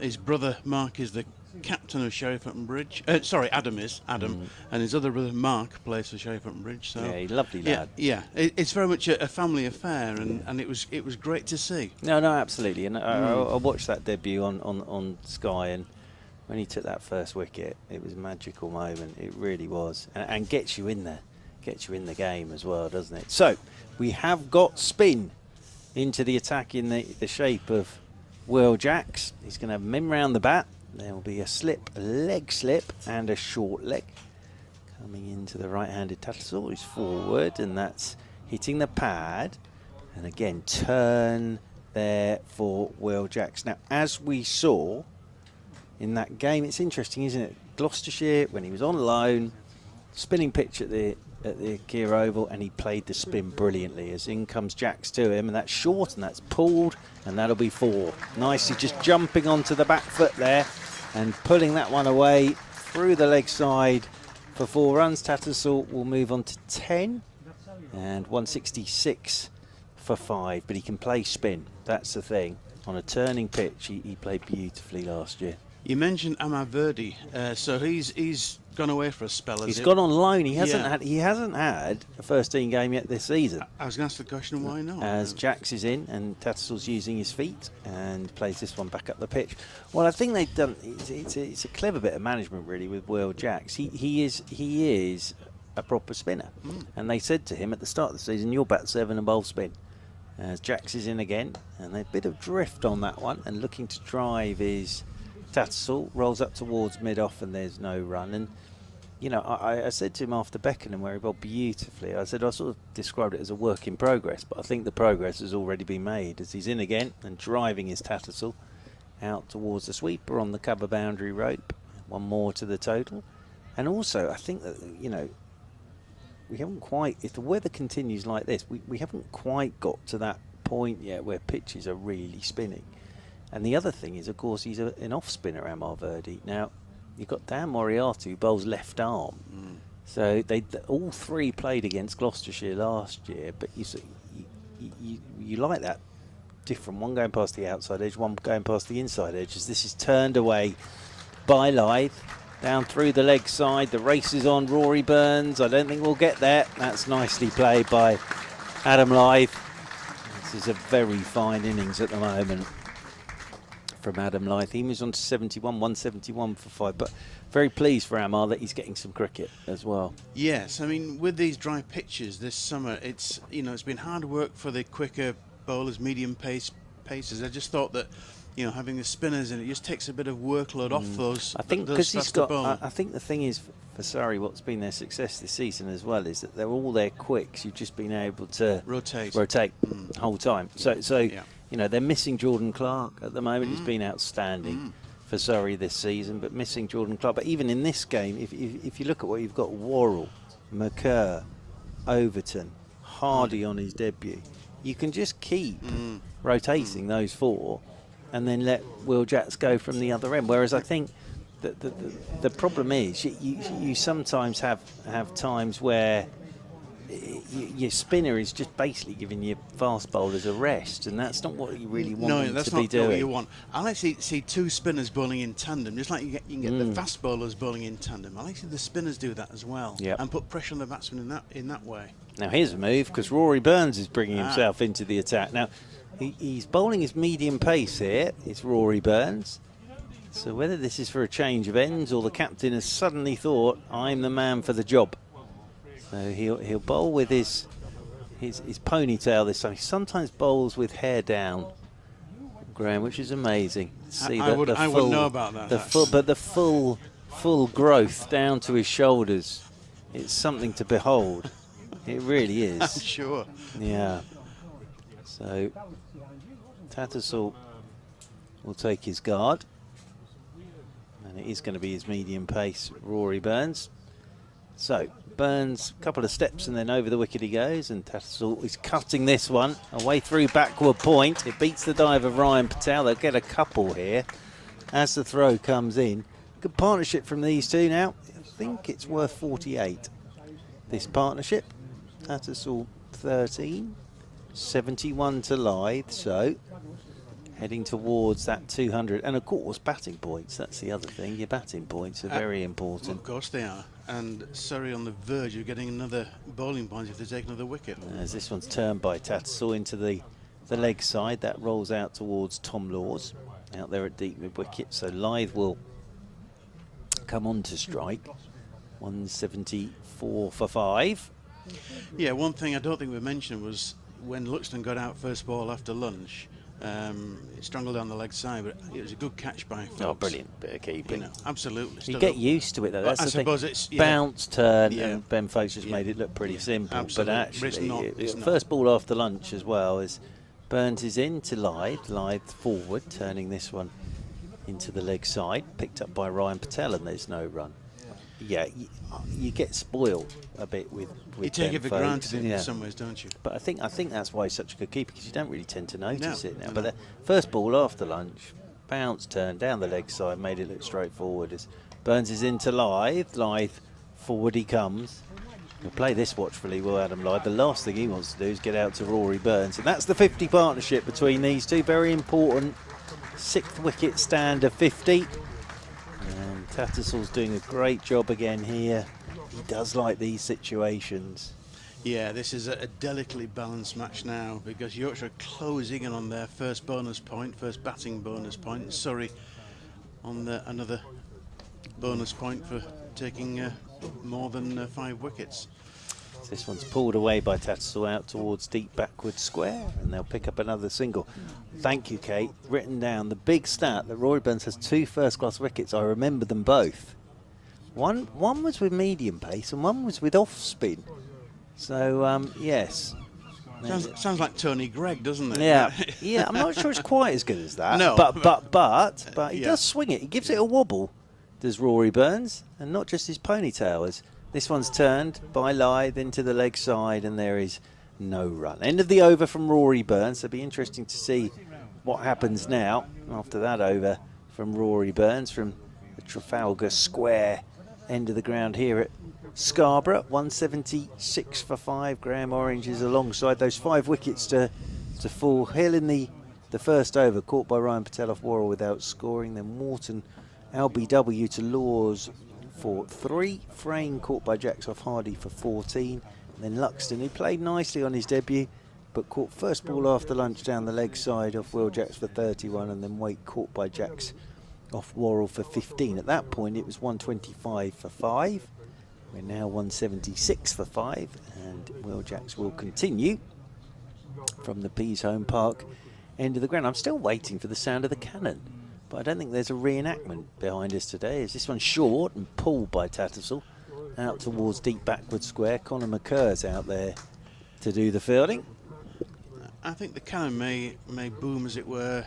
His brother Mark is the captain of Sherryfutton Bridge. Adam is. And his other brother Mark plays for Sherryfutton Bridge. So lovely lad. Yeah, it's very much a family affair, and it was great to see. No, absolutely. And I watched that debut on Sky, and when he took that first wicket, it was a magical moment. It really was, and gets you in there, gets you in the game as well, doesn't it? So we have got spin into the attack in the shape of Will Jacks. He's going to have him round the bat. There will be a leg slip, and a short leg. Coming into the right-handed Tattersall, he's forward, and that's hitting the pad. And again, turn there for Will Jacks. Now, as we saw in that game, it's interesting, isn't it? Gloucestershire, when he was on loan, spinning pitch at the Keir Oval, and he played the spin brilliantly. As in comes Jacks to him, and that's short, and that's pulled, and that'll be 4. Nicely just jumping onto the back foot there and pulling that one away through the leg side for 4 runs. Tattersall will move on to 10 and 166 for 5, but he can play spin. That's the thing. On a turning pitch, he played beautifully last year. You mentioned Amar Verdi, so he's gone away for a spell. He's gone on loan. He hasn't had a first team game yet this season. I was going to ask the question, why not? As Jax is in and Tattersal's using his feet and plays this one back up the pitch. Well, I think they've done. It's a clever bit of management really with Will Jax. He is a proper spinner, and they said to him at the start of the season, "You'll bat 7 and bowl spin." As Jax is in again, and a bit of drift on that one, and looking to drive is Tattersall, rolls up towards mid-off, and there's no run. And you know, I said to him after Beckenham, where he bowled beautifully, I said I sort of described it as a work in progress, but I think the progress has already been made as he's in again and driving his Tattersall out towards the sweeper on the cover boundary rope. One more to the total. And also, I think that, you know, we haven't quite, if the weather continues like this, we haven't quite got to that point yet where pitches are really spinning. And the other thing is, of course, he's an off spinner, Amar Verdi. Now, you've got Dan Moriarty, who bowls left arm. So they all three played against Gloucestershire last year, but you like that different. One going past the outside edge, one going past the inside edge, as this is turned away by Lyth. Down through the leg side, the race is on. Rory Burns, I don't think we'll get there. That's nicely played by Adam Lyth. This is a very fine innings at the moment from Adam Lyth. He moves on to 71, 171 for 5, but very pleased for Amar that he's getting some cricket as well. Yes, I mean, with these dry pitches this summer, it's been hard work for the quicker bowlers, medium pacers. I just thought that, you know, having the spinners in, it just takes a bit of workload off those. I think because he's got. I think the thing is for Surrey, what's been their success this season as well is that they're all their quicks. You've just been able to rotate the whole time. So yeah. You know, they're missing Jordan Clark at the moment. He's been outstanding for Surrey this season, but missing Jordan Clark. But even in this game, if you look at what you've got, Worrell, McCurr, Overton, Hardy on his debut, you can just keep rotating those four and then let Will Jax go from the other end. Whereas I think that the problem is you sometimes have times where your spinner is just basically giving your fast bowlers a rest, and that's not what you really want them to be doing. No, that's not what you want. I like to see two spinners bowling in tandem, just like you can get the fast bowlers bowling in tandem. I like to see the spinners do that as well, and put pressure on the batsman in that way. Now here's a move, because Rory Burns is bringing himself into the attack. Now he's bowling his medium pace here. It's Rory Burns. So whether this is for a change of ends or the captain has suddenly thought, I'm the man for the job. So he'll bowl with his ponytail this time. He sometimes bowls with hair down, Graham, which is amazing. I wouldn't know about that. But the full growth down to his shoulders, it's something to behold. It really is. I'm sure. Yeah. So Tattersall will take his guard, and it is going to be his medium pace, Rory Burns. So Burns, a couple of steps and then over the wicket he goes, and Tattersall is cutting this one away through backward point. It beats the dive of Ryan Patel. They'll get a couple here as the throw comes in. Good partnership from these two now. I think it's worth 48, this partnership. Tattersall 13, 71 to Lyth, so heading towards that 200. And of course, batting points, that's the other thing. Your batting points are very important. Of course they are. And Surrey on the verge of getting another bowling point if they take another wicket. As this one's turned by Tattersall into the leg side, that rolls out towards Tom Laws, out there at deep mid wicket. So Lyth will come on to strike. 174 for 5. Yeah, one thing I don't think we mentioned was when Luxton got out first ball after lunch, it strangled down the leg side, but it was a good catch by Fox. Oh, brilliant bit of keeping. You know, absolutely. You get used to it, though. That's I the suppose thing. it's bounce, turn, and Ben Foakes just made it look pretty simple. Absolutely. But actually, It's not. First ball after lunch as well is Burns is in to Lyth. Lyth forward, turning this one into the leg side. Picked up by Ryan Patel, and there's no run. Yeah, you get spoiled a bit with you take Ben it for Foakes, granted in some ways, don't you? But I think that's why he's such a good keeper, because you don't really tend to notice it now. No. But the first ball after lunch, bounce, turn down the leg side, made it look straightforward. As Burns is into Lyth. Lyth forward he comes. He'll play this watchfully, will Adam Lyth. The last thing he wants to do is get out to Rory Burns, and that's the 50 partnership between these two. Very important 6th wicket stand of 50. Tattersalls doing a great job again here. He does like these situations. Yeah, this is a delicately balanced match now because Yorkshire are closing in on their first bonus point, first batting bonus point, and Surrey on another bonus point for taking more than 5 wickets. This one's pulled away by Tattersall out towards deep backward square, and they'll pick up another single. Thank you, Kate. Written down the big stat that Rory Burns has 2 first-class wickets. I remember them both. One was with medium pace and one was with off spin. So yes. Sounds like Tony Gregg, doesn't it? Yeah, yeah. I'm not sure it's quite as good as that. No, but he yeah. does swing it. He gives it a wobble. Does Rory Burns, and not just his ponytail. This one's turned by Lyth into the leg side, and there is no run. End of the over from Rory Burns. It'll be interesting to see what happens now after that over from Rory Burns from the Trafalgar Square end of the ground here at Scarborough. 176 for 5. Graham Orange is alongside those 5 wickets to fall. Hill in the first over, caught by Ryan Patel off Worrell without scoring. Then Wharton, LBW to Laws for 3. Frayne caught by Jacks off Hardy for 14. And then Luxton, who played nicely on his debut, but caught first ball after lunch down the leg side off Will Jacks for 31. And then Waite caught by Jacks off Worrell for 15. At that point, it was 125 for 5. We're now 176 for 5. And Will Jacks will continue from the Peas Home Park end of the ground. I'm still waiting for the sound of the cannon, but I don't think there's a reenactment behind us today. Is this one short and pulled by Tattersall out towards deep backward square? Conor McCurr's out there to do the fielding. I think the cannon may boom, as it were,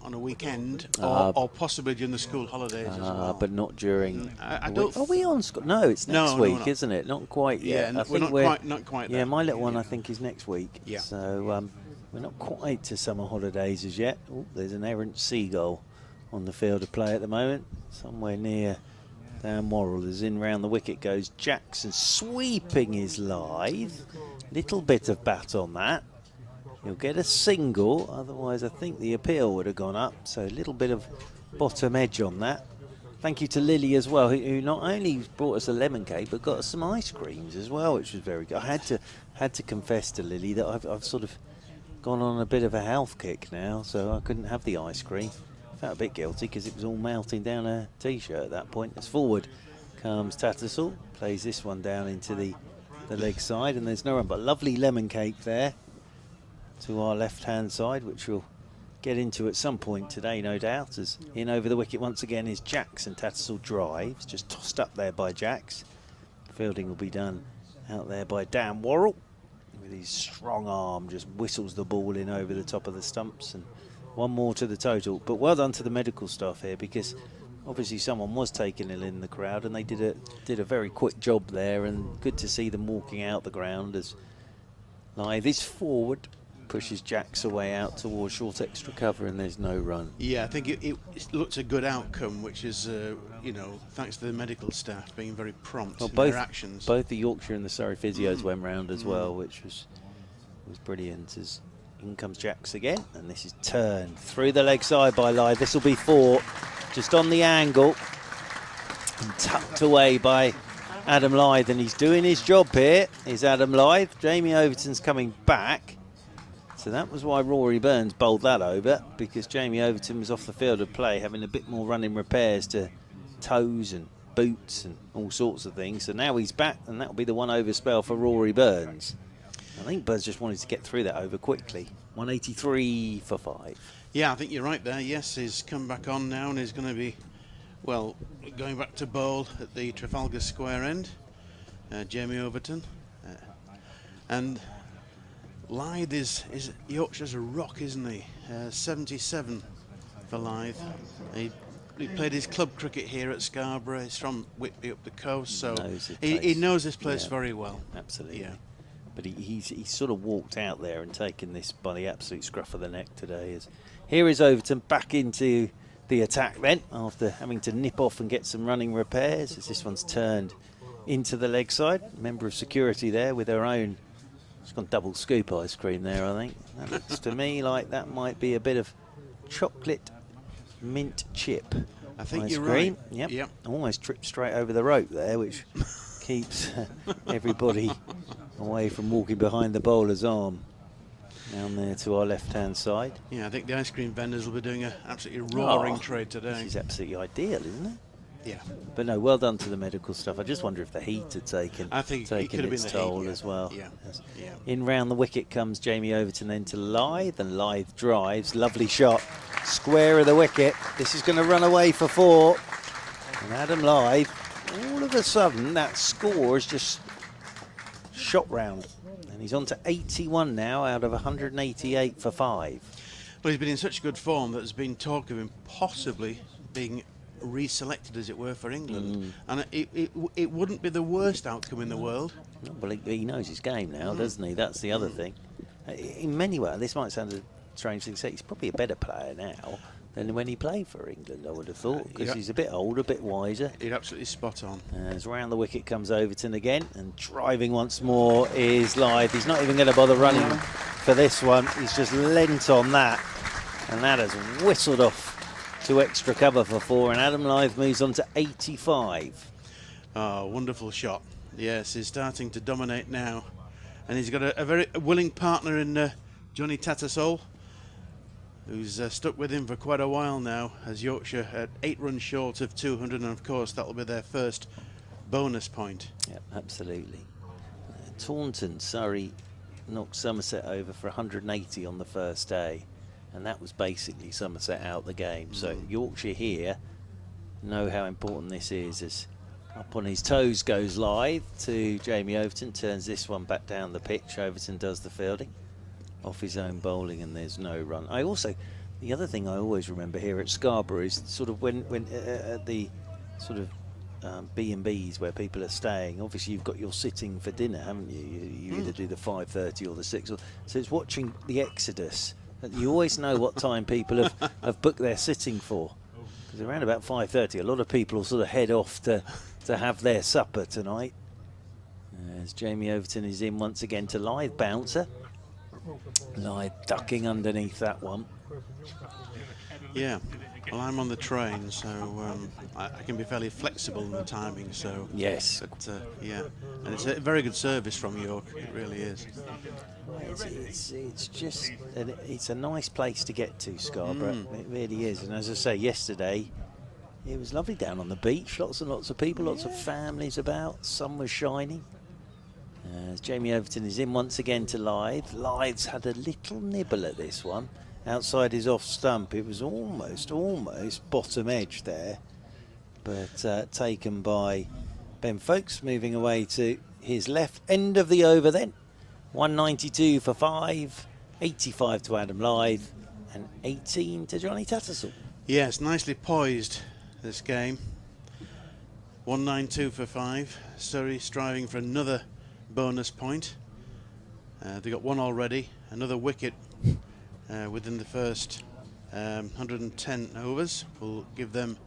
on a weekend or possibly during the school holidays as well. But not during. I don't. Are we on? No, it's next week, isn't it? Not quite yet. Yeah, I think not quite. Yeah, my little one I think is next week. Yeah. So we're not quite to summer holidays as yet. Oh, there's an errant seagull on the field of play at the moment, somewhere near Dan Worrell. As in round the wicket goes Jackson, sweeping his Lyth. Little bit of bat on that. He'll get a single, otherwise I think the appeal would have gone up. So a little bit of bottom edge on that. Thank you to Lily as well, who not only brought us a lemon cake but got us some ice creams as well, which was very good. I had to confess to Lily that I've sort of gone on a bit of a health kick now, so I couldn't have the ice cream. Felt a bit guilty because it was all melting down her t-shirt at that point. As forward comes Tattersall, plays this one down into the leg side, and there's no run, but lovely lemon cake there to our left-hand side, which we'll get into at some point today, no doubt. As in over the wicket once again is Jacks, and Tattersall drives, just tossed up there by Jacks. Fielding will be done out there by Dan Worrell. With his strong arm, just whistles the ball in over the top of the stumps, and one more to the total. But well done to the medical staff here, because obviously someone was taken ill in the crowd, and they did a very quick job there, and good to see them walking out the ground as Lyth is forward, pushes Jacks away out towards short extra cover, and there's no run. Yeah, I think it looks a good outcome, which is, thanks to the medical staff being very prompt in their actions. Both the Yorkshire and the Surrey physios went round as well, which was brilliant. As in comes Jacks again, and this is turned through the leg side by Lyth. This will be 4, just on the angle, and tucked away by Adam Lyth, and he's doing his job here, is Adam Lyth. Jamie Overton's coming back. So that was why Rory Burns bowled that over, because Jamie Overton was off the field of play having a bit more running repairs to toes and boots and all sorts of things. So now he's back, and that'll be the 1 over spell for Rory Burns. I think Burns just wanted to get through that over quickly. 183 for 5. Yeah, I think you're right there. Yes, he's come back on now, and he's going to be, well, going back to bowl at the Trafalgar Square end. Jamie Overton. And Lyth is Yorkshire's a rock, isn't he? 77 for Lyth. He played his club cricket here at Scarborough. He's from Whitby up the coast, so he knows this place very well. Absolutely. Yeah. But he's sort of walked out there and taken this by the absolute scruff of the neck today. As here is Overton back into the attack then, after having to nip off and get some running repairs, as this one's turned into the leg side. Member of security there with her own. It's gone double scoop ice cream there, I think. That looks to me like that might be a bit of chocolate mint chip I think Ice you're cream. right. Yep. Yep. Almost tripped straight over the rope there, which keeps everybody away from walking behind the bowler's arm. Down there to our left-hand side. Yeah, I think the ice cream vendors will be doing an absolutely roaring trade today. This is absolutely ideal, isn't it? Yeah. But no, well done to the medical stuff. I just wonder if the heat had taken, I think it could have its been the toll heat, yeah. as well. Yeah. Yeah. In round the wicket comes Jamie Overton then to Lyth, and Lyth drives. Lovely shot. Square of the wicket. This is going to run away for 4. And Adam Lyth, all of a sudden, that score is just shot round. And he's on to 81 now out of 188 for 5. Well, he's been in such good form that there's been talk of him possibly being reselected, as it were, for England. And it wouldn't be the worst outcome in the world. No, well, he knows his game now, doesn't he? That's the other thing. In many ways, this might sound a strange thing to say, he's probably a better player now than when he played for England, I would have thought, because he's a bit older, a bit wiser. You're absolutely spot on. As round the wicket comes Overton again, and driving once more is Lyth. He's not even going to bother running for this one. He's just lent on that, and that has whistled off to extra cover for 4, and Adam Lyth moves on to 85. Oh, wonderful shot. Yes, he's starting to dominate now. And he's got a very willing partner in Johnny Tattersall, who's stuck with him for quite a while now, as Yorkshire at 8 runs short of 200, and of course that'll be their first bonus point. Yep, absolutely. Taunton, Surrey knocked Somerset over for 180 on the first day, and that was basically Somerset out the game. So Yorkshire here know how important this is. As up on his toes goes Lyth to Jamie Overton, turns this one back down the pitch. Overton does the fielding off his own bowling, and there's no run. The other thing I always remember here at Scarborough is sort of when at the sort of B&Bs where people are staying. Obviously, you've got your sitting for dinner, haven't you? You either do the 5:30 or the 6. So it's watching the Exodus. You always know what time people have booked their sitting for. Because around about 5:30, a lot of people will sort of head off to have their supper tonight. As Jamie Overton is in once again to Lyth, bouncer. Lyth ducking underneath that one. Yeah, well, I'm on the train, so I can be fairly flexible in the timing. So yes, but yeah, and it's a very good service from York. It really is. It's just it's a nice place to get to, Scarborough. It really is. And as I say, yesterday it was lovely down on the beach. Lots and lots of people, lots of families about. Sun was shining. As Jamie Overton is in once again to Lyth. Lyth's had a little nibble at this one. Outside his off stump, it was almost bottom edge there, but taken by Ben Folkes, moving away to his left. End of the over then. 192 for 5, 85 to Adam Lyth, and 18 to Johnny Tattersall. Yes, nicely poised this game. 192 for 5. Surrey striving for another bonus point. They got one already. Another wicket within the first 110 overs will give them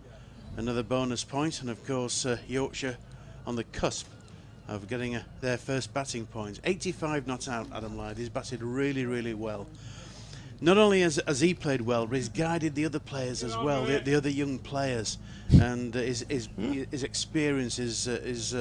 another bonus point. And of course, Yorkshire on the cusp of getting their first batting point. 85 not out, Adam Lyth. He's batted really, really well. Not only has he played well, but he's guided the other players as well, the other young players, and his experience is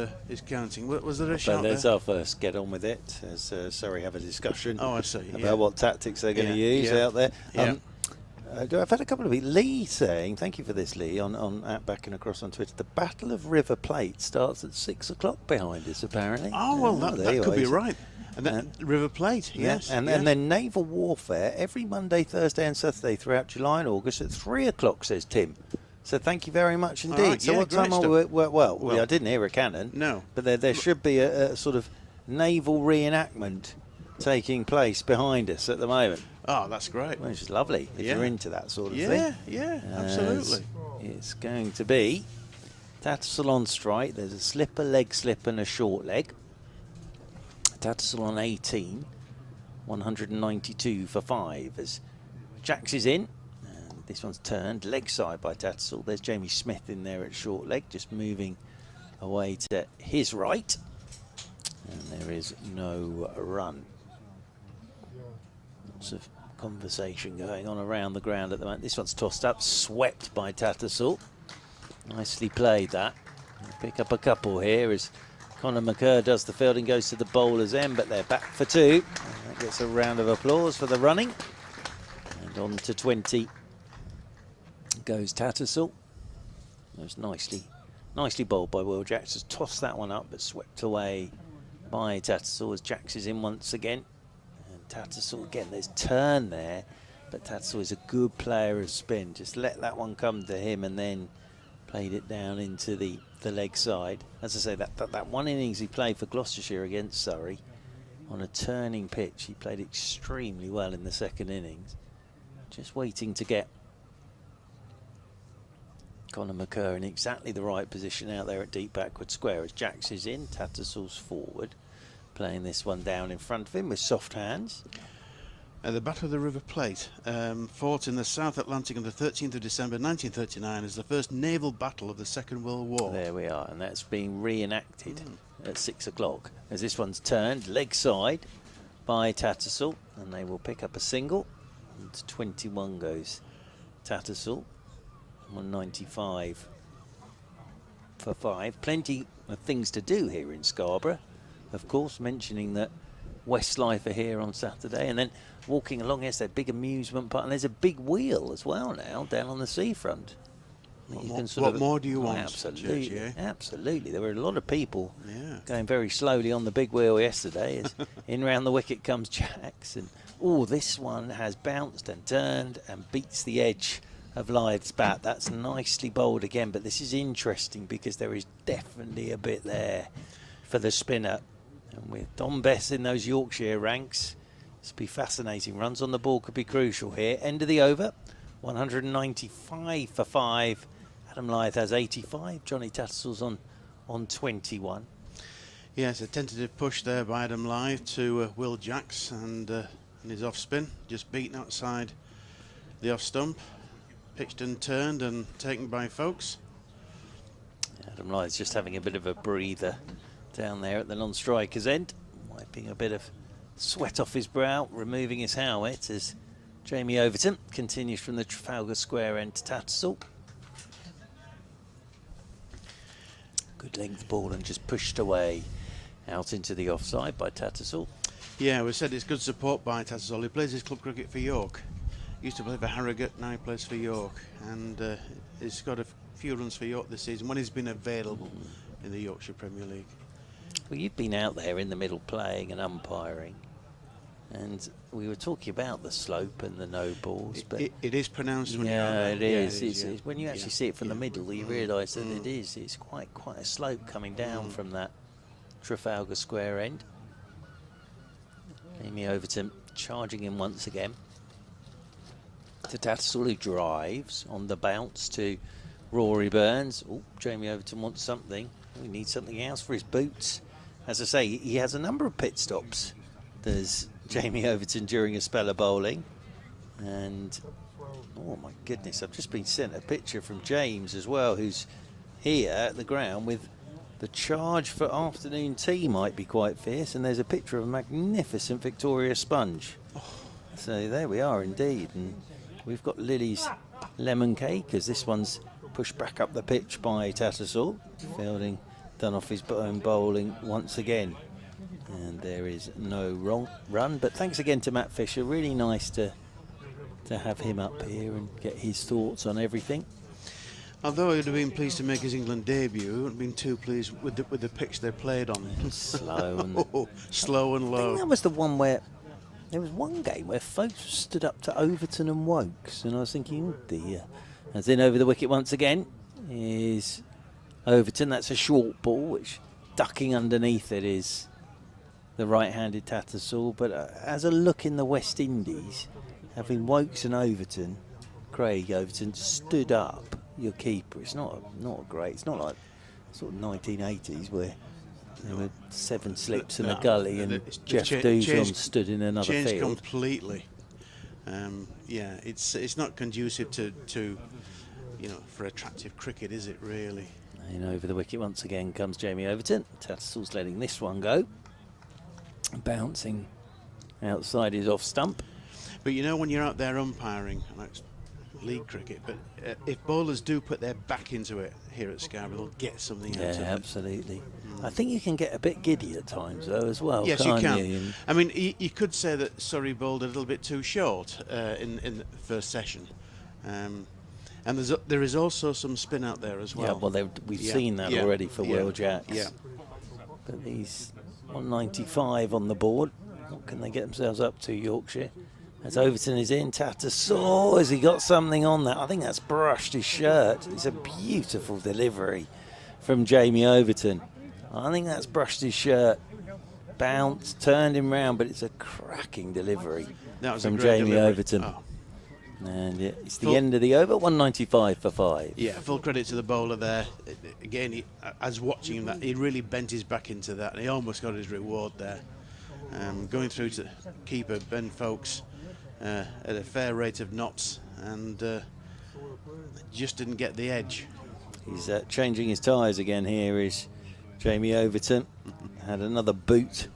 counting. Was there a shot there's there? our first get on with it, as Surrey have a discussion about what tactics they're going to use out there. I've had a couple of people. Lee saying, thank you for this, Lee, on back and across on Twitter, the Battle of River Plate starts at 6 o'clock behind us, apparently. Oh, well, that could be right. And that River Plate, yes. And then naval warfare every Monday, Thursday and Saturday throughout July and August at 3 o'clock, says Tim. So thank you very much indeed. Right, so what time are we? Well, I didn't hear a cannon. No. But there should be a sort of naval reenactment taking place behind us at the moment. Oh, that's great. Which is lovely if you're into that sort of thing. Yeah, absolutely. It's going to be Tattersall on strike. There's a slipper, leg slip and a short leg. Tattersall on 18, 192 for 5 as Jacks is in. And this one's turned leg side by Tattersall. There's Jamie Smith in there at short leg, just moving away to his right. And there is no run. Lots of conversation going on around the ground at the moment. This one's tossed up, swept by Tattersall. Nicely played that. Pick up a couple here as Conor McCurr does the fielding, goes to the bowler's end, but they're back for 2. And that gets a round of applause for the running. And on to 20 goes Tattersall. That was nicely bowled by Will Jacks. Has tossed that one up, but swept away by Tattersall as Jacks is in once again. And Tattersall again, there's turn there, but Tattersall is a good player of spin. Just let that one come to him and then played it down into the leg side. As I say, that one innings he played for Gloucestershire against Surrey on a turning pitch, he played extremely well in the second innings. Just waiting to get Conor McCurr in exactly the right position out there at deep backward square as Jacks is in, Tattersall's forward, playing this one down in front of him with soft hands. The Battle of the River Plate, fought in the South Atlantic on the 13th of December 1939 as the first naval battle of the Second World War. There we are, and that's being reenacted at 6 o'clock as this one's turned leg side by Tattersall, and they will pick up a single. And 21 goes Tattersall, 195 for 5. Plenty of things to do here in Scarborough, of course, mentioning that Westlife are here on Saturday, and then walking along, yes, that big amusement park, and there's a big wheel as well now down on the seafront. What more do you want? Absolutely, Church, yeah? absolutely. There were a lot of people going very slowly on the big wheel yesterday as in round the wicket comes Jacks, and this one has bounced and turned and beats the edge of Lyth's bat. That's nicely bowled again, but this is interesting because there is definitely a bit there for the spinner. And with Don Bess in those Yorkshire ranks, this will be fascinating. Runs on the ball could be crucial here. End of the over, 195 for 5. Adam Lyth has 85. Johnny Tattersall's on 21. Yes, a tentative push there by Adam Lyth to Will Jacks, and his off spin, just beaten outside the off stump. Pitched and turned and taken by folks. Adam Lyth's just having a bit of a breather down there at the non-striker's end, wiping a bit of sweat off his brow, removing his helmet as Jamie Overton continues from the Trafalgar Square end to Tattersall. Good length ball and just pushed away out into the offside by Tattersall. Yeah, we said it's good support by Tattersall. He plays his club cricket for York. Used to play for Harrogate, now he plays for York, and he's got a few runs for York this season when he's been available in the Yorkshire Premier League. Well, you've been out there in the middle playing and umpiring, and we were talking about the slope and the no balls, but it is pronounced when you're out yeah, there. it is. Yeah, It's when you actually see it from the middle, you realise that it is. It's quite a slope coming down from that Trafalgar Square end. Jamie Overton charging in once again to Tattersall, who drives on the bounce to Rory Burns. Oh, Jamie Overton wants something. He needs something else for his boots. As I say, he has a number of pit stops, does Jamie Overton, during a spell of bowling. And, oh my goodness, I've just been sent a picture from James as well, who's here at the ground with the charge for afternoon tea might be quite fierce, and there's a picture of a magnificent Victoria sponge. So there we are indeed, and we've got Lily's lemon cake as this one's pushed back up the pitch by Tattersall. Fielding done off his own bowling once again, and there is no wrong run. But thanks again to Matt Fisher. Really nice to have him up here and get his thoughts on everything. Although he would have been pleased to make his England debut, he wouldn't have been too pleased with the pitch they played on. Slow and slow and I low. think that was the one where there was one game where folks stood up to Overton and Wokes, and I was thinking, oh dear. As in over the wicket once again is Overton. That's a short ball, which ducking underneath it is the right-handed Tattersall. But as a look in the West Indies, having Wokes and Overton, Craig Overton stood up your keeper. It's not great. It's not like sort of 1980s where there were 7 slips and a gully and Jeff Dujon stood in another changed field. Completely. Yeah, it's not conducive to for attractive cricket, is it really? And over the wicket once again comes Jamie Overton. Tattersall's letting this one go, bouncing outside his off stump. But when you're out there umpiring, league cricket, but if bowlers do put their back into it here at Scarborough, they'll get something out of it. Yeah, absolutely. I think you can get a bit giddy at times, though, as well. Yes, can't you can. You? I mean, you could say that Surrey bowled a little bit too short in the first session. And there is also some spin out there as well. Yeah, well, we've seen that already for Will Jacks. Yeah. But he's 195 on the board. What can they get themselves up to, Yorkshire? As Overton is in, Tattersall, has he got something on that? I think that's brushed his shirt. It's a beautiful delivery from Jamie Overton. I think that's brushed his shirt. Bounced, turned him round, but it's a cracking delivery from Jamie Overton. Oh. And it's the end of the over, 195 for 5. Yeah, full credit to the bowler there. Again, as watching him, that he really bent his back into that, and he almost got his reward there. Going through to keeper Ben Folkes at a fair rate of knots, and just didn't get the edge. He's changing his tyres again. Here is Jamie Overton. Had another boot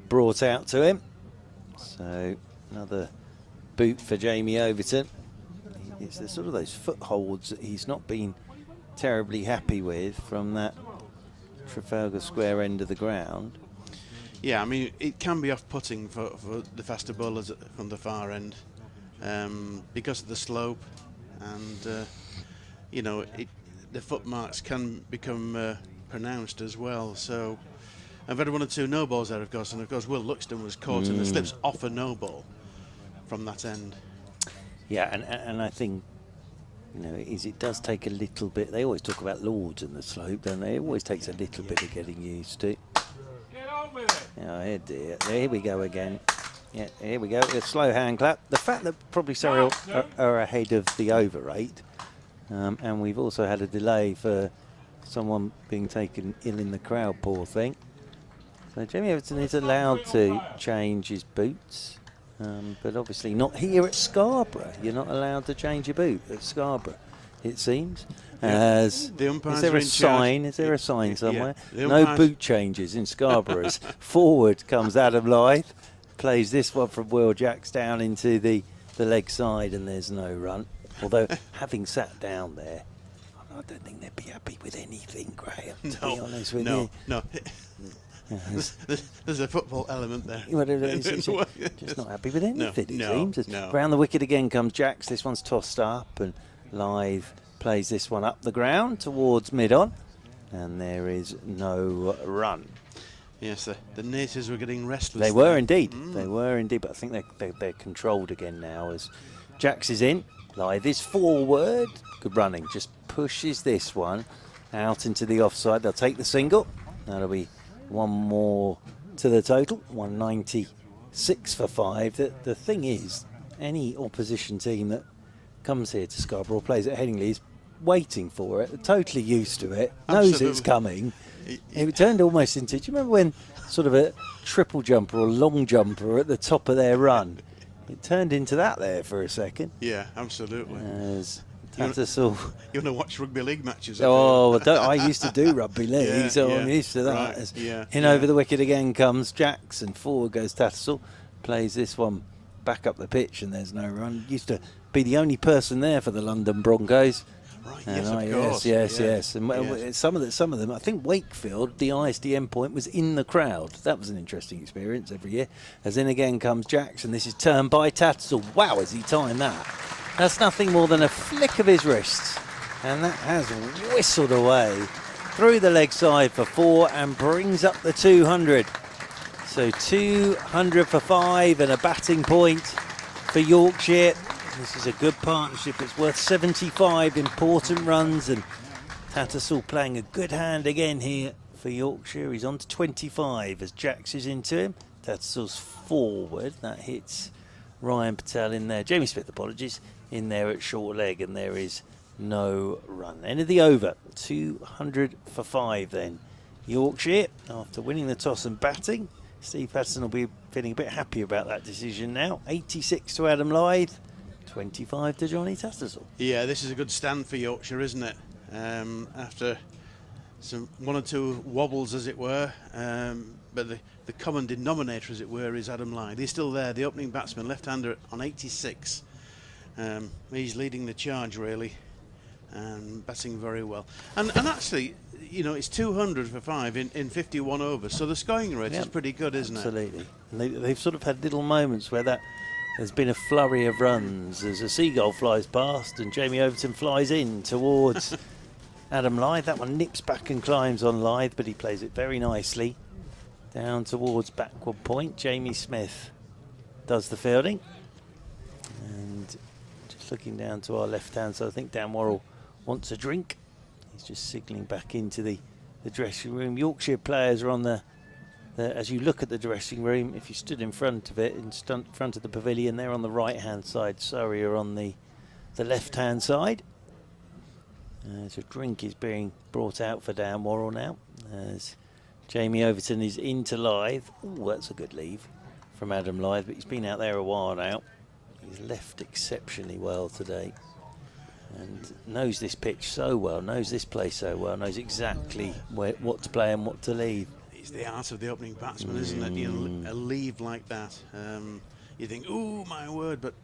brought out to him. So another boot for Jamie Overton. It's the sort of those footholds that he's not been terribly happy with from that Trafalgar Square end of the ground. Yeah, I mean, it can be off-putting for the faster bowlers from the far end because of the slope, and you know, the footmarks can become pronounced as well. So I've had 1 or 2 no balls there, of course, and of course Will Luxton was caught in the slips off a no ball from that end. Yeah, and I think, you know, it does take a little bit. They always talk about Lords and the slope, don't they? It always takes a little bit of getting used to. Get on with it. Oh, dear. Here we go again. Yeah, here we go. A slow hand clap. The fact that probably Surrey are ahead of the over rate, and we've also had a delay for someone being taken ill in the crowd, poor thing. So Jamie Overton is allowed to change his boots, but obviously not here at Scarborough. You're not allowed to change your boot at Scarborough, it seems. As the umpires is there are a in sign? charge. Is there a sign somewhere? Yeah, no boot changes in Scarborough. As forward comes Adam Lyth, plays this one from Will Jacks down into the leg side, and there's no run. Although having sat down there, I don't think they'd be happy with anything, Graham. To be honest with you. No. There's a football element there. Just not happy with anything, it seems. No. Round the wicket again comes Jacks. This one's tossed up, and Lyth plays this one up the ground towards mid-on, and there is no run. Yes, the natives were getting restless. They were indeed. They were indeed, but I think they're controlled again now as Jacks is in. Lyth is forward. Good running. Just pushes this one out into the offside. They'll take the single. That'll be one more to the total. 196 for 5. The thing is, any opposition team that comes here to Scarborough, plays at Headingley, is waiting for it. They're totally used to it. Knows it's coming. It turned almost into, do you remember when sort of a triple jumper or long jumper at the top of their run? It turned into that there for a second. Yeah, absolutely. As Tattersall. You want to watch rugby league matches? Oh, I used to do rugby league, so I'm used to that. Right, Over the wicket again comes Jacks, and forward goes Tattersall. Plays this one back up the pitch, and there's no run. Used to be the only person there for the London Broncos. Right, yes, of course. Yes. And some of them, I think Wakefield, the ISDM point was in the crowd. That was an interesting experience every year. As in again comes Jackson. This is turned by Tattersall. Wow, has he timed that? That's nothing more than a flick of his wrists. And that has whistled away through the leg side for 4 and brings up the 200. So 200 for 5 and a batting point for Yorkshire. This is a good partnership. It's worth 75 important runs, and Tattersall playing a good hand again here for Yorkshire. He's on to 25 as Jacks is into him. Tattersall's forward. That hits Ryan Patel in there. Jamie Smith, apologies, in there at short leg, and there is no run. End of the over. 200 for 5 then. Yorkshire, after winning the toss and batting. Steve Patterson will be feeling a bit happy about that decision now. 86 to Adam Lyth. 25 to Johnny Tattersall. Yeah, this is a good stand for Yorkshire, isn't it? After some 1 or 2 wobbles, as it were, but the common denominator, as it were, is Adam Lyth. He's still there, the opening batsman, left-hander on 86. He's leading the charge really, and batting very well. And actually, you know, it's 200 for 5 in 51 overs, so the scoring rate is pretty good, isn't it? Absolutely. And they've sort of had little moments where there's been a flurry of runs as a seagull flies past and Jamie Overton flies in towards Adam Lyth. That one nips back and climbs on Lyth, but he plays it very nicely. Down towards backward point, Jamie Smith does the fielding. And just looking down to our left hand side, I think Dan Worrell wants a drink. He's just signalling back into the dressing room. Yorkshire players are on the as you look at the dressing room, if you stood in front of it, in front of the pavilion, they're on the right hand side. Surrey are on the left hand side. So drink is being brought out for Dan Worrell now, as Jamie Overton is into Lyth. Oh, that's a good leave from Adam Lyth, but he's been out there a while now. He's left exceptionally well today and knows this pitch so well, knows this place so well, knows exactly what to play and what to leave. It's the art of the opening batsman, isn't it? You know, a leave like that, you think, ooh, my word, but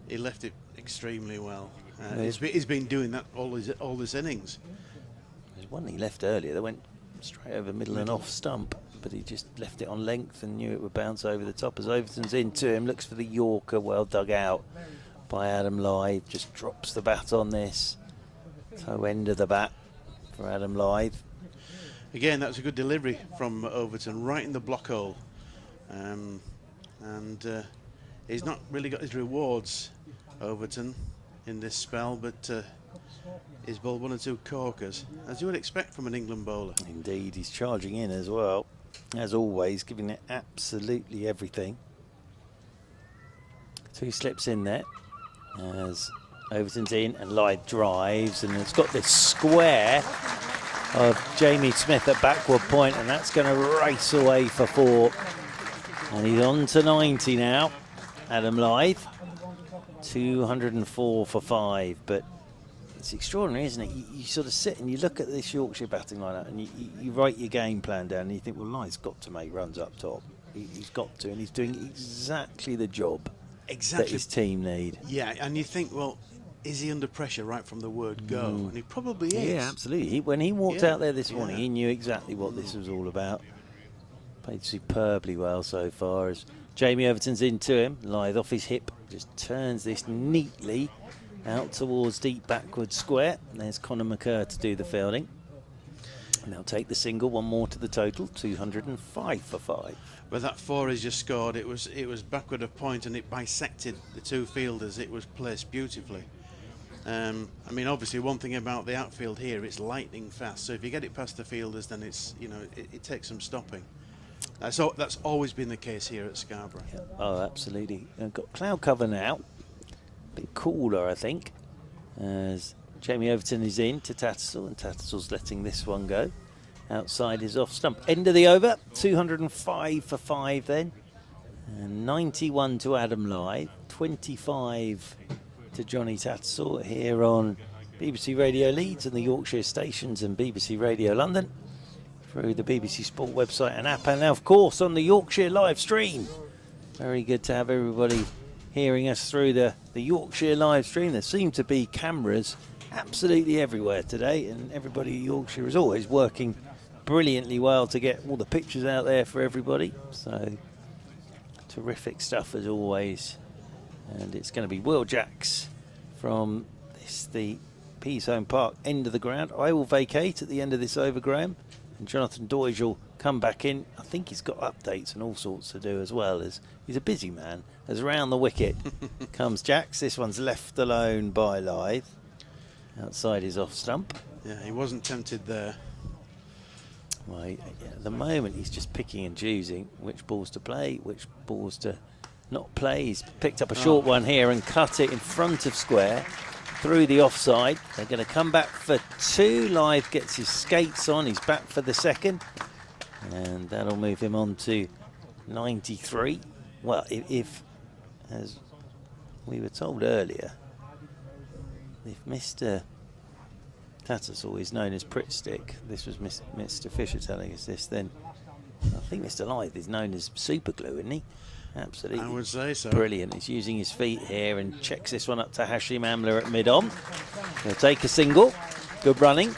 he left it extremely well. He's been doing that all his innings. There's one he left earlier that went straight over middle and off stump, but he just left it on length and knew it would bounce over the top. As Overton's into him, looks for the Yorker, well dug out by Adam Lyth, just drops the bat on this. Toe end of the bat for Adam Lyth. Again, that was a good delivery from Overton, right in the block hole. He's not really got his rewards, Overton, in this spell, but he's bowled 1 or 2 corkers, as you would expect from an England bowler. Indeed, he's charging in as well, as always, giving it absolutely everything. 2 slips in there, as Overton's in, and Lyth drives, and it's got this square of Jamie Smith at backward point, and that's going to race away for 4. And he's on to 90 now, Adam Lyth. 204 for 5, but it's extraordinary, isn't it? You sort of sit and you look at this Yorkshire batting lineup and you write your game plan down and you think, well, Lyth's got to make runs up top. He's got to, and he's doing exactly the job that his team need. Yeah, and you think, well, is he under pressure right from the word go? And he probably is. Yeah, absolutely. When he walked out there this morning, he knew exactly what this was all about. Played superbly well so far. As Jamie Overton's into him, Lyth off his hip, just turns this neatly out towards deep backward square. There's Conor McCurr to do the fielding. And they'll take the single, 1 more to the total, 205 for 5. But that 4 he's just scored, it was backward of point and it bisected the 2 fielders. It was placed beautifully. I mean, obviously, one thing about the outfield here, it's lightning fast. So if you get it past the fielders, then it's, you know, it takes some stopping. That's always been the case here at Scarborough. Yeah. Oh, absolutely. Got cloud cover now. A bit cooler, I think. As Jamie Overton is in to Tattersall, and Tattersall's letting this one go. Outside is off stump. End of the over. 205 for 5 then. And 91 to Adam Lyth. 25 to Johnny Tattersall here on BBC Radio Leeds and the Yorkshire stations and BBC Radio London through the BBC Sport website and app, and now of course on the Yorkshire live stream. Very good to have everybody hearing us through the Yorkshire live stream. There seem to be cameras absolutely everywhere today, and everybody at Yorkshire is always working brilliantly well to get all the pictures out there for everybody. So terrific stuff as always. And it's going to be Will Jacks from the Peasholm Park end of the ground. I will vacate at the end of this over, Graham, and Jonathan Doige will come back in. I think he's got updates and all sorts to do as well, as he's a busy man. As round the wicket comes Jacks. This one's left alone by Lyth. Outside is off stump. Yeah, he wasn't tempted there. Well, at the moment he's just picking and choosing which balls to play, which balls to not play. He's picked up a short one here and cut it in front of square through the offside. They're going to come back for 2. Lyth gets his skates on. He's back for the second, and that'll move him on to 93. Well, if as we were told earlier, if Mr. Tattersall is known as Pritt Stick, this was Mr. Fisher telling us this, then I think Mr. Lyth is known as Super Glue, isn't he? Absolutely. I would say so. Brilliant. He's using his feet here and checks this one up to Hashim Amla at mid-on. He'll take a single. Good running.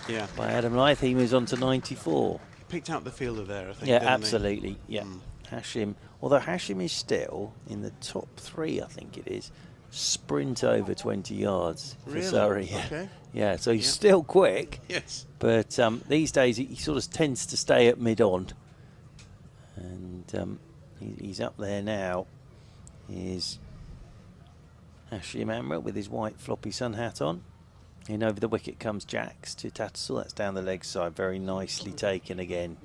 Yeah. By Adam Lyth. He moves on to 94. Picked out the fielder there, I think. Yeah, didn't he? absolutely. Yeah. Hashim, although Hashim is still in the top 3, I think it is, sprint over 20 yards for Really? Surrey. Okay. Yeah, so he's still quick. Yes. But these days he sort of tends to stay at mid-on. And he's up there now. Is Hashim Amra with his white floppy sun hat on. In over the wicket comes Jacks to Tattersall. That's down the leg side. Very nicely taken again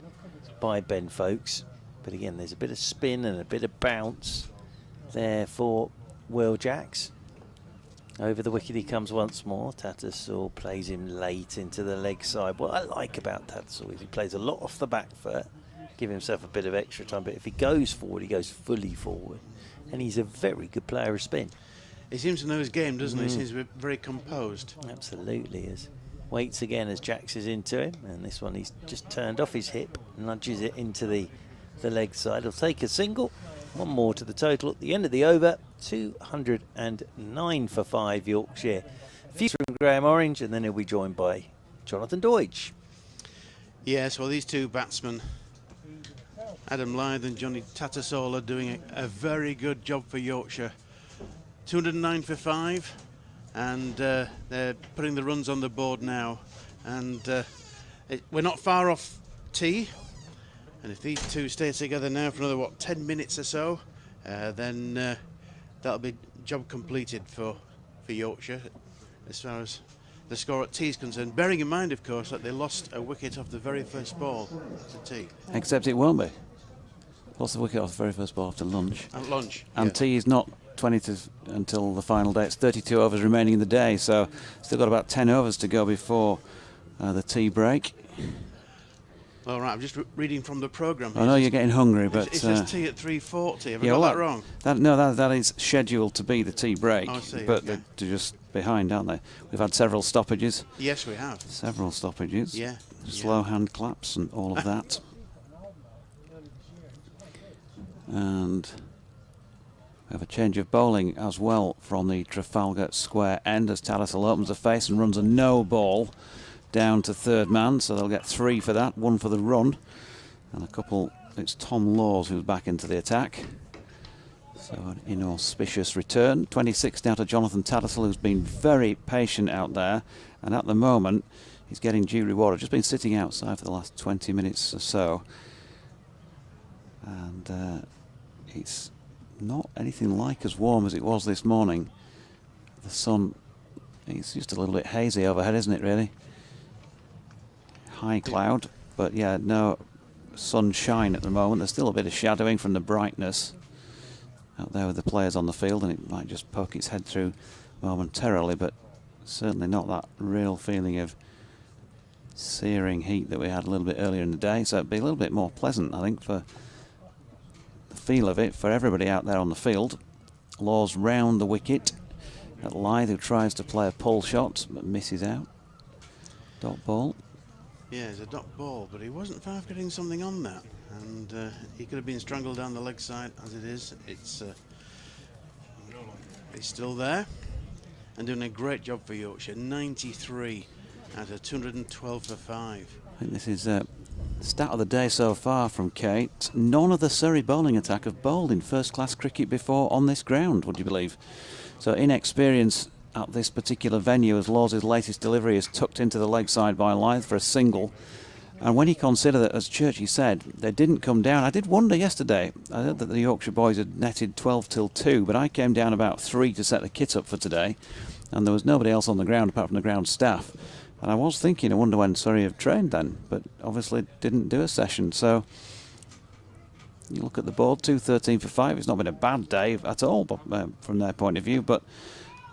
by Ben Folkes. But again, there's a bit of spin and a bit of bounce there for Will Jacks. Over the wicket he comes once more. Tattersall plays him late into the leg side. What I like about Tattersall is he plays a lot off the back foot, give himself a bit of extra time, but if he goes forward, he goes fully forward. And he's a very good player of spin. He seems to know his game, doesn't he? He seems to be very composed. Absolutely is. Waits again as Jacks is into him, and this one he's just turned off his hip, nudges it into the leg side. He'll take a single. One more to the total at the end of the over. 209 for 5 Yorkshire. Future from Graham Orange, and then he'll be joined by Jonathan Deutsch. Yes, well, these two batsmen, Adam Lyth and Johnny Tattersall, are doing a very good job for Yorkshire. 209 for 5, and they're putting the runs on the board now. And we're not far off tea. And if these two stay together now for another, 10 minutes or so, then that'll be job completed for Yorkshire as far as the score at tea is concerned. Bearing in mind, of course, that they lost a wicket off the very first ball to tea. Except it won't be. Lost the wicket off the very first ball after lunch. At lunch. And yeah. tea is not 20 until the final day. It's 32 overs remaining in the day, so still got about 10 overs to go before the tea break. All right, I'm just reading from the programme. I know you're getting hungry, but it says tea at 3:40. Have I got well, that wrong? That is scheduled to be the tea break. Oh, I see, but okay. they're just behind, aren't they? We've had several stoppages. Yes, we have. Several stoppages. Yeah. Slow hand claps and all of that. And we have a change of bowling as well from the Trafalgar Square end as Tattersall opens the face and runs a no ball down to third man, so they'll get 3 for that, 1 for the run, and a couple. It's Tom Laws who's back into the attack, so an inauspicious return. 26 down to Jonathan Tattersall, who's been very patient out there, and at the moment he's getting due reward. I've just been sitting outside for the last 20 minutes or so, and it's not anything like as warm as it was this morning. The sun, it's just a little bit hazy overhead, isn't it, really? High cloud, but yeah, no sunshine at the moment. There's still a bit of shadowing from the brightness out there with the players on the field, and it might just poke its head through momentarily, but certainly not that real feeling of searing heat that we had a little bit earlier in the day. So it'd be a little bit more pleasant, I think, for the feel of it for everybody out there on the field. Laws round the wicket at Lyth, who tries to play a pull shot but misses out. Dot ball. Yeah, it's a dot ball, but he wasn't far off getting something on that, and he could have been strangled down the leg side. As it is, it's still there and doing a great job for Yorkshire. 93 out of 212 for 5. I think this is stat of the day so far from Kate. None of the Surrey bowling attack have bowled in first-class cricket before on this ground, would you believe? So inexperience at this particular venue, as Lawes' latest delivery is tucked into the leg side by Lyth for a single. And when you consider that, as Churchy said, they didn't come down. I did wonder yesterday. I heard that the Yorkshire boys had netted 12 till 2, but I came down about 3 to set the kit up for today, and there was nobody else on the ground apart from the ground staff. And I was thinking, I wonder when Surrey have trained then, but obviously didn't do a session. So you look at the board, 213 for 5. It's not been a bad day at all from their point of view, but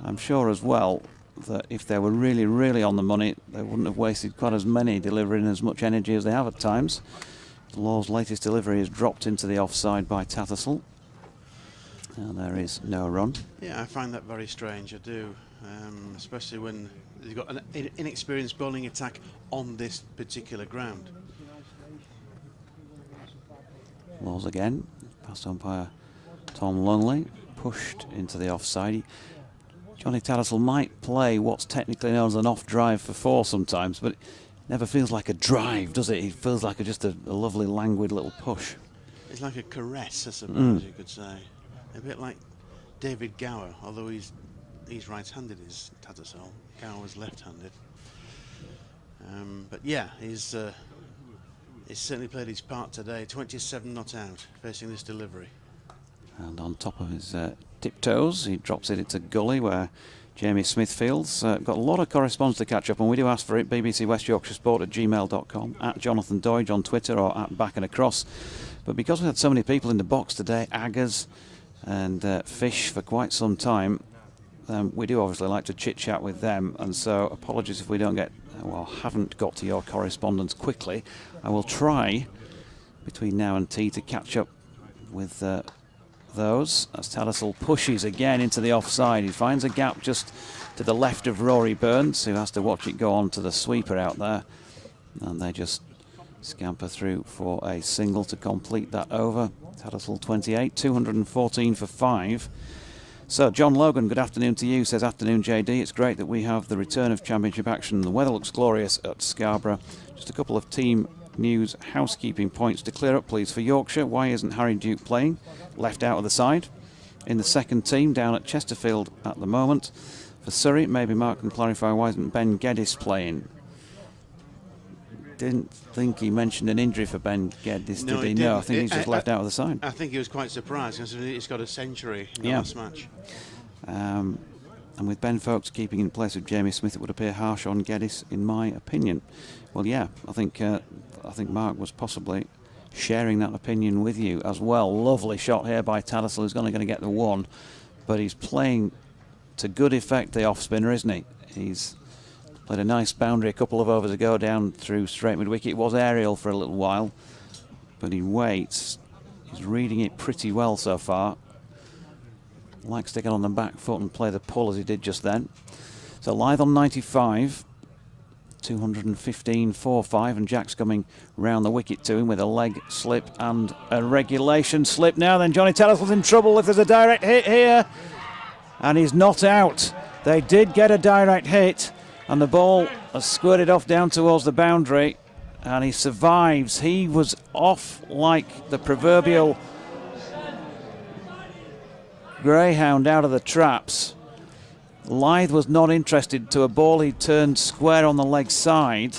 I'm sure as well that if they were really, really on the money, they wouldn't have wasted quite as many delivering as much energy as they have at times. Law's latest delivery is dropped into the offside by Tattersall. And there is no run. Yeah, I find that very strange, I do. Especially when you've got an inexperienced bowling attack on this particular ground. Laws again. Past umpire Tom Lungley. Pushed into the offside. Johnny Tattersall might play what's technically known as an off drive for 4 sometimes, but it never feels like a drive, does it? It feels like just a lovely, languid little push. It's like a caress, I suppose you could say. A bit like David Gower, although he's right-handed, is Tattersall. Gower's left-handed. But yeah, he's certainly played his part today. 27 not out, facing this delivery. And on top of his tiptoes, he drops it into gully where Jamie Smith fields. Got a lot of correspondence to catch up on. We do ask for it. BBC West Yorkshire Sport at gmail.com, at Jonathan Doidge on Twitter, or at Back and Across. But because we had so many people in the box today, Aggers and Fish for quite some time, we do obviously like to chit-chat with them. And so apologies if we don't get, haven't got to your correspondence quickly. I will try between now and tea to catch up with those as Tattersall pushes again into the offside. He finds a gap just to the left of Rory Burns, who has to watch it go on to the sweeper out there, and they just scamper through for a single to complete that over. Tattersall 28, 214 for 5. So John Logan, good afternoon to you. Says, afternoon JD, it's great that we have the return of championship action. The weather looks glorious at Scarborough. Just a couple of team news housekeeping points to clear up, please. For Yorkshire, why isn't Harry Duke playing? Left out of the side. In the second team, down at Chesterfield at the moment. For Surrey, maybe Mark can clarify why isn't Ben Geddes playing? Didn't think he mentioned an injury for Ben Geddes, did he? No, I think he's just left out of the side. I think he was quite surprised because he's got a century in the last match. And with Ben Folkes keeping in place with Jamie Smith, it would appear harsh on Geddes, in my opinion. Well, yeah, I think Mark was possibly sharing that opinion with you as well. Lovely shot here by Tattersall, who's only going to get the one, but he's playing to good effect, the off spinner, isn't he? He's played a nice boundary a couple of overs ago down through straight mid-wicket. It was aerial for a little while, but he waits. He's reading it pretty well so far. Likes to get on the back foot and play the pull as he did just then. So Lyth on 95, 215 4-5, and Jack's coming round the wicket to him with a leg slip and a regulation slip. Now then, Johnny Tattersall's in trouble if there's a direct hit here, and he's not out. They did get a direct hit, and the ball has squirted off down towards the boundary, and he survives. He was off like the proverbial greyhound out of the traps. Lyth was not interested to a ball he turned square on the leg side.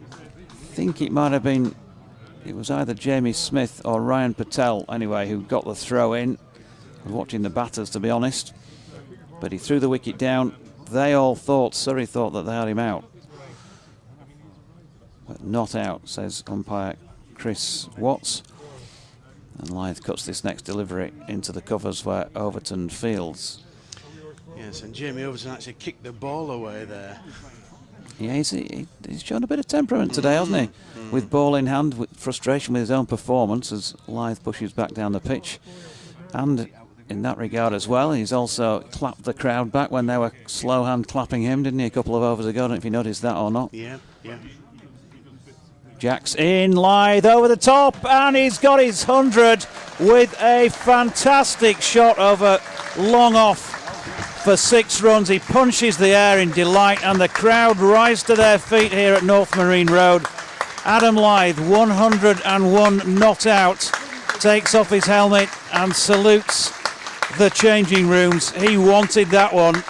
I think it might have been, it was either Jamie Smith or Ryan Patel anyway who got the throw in. I was watching the batters, to be honest, but he threw the wicket down. They all thought, Surrey thought that they had him out, but not out, says umpire Chris Watts. And Lyth cuts this next delivery into the covers where Overton fields. Yes, and Jamie Overton actually kicked the ball away there. Yeah, he's shown a bit of temperament today, hasn't he? With ball in hand, with frustration with his own performance as Lyth pushes back down the pitch. And in that regard as well, he's also clapped the crowd back when they were slow hand clapping him, didn't he, a couple of overs ago? I don't know if you noticed that or not. Yeah. Jack's in, Lyth over the top, and he's got his 100 with a fantastic shot over long off for 6 runs. He punches the air in delight, and the crowd rise to their feet here at North Marine Road. Adam Lyth, 101 not out, takes off his helmet and salutes the changing rooms. He wanted that one,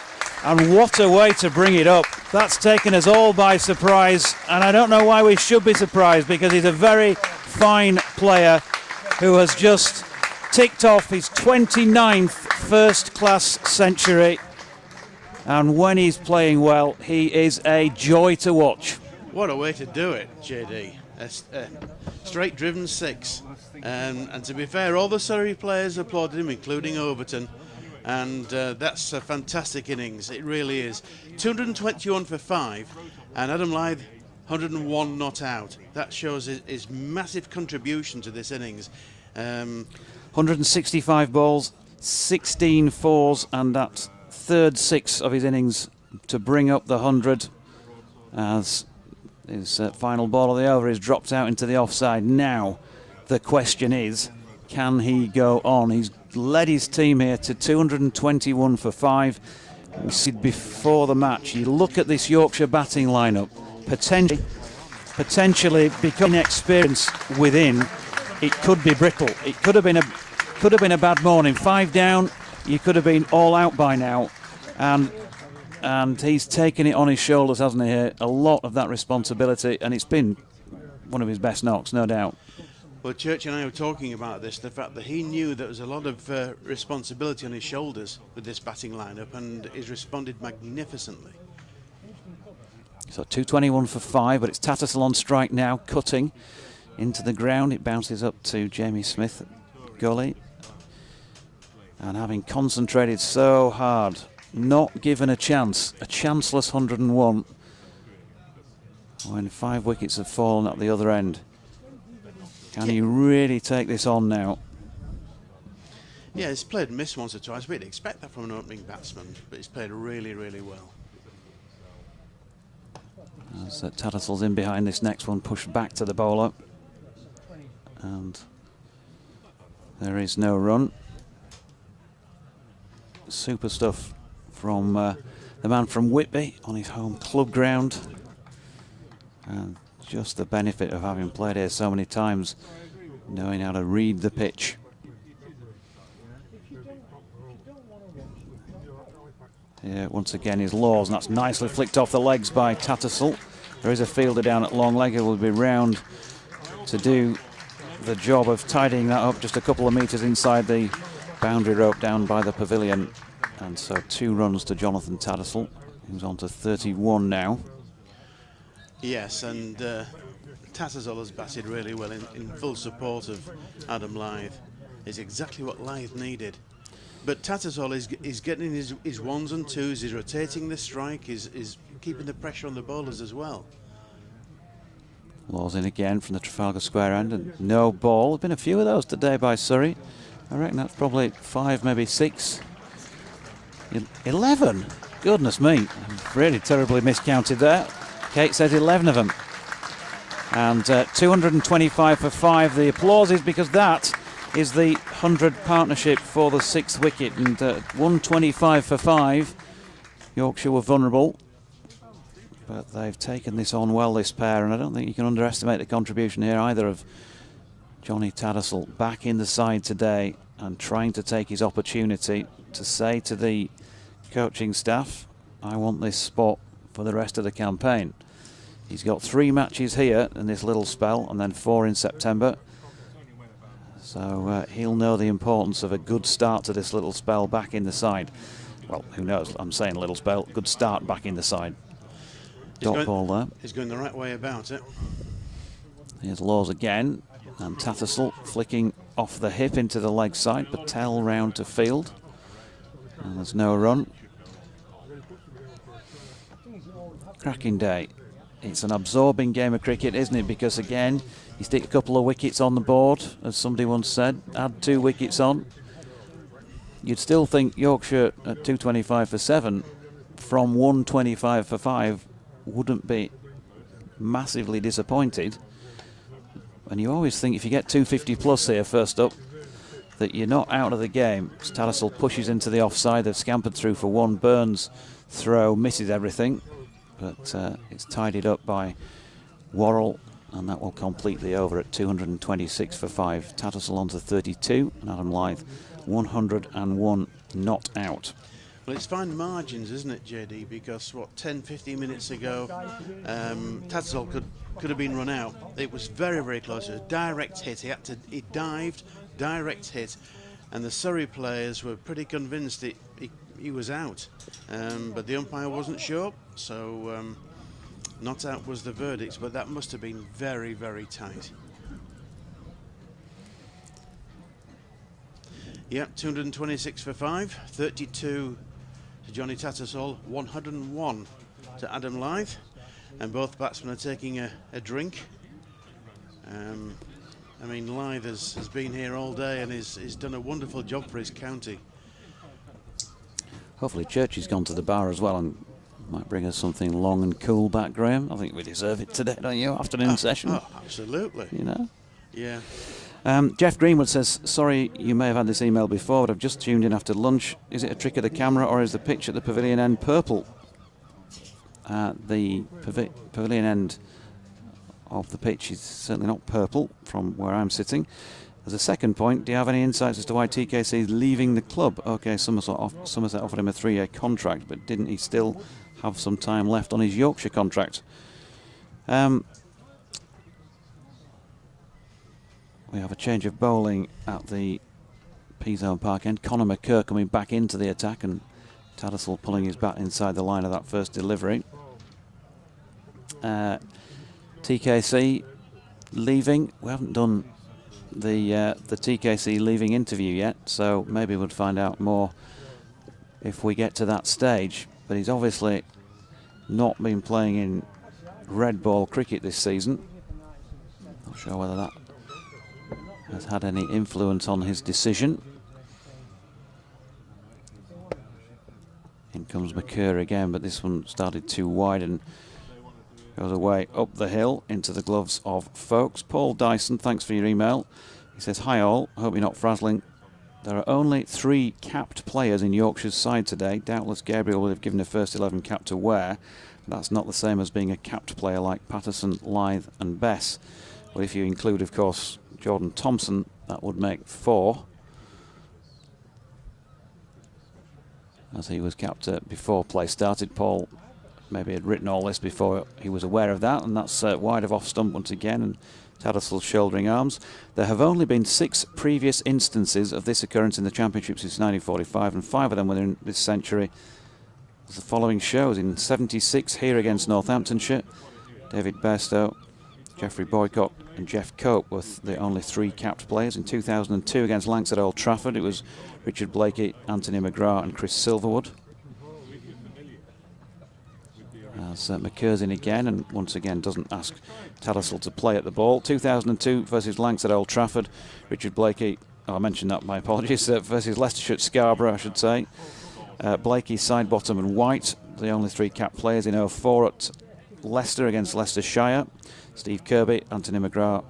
and what a way to bring it up. That's taken us all by surprise, and I don't know why we should be surprised, because he's a very fine player who has just ticked off his 29th first-class century, and when he's playing well, he is a joy to watch. What a way to do it, JD. A straight driven 6. And to be fair, all the Surrey players applauded him, including Overton. And that's a fantastic innings, it really is. 221 for 5, and Adam Lyth 101 not out. That shows his massive contribution to this innings. 165 balls, 16 fours, and that third 6 of his innings to bring up the 100, as his final ball of the over is dropped out into the offside. Now the question is, can he go on? He's led his team here to 221 for 5. We said before the match, you look at this Yorkshire batting lineup, potentially becoming experience within, it could be brittle. It could have been a bad morning. 5 down, you could have been all out by now, and he's taken it on his shoulders, hasn't he? Here, a lot of that responsibility, and it's been one of his best knocks, no doubt. Well, Church and I were talking about this, the fact that he knew there was a lot of responsibility on his shoulders with this batting lineup, and he's responded magnificently. So 221 for 5, but it's Tattersall on strike now, cutting into the ground. It bounces up to Jamie Smith, gully. And having concentrated so hard, not given a chance, a chanceless 101, when 5 wickets have fallen at the other end. Can he really take this on now? Yeah, he's played miss once or twice. We'd expect that from an opening batsman, but he's played really, really well. As Tattersalls in behind this next one, pushed back to the bowler. And there is no run. Super stuff from the man from Whitby on his home club ground. And just the benefit of having played here so many times, knowing how to read the pitch. Here once again is Laws, and that's nicely flicked off the legs by Tattersall. There is a fielder down at long leg who will be round to do the job of tidying that up just a couple of metres inside the boundary rope down by the pavilion. And so 2 runs to Jonathan Tattersall, who's on to 31 now. Yes, and Tattersall has batted really well in full support of Adam Lyth. It's exactly what Lyth needed. But Tattersall is getting his ones and twos, he's rotating the strike, is keeping the pressure on the bowlers as well. Laws in again from the Trafalgar Square end, and no ball. There's been a few of those today by Surrey. I reckon that's probably 5, maybe 6. 11? Goodness me, really terribly miscounted there. Kate says 11 of them. And 225 for 5. The applause is because that is the 100 partnership for the 6th wicket. And 125 for 5. Yorkshire were vulnerable, but they've taken this on well, this pair. And I don't think you can underestimate the contribution here either of Johnny Tattersall back in the side today and trying to take his opportunity to say to the coaching staff, I want this spot for the rest of the campaign. He's got 3 matches here in this little spell and then 4 in September. So he'll know the importance of a good start to this little spell back in the side. Well, who knows? I'm saying little spell, good start back in the side. Dot ball there. He's going the right way about it. Here's Laws again, and Tattersall flicking off the hip into the leg side. Patel round to field, and there's no run. Cracking day. It's an absorbing game of cricket, isn't it? Because again, you stick a couple of wickets on the board, as somebody once said, add 2 wickets on. You'd still think Yorkshire at 225 for 7 from 125 for 5 wouldn't be massively disappointed. And you always think if you get 250 plus here first up, that you're not out of the game. Tattersall pushes into the offside, they've scampered through for 1. Burns' throw misses everything, but it's tidied up by Worrell, and that will completely over at 226 for 5. Tattersall on to 32, and Adam Lyth 101 not out. Well, it's fine margins, isn't it, JD? Because, 10-15 minutes ago, Tattersall could have been run out. It was very, very close. It was a direct hit. He dived, direct hit, and the Surrey players were pretty convinced he was out. But the umpire wasn't sure, so not out was the verdict. But that must have been very, very tight. Yep, 226 for 5, 32 to Johnny Tattersall, 101 to Adam Lyth, and both batsmen are taking a drink. I mean, Lyth has been here all day and he's done a wonderful job for his county. Hopefully Churchy's gone to the bar as well and might bring us something long and cool back, Graham. I think we deserve it today, don't you? Afternoon session. Oh, absolutely. You know? Yeah. Jeff Greenwood says, sorry you may have had this email before, but I've just tuned in after lunch. Is it a trick of the camera or is the pitch at the pavilion end purple? The pavilion end of the pitch is certainly not purple from where I'm sitting. As a second point, do you have any insights as to why TKC is leaving the club? OK, Somerset offered him a 3-year contract, but didn't he still have some time left on his Yorkshire contract? We have a change of bowling at the P-Zone Park end. Conor McCurr coming back into the attack and Tattersall pulling his bat inside the line of that first delivery. TKC leaving. We haven't done the TKC leaving interview yet, so maybe we'll find out more if we get to that stage. But he's obviously not been playing in red ball cricket this season. Not sure whether that has had any influence on his decision. In comes McCurr again, but this one started too wide and goes away up the hill into the gloves of Folkes. Paul Dyson, thanks for your email. He says, hi all, hope you're not frazzling. There are only 3 capped players in Yorkshire's side today. Doubtless Gabriel would have given a first 11 cap to wear. That's not the same as being a capped player like Patterson, Lyth and Bess. Well, if you include, of course, Jordan Thompson, that would make 4. As he was capped before play started. Paul maybe had written all this before he was aware of that, and that's wide of off stump once again, and Tattersall shouldering arms. There have only been 6 previous instances of this occurrence in the Championship since 1945, and 5 of them within this century. As the following shows, in 76 here against Northamptonshire, David Bairstow, Geoffrey Boycott and Jeff Cope were the only 3 capped players. In 2002 against Lancs at Old Trafford, it was Richard Blakey, Anthony McGrath and Chris Silverwood. As McCurr's in again, and once again doesn't ask Tattersall to play at the ball. 2002 versus Lancs at Old Trafford, Richard Blakey, I mentioned that, my apologies, versus Leicestershire at Scarborough, I should say. Blakey, Sidebottom and White, the only 3 capped players. In 04 at Leicester against Leicestershire, Steve Kirby, Anthony McGrath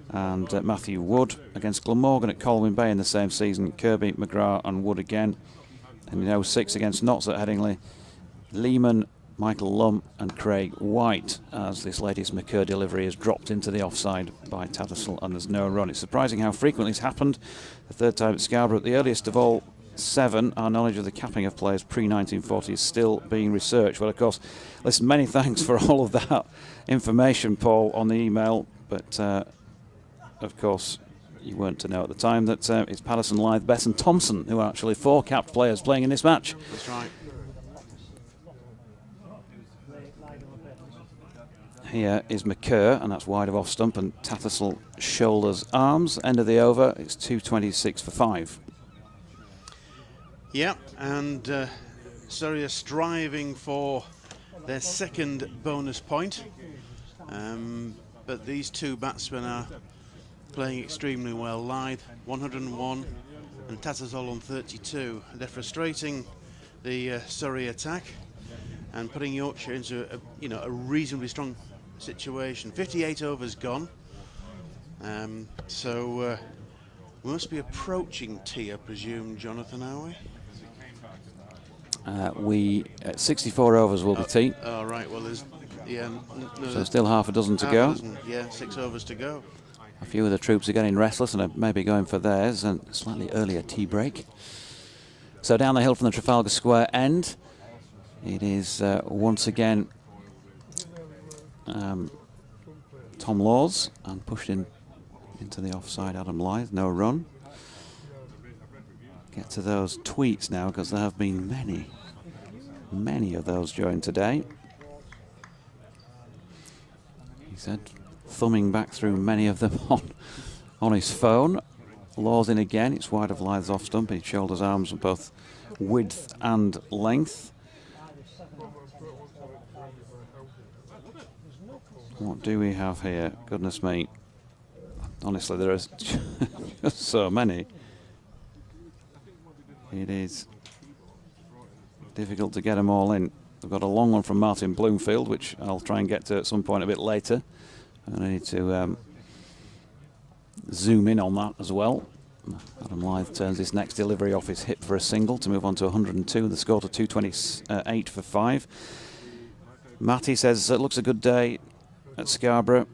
and Matthew Wood. Against Glamorgan at Colwyn Bay in the same season, Kirby, McGrath and Wood again. And in 06 against Notts at Headingley, Lehman, Michael Lumb and Craig White, as this latest McCurr delivery is dropped into the offside by Tattersall and there's no run. It's surprising how frequently it's happened. The 3rd time at Scarborough, the earliest of all 7, our knowledge of the capping of players pre-1940 is still being researched. Well, of course, listen, many thanks for all of that information, Paul, on the email, but of course you weren't to know at the time that it's Patterson, Lyth, Bess and Thompson who are actually 4 capped players playing in this match. That's right. Here is McCurr, and that's wide of off stump, and Tattersall shoulders arms. End of the over, it's 226 for 5. Yeah, and Surrey are striving for their 2nd bonus point, but these 2 batsmen are playing extremely well. Lyth 101 and Tattersall on 32. They're frustrating the Surrey attack and putting Yorkshire into a reasonably strong situation. 58 overs gone, so we must be approaching tea, I presume, Jonathan, are we? At 64 overs will be tea. Oh, right, well there's so still half a dozen to go. Yeah, 6 overs to go. A few of the troops are getting restless and are maybe going for theirs, and a slightly earlier tea break. So down the hill from the Trafalgar Square end, it is once again Tom Laws, and pushed into the offside Adam Lyth, no run. Get to those tweets now, because there have been many of those during today. He said, thumbing back through many of them on his phone. Laws in again, it's wide of Lyth's off stump, his shoulders, arms are both width and length. What do we have here? Goodness me. Honestly, there are just so many. It is difficult to get them all in. We've got a long one from Martin Bloomfield, which I'll try and get to at some point a bit later. And I need to zoom in on that as well. Adam Lyth turns this next delivery off his hip for a single to move on to 102. The score to 228 for 5. Matty says it looks a good day at Scarborough.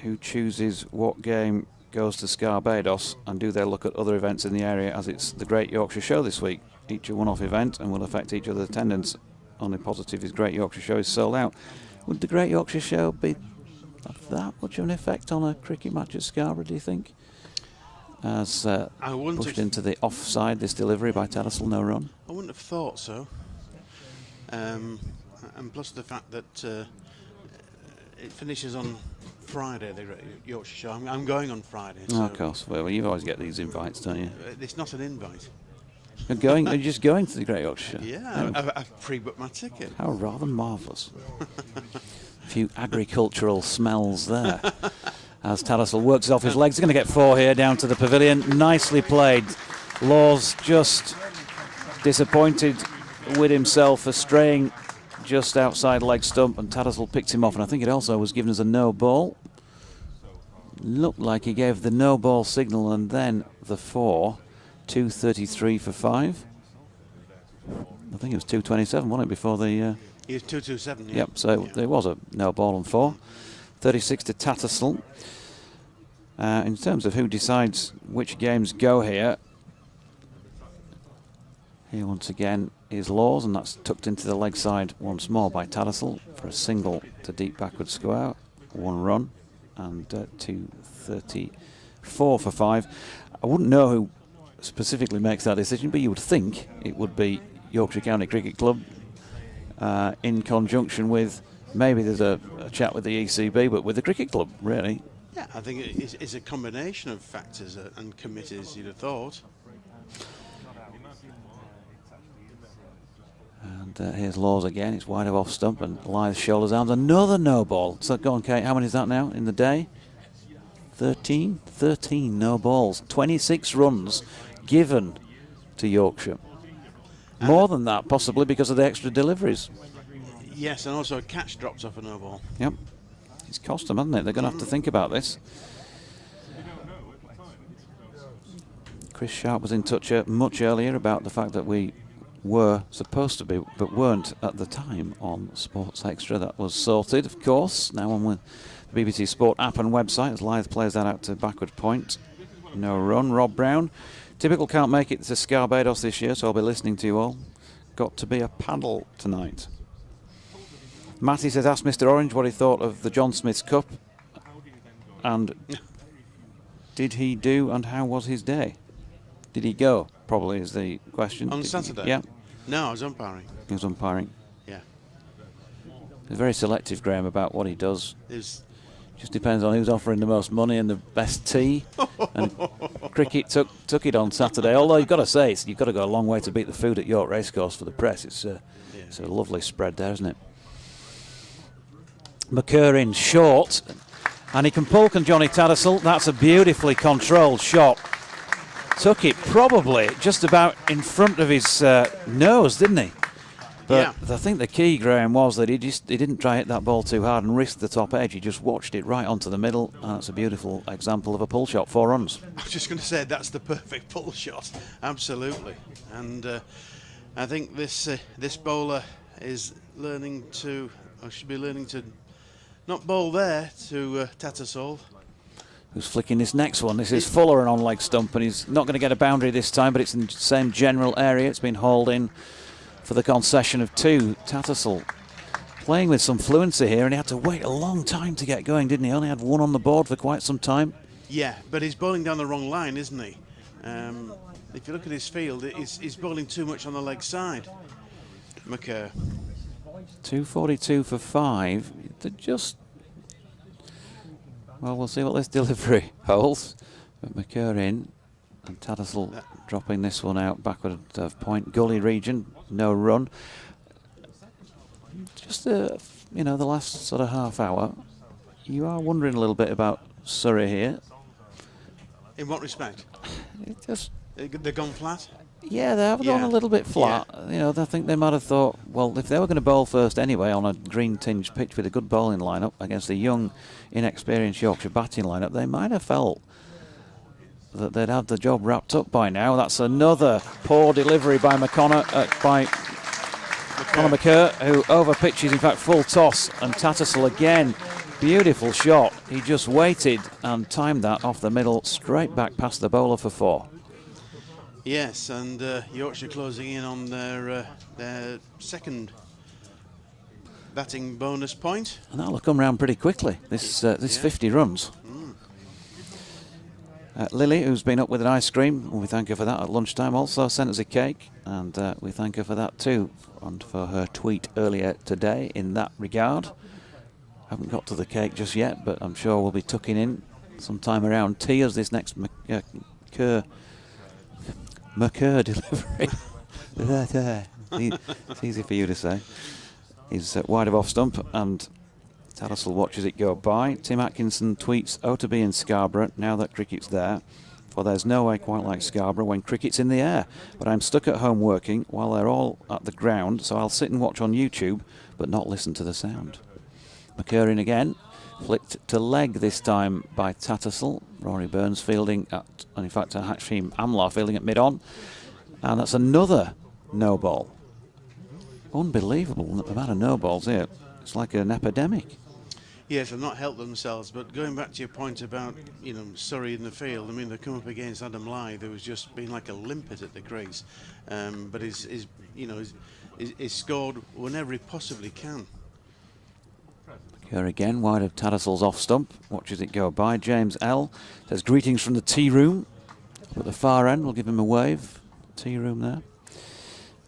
Who chooses what game goes to Scarbados, and do they look at other events in the area, as it's the Great Yorkshire Show this week? Each a one-off event and will affect each other's attendance. Only positive is Great Yorkshire Show is sold out. Would the Great Yorkshire Show be of that much of an effect on a cricket match at Scarborough, do you think? As pushed into the offside, this delivery by Tattersall, no run. I wouldn't have thought so. And plus the fact that it finishes on Friday, the Great Yorkshire Show. I'm going on Friday. So of course. Well, you always get these invites, don't you? It's not an invite. You're just going to the Great Yorkshire Show? Yeah, I've pre-booked my ticket. How rather marvellous. A few agricultural smells there. As Tattersall works off his legs, he's going to get 4 here down to the pavilion. Nicely played. Laws just disappointed with himself for straying just outside leg stump, and Tattersall picked him off, and I think it also was given as a no ball. Looked like he gave the no ball signal and then the 4. 233 for 5. I think it was 227, wasn't it, before the... He was 227, yeah. Yep, so there was a no ball and 4. 36 to Tattersall. In terms of who decides which games go here once again is Laws, and that's tucked into the leg side once more by Tattersall for a single to deep backward square. 1 run and 234 for 5. I wouldn't know who specifically makes that decision, but you would think it would be Yorkshire County Cricket Club in conjunction with, maybe there's a chat with the ECB, but with the cricket club, really. Yeah, I think it's a combination of factors and committees, you'd have thought. And here's Laws again. It's wide of off stump, and Lyth shoulders arms. Another no ball. So go on, Kate. How many is that now in the day? 13 no balls. 26 runs given to Yorkshire. More than that, possibly, because of the extra deliveries. Yes, and also a catch drops off a no ball. Yep. It's cost them, hasn't it? They're going to have to think about this. Chris Sharp was in touch much earlier about the fact that we were supposed to be, but weren't at the time, on Sports Extra. That was sorted, of course. Now on with the BBC Sport app and website, as Lyth plays that out to backward point. No run. Rob Brown. Typical can't make it to Scarbados this year, so I'll be listening to you all. Got to be a paddle tonight. Matty says, ask Mr. Orange what he thought of the John Smith's Cup. And did he do, and how was his day? Did he go, probably, is the question. On Saturday? Yeah. No, I was umpiring. He was umpiring. Yeah. He's very selective, Graham, about what he does. Just depends on who's offering the most money and the best tea. And cricket took it on Saturday. Although you've got to say, you've got to go a long way to beat the food at York Racecourse for the press. It's a lovely spread there, isn't it? McCurr in short, and he can pull, can Johnny Tattersall. That's a beautifully controlled shot. Took it probably just about in front of his nose, didn't he? But I think the key, Graham, was that he didn't try to hit that ball too hard and risk the top edge. He just watched it right onto the middle, and that's a beautiful example of a pull shot. 4 runs. I was just going to say that's the perfect pull shot, absolutely. And I think this bowler is learning to, or should be learning to, not bowl there to Tattersall. Who's flicking this next one? This is Fuller and on leg stump, and he's not going to get a boundary this time, but it's in the same general area. It's been hauled in for the concession of 2. Tattersall playing with some fluency here, and he had to wait a long time to get going, didn't he? Only had 1 on the board for quite some time. Yeah, but he's bowling down the wrong line, isn't he? If you look at his field, he's bowling too much on the leg side. McCurr. 242 for 5. They're just... Well, we'll see what this delivery holds. But McCurr in, and Tattersall dropping this one out backward of point. Gully region, no run. Just the last sort of half hour, you are wondering a little bit about Surrey here. In what respect? They've gone flat? Yeah, they have gone a little bit flat. Yeah. I think they might have thought, well, if they were going to bowl first anyway on a green-tinged pitch with a good bowling lineup against the young, inexperienced Yorkshire batting lineup, they might have felt that they'd have the job wrapped up by now. That's another poor delivery by Conor McCurr, who overpitches, in fact, full toss. And Tattersall again, beautiful shot. He just waited and timed that off the middle, straight back past the bowler for 4. Yes, and Yorkshire closing in on their second batting bonus point. And that'll come round pretty quickly, this 50 runs. Lily, who's been up with an ice cream, we thank her for that at lunchtime, also sent us a cake, and we thank her for that too, and for her tweet earlier today in that regard. Haven't got to the cake just yet, but I'm sure we'll be tucking in sometime around tea as this next McCurr delivery. It's easy for you to say. He's wide of off stump, and Tattersall watches it go by. Tim Atkinson tweets, "Oh, to be in Scarborough now that cricket's there. For there's no way quite like Scarborough when cricket's in the air. But I'm stuck at home working while they're all at the ground, so I'll sit and watch on YouTube, but not listen to the sound." McCurr in again, flicked to leg this time by Tattersall. Rory Burns fielding at, and in fact, Hashim Amla fielding at mid-on. And that's another no ball. Unbelievable the amount of no balls here. It's like an epidemic. Yes, they've not helped themselves, but going back to your point about, Surrey in the field, I mean, they come up against Adam Lyth, who was just being like a limpet at the crease, but he's scored whenever he possibly can. Here again, wide of Tattersall's off stump, watches it go by. James L says, "Greetings from the tea room." Up at the far end, we'll give him a wave. Tea room there.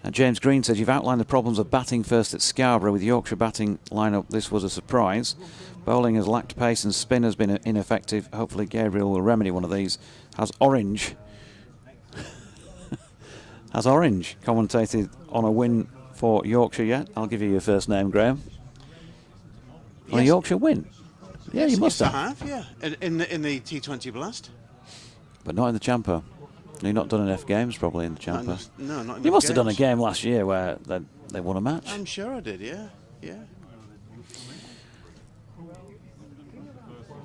And James Green says, "You've outlined the problems of batting first at Scarborough. With Yorkshire batting lineup, this was a surprise. Bowling has lacked pace and spin has been ineffective. Hopefully Gabriel will remedy one of these." Has Orange commentated on a win for Yorkshire yet? I'll give you your first name, Graham. On a Yorkshire win? Yeah, yes, you must yes, have. I have, yeah. In the T20 Blast. But not in the Champa. You've not done enough games probably in the Champa. No, not enough. You must have done a game last year where they won a match. I'm sure I did, yeah.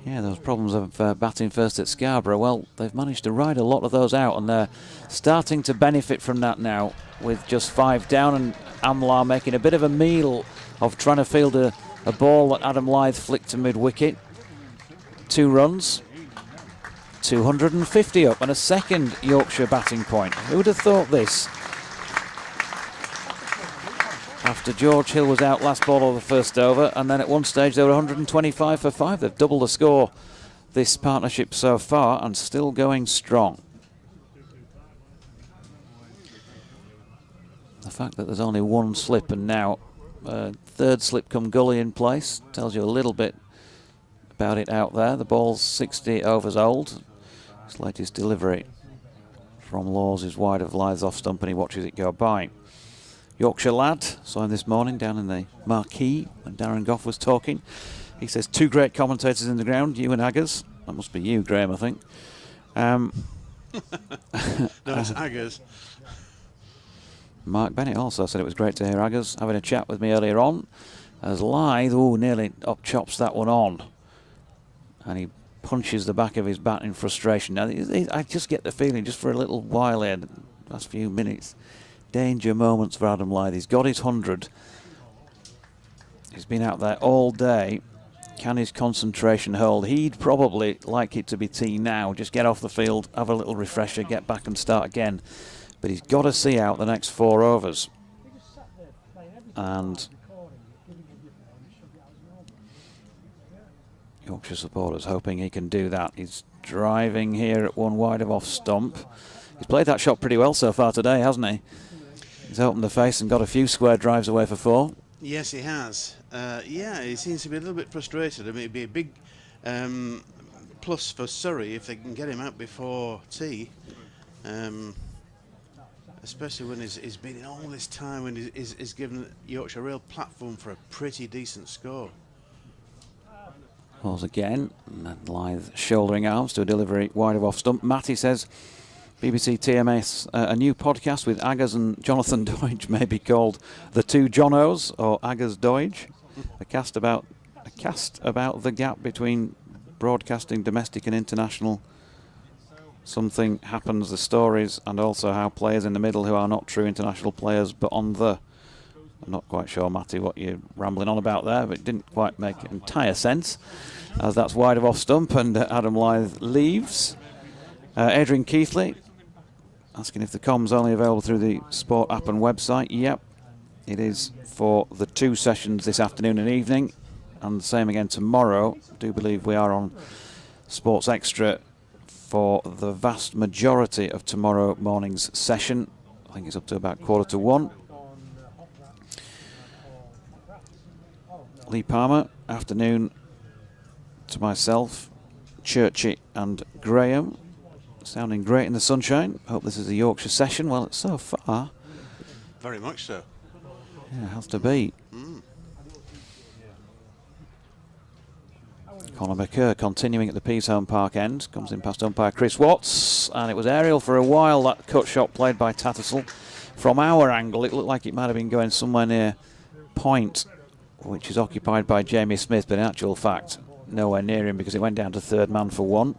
Yeah, those problems of batting first at Scarborough, well, they've managed to ride a lot of those out, and they're starting to benefit from that now with just 5 down, and Amla making a bit of a meal of trying to field a ball that Adam Lyth flicked to mid-wicket. 2 runs, 250 up, and a second Yorkshire batting point. Who would have thought this? After George Hill was out last ball of the first over, and then at one stage they were 125 for 5. They've doubled the score, this partnership so far, and still going strong. The fact that there's only one slip and now third slip come gully in place tells you a little bit about it out there. The ball's 60 overs old. His latest delivery from Laws is wide of Lyth's off stump, and he watches it go by. Yorkshire lad, saw him this morning down in the marquee when Darren Gough was talking. He says 2 great commentators in the ground, you and Aggers. That must be you, Graham, I think. No, it's Aggers. Mark Bennett also said it was great to hear Aggers having a chat with me earlier on, as Lyth, nearly up chops that one on, and he punches the back of his bat in frustration. Now, I just get the feeling, just for a little while here, the last few minutes, danger moments for Adam Lyth. He's got his 100. He's been out there all day. Can his concentration hold? He'd probably like it to be tea now. Just get off the field, have a little refresher, get back and start again. But he's got to see out the next 4 overs. And Yorkshire supporters hoping he can do that. He's driving here at one wide of off stump. He's played that shot pretty well so far today, hasn't he? He's opened the face and got a few square drives away for 4. Yes, he has. Yeah, he seems to be a little bit frustrated. I mean, it'd be a big plus for Surrey if they can get him out before tea. Especially when he's been in all this time and he's given Yorkshire a real platform for a pretty decent score. Balls again, and Lyth shouldering arms to a delivery wide of off stump. Matty says, BBC TMS, a new podcast with Aggers and Jonathan Doidge may be called The Two Jonos or Aggers Doidge. A cast about the gap between broadcasting domestic and international something happens, the stories, and also how players in the middle who are not true international players, but on the... I'm not quite sure, Matty, what you're rambling on about there, but it didn't quite make entire sense, as that's wide of off stump, and Adam Lyth leaves. Adrian Keithley asking if the comms only available through the Sport app and website. Yep, it is for the 2 sessions this afternoon and evening, and the same again tomorrow. I do believe we are on Sports Extra for the vast majority of tomorrow morning's session. I think it's up to about 1:15. Lee Palmer, afternoon to myself, Churchy and Graham. Sounding great in the sunshine. Hope this is a Yorkshire session. Well, it's so far. Very much so. Yeah, has to be. Conor McCurr continuing at the Peashone Park end. Comes in past umpire Chris Watts. And it was aerial for a while, that cut shot played by Tattersall. From our angle, it looked like it might have been going somewhere near point, which is occupied by Jamie Smith, but in actual fact, nowhere near him because it went down to third man for 1.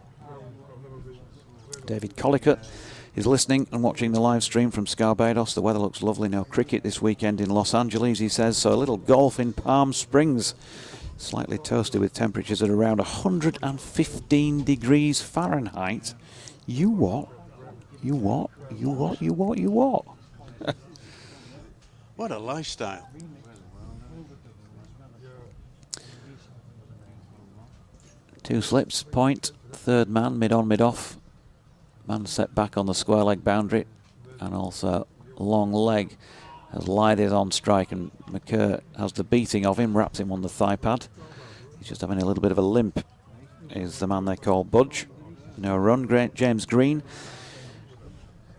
David Collicutt is listening and watching the live stream from Scarborough. The weather looks lovely. No cricket this weekend in Los Angeles, he says, so a little golf in Palm Springs. Slightly toasty with temperatures at around 115 degrees Fahrenheit. You what? You what? You what? You what? You what? What a lifestyle. Two slips, point, third man, mid on, mid off. Man set back on the square leg boundary, and also long leg as Lyth is on strike, and McCurr has the beating of him, wraps him on the thigh pad. He's just having a little bit of a limp, is the man they call Budge. No run. James Green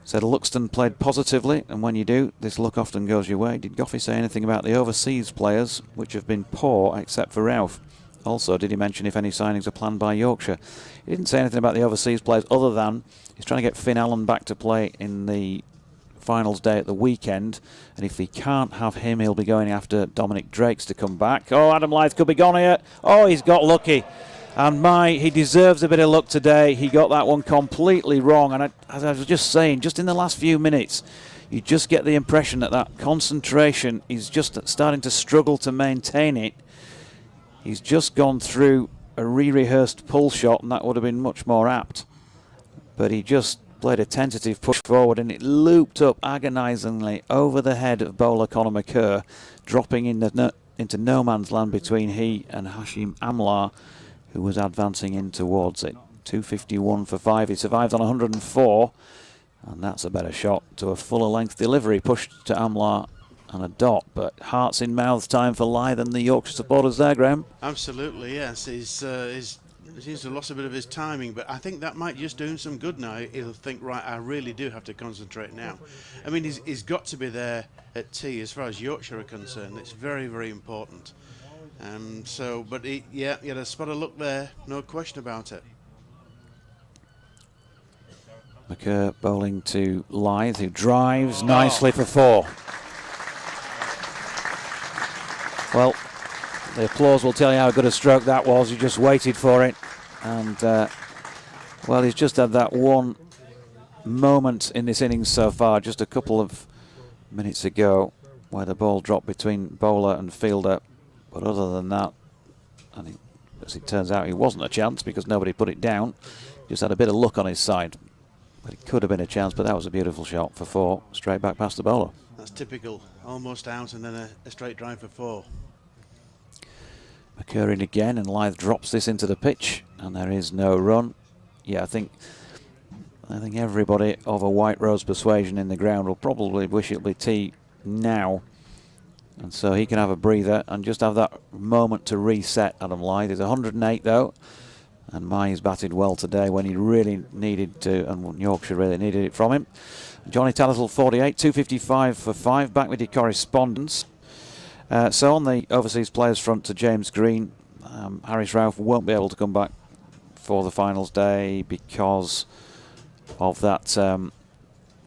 said Luxton played positively, and when you do, this luck often goes your way. Did Goffey say anything about the overseas players, which have been poor except for Ralph? Also, did he mention if any signings are planned by Yorkshire? He didn't say anything about the overseas players other than he's trying to get Finn Allen back to play in the finals day at the weekend, and if he can't have him, he'll be going after Dominic Drakes to come back. Oh, Adam Lyth could be gone here. Oh, he's got lucky. And he deserves a bit of luck today. He got that one completely wrong, and as I was just saying, just in the last few minutes, you just get the impression that concentration is just starting to struggle to maintain it. He's just gone through a re-rehearsed pull shot, and that would have been much more apt. But he just played a tentative push forward, and it looped up agonisingly over the head of bowler Conor McCurr, dropping into no man's land between he and Hashim Amlar, who was advancing in towards it. 251 for 5. He survives on 104, and that's a better shot to a fuller length delivery. Pushed to Amlar and a dot, but hearts in mouths time for Lyth and the Yorkshire supporters there, Graham. Absolutely, yes. He seems to have lost a bit of his timing, but I think that might just do him some good now. He'll think, right, I really do have to concentrate now. I mean, he's got to be there at tee as far as Yorkshire are concerned. It's very, very important. But he had a spot of luck there, no question about it. McCurr bowling to Lyth, who drives nicely for 4. Well, the applause will tell you how good a stroke that was. You just waited for it. And, well, he's just had that one moment in this innings so far, just a couple of minutes ago, where the ball dropped between bowler and fielder. But other than that, and as it turns out, he wasn't a chance because nobody put it down. Just had a bit of luck on his side. But it could have been a chance, but that was a beautiful shot for 4, straight back past the bowler. That's typical. Almost out and then a straight drive for 4. McCurr in again, and Lyth drops this into the pitch, and there is no run. Yeah, I think everybody of a White Rose persuasion in the ground will probably wish it'll be tee now. And so he can have a breather and just have that moment to reset. Adam Lyth is 108 though, and Mai's batted well today when he really needed to, and Yorkshire really needed it from him. Johnny Tattersall 48, 255 for 5. Back with your correspondence. So on the overseas players front to James Green, Harris Ralph won't be able to come back for the finals day because of that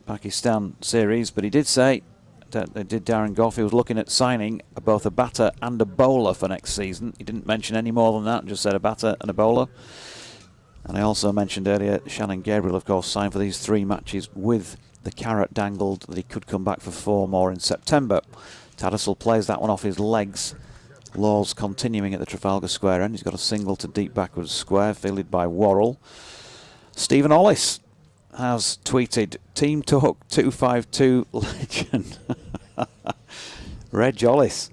Pakistan series, but he did say that Darren Goff, he was looking at signing both a batter and a bowler for next season. He didn't mention any more than that, just said a batter and a bowler. And I also mentioned earlier, Shannon Gabriel, of course, signed for these 3 matches with the carrot dangled that he could come back for 4 more in September. Tattersall plays that one off his legs. Laws continuing at the Trafalgar Square end. He's got a single to deep backwards square, fielded by Worrell. Stephen Ollis has tweeted, Team Talk 252 legend. Reg Ollis.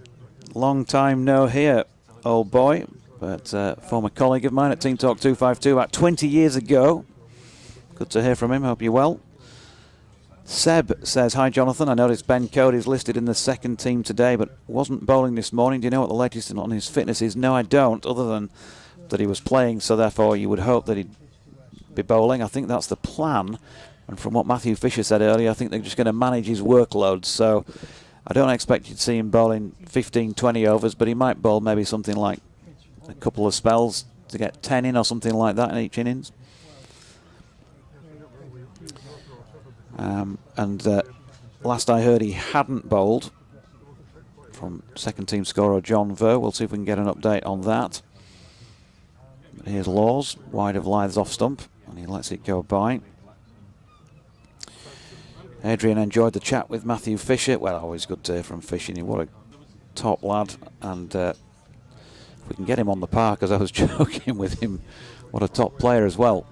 Long time no hear, old boy. But former colleague of mine at Team Talk 252 about 20 years ago. Good to hear from him. Hope you're well. Seb says, hi Jonathan, I noticed Ben Cody's listed in the second team today but wasn't bowling this morning. Do you know what the latest on his fitness is? No, I don't, other than that he was playing, so therefore you would hope that he'd be bowling. I think that's the plan. And from what Matthew Fisher said earlier, I think they're just going to manage his workload. So I don't expect you to see him bowling 15, 20 overs, but he might bowl maybe something like a couple of spells to get 10 in or something like that in each innings. Last I heard he hadn't bowled, from second team scorer John Ver. We'll see if we can get an update on that. But here's Laws, wide of Lyth's off stump, and he lets it go by. Adrian enjoyed the chat with Matthew Fisher. Well, always good to hear from Fisher. What a top lad. And if we can get him on the park, as I was joking with him, what a top player as well.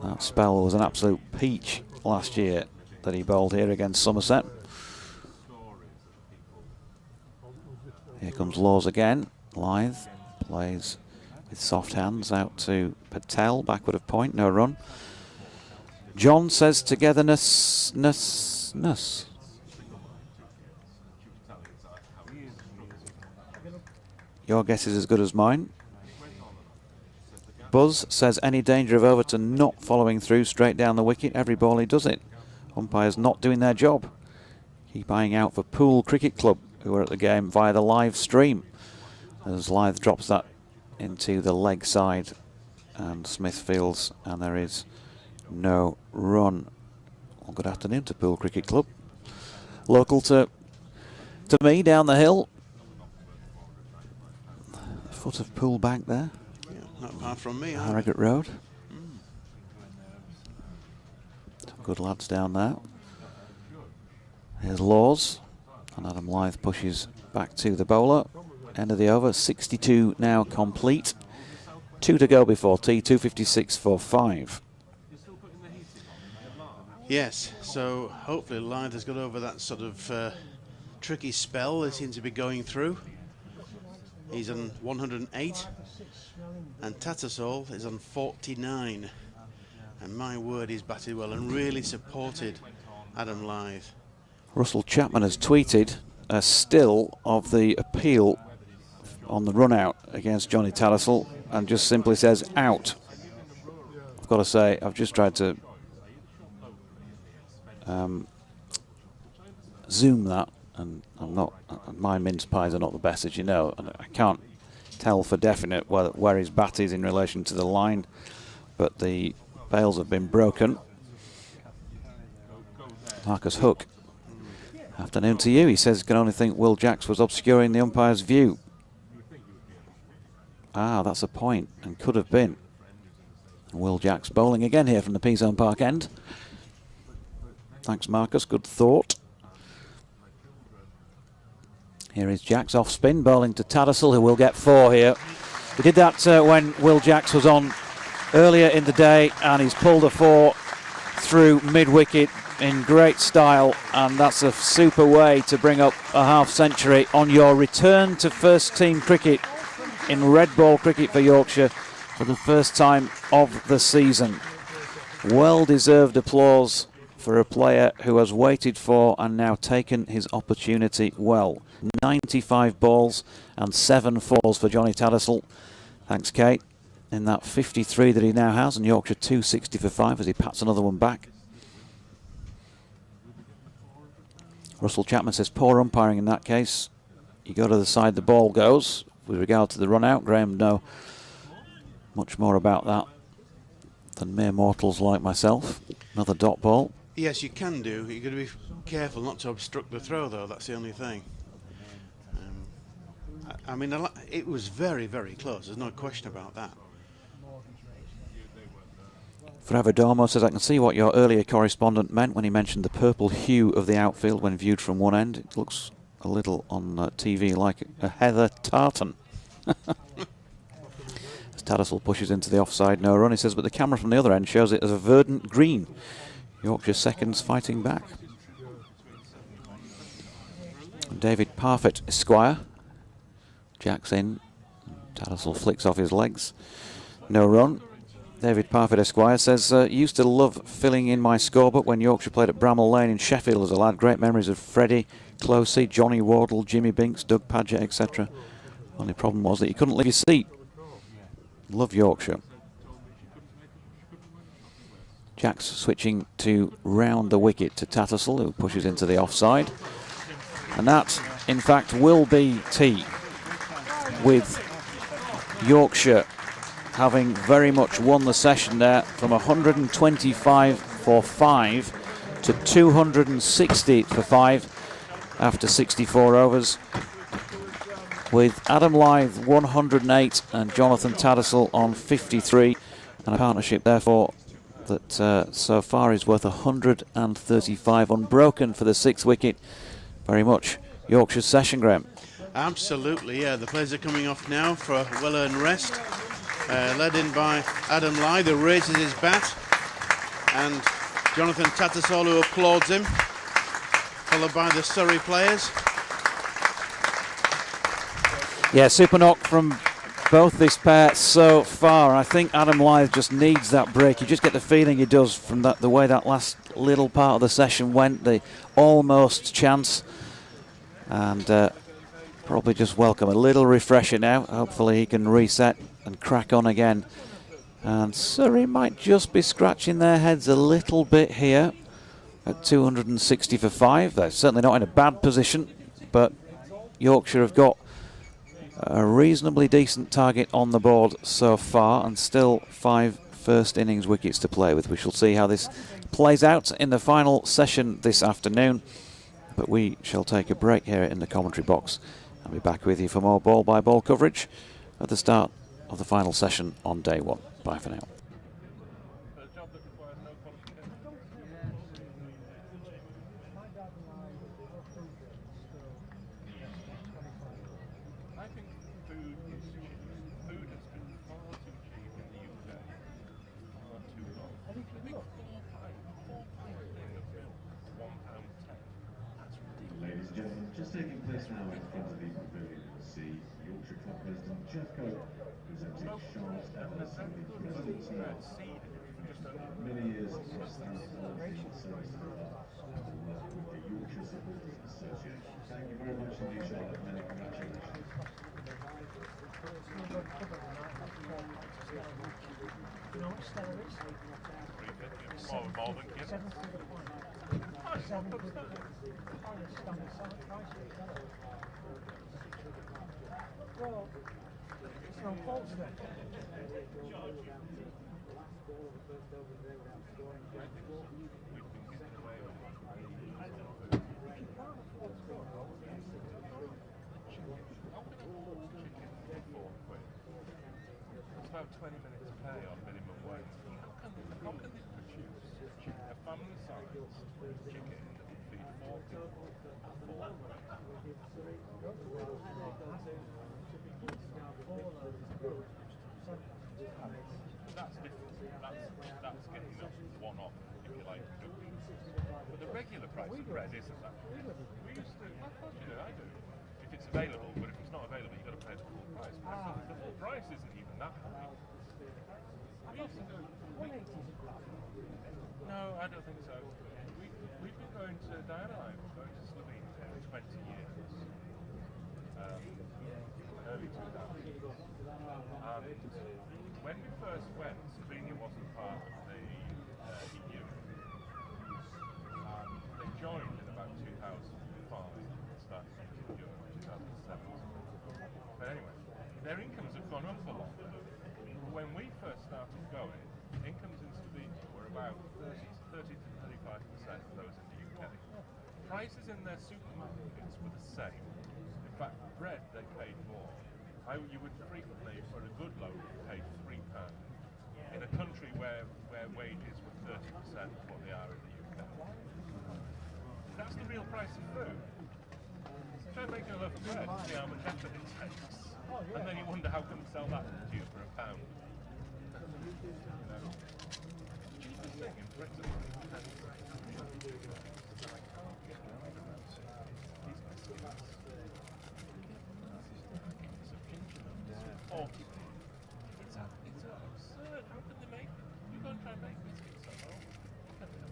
That spell was an absolute peach last year that he bowled here against Somerset. Here comes Laws again. Lyth plays with soft hands out to Patel, backward of point, no run. John says togetherness. Your guess is as good as mine. Buzz says any danger of Overton not following through straight down the wicket. Every ball he does it. Umpires not doing their job. Keep eyeing out for Poole Cricket Club, who are at the game via the live stream. As Lyth drops that into the leg side and Smith fields, and there is no run. Well, good afternoon to Poole Cricket Club. Local to me down the hill. A foot of Poole Bank there. Yeah, not far from me. Harrogate Road. Some good lads down there. Here's Laws. And Adam Lyth pushes back to the bowler. End of the over. 62 now complete. 2 to go before tea. 2:56 for 5. Yes, so hopefully Lyth has got over that sort of tricky spell they seem to be going through. He's on 108 and Tattersall is on 49. And my word, he's batted well and really supported Adam Lyth. Russell Chapman has tweeted a still of the appeal on the run out against Johnny Tattersall and just simply says out. I've got to say, I've just tried to zoom that, and my mince pies are not the best, as you know, and I can't tell for definite where his bat is in relation to the line, but the bails have been broken. Marcus Hook, afternoon to you. He says can only think Will Jacks was obscuring the umpire's view. Ah, that's a point, and could have been. Will Jacks bowling again here from the P-Zone Park end. Thanks, Marcus. Good thought. Here is Jacks off spin, bowling to Tattersall, who will get 4 here. We did that when Will Jacks was on earlier in the day, and he's pulled a 4 through mid-wicket in great style, and that's a super way to bring up a half-century on your return to first-team cricket in red ball cricket for Yorkshire for the first time of the season. Well-deserved applause for a player who has waited for and now taken his opportunity well. 95 balls and 7 fours for Johnny Tattersall. Thanks, Kate. In that 53 that he now has, and Yorkshire 260 for 5 as he pats another one back. Russell Chapman says poor umpiring in that case. You go to the side the ball goes. With regard to the run out, Graham know much more about that than mere mortals like myself. Another dot ball. Yes, you can do. You've got to be careful not to obstruct the throw, though. That's the only thing. I mean, it was very, very close. There's no question about that. Forever Domo says, I can see what your earlier correspondent meant when he mentioned the purple hue of the outfield when viewed from one end. It looks a little on TV like a heather tartan. As Tattersall pushes into the offside, no run, he says, but the camera from the other end shows it as a verdant green. Yorkshire seconds fighting back. David Parfitt, Esquire. Jack's in. Tattersall flicks off his legs. No run. David Parfitt, Esquire, says, used to love filling in my scorebook when Yorkshire played at Bramall Lane in Sheffield as a lad. Great memories of Freddie, Closey, Johnny Wardle, Jimmy Binks, Doug Padgett, etc. Only problem was that you couldn't leave your seat. Love Yorkshire. Jack's switching to round the wicket to Tattersall, who pushes into the offside. And that, in fact, will be tea, with Yorkshire having very much won the session there from 125 for 5 to 260 for 5 after 64 overs, with Adam Lyth 108 and Jonathan Tattersall on 53, and a partnership therefore that so far is worth 135 unbroken for the 6th wicket. Very much Yorkshire's session, Graham. Absolutely, yeah. The players are coming off now for a well-earned rest. Led in by Adam Lyth, who raises his bat, and Jonathan Tattersall, who applauds him, followed by the Surrey players. Yeah, super knock from both this pair so far. I think Adam Lyth just needs that break. You just get the feeling he does from that, the way that last little part of the session went, the almost chance, and probably just welcome a little refresher now. Hopefully he can reset and crack on again. And Surrey might just be scratching their heads a little bit here at 260 for 5. They're certainly not in a bad position, but Yorkshire have got a reasonably decent target on the board so far, and still 5 first innings wickets to play with. We shall see how this plays out in the final session this afternoon, but we shall take a break here in the commentary box. I'll be back with you for more ball-by-ball coverage at the start of the final session on day 1. Bye for now. Ladies and gentlemen, just taking place now in front of the pavilion, you'll see Yorkshire Club President Jeff Cope presenting Charles Evans, the presidency of many years of service to the club and work with the Yorkshire Supporters Association. Thank you very much indeed, Charlotte. Many congratulations. Well, it's no fault then. It's about 20 minutes pay on minimum wage. How can they produce a family size chicken that would feed 4 people for 4 quid? That's different. That's getting a one-off, if you like, production. But the regular price of bread isn't that. We used to, I do. If it's available, but if it's not available, you've got to pay the full price. The full price isn't even that high. We used to do. No, I don't think so. We've been going to Diana and I were going to Slovenia for 20 years. Early 2000s. And when we first went, Slovenia wasn't part of the EU. And they joined in about 2005 and started using the euro in 2007. But anyway, their incomes have gone up a lot. When we first started going, incomes in Slovenia were about 30 to 35% of those in the UK. Prices in their supermarkets were the same. In fact, bread they paid more. You would frequently, for a good loaf, pay £3. in a country where wages were 30% what they are in the UK. That's the real price of food. Try and make a loaf of bread and see how much effort it takes. And then you wonder how can we sell that to you for £1. You know, the cheapest thing in Britain. It's absurd. How can they make it? You go and try and make biscuits at home.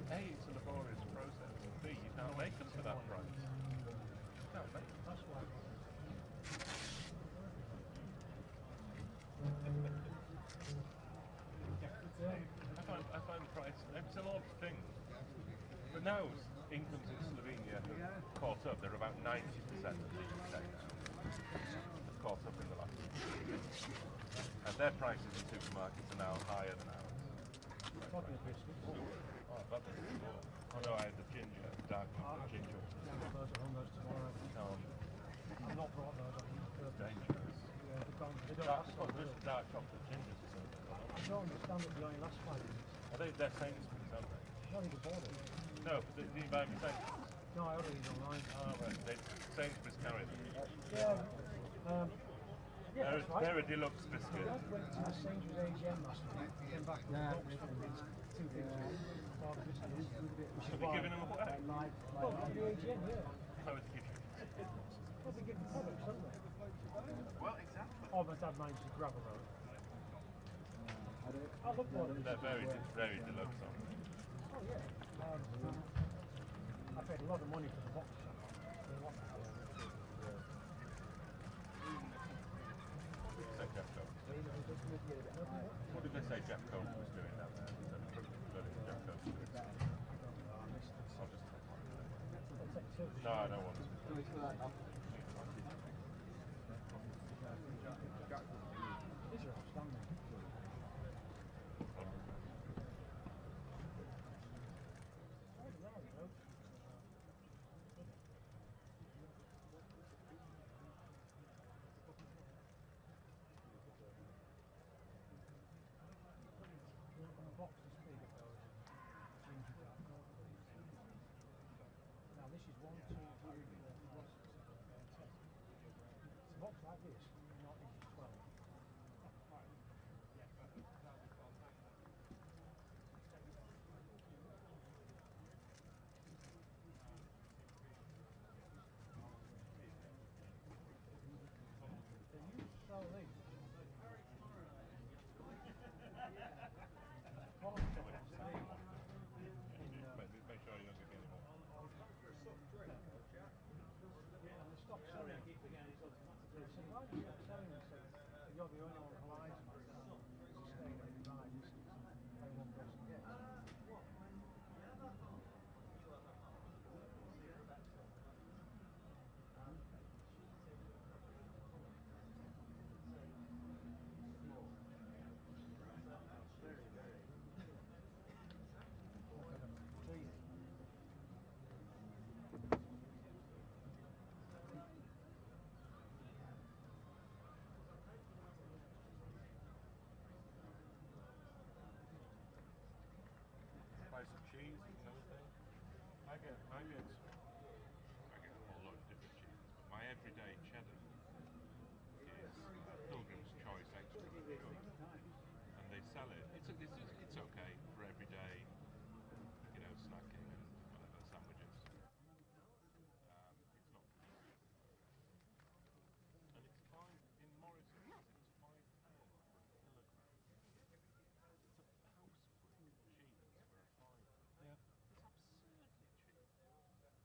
A, it's a laborious process, and B, you can't make them for that price. You can't make them. That's why. I find the price, it's a lot of things. But now incomes in Slovenia have caught up. They're about 90% of the UK now. They've caught up in the last few years. And their prices in supermarkets are now higher than ours. Talking of biscuits. Oh, I've had them before. Oh no, I had the ginger, dark chocolate ginger. Yeah, I've got those at home, those tomorrow. I've not brought those, I think. Dangerous. Yeah, they don't last long, do they? Dark chocolate gingers or something. I don't understand it, they only last 5 minutes. They're Sainsbury's, aren't they? I don't even bought it. No, but did you buy them Sainsbury's? No, I ordered these online. Oh, right. Sainsbury's carry them. Yeah. Yeah, that's right. They're a deluxe biscuit. I went to Sainsbury's AGM last week, came back with a box from these 2 things. Are they giving them away? Well, from the AGM, yeah. How would they give you? Well, they give the products, don't they? Well, exactly. Oh, my dad managed to grab a road. I love one. They're very deluxe on them. Oh, yeah. I paid a lot of money for the box. Say Jeff Cope. What did they say Jeff Cope was doing down there? Jeff Cope. I'll just no, I don't want to. These are outstanding. Now this is 1, 2, 3, 4, 5, 6, 7, 10. It's a box like this, not this is 12. They used to sell these. Make sure you don't get any more. And they stopped selling it. They said, why do you stop selling this? You're the only one who buys it. It's a state of the right distance. Only one person gets it. Buy some cheese and another thing. I get a whole lot of different cheeses, but my everyday cheddar is Pilgrim's Choice Extra Good, and they sell it. It's okay for everyday, snacking and whatever sandwiches. It's not, and it's fine in Morrison's. It's £5 per kilogram. It's a house brick cheese for a £5. Yeah. It's absurdly cheap.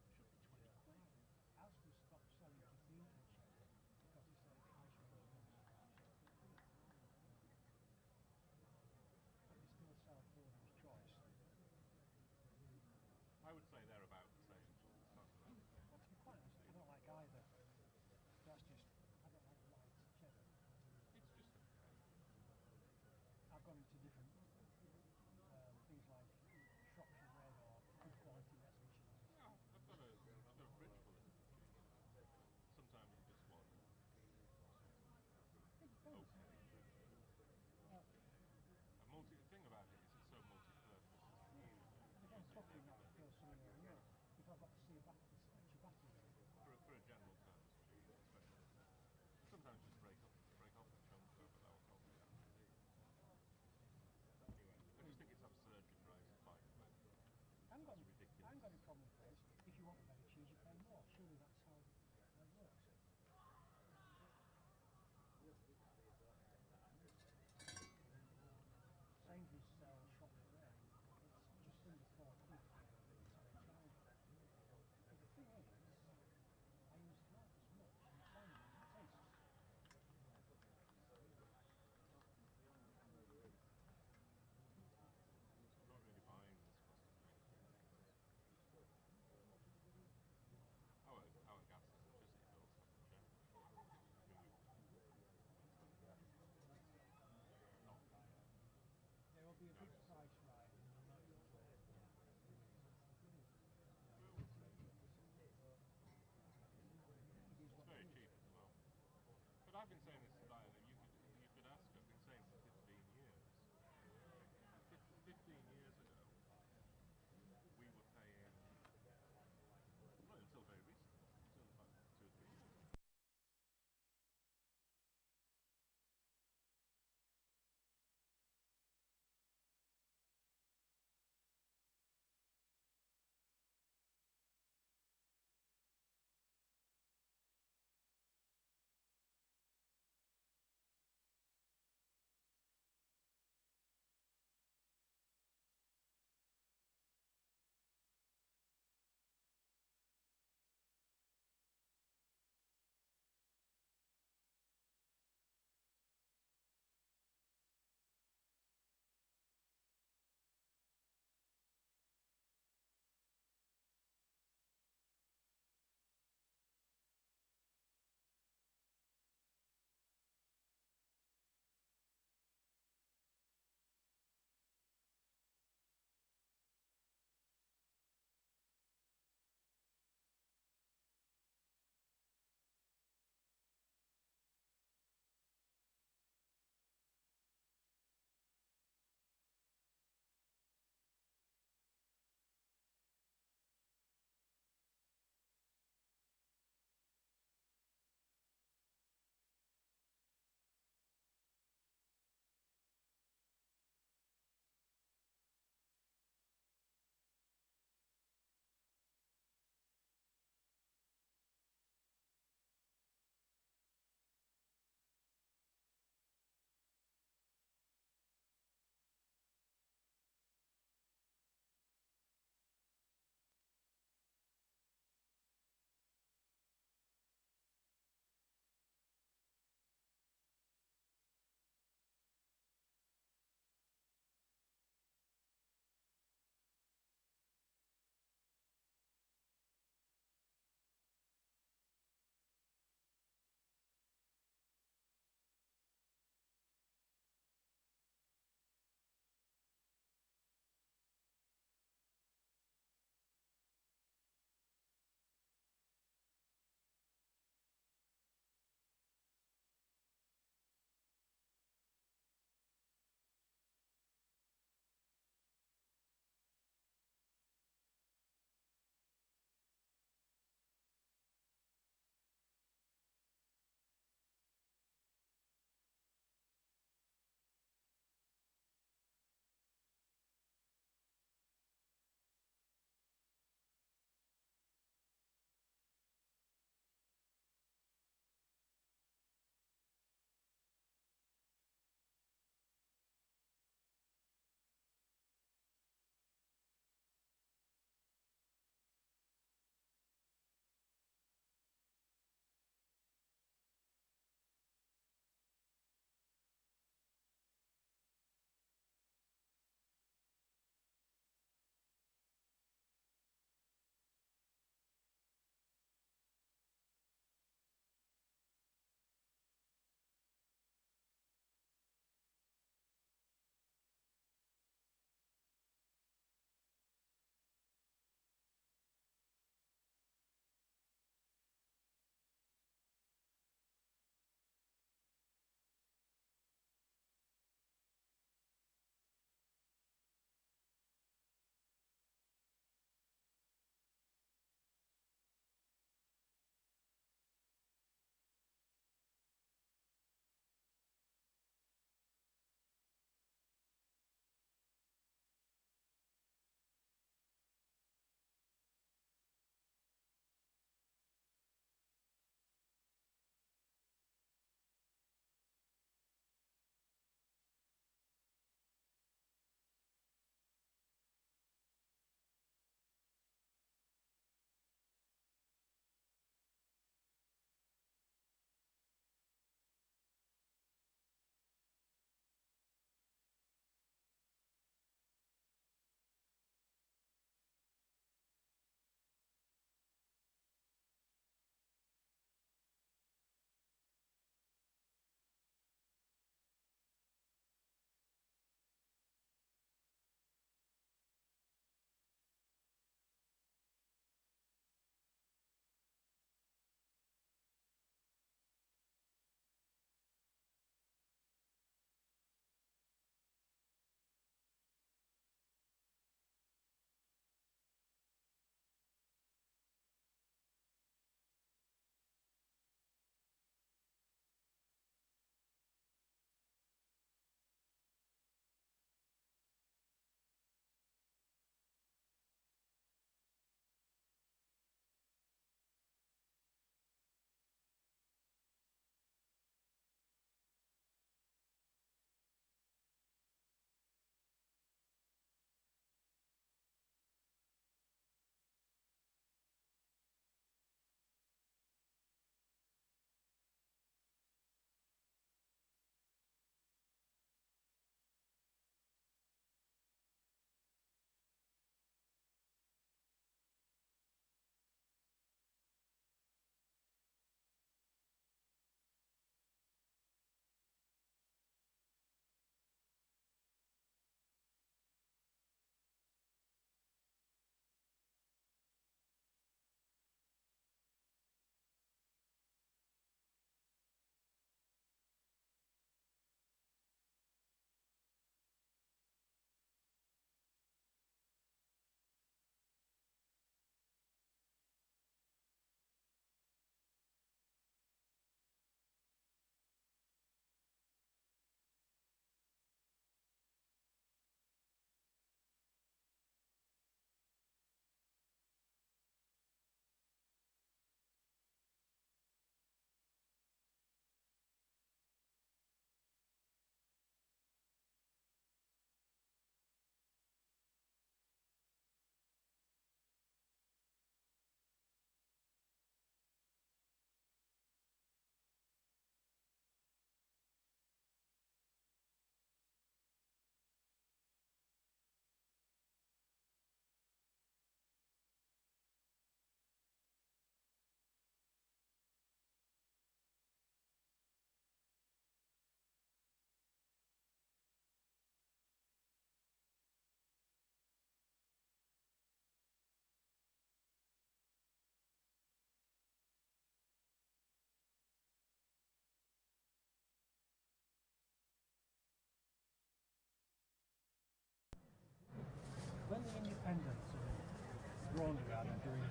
morning we had doing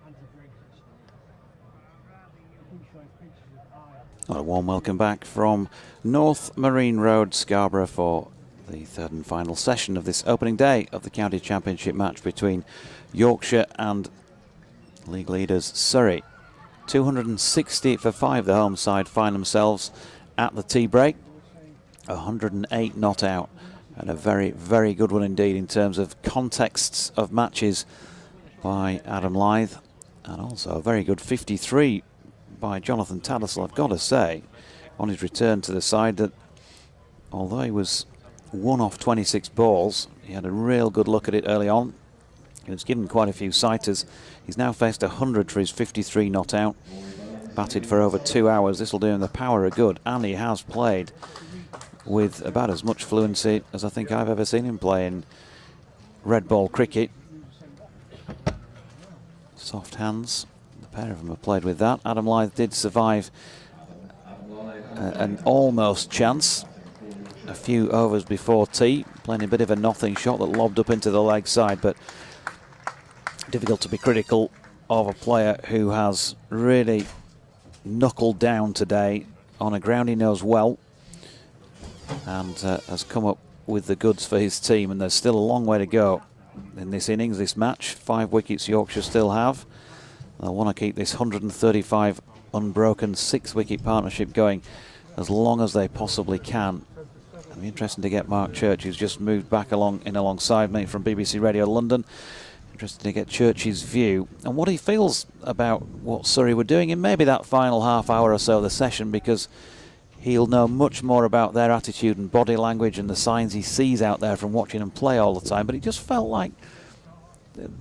anti-drinks. He keeps showing pictures of iron. Well, a warm welcome back from North Marine Road, Scarborough, for the third and final session of this opening day of the County Championship match between Yorkshire and league leaders Surrey. 260 for 5 the home side find themselves at the tea break. 108 not out, and a very, very good one indeed in terms of contexts of matches by Adam Lyth, and also a very good 53 by Jonathan Tattersall. I've got to say, on his return to the side, that although he was 1 off 26 balls, he had a real good look at it early on. He was given quite a few sighters. He's now faced 100 for his 53 not out. Batted for over 2 hours. This will do him the power of good, and he has played with about as much fluency as I think I've ever seen him play in red ball cricket. Soft hands. The pair of them have played with that. Adam Lyth did survive an almost chance a few overs before tea, playing a bit of a nothing shot that lobbed up into the leg side, but difficult to be critical of a player who has really knuckled down today on a ground he knows well, and has come up with the goods for his team. And there's still a long way to go in this innings, this match. 5 wickets Yorkshire still have. They'll want to keep this 135 unbroken 6-wicket partnership going as long as they possibly can. It'll be interesting to get Mark Church, who's just moved back alongside me from BBC Radio London. Interesting to get Church's view and what he feels about what Surrey were doing in maybe that final half hour or so of the session, because he'll know much more about their attitude and body language and the signs he sees out there from watching them play all the time. But it just felt like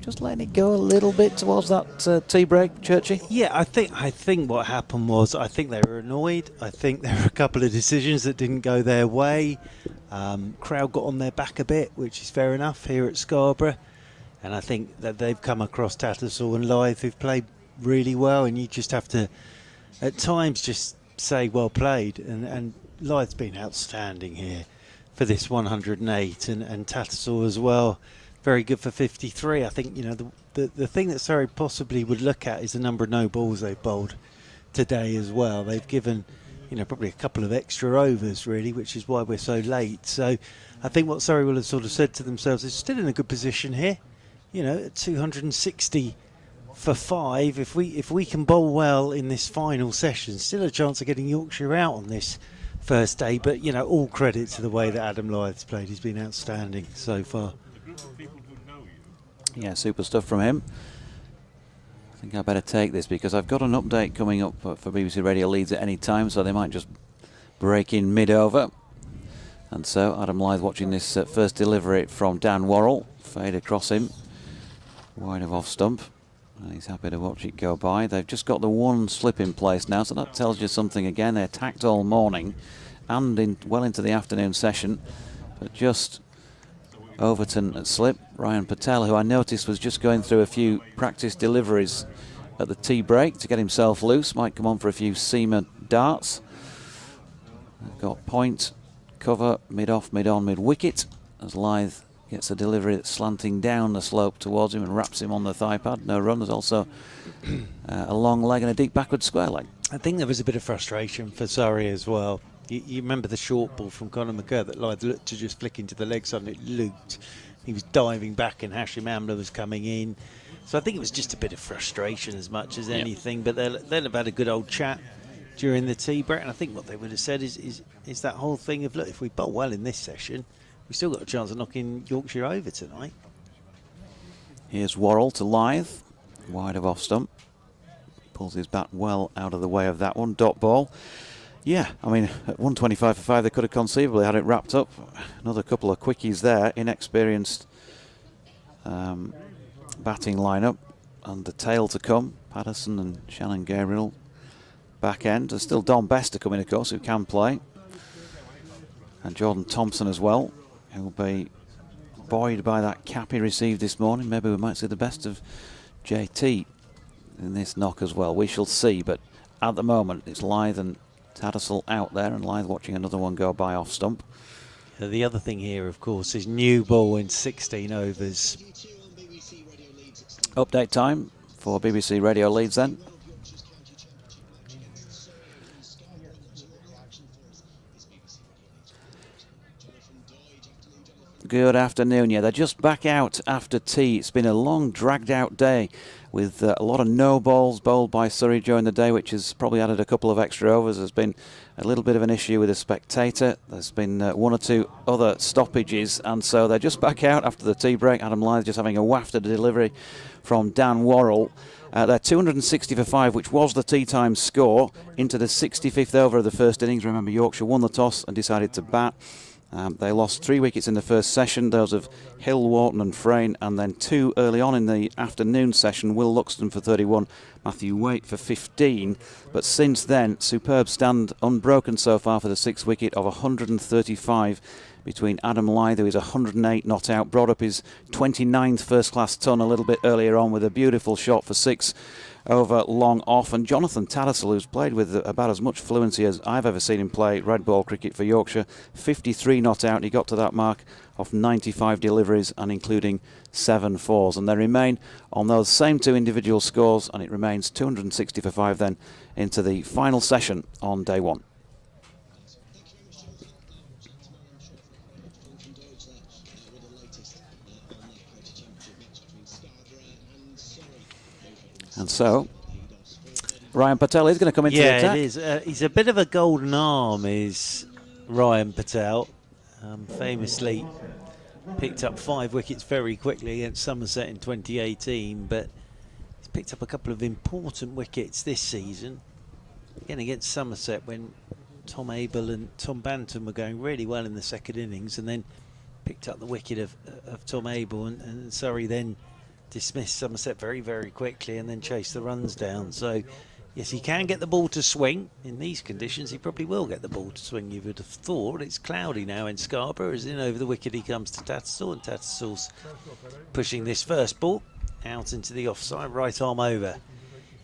just letting it go a little bit towards that tea break, Churchy. Yeah, I think what happened was, I think they were annoyed. I think there were a couple of decisions that didn't go their way. Crowd got on their back a bit, which is fair enough here at Scarborough. And I think that they've come across Tattersall and Lyth, who've played really well, and you just have to, at times, just say well played. And Lyth's been outstanding here for this 108, and Tattersall as well, very good for 53. I think, you know, the thing that Surrey possibly would look at is the number of no balls they've bowled today as well. They've given, you know, probably a couple of extra overs really, which is why we're so late. So I think what Surrey will have sort of said to themselves is, still in a good position here. You know, at 260 for 5, if we can bowl well in this final session, still a chance of getting Yorkshire out on this first day. But, you know, all credit to the way that Adam Lyth's played. He's been outstanding so far. Yeah, super stuff from him. I think I better take this because I've got an update coming up for BBC Radio Leeds at any time, so they might just break in mid-over. And so Adam Lyth watching this first delivery from Dan Worrell, fade across him, wide of off stump, and he's happy to watch it go by. They've just got the one slip in place now, so that tells you something again. They attacked all morning and well into the afternoon session, but just Overton at slip. Ryan Patel, who I noticed was just going through a few practice deliveries at the tea break to get himself loose, might come on for a few seamer darts. They've got point, cover, mid-off, mid-on, mid-wicket, as Lyth gets a delivery that's slanting down the slope towards him and wraps him on the thigh pad. No run. There's also a long leg and a deep backward square leg. I think there was a bit of frustration for Surrey as well. You remember the short ball from Conor McCurr that Lyth looked to just flick into the leg side and it looped. He was diving back and Hashim Amla was coming in. So I think it was just a bit of frustration as much as anything. But they'll have had a good old chat during the tea break. And I think what they would have said is that whole thing of, look, if we bowl well in this session, we've still got a chance of knocking Yorkshire over tonight. Here's Worrell to Lyth, wide of off stump. Pulls his bat well out of the way of that one. Dot ball. Yeah, I mean, at 125 for 5, they could have conceivably had it wrapped up. Another couple of quickies there. Inexperienced batting lineup. And the tail to come. Patterson and Shannon Gabriel back end. There's still Don Best to come in, of course, who can play. And Jordan Thompson as well, who will be buoyed by that cap he received this morning. Maybe we might see the best of JT in this knock as well. We shall see, but at the moment it's Lyth and Tattersall out there, and Lyth watching another one go by off stump. The other thing here, of course, is new ball in 16 overs. Update time for BBC Radio Leeds then. Good afternoon. Yeah, they're just back out after tea. It's been a long, dragged-out day with a lot of no balls bowled by Surrey during the day, which has probably added a couple of extra overs. There's been a little bit of an issue with a spectator. There's been one or two other stoppages, and so they're just back out after the tea break. Adam Lyth just having a wafted delivery from Dan Worrell. They're 260 for 5, which was the tea time score, into the 65th over of the first innings. Remember, Yorkshire won the toss and decided to bat. They lost 3 wickets in the first session, those of Hill, Wharton and Frayne, and then 2 early on in the afternoon session, Will Luxton for 31, Matthew Waite for 15. But since then, superb stand unbroken so far for the 6th wicket of 135 between Adam Lyth, who is 108 not out, brought up his 29th first-class ton a little bit earlier on with a beautiful shot for 6 over long off, and Jonathan Tattersall, who's played with about as much fluency as I've ever seen him play red ball cricket for Yorkshire, 53 not out. He got to that mark of 95 deliveries and including 7 fours, and they remain on those same 2 individual scores, and it remains 260 for 5 then into the final session on day 1. And so, Ryan Patel is going to come into the attack. Yeah, it is. He's a bit of a golden arm, is Ryan Patel. Famously picked up 5 wickets very quickly against Somerset in 2018, but he's picked up a couple of important wickets this season. Again, against Somerset, when Tom Abel and Tom Banton were going really well in the second innings, and then picked up the wicket of Tom Abel, and Surrey then dismissed Somerset very, very quickly and then chased the runs down. So, yes, he can get the ball to swing. In these conditions, he probably will get the ball to swing, you would have thought. It's cloudy now in Scarborough. As in over the wicket he comes to Tattersall, and Tattersall's pushing this first ball out into the offside. Right arm over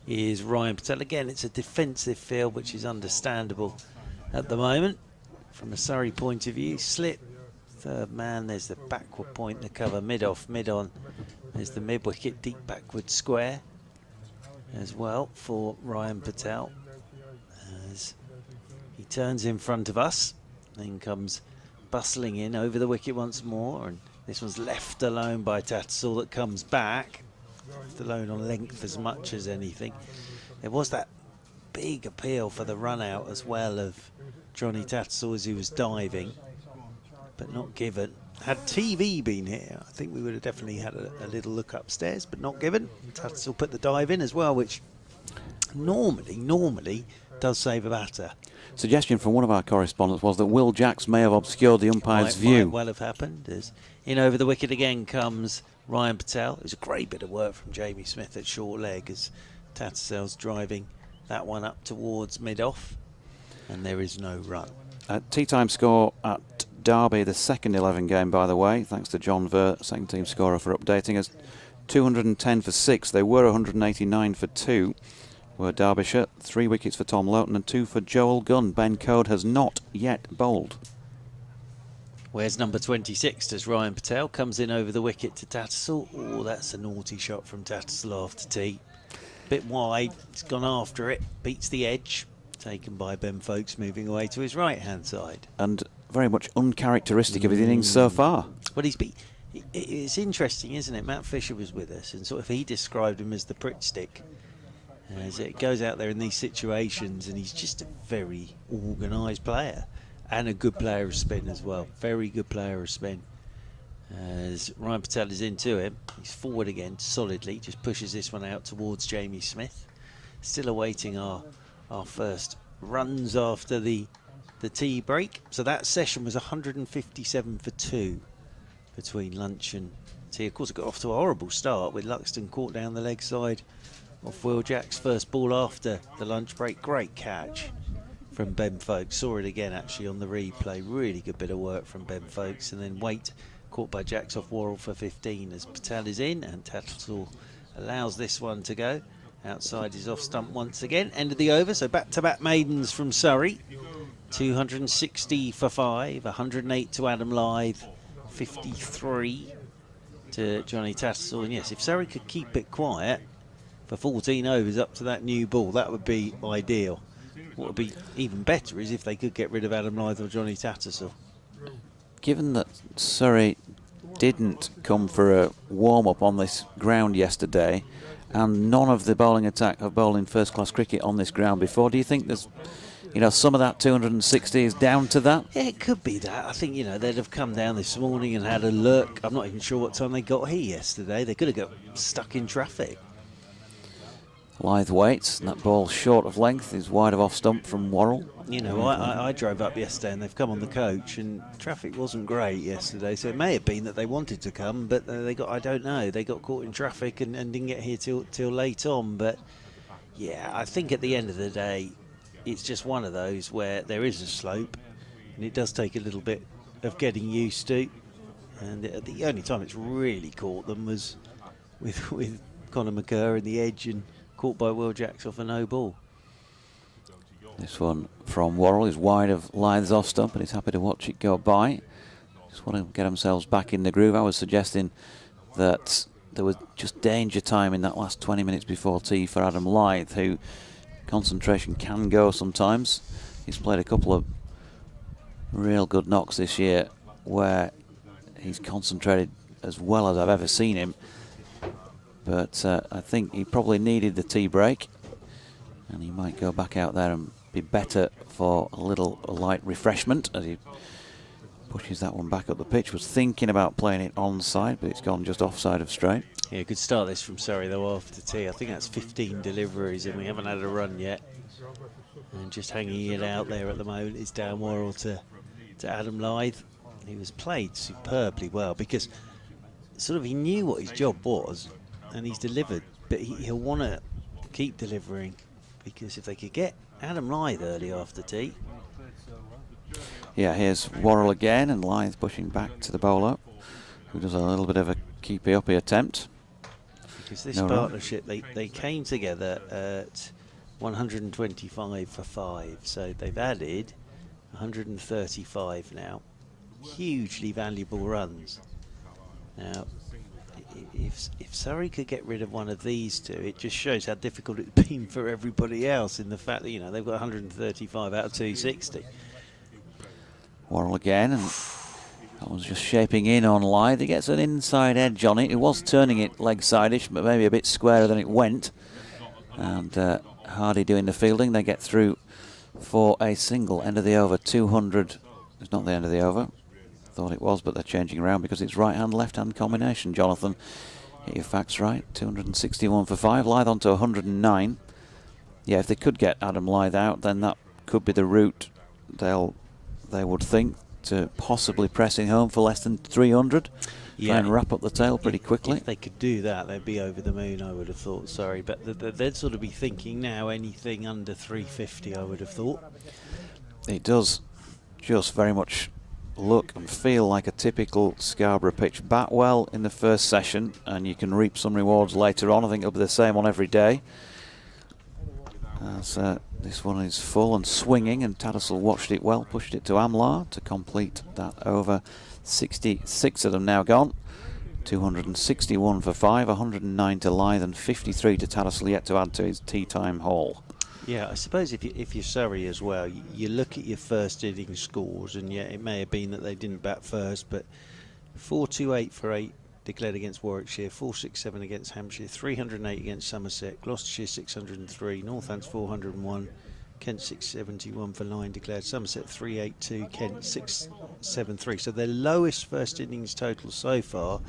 is Ryan Patel. Again, it's a defensive field, which is understandable at the moment. From a Surrey point of view, slip, third man, there's the backward point, the cover, mid-off, mid-on. There's the mid-wicket, deep backward square as well for Ryan Patel. As he turns in front of us, then comes bustling in over the wicket once more. And this one's left alone by Tattersall that comes back. Left alone on length as much as anything. There was that big appeal for the run out as well of Johnny Tattersall as he was diving, but not given. Had TV been here, I think we would have definitely had a little look upstairs, but not given. Tattersall put the dive in as well, which normally does save a batter. Suggestion from one of our correspondents was that Will Jacks may have obscured the umpire's view. Might well have happened. As in over the wicket again comes Ryan Patel. It was a great bit of work from Jamie Smith at short leg as Tattersall's driving that one up towards mid-off, and there is no run. Tea time score at Derby, the second 11 game, by the way, thanks to John Ver, second team scorer, for updating us. 210 for 6. They were 189 for 2. Were Derbyshire. 3 wickets for Tom Loughton and 2 for Joel Gunn. Ben Code has not yet bowled. Where's number 26? Does Ryan Patel comes in over the wicket to Tattersall. Oh, that's a naughty shot from Tattersall after tea. Bit wide. He's gone after it. Beats the edge. Taken by Ben Folkes, moving away to his right hand side. And very much uncharacteristic of his innings so far. Well, it's interesting, isn't it? Matt Fisher was with us, and sort of he described him as the prick stick. As it goes out there in these situations, and he's just a very organised player and a good player of spin as well. Very good player of spin. As Ryan Patel is into him, he's forward again solidly, just pushes this one out towards Jamie Smith. Still awaiting our first runs after the tea break. So that session was 157 for 2 between lunch and tea. Of course, it got off to a horrible start with Luxton caught down the leg side off Will Jack's first ball after the lunch break. Great catch from Ben Folkes. Saw it again actually on the replay. Really good bit of work from Ben Folkes. And then Waite caught by Jacks off Worrell for 15 as Patel is in, and Tattersall allows this one to go. Outside is off stump once again. End of the over, so back-to-back maidens from Surrey. 260 for 5, 108 to Adam Lyth, 53 to Johnny Tattersall. And yes, if Surrey could keep it quiet for 14 overs up to that new ball, that would be ideal. What would be even better is if they could get rid of Adam Lyth or Johnny Tattersall. Given that Surrey didn't come for a warm-up on this ground yesterday, and none of the bowling attack have bowled in first-class cricket on this ground before, do you think there's, some of that 260 is down to that? Yeah, it could be that. I think, they'd have come down this morning and had a look. I'm not even sure what time they got here yesterday. They could have got stuck in traffic. Lyth waits, and that ball short of length is wide of off stump from Worrell. I drove up yesterday and they've come on the coach, and traffic wasn't great yesterday, so it may have been that they wanted to come, but I don't know, they got caught in traffic and didn't get here till late on. But yeah, I think at the end of the day, it's just one of those where there is a slope, and it does take a little bit of getting used to. And the only time it's really caught them was with Conor McCurr in the edge and caught by Will Jacks off a no ball. This one from Worrell is wide of Lyth's off stump, and he's happy to watch it go by. Just want to get themselves back in the groove. I was suggesting that there was just danger time in that last 20 minutes before tea for Adam Lyth, who concentration can go sometimes. He's played a couple of real good knocks this year where he's concentrated as well as I've ever seen him. But I think he probably needed the tea break, and he might go back out there and be better for a light refreshment as he pushes that one back up the pitch. Was thinking about playing it onside, but it's gone just offside of straight. Yeah, good start this from Surrey though after tea. I think that's 15 deliveries, and we haven't had a run yet. And just hanging it out there at the moment is Dan Worrell to Adam Lyth. He was played superbly well because he knew what his job was, and he's delivered, but he'll want to keep delivering, because if they could get Adam Lyth early after tea. Yeah, here's Worrell again, and Lyth pushing back to the bowler, who does a little bit of a keepy-uppy attempt. Because this partnership, they came together at 125 for 5, so they've added 135 now. Hugely valuable runs. Now, if Surrey could get rid of one of these two, it just shows how difficult it's been for everybody else, in the fact that they've got 135 out of 260. Worrell again, and that one's just shaping in on Lyth. He gets an inside edge on it. He was turning it leg side-ish, but maybe a bit squarer than it went. And Hardy doing the fielding. They get through for a single. End of the over, 200. It's not the end of the over. Thought it was, but they're changing around because it's right-hand, left-hand combination. Jonathan, get your facts right. 261 for 5. Lyth on to 109. Yeah, if they could get Adam Lyth out, then that could be the route they would think to possibly pressing home for less than 300. Yeah, try and wrap up the tail pretty quickly. If they could do that, they'd be over the moon, I would have thought. Sorry, but they'd sort of be thinking now anything under 350, I would have thought. It does just very much look and feel like a typical Scarborough pitch. Bat well in the first session, and you can reap some rewards later on. I think it'll be the same on every day. As this one is full and swinging, and Tattersall watched it well, pushed it to Amlar to complete that over. 66 of them now gone. 261 for 5, 109 to Lyth, and 53 to Tattersall yet to add to his tea time haul. Yeah, I suppose if you're Surrey as well, you look at your first inning scores, and yeah, it may have been that they didn't bat first, but 428 for 8 declared against Warwickshire, 467 against Hampshire, 308 against Somerset, Gloucestershire 603, Northants 401, Kent 671 for 9 declared, Somerset 382, Kent 673. So their lowest first innings total so far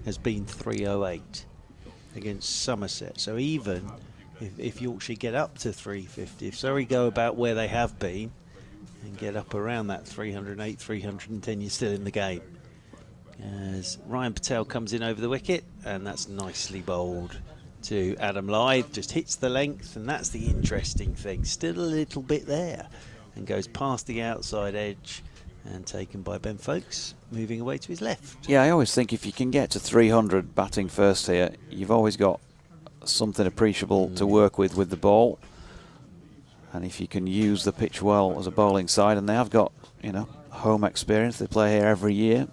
has been 308 against Somerset. So even if Yorkshire get up to 350, if Surrey go about where they have been and get up around that 308, 310, you're still in the game. As Ryan Patel comes in over the wicket, and that's nicely bowled to Adam Lyth, just hits the length, and that's the interesting thing. Still a little bit there, and goes past the outside edge, and taken by Ben Folkes, moving away to his left. Yeah, I always think if you can get to 300 batting first here, you've always got something appreciable to work with the ball. And if you can use the pitch well as a bowling side, and they have got, home experience, they play here every year.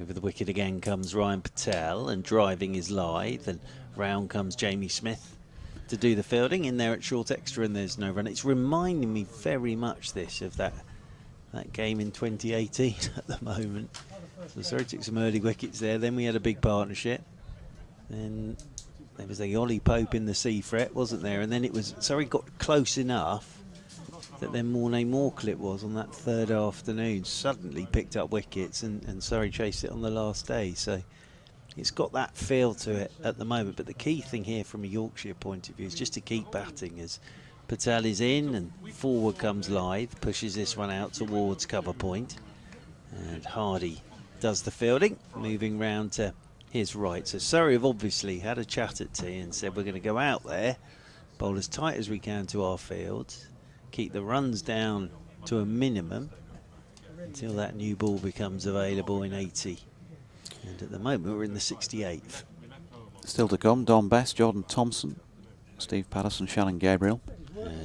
Over the wicket again comes Ryan Patel, and driving is Lyth, and round comes Jamie Smith to do the fielding. In there at short extra, and there's no run. It's reminding me very much of that game in 2018 at the moment. So Surrey took some early wickets there. Then we had a big partnership. Then there was the Ollie Pope in the sea fret, wasn't there? And then it was Surrey got close enough that then Mornay Moorclip was on that third afternoon, suddenly picked up wickets, and Surrey chased it on the last day. So it's got that feel to it at the moment. But the key thing here from a Yorkshire point of view is just to keep batting as Patel is in, and forward comes Lyth, pushes this one out towards cover point, and Hardy does the fielding, moving round to his right. So Surrey have obviously had a chat at tea and said we're going to go out there, bowl as tight as we can to our fields, keep the runs down to a minimum until that new ball becomes available in 80. And at the moment we're in the 68th. Still to come, Don Best, Jordan Thompson, Steve Patterson, Shannon Gabriel.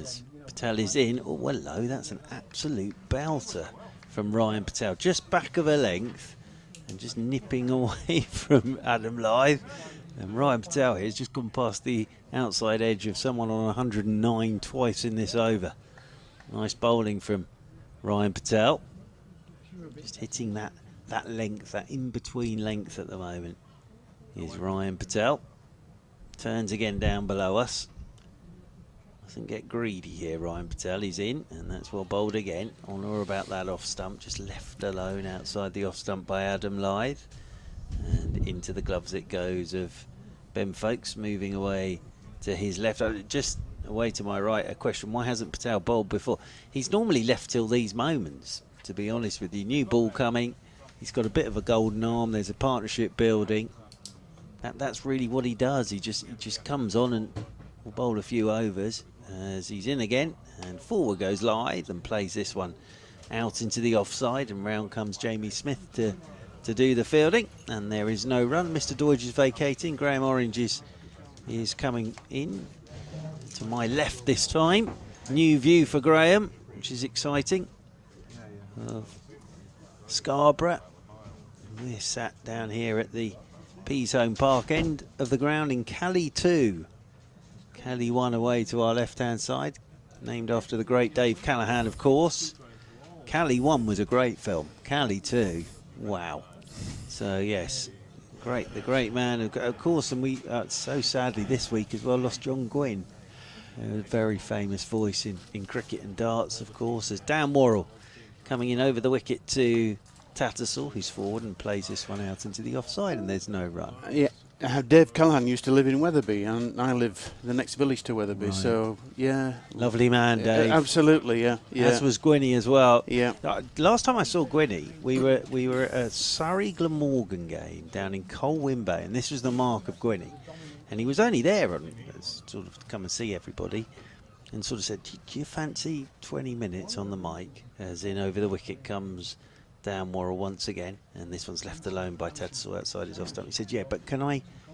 As Patel is in, oh hello, that's an absolute belter from Ryan Patel, just back of a length and just nipping away from Adam Lyth. And Ryan Patel here has just gone past the outside edge of someone on 109 twice in this over. Nice bowling from Ryan Patel, just hitting that length, that in-between length at the moment. Here's Ryan Patel, turns again down below us. Doesn't get greedy here, Ryan Patel. He's in, and that's well bowled again. On or about that off stump, just left alone outside the off stump by Adam Lyth. And into the gloves it goes of Ben Folkes, moving away to his left. Just away to my right, a question: why hasn't Patel bowled before? He's normally left till these moments, to be honest with you. New ball coming. He's got a bit of a golden arm. There's a partnership building. That's really what he does. He just comes on and will bowl a few overs. As he's in again, and forward goes Lyth and plays this one out into the offside, and round comes Jamie Smith to do the fielding, and there is no run. Mr. Doidge is vacating. Graham Orange is coming in to my left this time. New view for Graham, which is exciting, of Scarborough. We're sat down here at the Pease Home Park end of the ground in Cali 2. Cali 1 away to our left-hand side, named after the great Dave Callaghan, of course. Cali 1 was a great film. Cali 2, wow. So yes, great, the great man, of course. And we so sadly this week as well lost John Gwynn, a very famous voice in cricket and darts, of course. As Dan Worrell coming in over the wicket to Tattersall, who's forward and plays this one out into the offside, and there's no run. Yeah. Dave Callaghan used to live in Wetherby, and I live the next village to Wetherby. Right. So yeah, lovely man, Dave. Absolutely, yeah. As was Gwynny as well. Yeah. Last time I saw Gwynny, we were at a Surrey Glamorgan game down in Colwyn Bay, and this was the mark of Gwynny. And he was only there on sort of to come and see everybody, and sort of said, "Do you fancy 20 minutes on the mic?" As in over the wicket comes Dan Worrell once again, and this one's left alone by Tattersall outside his off stump. He said, "Yeah, but can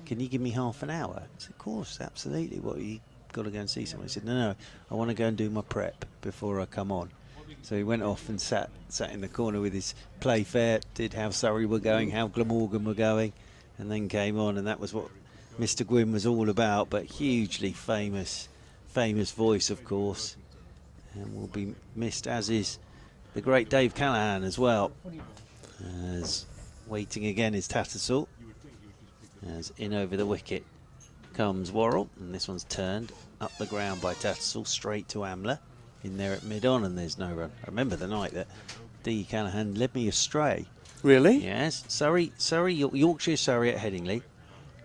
you give me half an hour?" I said, "Of course, absolutely. What, you got to go and see someone?" He said, No, I want to go and do my prep before I come on." So he went off and sat in the corner with his Playfair, did how Surrey were going, how Glamorgan were going, and then came on, and that was what Mr. Gwynn was all about. But hugely famous voice, of course, and will be missed, as is the great Dave Callaghan as well. As waiting again is Tattersall. As in over the wicket comes Worrell, and this one's turned up the ground by Tattersall straight to Amler. In there at mid-on, and there's no run. I remember the night that D. Callaghan led me astray. Really? Yes. Yorkshire, Surrey at Headingley,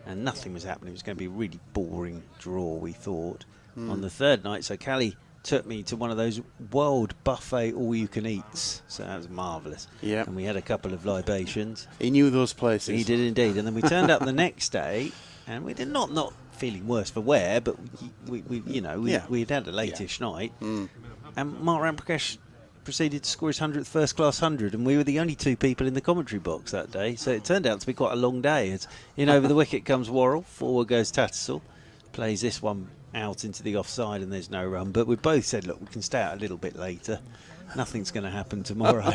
and nothing was happening. It was going to be a really boring draw, we thought. On the third night, so Callie took me to one of those world buffet all-you-can-eats. So that was marvellous. Yeah. And we had a couple of libations. He knew those places. He did indeed. And then we turned up the next day, and we did not feeling worse for wear, but we'd had a late-ish night. And Mark Ramprakash proceeded to score his 100th first-class 100, and we were the only two people in the commentary box that day. So it turned out to be quite a long day. As in over the wicket comes Worrell, forward goes Tattersall, plays this one out into the offside, and there's no run. But we both said, look, we can stay out a little bit later. nothing's going to happen tomorrow.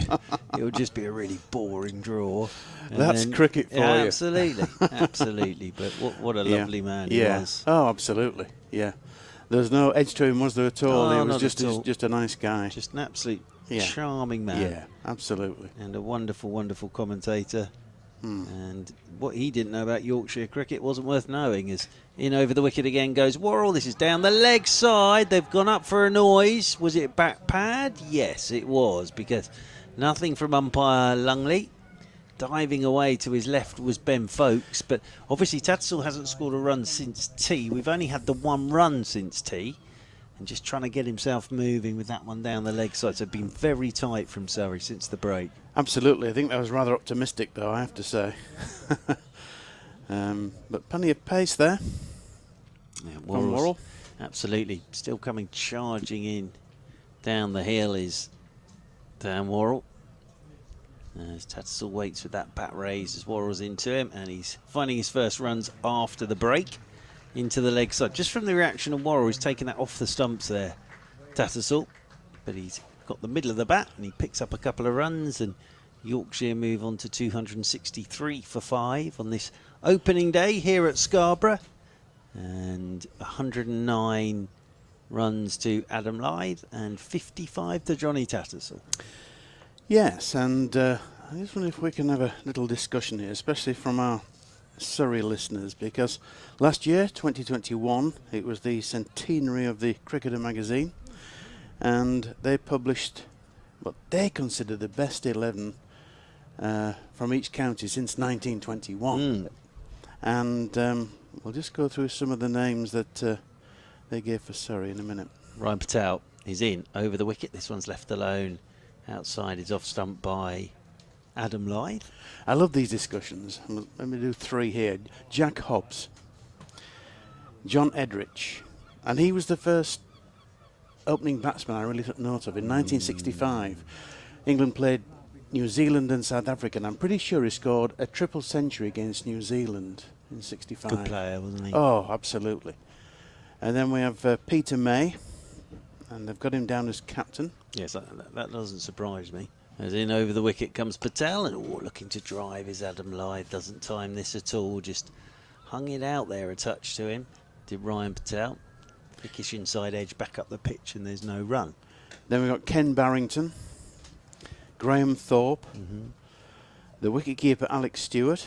It'll just be a really boring draw. And That's cricket for you. Absolutely, absolutely. But what a lovely man he was. Oh, absolutely. Yeah. There's no edge to him, was there, at all? Oh, He was not just at all. just a nice guy. Just an absolute Yeah. charming man. Yeah, absolutely. And a wonderful, wonderful commentator. And what he didn't know about Yorkshire cricket wasn't worth knowing. As in over the wicket again goes Worrell. This is down the leg side. They've gone up for a noise. Was it back pad? Yes, it was, because nothing from umpire Lungley. Diving away to his left was Ben Folkes, but obviously Tattersall hasn't scored a run since tea. We've only had the one run since tea, and just trying to get himself moving with that one down the leg side. So been very tight from Surrey since the break. Absolutely. I think that was rather optimistic, though, I have to say. But plenty of pace there. Yeah, From Worrell. Absolutely. Still coming charging in down the hill is Dan Worrell. As Tattersall waits with that bat raised as Worrell's into him, and he's finding his first runs after the break into the leg side. Just from the reaction of Worrell, he's taken that off the stumps there, Tattersall. But he's got the middle of the bat and he picks up a couple of runs, and Yorkshire move on to 263 for 5 on this opening day here at Scarborough. And 109 runs to Adam Lyth and 55 to Johnny Tattersall. Yes, and I just wonder if we can have a little discussion here, especially from our Surrey listeners, because last year, 2021, it was the centenary of the Cricketer magazine, and they published what they consider the best 11 from each county since 1921. And we'll just go through some of the names that they gave for Surrey in a minute. Ryan Patel is in over the wicket. This one's left alone. Outside is off stump by Adam Lyth. I love these discussions. Let me do 3 here. Jack Hobbs, John Edrich, and he was the first opening batsman I really took note of in 1965. England played New Zealand and South Africa, and I'm pretty sure he scored a triple century against New Zealand in 65. Good player, wasn't he? Oh, absolutely. And then we have Peter May, and they've got him down as captain. Yes, that doesn't surprise me. As in over the wicket comes Patel, and looking to drive is Adam Lyth. Doesn't time this at all, just hung it out there a touch to him. Did Ryan Patel. Pickish inside edge back up the pitch, and there's no run. Then we've got Ken Barrington, Graham Thorpe, the wicketkeeper Alex Stewart,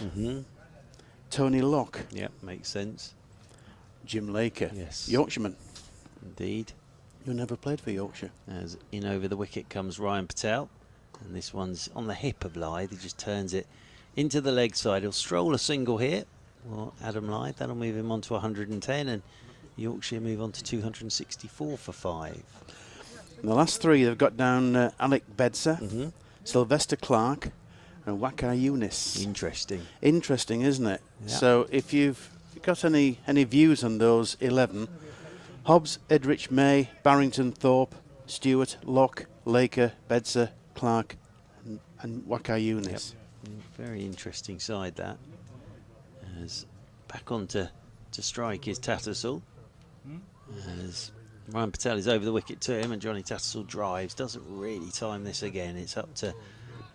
Tony Locke. Yep, makes sense. Jim Laker, Yes. Yorkshireman, Indeed. who never played for Yorkshire. As in over the wicket comes Ryan Patel, and this one's on the hip of Lyth. He just turns it into the leg side. He'll stroll a single here. Well, Adam Lyth, that'll move him on to 110, and Yorkshire move on to 264 for 5. And the last 3 they've got down Alec Bedser, Sylvester Clark, and Waka Younis. Interesting. Interesting, isn't it? Yeah. So if you've got any views on those 11, Hobbs, Edrich, May, Barrington, Thorpe, Stewart, Locke, Laker, Bedser, Clark, and Waka Younis. Very interesting side that. As back on to strike is Tattersall. As Ryan Patel is over the wicket to him, and Johnny Tattersall drives. Doesn't really time this again. It's up to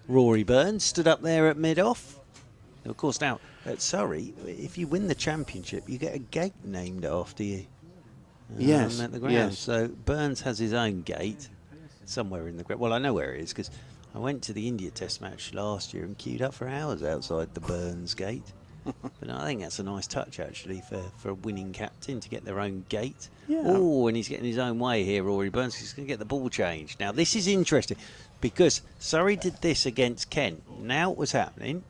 Rory Burns. Stood up there at mid-off. Of course, now at Surrey, if you win the championship, you get a gate named after you. Yes, At the ground. yes. So Burns has his own gate somewhere in the ground. Well, I know where it is because I went to the India Test match last year and queued up for hours outside the Burns gate. But I think that's a nice touch, actually, for a winning captain to get their own gate. Yeah. Oh, and he's getting his own way here, Rory Burns. He's going to get the ball changed. Now, this is interesting because Surrey did this against Kent. Now it was happening,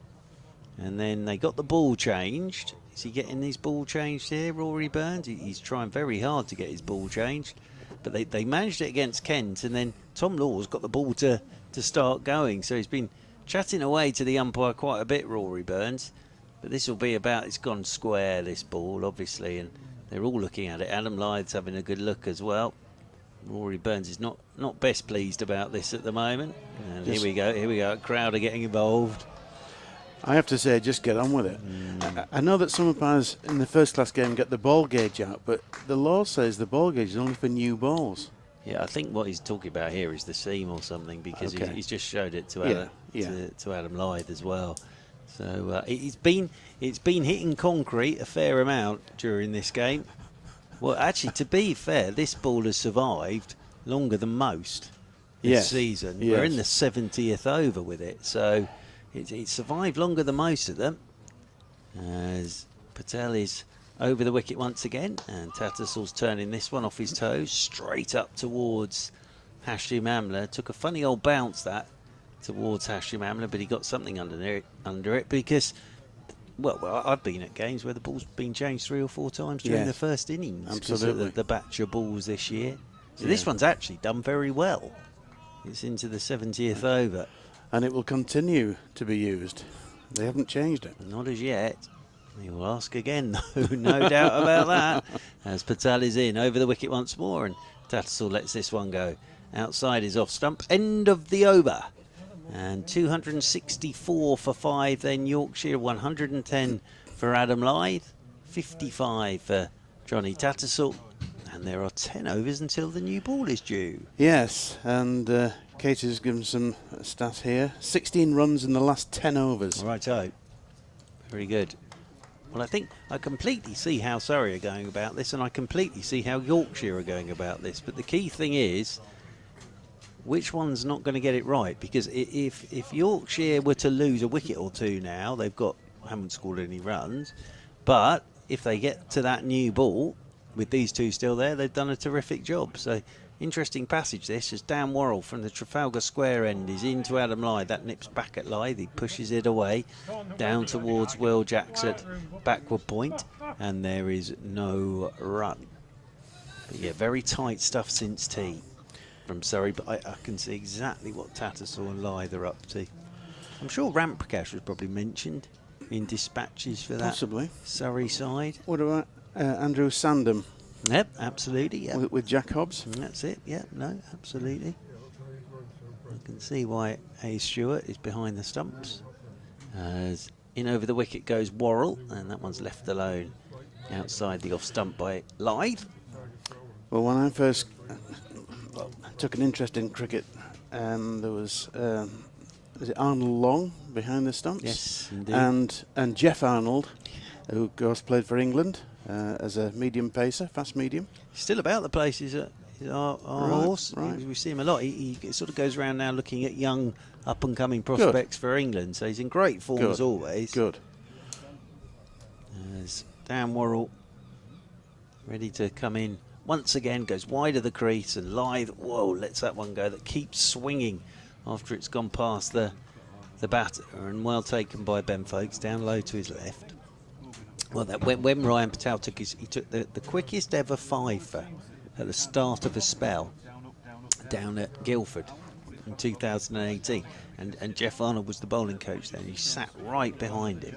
and then they got the ball changed. Is he getting his ball changed here, Rory Burns? He's trying very hard to get his ball changed. But they managed it against Kent, and then Tom Law's got the ball to start going. So he's been chatting away to the umpire quite a bit, Rory Burns. But this will be about, it's gone square, this ball, obviously, and they're all looking at it. Adam Lyth's having a good look as well. Rory Burns is not best pleased about this at the moment. And here we go, a crowd are getting involved. I have to say, just get on with it. I know that some umpires in the first class game get the ball gauge out, but the law says the ball gauge is only for new balls. Yeah, I think what he's talking about here is the seam or something, because Okay. he's just showed it to Yeah, Adam, yeah. to Adam Lyth as well. So it's been hitting concrete a fair amount during this game. Well, actually, to be fair, this ball has survived longer than most this Yes, season. yes. We're in the 70th over with it, so it's survived longer than most of them. As Patel is over the wicket once again, and Tattersalls turning this one off his toes straight up towards Hashim Amla. Took a funny old bounce that towards Hashim Amla, but he got something under it because, well, I've been at games where the ball's been changed 3 or 4 times during Yes, the first innings. absolutely. The batch of balls this year. So Yeah. this one's actually done very well. It's into the 70th over. And it will continue to be used. They haven't changed it. Not as yet. He will ask again, though, no doubt about that. As Patel is in over the wicket once more, and Tattersall lets this one go. Outside is off stump. End of the over. And 264 for 5 then Yorkshire, 110 for Adam Lyth, 55 for Johnny Tattersall. And there are 10 overs until the new ball is due. Yes, and Katie has given some stats here. 16 runs in the last 10 overs. Righto. Very good. Well, I think I completely see how Surrey are going about this, and I completely see how Yorkshire are going about this. But the key thing is, which one's not going to get it right? Because if Yorkshire were to lose a wicket or two now, haven't scored any runs. But if they get to that new ball, with these two still there, they've done a terrific job. So, interesting passage this, as Dan Worrell from the Trafalgar Square end is into Adam Lyth. That nips back at Lyth, he pushes it away, down towards Will Jackson, backward point, and there is no run. But yeah, very tight stuff since tea from Surrey, but I can see exactly what Tattersall and Lyth are up to. I'm sure Ramprakash was probably mentioned in dispatches for that Possibly. Surrey side. What about Andrew Sandham Yep, absolutely. Yep. with Jack Hobbs? That's it. Yep, no, absolutely. I can see why A. Stewart is behind the stumps. As in over the wicket goes Worrell, and that one's left alone outside the off stump by Lyth. Well, when I first took an interest in cricket, there was it Arnold Long behind the stumps? Yes, indeed. And Jeff Arnold, who of course played for England as a medium pacer, fast medium. Still about the place is our horse. Right. We see him a lot. He sort of goes around now looking at young up-and-coming prospects for England. So he's in great form as always. Good. As Dan Worrell ready to come in once again, goes wide of the crease, and Lyth, whoa, lets that one go. That keeps swinging after it's gone past the batter, and well taken by Ben Folkes, down low to his left. Well, when Ryan Patel took the quickest ever fifer at the start of a spell down at Guildford in 2018, and Jeff Arnold was the bowling coach then. He sat right behind him,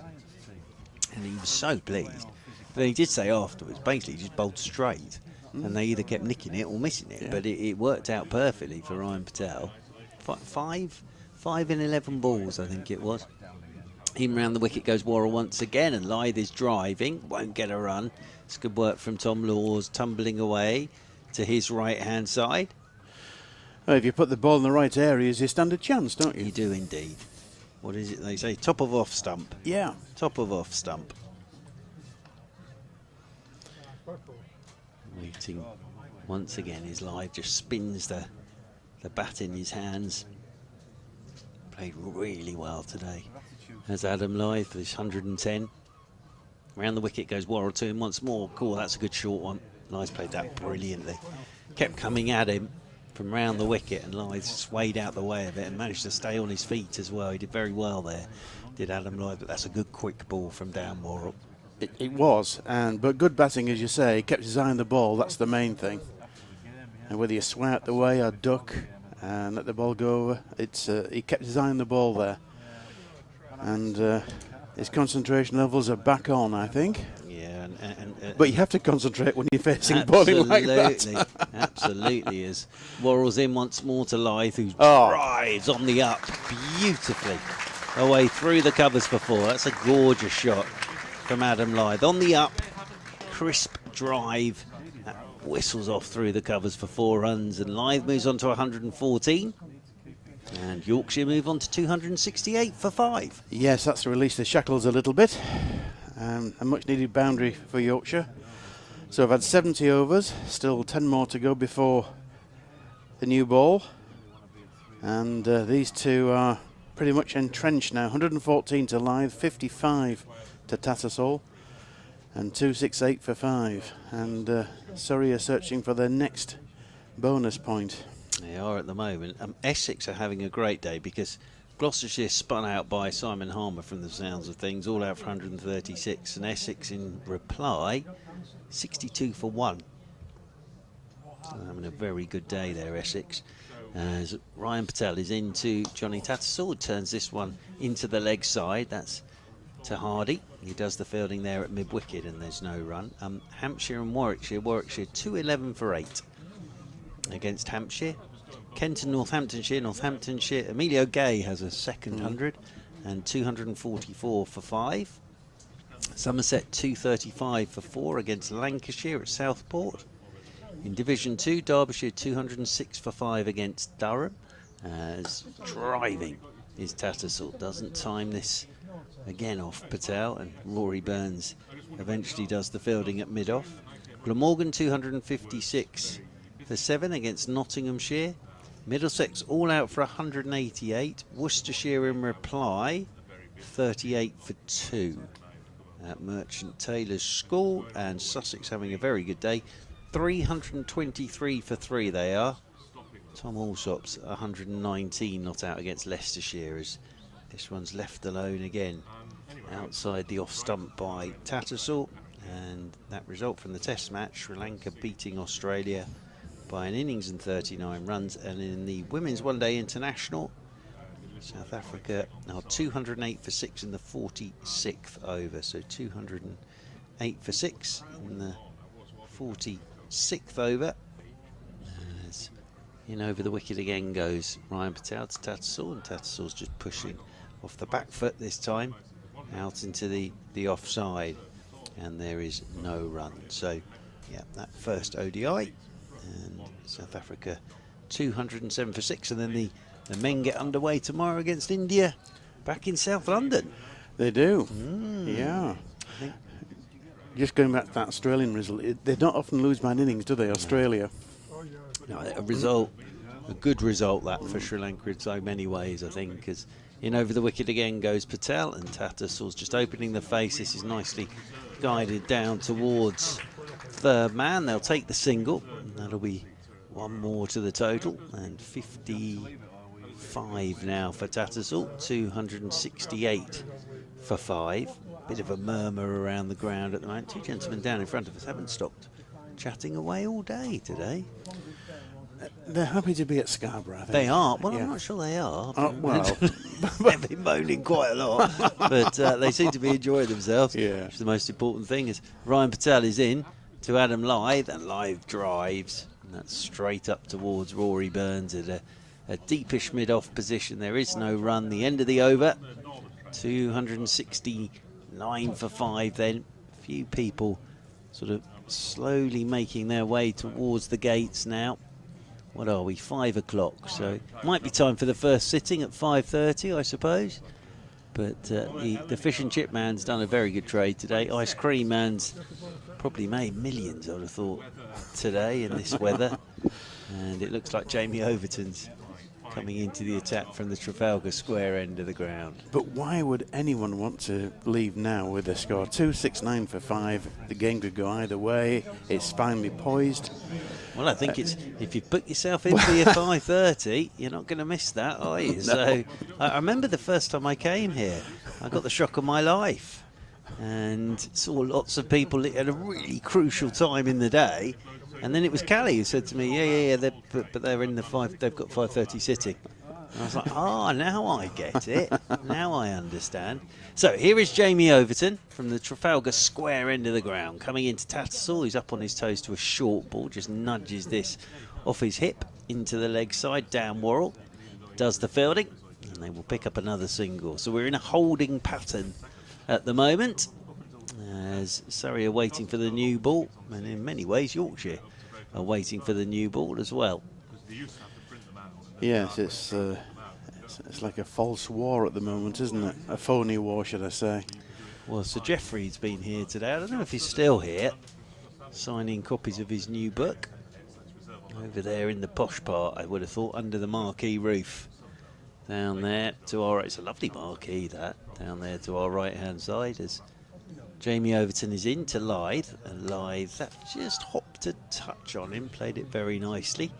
and he was so pleased. But he did say afterwards, basically, he just bowled straight, and they either kept nicking it or missing it. Yeah. But it worked out perfectly for Ryan Patel. Five in 11 balls, I think it was. In round the wicket goes Worrell once again, and Lyth is driving, won't get a run. It's good work from Tom Laws, tumbling away to his right-hand side. Well, if you put the ball in the right areas, you stand a chance, don't you? You do indeed. What is it they say? Top of off stump. Yeah. Top of off stump. Waiting once again is Lyth, just spins the bat in his hands. Played really well today. As Adam Lyth with his 110. Round the wicket goes Worrell to him once more. Cool, that's a good short one. Lyth's played that brilliantly. Kept coming at him from round the wicket, and Lyth swayed out the way of it and managed to stay on his feet as well. He did very well there, did Adam Lyth, but that's a good quick ball from Dan Worrell. It was, but good batting, as you say. He kept his eye on the ball, that's the main thing. And whether you sway out the way or duck and let the ball go over, he kept his eye on the ball there. And his concentration levels are back on, I think. Yeah, but you have to concentrate when you're facing bowling like that. Absolutely. As Worrell's in once more to Lyth, who drives on the up beautifully away through the covers for 4. That's a gorgeous shot from Adam Lyth. On the up, crisp drive. whistles off through the covers for 4 runs, and Lyth moves on to 114. And Yorkshire move on to 268 for 5. Yes, that's released the shackles a little bit. A much needed boundary for Yorkshire. So I've had 70 overs, still 10 more to go before the new ball. And these two are pretty much entrenched now. 114 to Lyth, 55 to Tattersall, and 268 for 5. And Surrey are searching for their next bonus point. They are at the moment. Essex are having a great day because Gloucestershire spun out by Simon Harmer from the sounds of things, all out for 136, and Essex in reply 62 for 1. So having a very good day there, Essex. As Ryan Patel is into Johnny Tattersall, turns this one into the leg side. That's to Hardy. He does the fielding there at mid-wicket, and there's no run. Hampshire and Warwickshire. Warwickshire 211 for 8 against Hampshire. Kenton, Northamptonshire. Emilio Gay has a second 100 and 244 for 5. Somerset 235 for 4 against Lancashire at Southport. In Division 2, Derbyshire 206 for 5 against Durham. As driving is Tattersall, doesn't time this again off Patel, and Rory Burns eventually does the fielding at mid-off. Glamorgan 256 for 7 against Nottinghamshire. Middlesex all out for 188. Worcestershire in reply 38 for 2 at Merchant Taylor's School, and Sussex having a very good day. 323 for 3 they are. Tom Allsop's 119 not out against Leicestershire, as this one's left alone again outside the off stump by Tattersall. And that result from the test match, Sri Lanka beating Australia by an innings and 39 runs. And in the women's one-day international, South Africa are 208 for 6 in the 46th over. So 208 for 6 in the 46th over. As in over the wicket again goes Ryan Patel to Tattersall, and Tattersall's just pushing off the back foot this time out into the offside, and there is no run. So yeah, that first ODI, and South Africa 207 for 6, and then the men get underway tomorrow against India back in South London. They do. Yeah. Just going back to that Australian result, they don't often lose by an innings, do they, Australia? No, a good result that for Sri Lanka in so many ways, I think, because in over the wicket again goes Patel, and Tattersall's just opening the face. This is nicely guided down towards third man. They'll take the single, and that'll be one more to the total, and 55 now for Tattersall, 268 for 5. Bit of a murmur around the ground at the moment. Two gentlemen down in front of us haven't stopped chatting away all day today. They're happy to be at Scarborough, I think. They are. Well, yeah. I'm not sure they are. Well, they've been moaning quite a lot, but they seem to be enjoying themselves. Yeah. Which is the most important thing. Is Ryan Patel is in to Adam Lyth, and Lyth drives, and that's straight up towards Rory Burns at a deepish mid-off position. There is no run. The end of the over, 269 for 5. Then a few people sort of slowly making their way towards the gates now. What are we, 5 o'clock, so might be time for the first sitting at 5:30, I suppose. But the fish and chip man's done a very good trade today. Ice cream man's probably made millions, I would have thought, today in this weather. And it looks like Jamie Overton's coming into the attack from the Trafalgar Square end of the ground. But why would anyone want to leave now with a score 269 for 5? The game could go either way. It's finely poised. Well, I think it's if you put yourself in for your 5:30, you're not going to miss that, are you? No. So I remember the first time I came here, I got the shock of my life and saw lots of people at a really crucial time in the day. And then it was Callie who said to me, yeah, but they're in the they've got 5:30 sitting. And I was like, now I get it. Now I understand. So here is Jamie Overton from the Trafalgar Square end of the ground, coming into Tattersall. He's up on his toes to a short ball, just nudges this off his hip into the leg side. Dan Worrell does the fielding, and they will pick up another single. So we're in a holding pattern at the moment, as Surrey are waiting for the new ball, and in many ways Yorkshire are waiting for the new ball as well. Yes, it's like a false war at the moment, isn't it? A phony war, should I say? Well, Sir Geoffrey's been here today. I don't know if he's still here, signing copies of his new book. Over there in the posh part, I would have thought, under the marquee roof. Down there to our right, it's a lovely marquee that, down there to our right-hand side as Jamie Overton is into Lyth, and Lyth, that just hopped a touch on him, played it very nicely.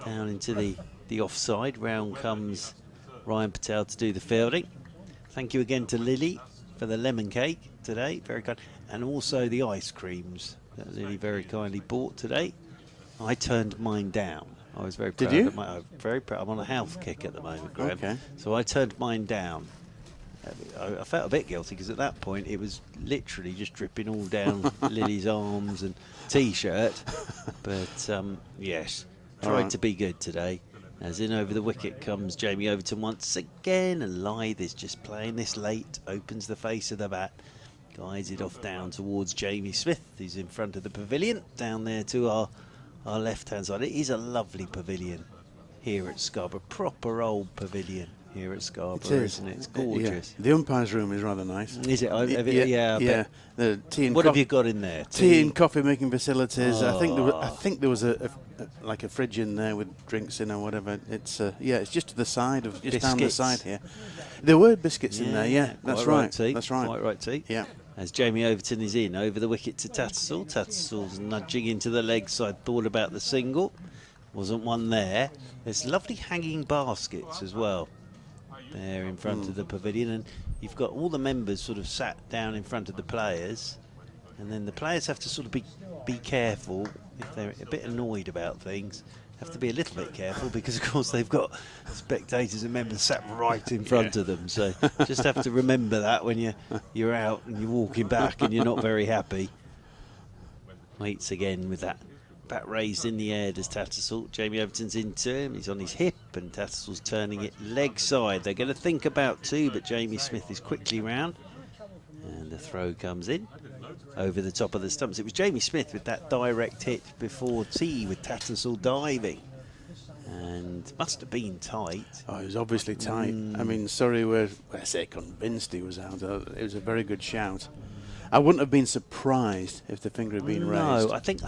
Down into the offside, round comes Ryan Patel to do the fielding. Thank you again to Lily for the lemon cake today, very kind. And also the ice creams that Lily very kindly bought today. I turned mine down. I was very proud. Did you? Of I'm very proud. I'm on a health kick at the moment, Graham. Okay. So I turned mine down. I felt a bit guilty because at that point it was literally just dripping all down Lily's arms and T-shirt. But yes, tried to be good today. As in over the wicket comes Jamie Overton once again, and Lyth is just playing this late, opens the face of the bat, guides it off down towards Jamie Smith, who's in front of the pavilion, down there to our left-hand side. It is a lovely pavilion here at Scarborough, proper old pavilion here at Scarborough, isn't it? It's gorgeous. Yeah. The umpire's room is rather nice. Is it? Yeah. The tea and what have you got in there? Tea and coffee making facilities. Oh. I think there was like a fridge in there with drinks in or whatever. It's it's just to the side of down the side here. There were biscuits in there. Yeah, that's right. That's right. Quite right, T. Yeah. As Jamie Overton is in over the wicket to Tattersall. Tattersall's nudging into the leg side. Thought about the single. Wasn't one there. There's lovely hanging baskets as well there in front of the pavilion, and you've got all the members sort of sat down in front of the players, and then the players have to sort of be careful if they're a bit annoyed about things. Have to be a little bit careful because of course they've got spectators and members sat right in front of them, so just have to remember that when you're out and you're walking back and you're not very happy. Waits again with that bat raised in the air, does Tattersall. Jamie Overton's into him, he's on his hip, and Tattersall's turning it leg side. They're going to think about two, but Jamie Smith is quickly round, and the throw comes in over the top of the stumps. It was Jamie Smith with that direct hit before tea, with Tattersall diving, and must have been tight. Oh, it was obviously tight. I mean, Surrey were, I say, convinced he was out. It was a very good shout. I wouldn't have been surprised if the finger had been raised. No, I think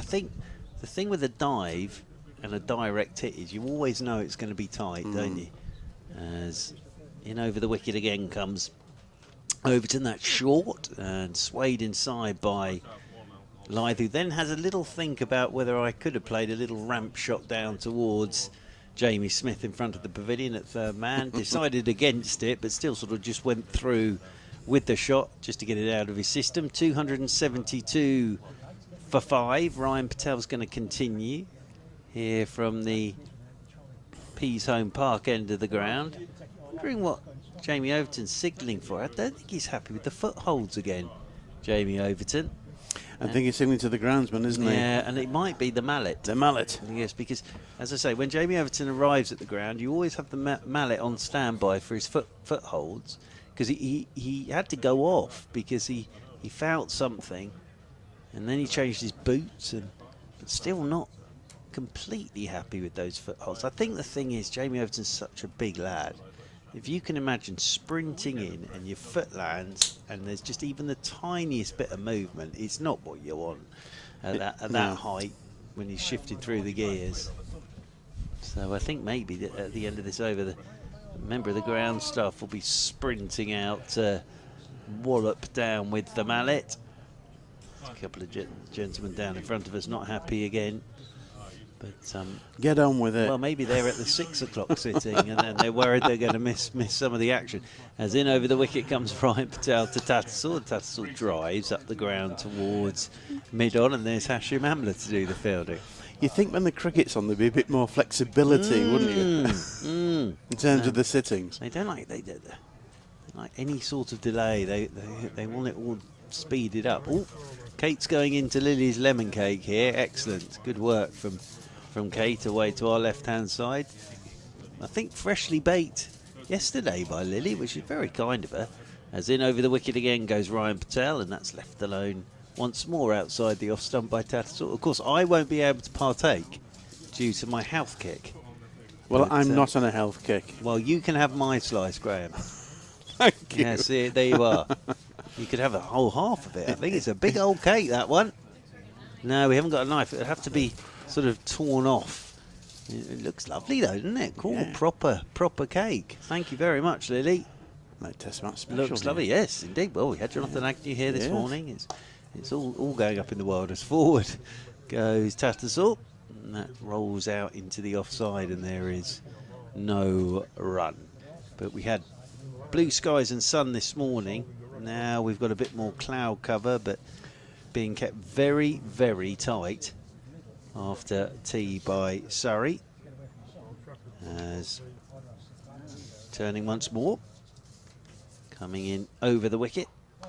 the thing with a dive and a direct hit is you always know it's going to be tight, don't you? As in over the wicket again comes Overton, that's short and swayed inside by Lyth, who then has a little think about whether I could have played a little ramp shot down towards Jamie Smith in front of the pavilion at third man. Decided against it, but still sort of just went through with the shot just to get it out of his system. 272 for 5. Ryan Patel's going to continue here from the Pease Home Park end of the ground. Wondering what Jamie Overton's signalling for. I don't think he's happy with the footholds again, Jamie Overton. I think he's signaling to the groundsman, isn't he? Yeah, and it might be the mallet. The mallet. Yes, because, as I say, when Jamie Overton arrives at the ground, you always have the mallet on standby for his footholds, because he had to go off because he felt something, and then he changed his boots, but still not completely happy with those footholds. I think the thing is, Jamie Overton's such a big lad. If you can imagine sprinting in and your foot lands and there's just even the tiniest bit of movement, it's not what you want at that height when he's shifting through the gears. So I think maybe that at the end of this over, the member of the ground staff will be sprinting out to wallop down with the mallet. A couple of gentlemen down in front of us not happy again. But get on with it. Well, maybe they're at the 6 o'clock sitting, and then they're worried they're going to miss some of the action. As in over the wicket comes Ryan Patel to Tattersall. Tattersall drives up the ground towards mid-on, and there's Hashim Amla to do the fielding. You think when the cricket's on there'd be a bit more flexibility, wouldn't you? In terms of the sittings. They don't like like any sort of delay. They want it all speeded up. Oh, Kate's going into Lily's lemon cake here. Excellent, good work from Kate away to our left-hand side. I think freshly baked yesterday by Lily, which is very kind of her. As in over the wicket again goes Ryan Patel, and that's left alone once more outside the off stump by Tattersall. Of course, I won't be able to partake due to my health kick. Well, But, I'm not on a health kick. Well, you can have my slice, Graham. Thank you. Yeah, see, there you are. You could have a whole half of it. I think it's a big old cake, that one. No, we haven't got a knife. It would have to be sort of torn off. It looks lovely, though, doesn't it? Cool, Yeah. proper cake. Thank you very much, Lily. Like Test match special. Looks here. lovely, yes, indeed. Well, we had Jonathan Agnew here this Yes. morning. It's all going up in the world. As forward goes Tattersall. And that rolls out into the offside, and there is no run. But we had blue skies and sun this morning. Now we've got a bit more cloud cover, but being kept very, very tight after tee by Surrey. As turning once more. Coming in over the wicket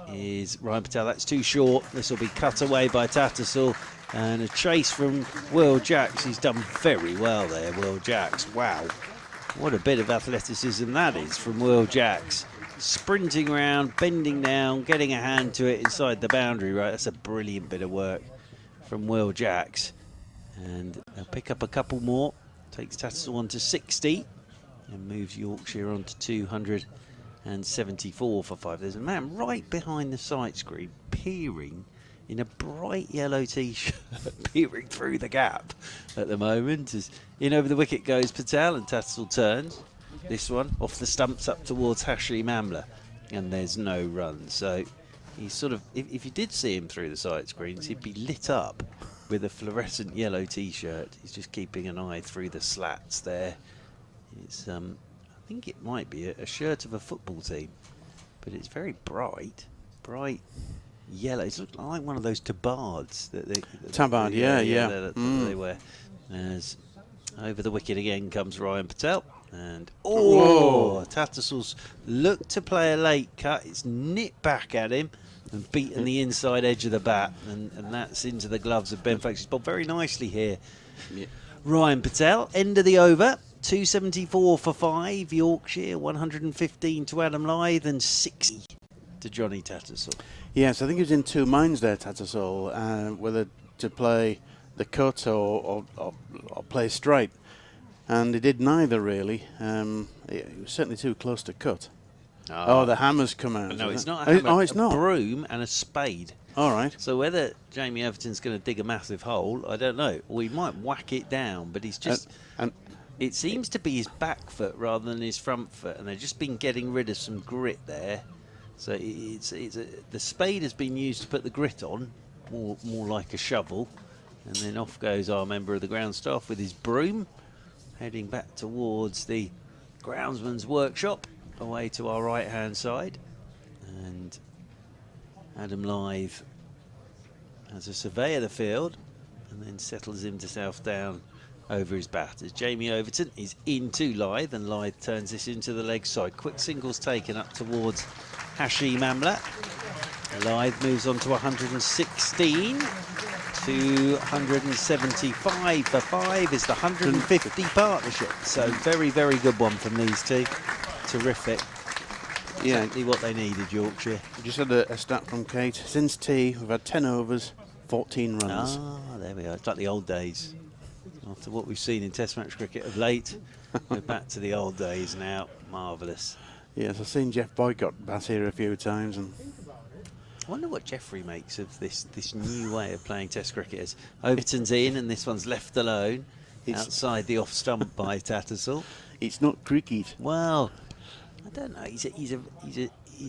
is Ryan Patel. That's too short. This will be cut away by Tattersall. And a chase from Will Jacks. He's done very well there, Will Jacks. Wow. What a bit of athleticism that is from Will Jacks. Sprinting around, bending down, getting a hand to it inside the boundary. Right, that's a brilliant bit of work from Will Jacks. And they'll pick up a couple more. Takes Tattersall on to 60 and moves Yorkshire on to 274 for 5. There's a man right behind the sight screen peering in a bright yellow t-shirt, peering through the gap at the moment. As in over the wicket goes Patel, and Tattersall turns. This one off the stumps up towards Hashim Amla, and there's no run. So he's sort of, if you did see him through the sight screens, he'd be lit up with a fluorescent yellow t-shirt. He's just keeping an eye through the slats there. It's I think it might be a shirt of a football team, but it's very bright yellow. It looks like one of those tabards that they Tabard, yeah. that they wear. As over the wicket again comes Ryan Patel, and Tattersall's looked to play a late cut. It's nipped back at him and beaten the inside edge of the bat, and that's into the gloves of Ben Foakes. He's bowled very nicely here. Yeah. Ryan Patel, end of the over. 274 for 5, Yorkshire, 115 to Adam Lyth, and 60 to Johnny Tattersall. Yes, I think he was in two minds there, Tattersall, whether to play the cut or play straight. And he did neither, really. He was certainly too close to cut. Oh, the hammer's come out. No, is it's it? not a hammer. Oh, it's a not. broom and a spade. All right. So whether Jamie Everton's going to dig a massive hole, I don't know. Or he might whack it down, but he's just... it seems to be his back foot rather than his front foot, and they've just been getting rid of some grit there. So the spade has been used to put the grit on, more like a shovel. And then off goes our member of the ground staff with his broom, heading back towards the groundsman's workshop, away to our right-hand side. And Adam Lyth has a survey of the field and then settles himself down over his bat as Jamie Overton is into Lyth, and Lyth turns this into the leg side. Quick singles taken up towards Hashim Amla. Lyth moves on to 116. 275 for 5 is the 150 partnership. So very, very good one from these two. Terrific. Yeah. Exactly what they needed, Yorkshire. Just had a stat from Kate. Since tea, we've had 10 overs, 14 runs. Ah, there we are. It's like the old days. After what we've seen in Test match cricket of late, we're back to the old days now. Marvellous. Yes, I've seen Jeff Boycott bat here a few times, and I wonder what Jeffrey makes of this new way of playing Test cricket. As Overton's in, and this one's left alone outside the off stump by Tattersall. It's not cricket. Well, I don't know. His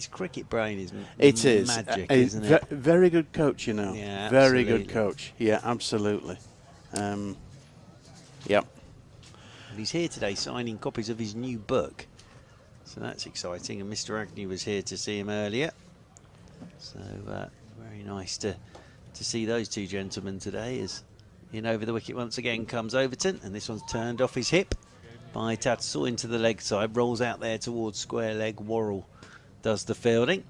cricket brain is magic, isn't it? Very good coach, you know. Yeah, very absolutely. good coach. Yeah, absolutely. Yep. And he's here today signing copies of his new book. So that's exciting. And Mr. Agnew was here to see him earlier. So very nice to see those two gentlemen today. As in over the wicket once again comes Overton, and this one's turned off his hip by Tattersall into the leg side, rolls out there towards square leg. Worrell does the fielding,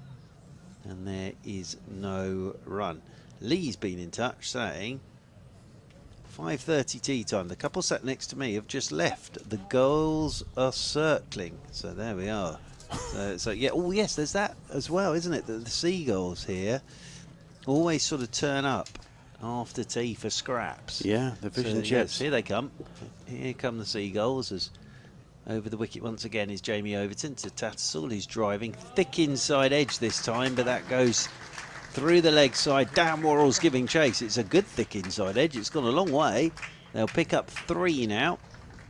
and there is no run. Lee's been in touch saying 5:30 tea time. The couple sat next to me have just left. The gulls are circling. So there we are. So yeah. Oh yes, there's that as well, isn't it? The seagulls here always sort of turn up after tea for scraps. Yeah, the fish and chips. Yes, here they come. Here come the Seagulls as over the wicket once again is Jamie Overton to Tattersall, who's driving. Thick inside edge this time, but that goes through the leg side. Dan Worrell's giving chase. It's a good thick inside edge. It's gone a long way. They'll pick up 3 now.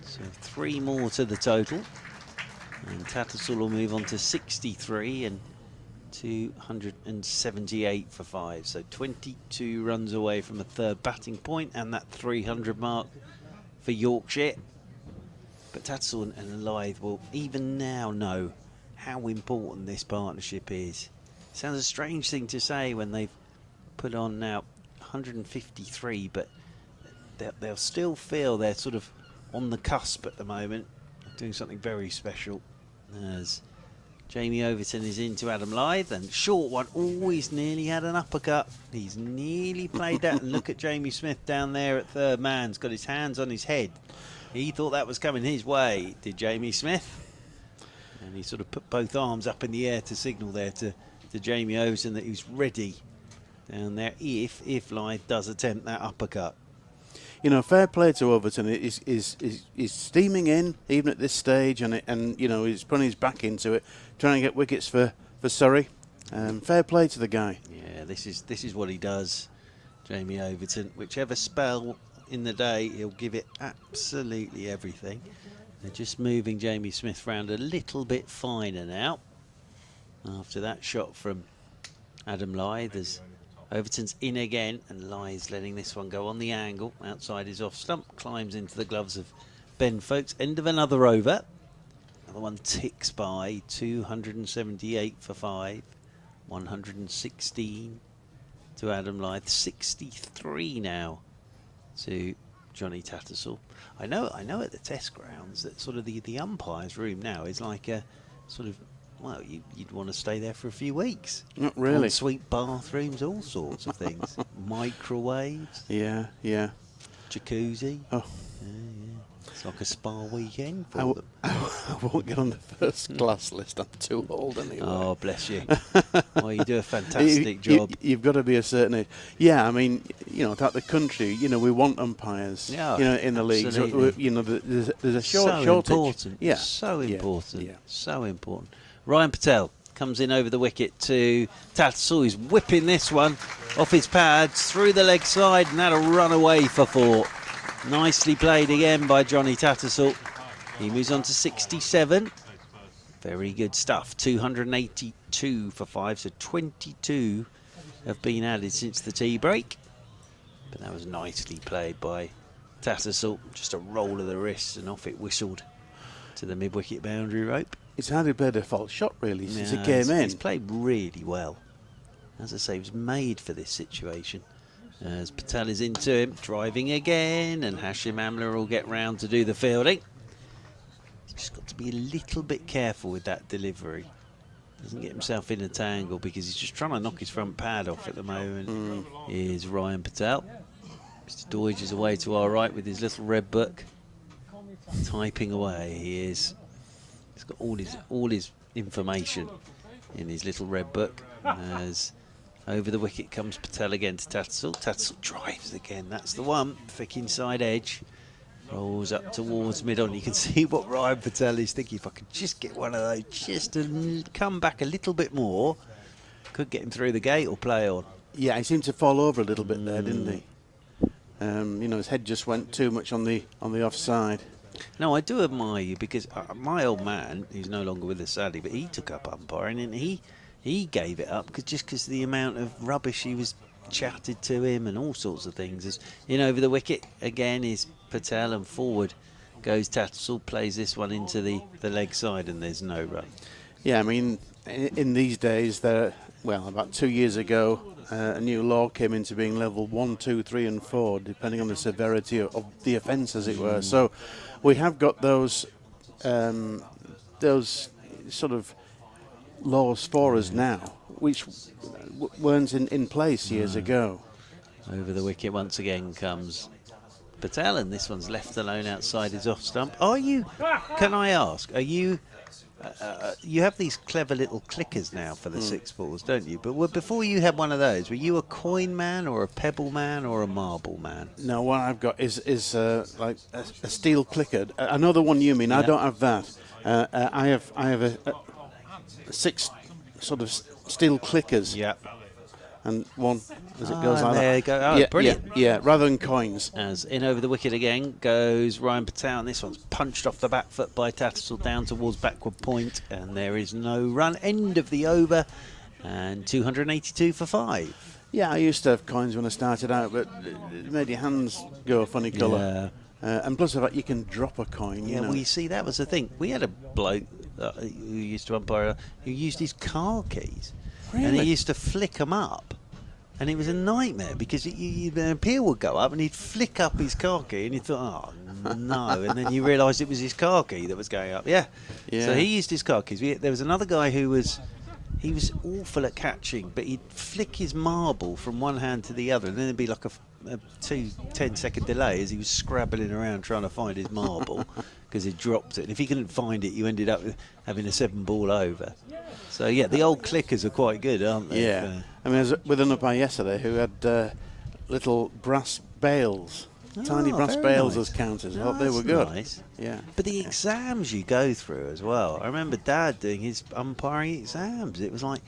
So 3 more to the total. And Tattersall will move on to 63 and 278 for 5. So 22 runs away from a third batting point and that 300 mark for Yorkshire. But Tattersall and Lyth will even now know how important this partnership is. Sounds a strange thing to say when they've put on now 153, but they'll still feel they're sort of on the cusp at the moment, doing something very special. As Jamie Overton is into Adam Lyth, and short one always nearly had an uppercut. He's nearly played that, and look at Jamie Smith down there at third man. He's got his hands on his head. He thought that was coming his way, did Jamie Smith. And he sort of put both arms up in the air to signal there to Jamie Overton that he's ready down there if Lyth does attempt that uppercut. You know, fair play to Overton. Is steaming in even at this stage, and you know, he's putting his back into it, trying to get wickets for Surrey. Fair play to the guy. Yeah, this is what he does, Jamie Overton. Whichever spell in the day, he'll give it absolutely everything. They're just moving Jamie Smith round a little bit finer now after that shot from Adam Lyth, as Overton's in again, and Lyth's letting this one go on the angle outside his off stump, climbs into the gloves of Ben Folkes. End of another over. Another one ticks by. 278 for 5, 116 to Adam Lyth, 63 now to Johnny Tattersall. I know at the test grounds that sort of the umpire's room now is like a sort of, well, you'd want to stay there for a few weeks. Not really. Ensuite bathrooms, all sorts of things. Microwaves. Yeah. Jacuzzi. Oh. Yeah. It's like a spa weekend for them. I won't get on the first class list. I'm too old anyway. Oh, bless you. Well, you do a fantastic job. You've got to be a certain age. Yeah, I mean, you know, throughout the country, you know, we want umpires, Yeah, you know, in the league. So, you know, there's a shortage. Important. Yeah. So important. Yeah. So important. Ryan Patel comes in over the wicket to Tattersall. He's whipping this one off his pads through the leg side, and that'll run away for 4. Nicely played again by Johnny Tattersall. He moves on to 67. Very good stuff. 282 for 5, so 22 have been added since the tea break. But that was nicely played by Tattersall. Just a roll of the wrist, and off it whistled to the mid-wicket boundary rope. It's hardly played a false shot, really, since he came in. He's played really well. As I say, he was made for this situation. As Patel is into him, driving again, and Hashim Amla will get round to do the fielding. He's just got to be a little bit careful with that delivery. Doesn't get himself in a tangle, because he's just trying to knock his front pad off at the moment. Here's Ryan Patel. Mr. Doidge is away to our right with his little red book, typing away. He is. He's got all his information in his little red book. As over the wicket comes Patel again to Tattersall. Tattersall drives again. That's the one. Thick inside edge. Rolls up towards mid-on. You can see what Ryan Patel is thinking. If I could just get one of those, just to come back a little bit more, could get him through the gate or play on. Yeah, he seemed to fall over a little bit there, didn't he? You know, his head just went too much on the offside. No, I do admire you, because my old man, who's no longer with us sadly, but he took up umpiring, and he gave it up because of the amount of rubbish he was chatted to him and all sorts of things. As in over the wicket again is Patel, and forward goes Tattersall, plays this one into the leg side, and there's no run. Yeah, I mean, in these days, about 2 years ago, a new law came into being level 1, 2, 3 and 4, depending on the severity of the offence, as it were. So we have got those sort of laws for us now, which weren't in place years ago. Over the wicket once again comes Patel, and this one's left alone outside his off stump. Can I ask, are you you have these clever little clickers now for the 6 balls, don't you? But before you had one of those, were you a coin man or a pebble man or a marble man? No, what I've got is like a steel clicker. I know the one you mean. I don't have that. I have a 6 sort of steel clickers. Yeah. And one as it goes like there that. you go. Oh, yeah, brilliant. Yeah, rather than coins. As in over the wicket again goes Ryan Patel, and this one's punched off the back foot by Tattersall down towards backward point, and there is no run. End of the over, and 282 for 5. Yeah, I used to have coins when I started out, but it made your hands go a funny colour. And plus the fact you can drop a coin. Yeah, you know. well, you see, that was the thing. We had a bloke who used to umpire who used his car keys. And he Really? used to flick them up. And it was a nightmare because the appeal would go up and he'd flick up his car key and you thought, oh, no. And then you realised it was his car key that was going up. Yeah. So he used his car keys. There was another guy who was awful at catching, but he'd flick his marble from one hand to the other, and then there'd be like a 10-second delay as he was scrabbling around trying to find his marble because he'd dropped it. And if he couldn't find it, you ended up having a 7-ball over. So, yeah, the old clickers are quite good, aren't they? Yeah. I mean, I was with an umpire yesterday who had little brass bales. Tiny brass very bales nice. as counters. I Oh, thought they were that's good. nice. Yeah. But the exams you go through as well. I remember Dad doing his umpiring exams. It was like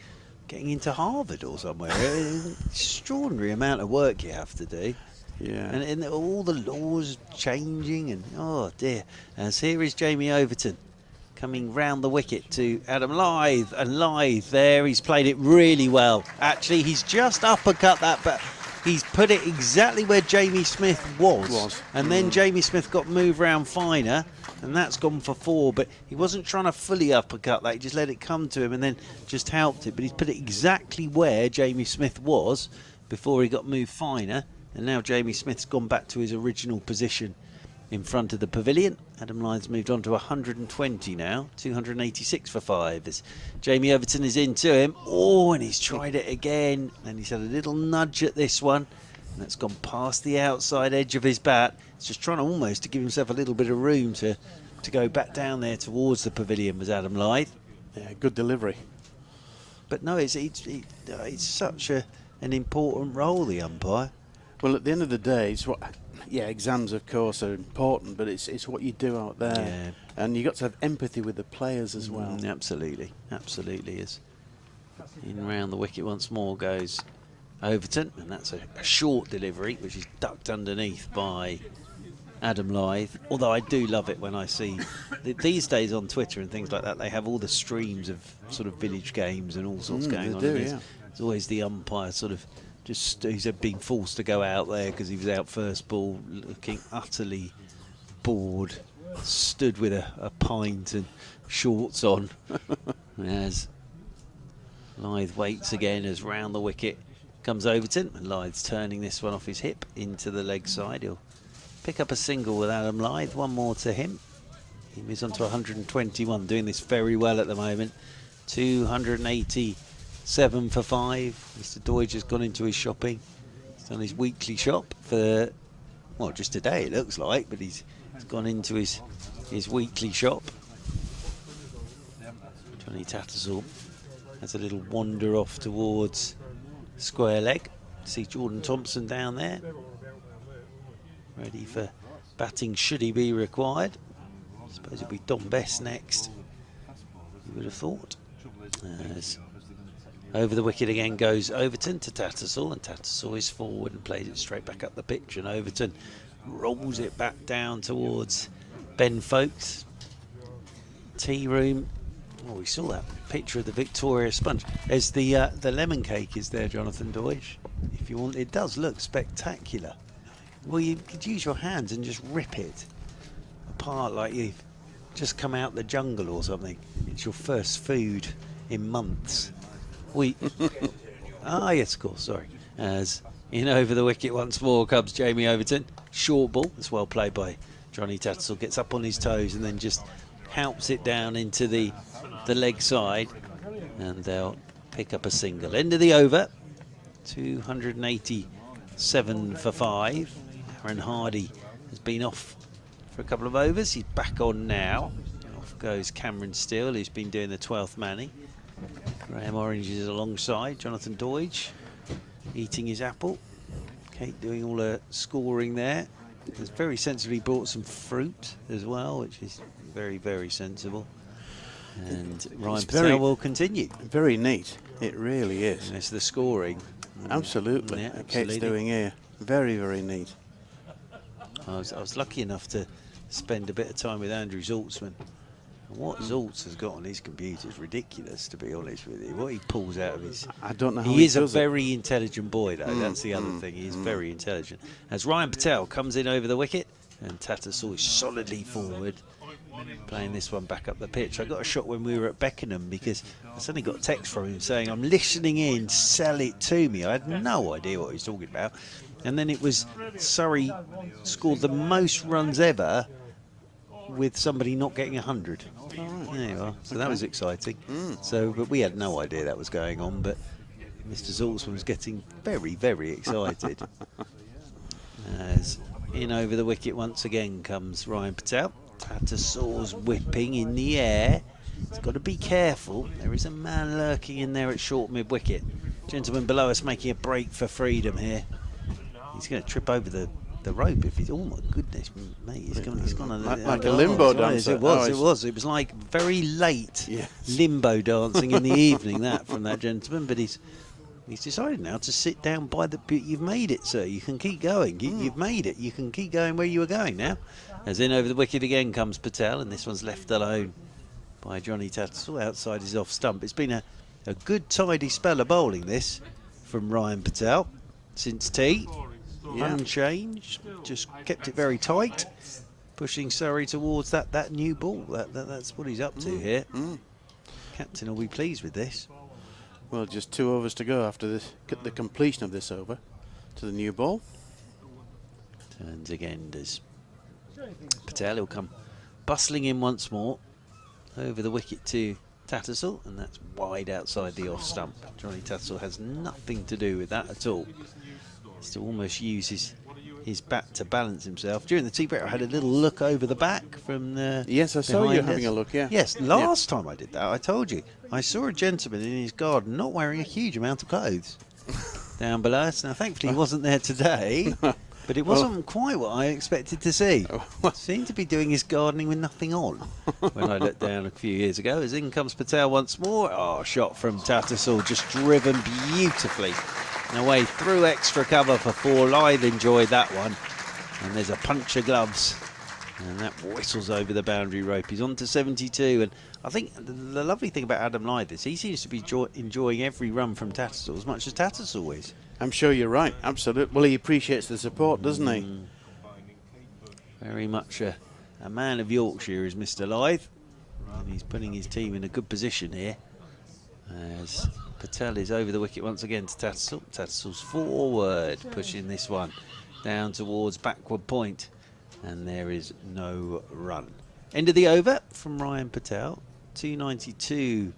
getting into Harvard or somewhere. It's an extraordinary amount of work you have to do. Yeah. And all the laws changing, and oh dear. As here is Jamie Overton coming round the wicket to Adam Lyth, and Lyth there, he's played it really well. Actually, he's just uppercut that, but he's put it exactly where Jamie Smith was. And then Jamie Smith got moved round finer, and that's gone for 4, but he wasn't trying to fully uppercut that, he just let it come to him and then just helped it. But he's put it exactly where Jamie Smith was before he got moved finer, and now Jamie Smith's gone back to his original position in front of the pavilion. Adam Lyth's moved on to 120 now, 286 for 5 as Jamie Overton is into him. Oh, and he's tried it again, and he's had a little nudge at this one, and that's gone past the outside edge of his bat. He's just trying almost to give himself a little bit of room to go back down there towards the pavilion was Adam Lyth. Yeah, good delivery. But no, it's such an important role, the umpire. Well, at the end of the day, it's what. Yeah, exams of course are important, but it's what you do out there, Yeah. and you got to have empathy with the players as well. Absolutely, absolutely is. In round the wicket once more goes Overton, and that's a short delivery which is ducked underneath by Adam Lyth. Although I do love it when I see these days on Twitter and things like that, they have all the streams of sort of village games and all sorts going on. Do, and yeah. there's always the umpire sort of he's being forced to go out there because he was out first ball, looking utterly bored, stood with a pint and shorts on. As Lyth waits again as round the wicket comes Overton, and Lyth's turning this one off his hip into the leg side. He'll pick up a single with Adam Lyth, one more to him. He moves on to 121, doing this very well at the moment. 287 for 5. Mr. Deutsch has gone into his shopping. He's done his weekly shop for, well, just today it looks like, but he's gone into his weekly shop. Johnny Tattersall has a little wander off towards square leg. See Jordan Thompson down there, ready for batting should he be required. I suppose it'll be Don Best next, you would have thought. As over the wicket again goes Overton to Tattersall, and Tattersall is forward and plays it straight back up the pitch, and Overton rolls it back down towards Ben Folkes' tea room. Oh, we saw that picture of the Victoria sponge. There's the lemon cake is there, Jonathan Deutsch. If you want, it does look spectacular. Well, you could use your hands and just rip it apart like you've just come out the jungle or something. It's your first food in months. Yes, of course, sorry. As in over the wicket once more comes Jamie Overton. Short ball, that's well played by Johnny Tattersall. Gets up on his toes and then just helps it down into the leg side, and they'll pick up a single. End of the over, 287 for 5. Aaron Hardy has been off for a couple of overs. He's back on now. Off Off goes Cameron Steele, who's been doing the 12th manning. Graham Orange is alongside. Jonathan Doidge eating his apple. Kate doing all her scoring there. Has very sensibly brought some fruit as well, which is very, very sensible. And Ryan Patel will continue. Very neat. It really is. And it's the scoring. Absolutely. Yeah, Kate's absolutely. doing here. Very, very neat. I was lucky enough to spend a bit of time with Andrew Zaltzman. And what Zaltz has got on his computer is ridiculous, to be honest with you. What he pulls out of his... I don't know how he is a does it. very intelligent boy, though. That's the other thing. He is very intelligent. As Ryan Patel comes in over the wicket, and Tattersall is solidly forward, playing this one back up the pitch. I got a shot when we were at Beckenham because I suddenly got a text from him saying, "I'm listening in, sell it to me." I had no idea what he was talking about. And then it was Surrey scored the most runs ever with somebody not getting 100. There you are. So that was exciting. So, but we had no idea that was going on. But Mr. Zaltzman was getting very, very excited. As in over the wicket once again comes Ryan Patel. Tattersall's whipping in the air. He's got to be careful. There is a man lurking in there at short mid-wicket. Gentleman below us making a break for freedom here. He's going to trip over the rope if he's... Oh my goodness, mate! He's gone like a limbo dancer. It was like very late limbo dancing in the evening. That from that gentleman, but he's decided now to sit down by the... You've made it, sir. You can keep going. You've made it. You can keep going where you were going now. As in over the wicket again comes Patel, and this one's left alone by Johnny Tattersall. Outside is off stump. It's been a good tidy spell of bowling this from Ryan Patel since tea. Unchanged, just kept it very tight, pushing Surrey towards that new ball. That's what he's up to here. Captain will be pleased with this. Well, just 2 overs to go after the completion of this over to the new ball. Turns again does Patel. He'll come bustling in once more over the wicket to Tattersall, and that's wide outside the off stump. Johnny Tattersall has nothing to do with that at all. He's to almost use his bat to balance himself. During the tea break, I had a little look over the back from the... Yes, I saw you having a look, yeah. Yes, last time I did that, I told you. I saw a gentleman in his garden not wearing a huge amount of clothes down below us. Now, thankfully, he wasn't there today, but it wasn't quite what I expected to see. Seemed to be doing his gardening with nothing on when I looked down a few years ago. As in comes Patel once more. Oh, shot from Tattersall, just driven beautifully. And away through extra cover for 4. Lyth enjoyed that one. And there's a punch of gloves. And that whistles over the boundary rope. He's on to 72. And I think the lovely thing about Adam Lyth is he seems to be enjoying every run from Tattersall as much as Tattersall is. I'm sure you're right. Absolutely. Well, he appreciates the support, doesn't he? Very much a man of Yorkshire is Mr. Lyth. And he's putting his team in a good position here. As Patel is over the wicket once again to Tattersall. Tattersall's forward, pushing this one down towards backward point, and there is no run. End of the over from Ryan Patel. 292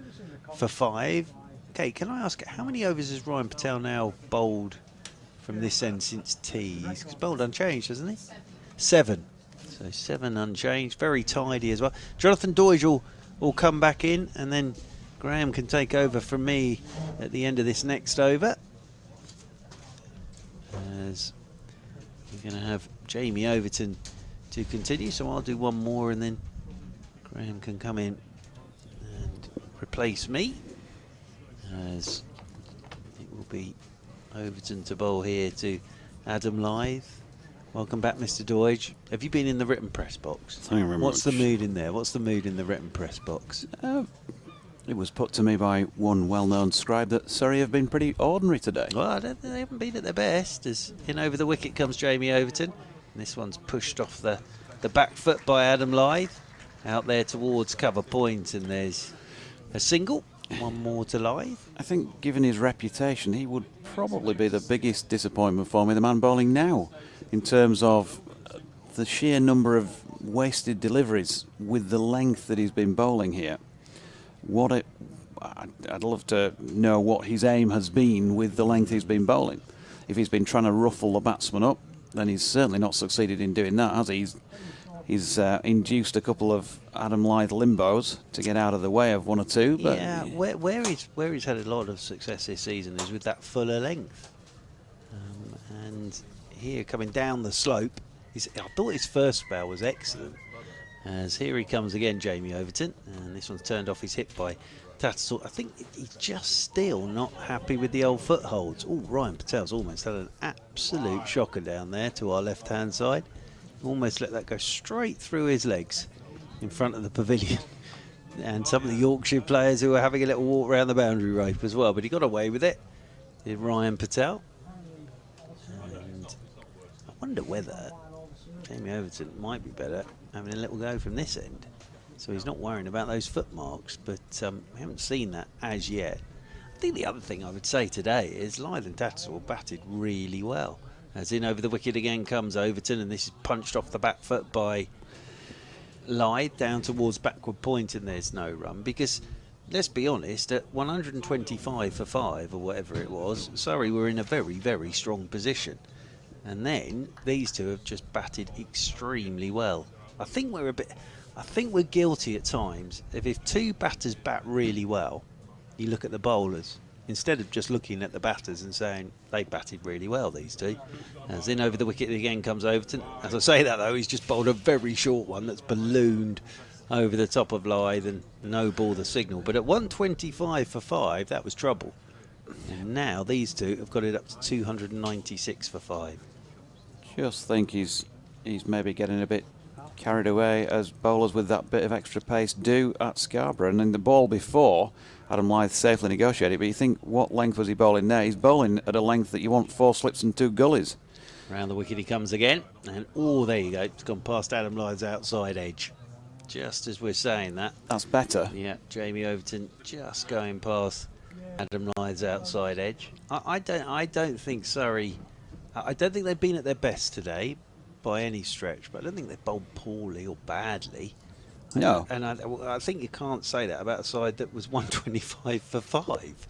for 5. Okay, can I ask, how many overs has Ryan Patel now bowled from this end since tea? He's bowled unchanged, hasn't he? 7. So 7 unchanged, very tidy as well. Jonathan Doidge will come back in, and then Graham can take over from me at the end of this next over. As we're going to have Jamie Overton to continue, so I'll do one more and then Graham can come in and replace me. As it will be Overton to bowl here to Adam Lyth. Welcome back, Mr. Doidge. Have you been in the written press box? Thank you very What's much. the mood in there? What's the mood in the written press box? It was put to me by one well-known scribe that Surrey have been pretty ordinary today. Well, they haven't been at their best. As in over the wicket comes Jamie Overton. And this one's pushed off the back foot by Adam Lyth. Out there towards cover point, and there's a single. One more to Lyth. I think, given his reputation, he would probably be the biggest disappointment for me, the man bowling now, in terms of the sheer number of wasted deliveries with the length that he's been bowling here. I'd love to know what his aim has been with the length he's been bowling. If he's been trying to ruffle the batsman up, then he's certainly not succeeded in doing that, has he? he's induced a couple of Adam Lyth limbos to get out of the way of one or two. But yeah, where he's had a lot of success this season is with that fuller length. And here coming down the slope, I thought his first spell was excellent. As here he comes again, Jamie Overton, and this one's turned off his hip by Tattersall. I think he's just still not happy with the old footholds. Oh, Ryan Patel's almost had an absolute shocker down there to our left-hand side. Almost let that go straight through his legs in front of the pavilion. And some of the Yorkshire players who were having a little walk around the boundary rope as well, but he got away with it. Did Ryan Patel. And I wonder whether Jamie Overton might be better having a little go from this end. So he's not worrying about those footmarks, but we haven't seen that as yet. I think the other thing I would say today is Lyth and Tattersall batted really well. As in over the wicket again comes Overton, and this is punched off the back foot by Lyth down towards backward point, and there's no run. Because, let's be honest, at 125 for 5 or whatever it was, Surrey were in a very, very strong position. And then these two have just batted extremely well. I think we're guilty at times if two batters bat really well, you look at the bowlers instead of just looking at the batters and saying they batted really well, these two. As in over the wicket again comes Overton. As I say that though, he's just bowled a very short one that's ballooned over the top of Lyth and no ball the signal. But at 125 for 5, that was trouble. And now these two have got it up to 296 for 5. Just think he's maybe getting a bit carried away, as bowlers with that bit of extra pace do at Scarborough. And in the ball before, Adam Lyth safely negotiated, but you think, what length was he bowling there? He's bowling at a length that you want 4 slips and 2 gullies. Round the wicket he comes again, and oh, there you go, it's gone past Adam Lyth's outside edge. Just as we're saying that. That's better. Yeah, Jamie Overton just going past Adam Lyth's outside edge. I don't think Surrey, I don't think they've been at their best today by any stretch, but I don't think they've bowled poorly or badly. No. And I think you can't say that about a side that was 125 for 5.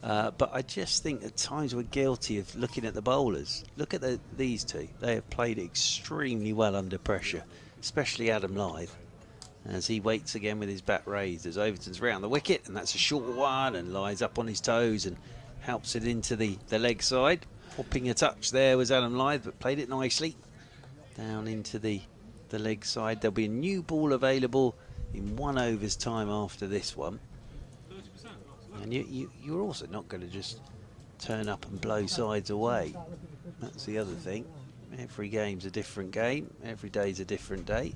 But I just think at times we're guilty of looking at the bowlers. Look at these two. They have played extremely well under pressure, especially Adam Lyth, as he waits again with his bat raised as Overton's round the wicket, and that's a short one, and Lyth's up on his toes and helps it into the leg side. Hopping a touch there was Adam Lyth, but played it nicely down into the leg side. There'll be a new ball available in 1 over's time after this one. And you're also not going to just turn up and blow sides away. That's the other thing. Every game's a different game. Every day's a different day.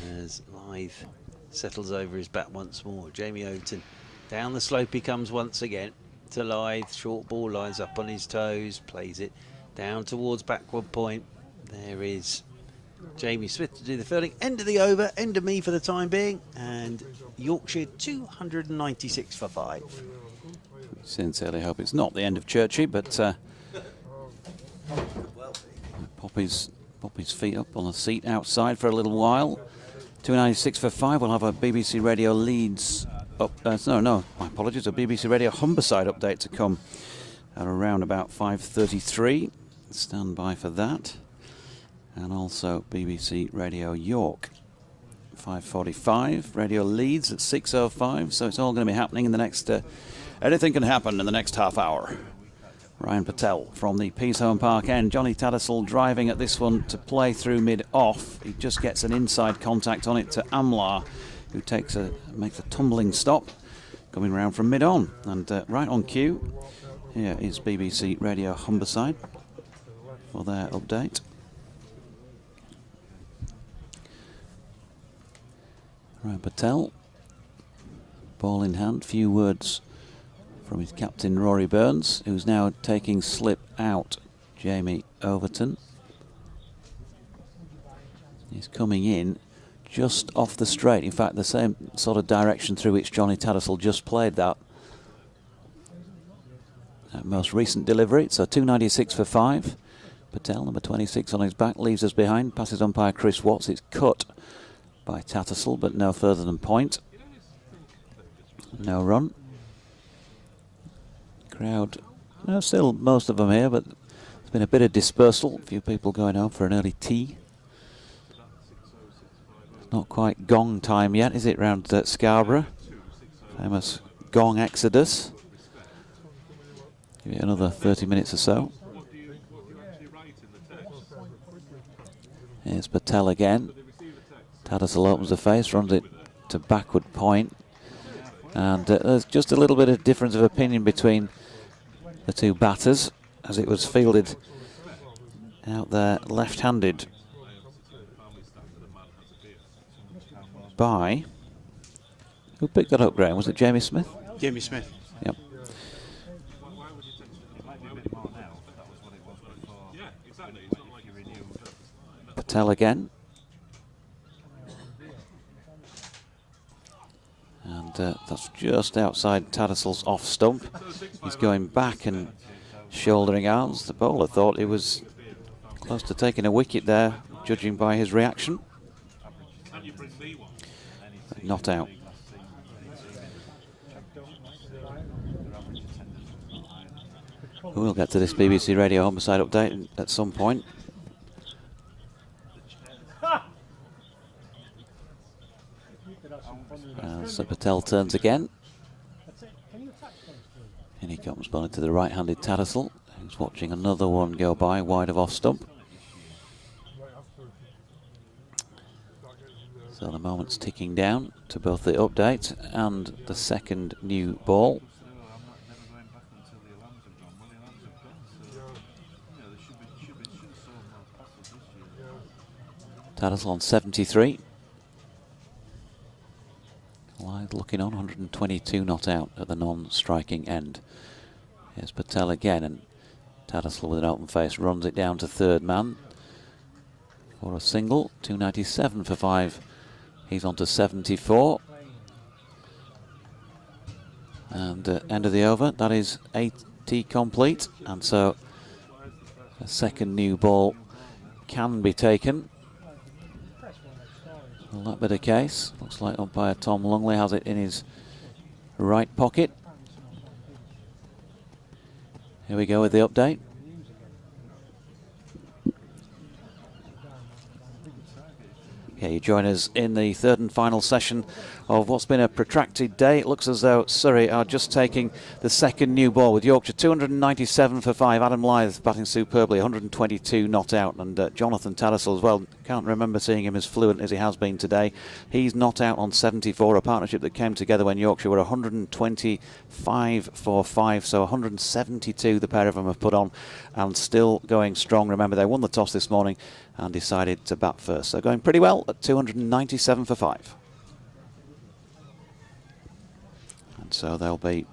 As Lyth settles over his bat once more. Jamie Overton down the slope he comes once again to Lyth. Short ball, lines up on his toes, plays it down towards backward point. There is Jamie Smith to do the fielding. End of the over, end of me for the time being, and Yorkshire 296 for 5. Sincerely hope it's not the end of Churchy, but pop his feet up on the seat outside for a little while. 296 for 5. We'll have a BBC Radio Leeds up. No, my apologies. A BBC Radio Humberside update to come at around about 5:33. Stand by for that. And also BBC Radio York 5:45, Radio Leeds at 6:05. So it's all going to be happening in the next. Anything can happen in the next half hour. Ryan Patel from the Peasholm Park end. Johnny Tattersall driving at this one to play through mid-off. He just gets an inside contact on it to Amlar, who makes a tumbling stop, coming round from mid-on. And right on cue, here is BBC Radio Humberside for their update. Ryan Patel, ball in hand, few words from his captain Rory Burns, who's now taking slip out Jamie Overton. He's coming in just off the straight, in fact the same sort of direction through which Johnny Tattersall just played that most recent delivery. So 296 for 5. Patel, number 26 on his back, leaves us behind, passes umpire Chris Watts. It's cut by Tattersall, but no further than point. No run. Crowd, still most of them here, but there's been a bit of dispersal. A few people going out for an early tea. Not quite gong time yet, is it, round Scarborough? Famous gong exodus. Give it another 30 minutes or so. Here's Patel again. Tattersall opens the face, runs it to backward point. And there's just a little bit of difference of opinion between the two batters as it was fielded out there left-handed by... Who picked that up, Graham? Was it Jamie Smith? Jamie Smith. Yep. Patel again. And that's just outside Tattersall's off stump. He's going back and shouldering arms. The bowler thought he was close to taking a wicket there, judging by his reaction. But not out. We'll get to this BBC Radio Homicide update at some point. So Patel turns again. And he comes bowling to the right-handed Tattersall, who's watching another one go by wide of off stump. So the moment's ticking down to both the update and the second new ball. Tattersall on 73. Lyth looking on, 122 not out at the non-striking end. Here's Patel again, and Tattersall with an open face runs it down to third man for a single. 297 for 5. He's on to 74. And end of the over, that is 80 complete. And so a second new ball can be taken. Will that be the case? Looks like umpire Tom Lungley has it in his right pocket. Here we go with the update. Okay, you join us in the third and final session of what's been a protracted day. It looks as though Surrey are just taking the second new ball with Yorkshire 297 for 5. Adam Lyth batting superbly, 122 not out, and Jonathan Tattersall as well. Can't remember seeing him as fluent as he has been today. He's not out on 74, a partnership that came together when Yorkshire were 125 for 5, so 172 the pair of them have put on, and still going strong. Remember, they won the toss this morning and decided to bat first. So going pretty well at 297 for 5. And so they'll be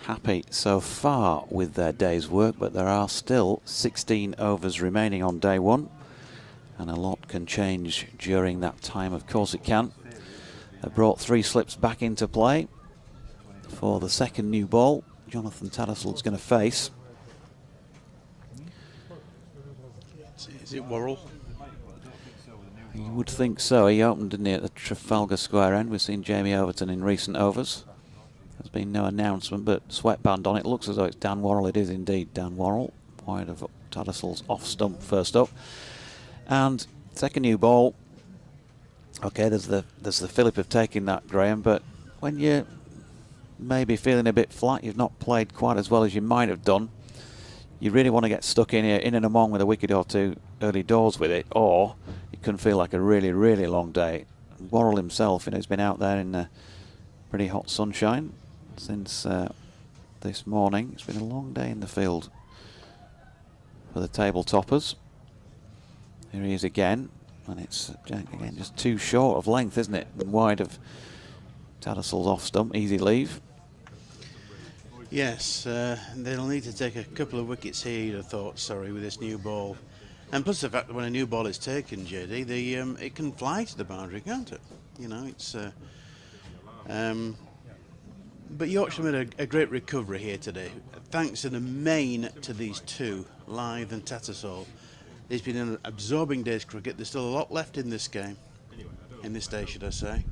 happy so far with their day's work, but there are still 16 overs remaining on day one, and a lot can change during that time. Of course it can. They brought 3 slips back into play for the second new ball. Jonathan Tattersall is going to face. Is it Worrell? You would think so. He opened, didn't he, at the Trafalgar Square end. We've seen Jamie Overton in recent overs. There's been no announcement, but sweatband on it. Looks as though it's Dan Worrell. It is indeed Dan Worrell. Wide of Tattersall's off stump first up. And second new ball. Okay, there's the fillip of taking that, Graham, but when you're maybe feeling a bit flat, you've not played quite as well as you might have done, you really want to get stuck in here, in and among with a wicket or two early doors with it, or it can feel like a really, really long day. Worrell himself, he's been out there in pretty hot sunshine since this morning. It's been a long day in the field for the table toppers. Here he is again, and it's again just too short of length, isn't it? And wide of Tattersall's off stump, easy leave. Yes, they'll need to take a couple of wickets here, you'd have thought, sorry, with this new ball. And plus the fact that when a new ball is taken, JD, it can fly to the boundary, can't it? You know, it's... but Yorkshire made a great recovery here today. Thanks in the main to these two, Lyth and Tattersall. It's been an absorbing day's cricket. There's still a lot left in this game. In this day, should I say.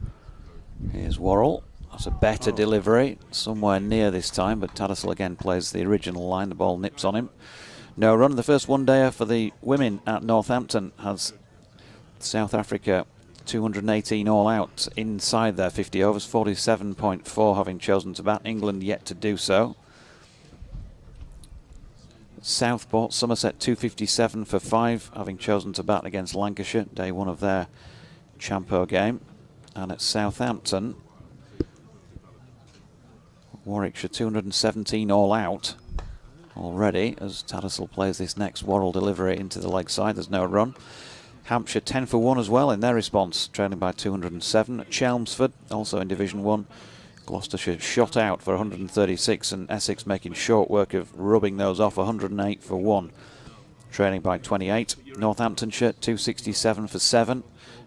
Here's Worrell. That's a better delivery, somewhere near this time, but Tattersall again plays the original line. The ball nips on him. No run. The first one-dayer for the women at Northampton has South Africa 218 all out inside their 50 overs, 47.4 having chosen to bat. England yet to do so. Southport, Somerset 257 for 5, having chosen to bat against Lancashire, day one of their Champo game. And at Southampton, Warwickshire 217 all out already as Tattersall plays this next Worrell delivery into the leg side. There's no run. Hampshire 10 for 1 as well in their response, trailing by 207. At Chelmsford, also in Division 1, Gloucestershire shot out for 136 and Essex making short work of rubbing those off, 108 for 1, trailing by 28. Northamptonshire 267 for 7,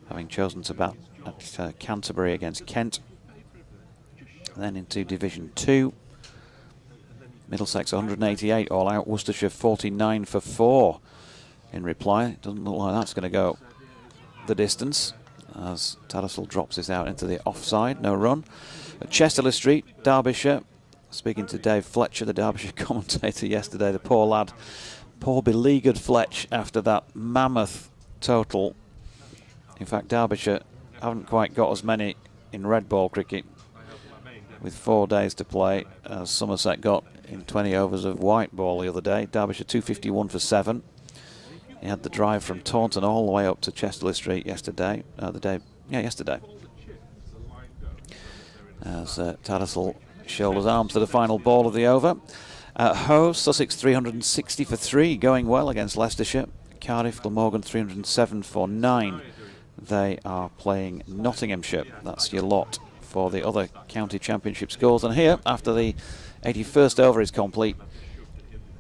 having chosen to bat at Canterbury against Kent. Then into Division 2, Middlesex 188 all out, Worcestershire 49 for 4 in reply. Doesn't look like that's going to go the distance as Tattersall drops this out into the offside, no run. At Chesterley Street, Derbyshire, speaking to Dave Fletcher, the Derbyshire commentator yesterday, the poor lad, poor beleaguered Fletch after that mammoth total. In fact, Derbyshire haven't quite got as many in red ball cricket with 4 days to play as Somerset got in 20 overs of white ball the other day. Derbyshire 251 for 7. He had the drive from Taunton all the way up to Chesterley Street yesterday. Yesterday. As Tattersall shoulders arms to the final ball of the over. Hoe, Sussex 360 for 3, going well against Leicestershire. Cardiff, Glamorgan 307 for 9. They are playing Nottinghamshire. That's your lot for the other county championship scores. And here, after the 81st over is complete,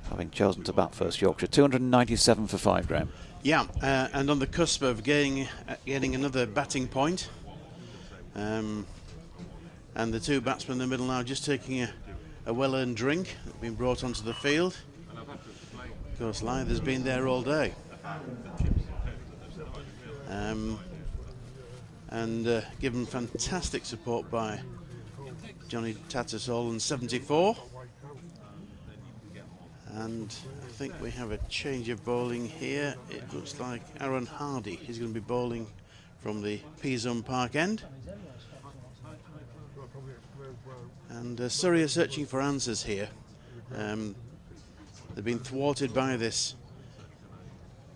having chosen to bat first, Yorkshire 297 for 5, Graham. Yeah, and on the cusp of getting another batting point. And the two batsmen in the middle now just taking a well-earned drink, being brought onto the field. Of course, Lyth has been there all day. And given fantastic support by Johnny Tattersall in 74. And I think we have a change of bowling here. It looks like Aaron Hardy is going to be bowling from the Peasholm Park end. And Surrey are searching for answers here. They've been thwarted by this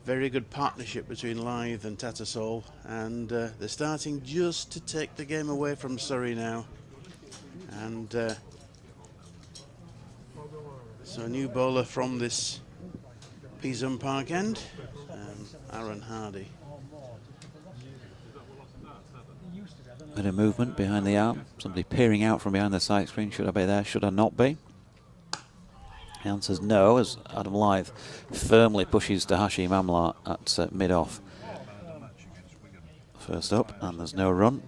very good partnership between Lyth and Tattersall, and they're starting just to take the game away from Surrey now. And so a new bowler from this Peasholm Park end, Aaron Hardy. Bit of movement behind the arm. Somebody peering out from behind the sight screen. Should I be there? Should I not be? The answer's no, as Adam Lyth firmly pushes to Hashim Amla at mid-off. First up, and there's no run.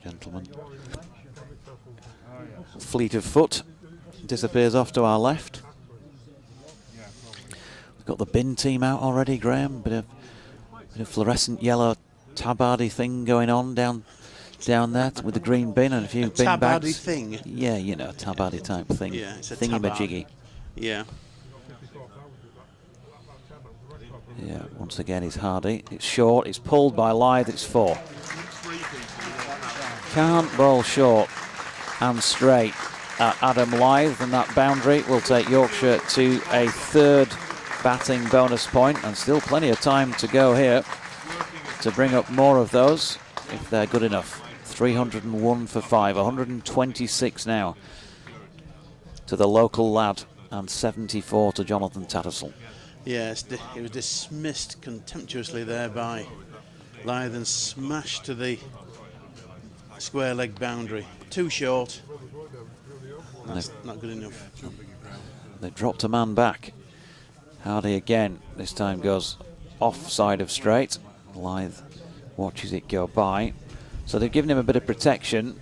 Gentleman. Fleet of foot. Disappears off to our left. We've got the bin team out already, Graham. Bit of fluorescent yellow tabardie thing going on down there with the green bin and a few bin bags. Tabardie thing? Yeah, you know, tabardie type thing. Yeah, it's a thingy-majiggy. Yeah. Yeah, once again it's Hardy. It's short, it's pulled by Lyth, it's 4. Can't bowl short and straight at Adam Lyth, and that boundary will take Yorkshire to a 3rd batting bonus point, and still plenty of time to go here to bring up more of those if they're good enough. 301 for 5, 126 now to the local lad, and 74 to Jonathan Tattersall. Yes, it was dismissed contemptuously there by Lyth and smashed to the square leg boundary. Too short. That's not good enough. They dropped a man back. Hardy again, this time goes off side of straight. Lyth watches it go by. So they've given him a bit of protection.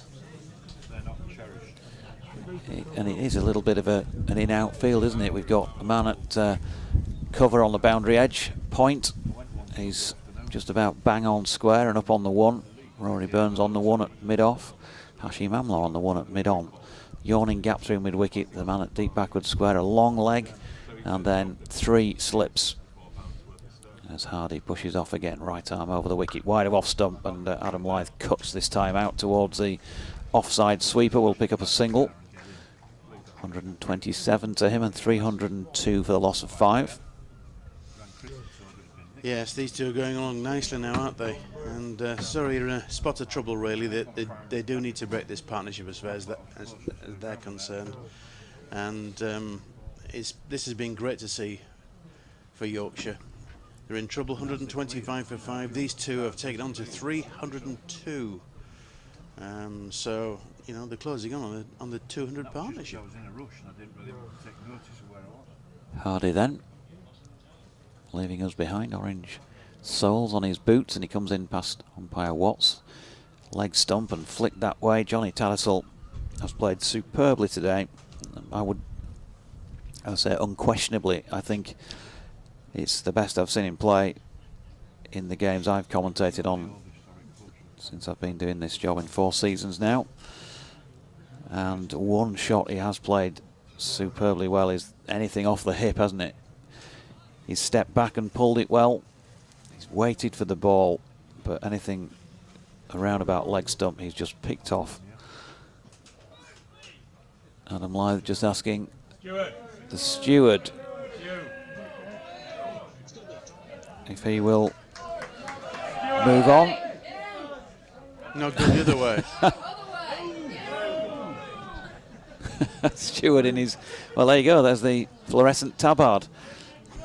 And it is a little bit of an in-out field, isn't it? We've got a man at cover on the boundary edge. Point. He's just about bang on square and up on the 1. Rory Burns on the 1 at mid-off. Hashim Amla on the 1 at mid-on. Yawning gap through mid-wicket. The man at deep backward square, a long leg. And then 3 slips. as Hardy pushes off again, right arm over the wicket, wide of off stump, and Adam Lyth cuts this time out towards the offside sweeper. Will pick up a single. 127 to him and 302 for the loss of 5. Yes, these two are going along nicely now, aren't they? And Surrey are in a spot of trouble, really. They do need to break this partnership as far as they're concerned. And this has been great to see for Yorkshire. They're in trouble, 125 for 5. These two have taken on to 302. So, you know, they're closing on the 200 partnership. I was in a rush and I didn't really take notice of where I was. Hardy then, leaving us behind. Orange soles on his boots, and he comes in past umpire Watts. Leg stump and flick that way. Johnny Tattersall has played superbly today. I would say unquestionably, I think it's the best I've seen him play in the games I've commentated on since I've been doing this job in 4 seasons now. And one shot he has played superbly well is anything off the hip, hasn't it? He's stepped back and pulled it well. He's waited for the ball, but anything around about leg stump he's just picked off. Adam Lyth just asking the steward if he will move on. No, go the other way. Steward in his... Well, there you go. There's the fluorescent tabard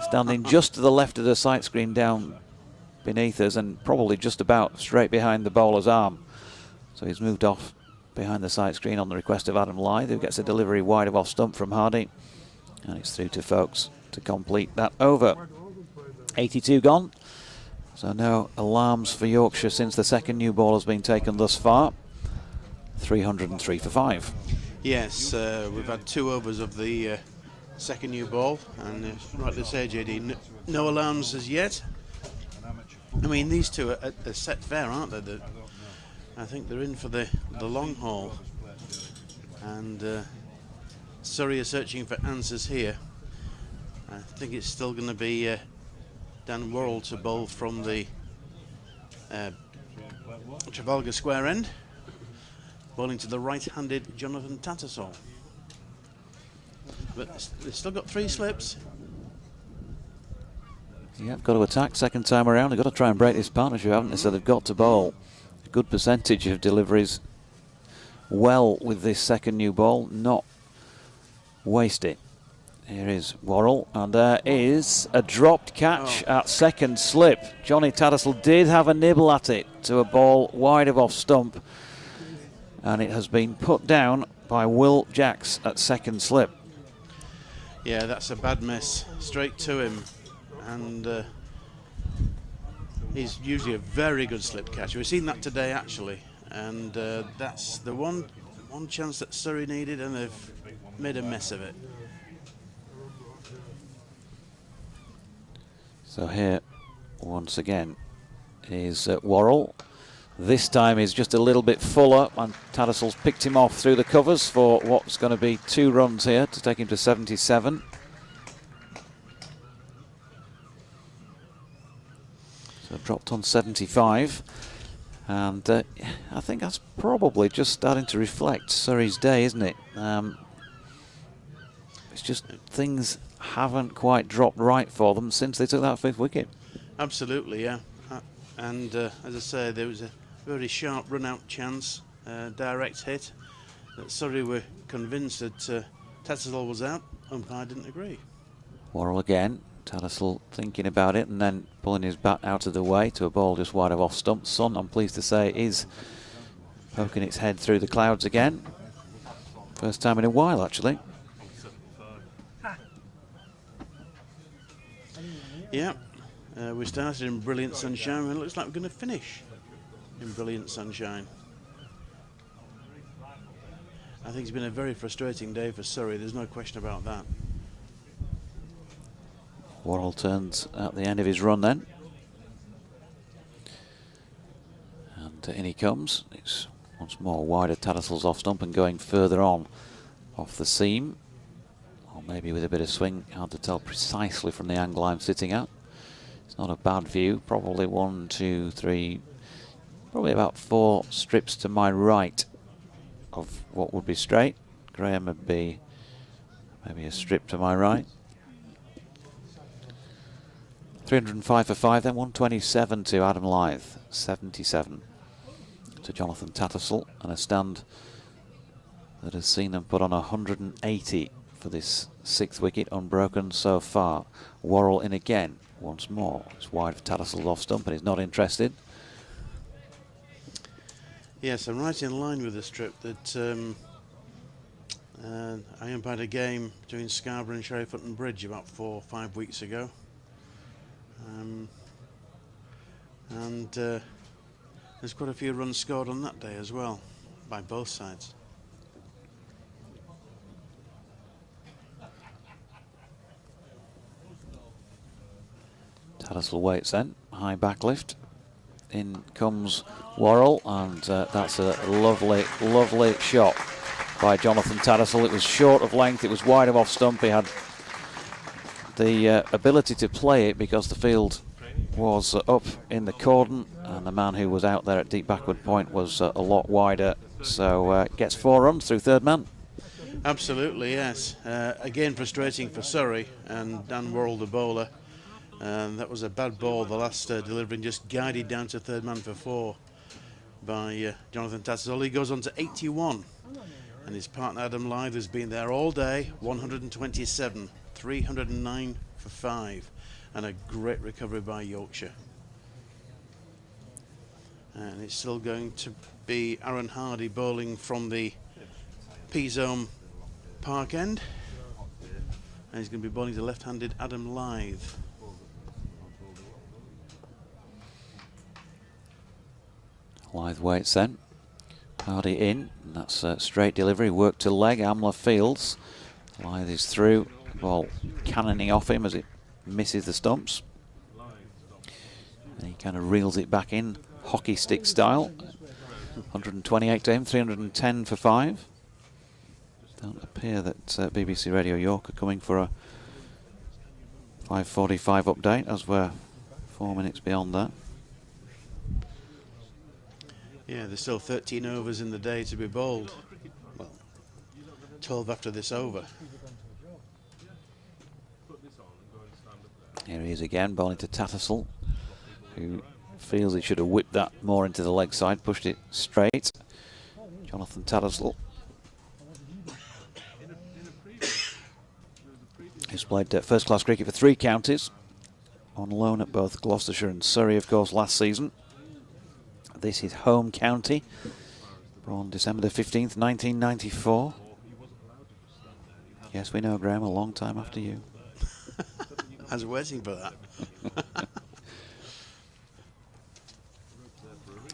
standing just to the left of the sight screen down beneath us and probably just about straight behind the bowler's arm. So he's moved off behind the sight screen on the request of Adam Lyth, who gets a delivery wide of off stump from Hardy. And it's through to Folkes to complete that over. 82 gone. So no alarms for Yorkshire since the second new ball has been taken thus far. 303 for 5. Yes, we've had 2 overs of the second new ball, and right to say, JD, no alarms as yet. I mean, these two are set fair, aren't they? I think they're in for the long haul, and Surrey are searching for answers here. I think it's still going to be Dan Worrell to bowl from the Trafalgar Square end, bowling to the right-handed Jonathan Tattersall. But they've still got 3 slips. Yeah, got to attack second time around. They've got to try and break this partnership, haven't they? So they've got to bowl a good percentage of deliveries well with this second new ball, not waste it. Here is Worrell, and there is a dropped catch at second slip. Johnny Tattersall did have a nibble at it to a ball wide of off stump, and it has been put down by Will Jacks at second slip. Yeah, that's a bad miss, straight to him, and he's usually a very good slip catcher. We've seen that today actually, and that's the one chance that Surrey needed, and they've made a mess of it. So here, once again, is Worrell. This time is just a little bit fuller, and Tattersall's picked him off through the covers for what's going to be 2 runs here to take him to 77. So dropped on 75, and I think that's probably just starting to reflect Surrey's day, isn't it? It's just things haven't quite dropped right for them since they took that 5th wicket. Absolutely, yeah. And as I say, there was a very sharp run-out chance, direct hit, that Surrey were convinced that Tattersall was out. Umpire didn't agree. Worrell again. Tattersall thinking about it and then pulling his bat out of the way to a ball just wide of off stump. Sun, I'm pleased to say, is poking its head through the clouds again. First time in a while, actually. Yeah, we started in brilliant sunshine, and it looks like we're going to finish in brilliant sunshine. I think it's been a very frustrating day for Surrey, there's no question about that. Worrell turns at the end of his run then. And in he comes. It's once more wide of Tattersall's off stump and going further on off the seam. Or maybe with a bit of swing, hard to tell precisely from the angle I'm sitting at. It's not a bad view. Probably 1, 2, 3, probably about 4 strips to my right of what would be straight. Graham would be maybe a strip to my right. 305 for 5, then 127 to Adam Lyth, 77 to Jonathan Tattersall, and a stand that has seen them put on 180 for this 6th wicket, unbroken so far. Worrell in again, once more. It's wide of Tattersall's off stump, and he's not interested. Yes, I'm right in line with the strip that I umpired a game between Scarborough and Sherryfoot Bridge about 4 or 5 weeks ago. There's quite a few runs scored on that day as well, by both sides. Tattersall waits then, high backlift. In comes Worrell, and that's a lovely, lovely shot by Jonathan Tattersall. It was short of length, it was wide of off stump. He had the ability to play it because the field was up in the cordon, and the man who was out there at deep backward point was a lot wider, so gets 4 runs through third man. Absolutely, yes. Again, frustrating for Surrey, and Dan Worrell, the bowler. That was a bad ball, the last delivery, just guided down to third man for 4 by Jonathan Tattersall. He goes on to 81, and his partner Adam Lyth has been there all day, 127, 309 for 5, and a great recovery by Yorkshire. And it's still going to be Aaron Hardy bowling from the P-zone park end, and he's going to be bowling to left-handed Adam Lyth. Lyth waits then. Hardy in, and that's a straight delivery, work to leg, Amler fields. Lyth is through, ball cannoning off him as it misses the stumps. And he kind of reels it back in, hockey stick style. 128 to him, 310 for 5. Don't appear that BBC Radio York are coming for a 5:45 update, as we're 4 minutes beyond that. Yeah, there's still 13 overs in the day to be bowled. Well, 12 after this over. Here he is again, bowling to Tattersall, who feels he should have whipped that more into the leg side, pushed it straight. Jonathan Tattersall, who's played first-class cricket for 3 counties, on loan at both Gloucestershire and Surrey, of course, last season. This is home county, born December the 15th, 1994. Yes, we know, Graham, a long time after you. I was waiting for that.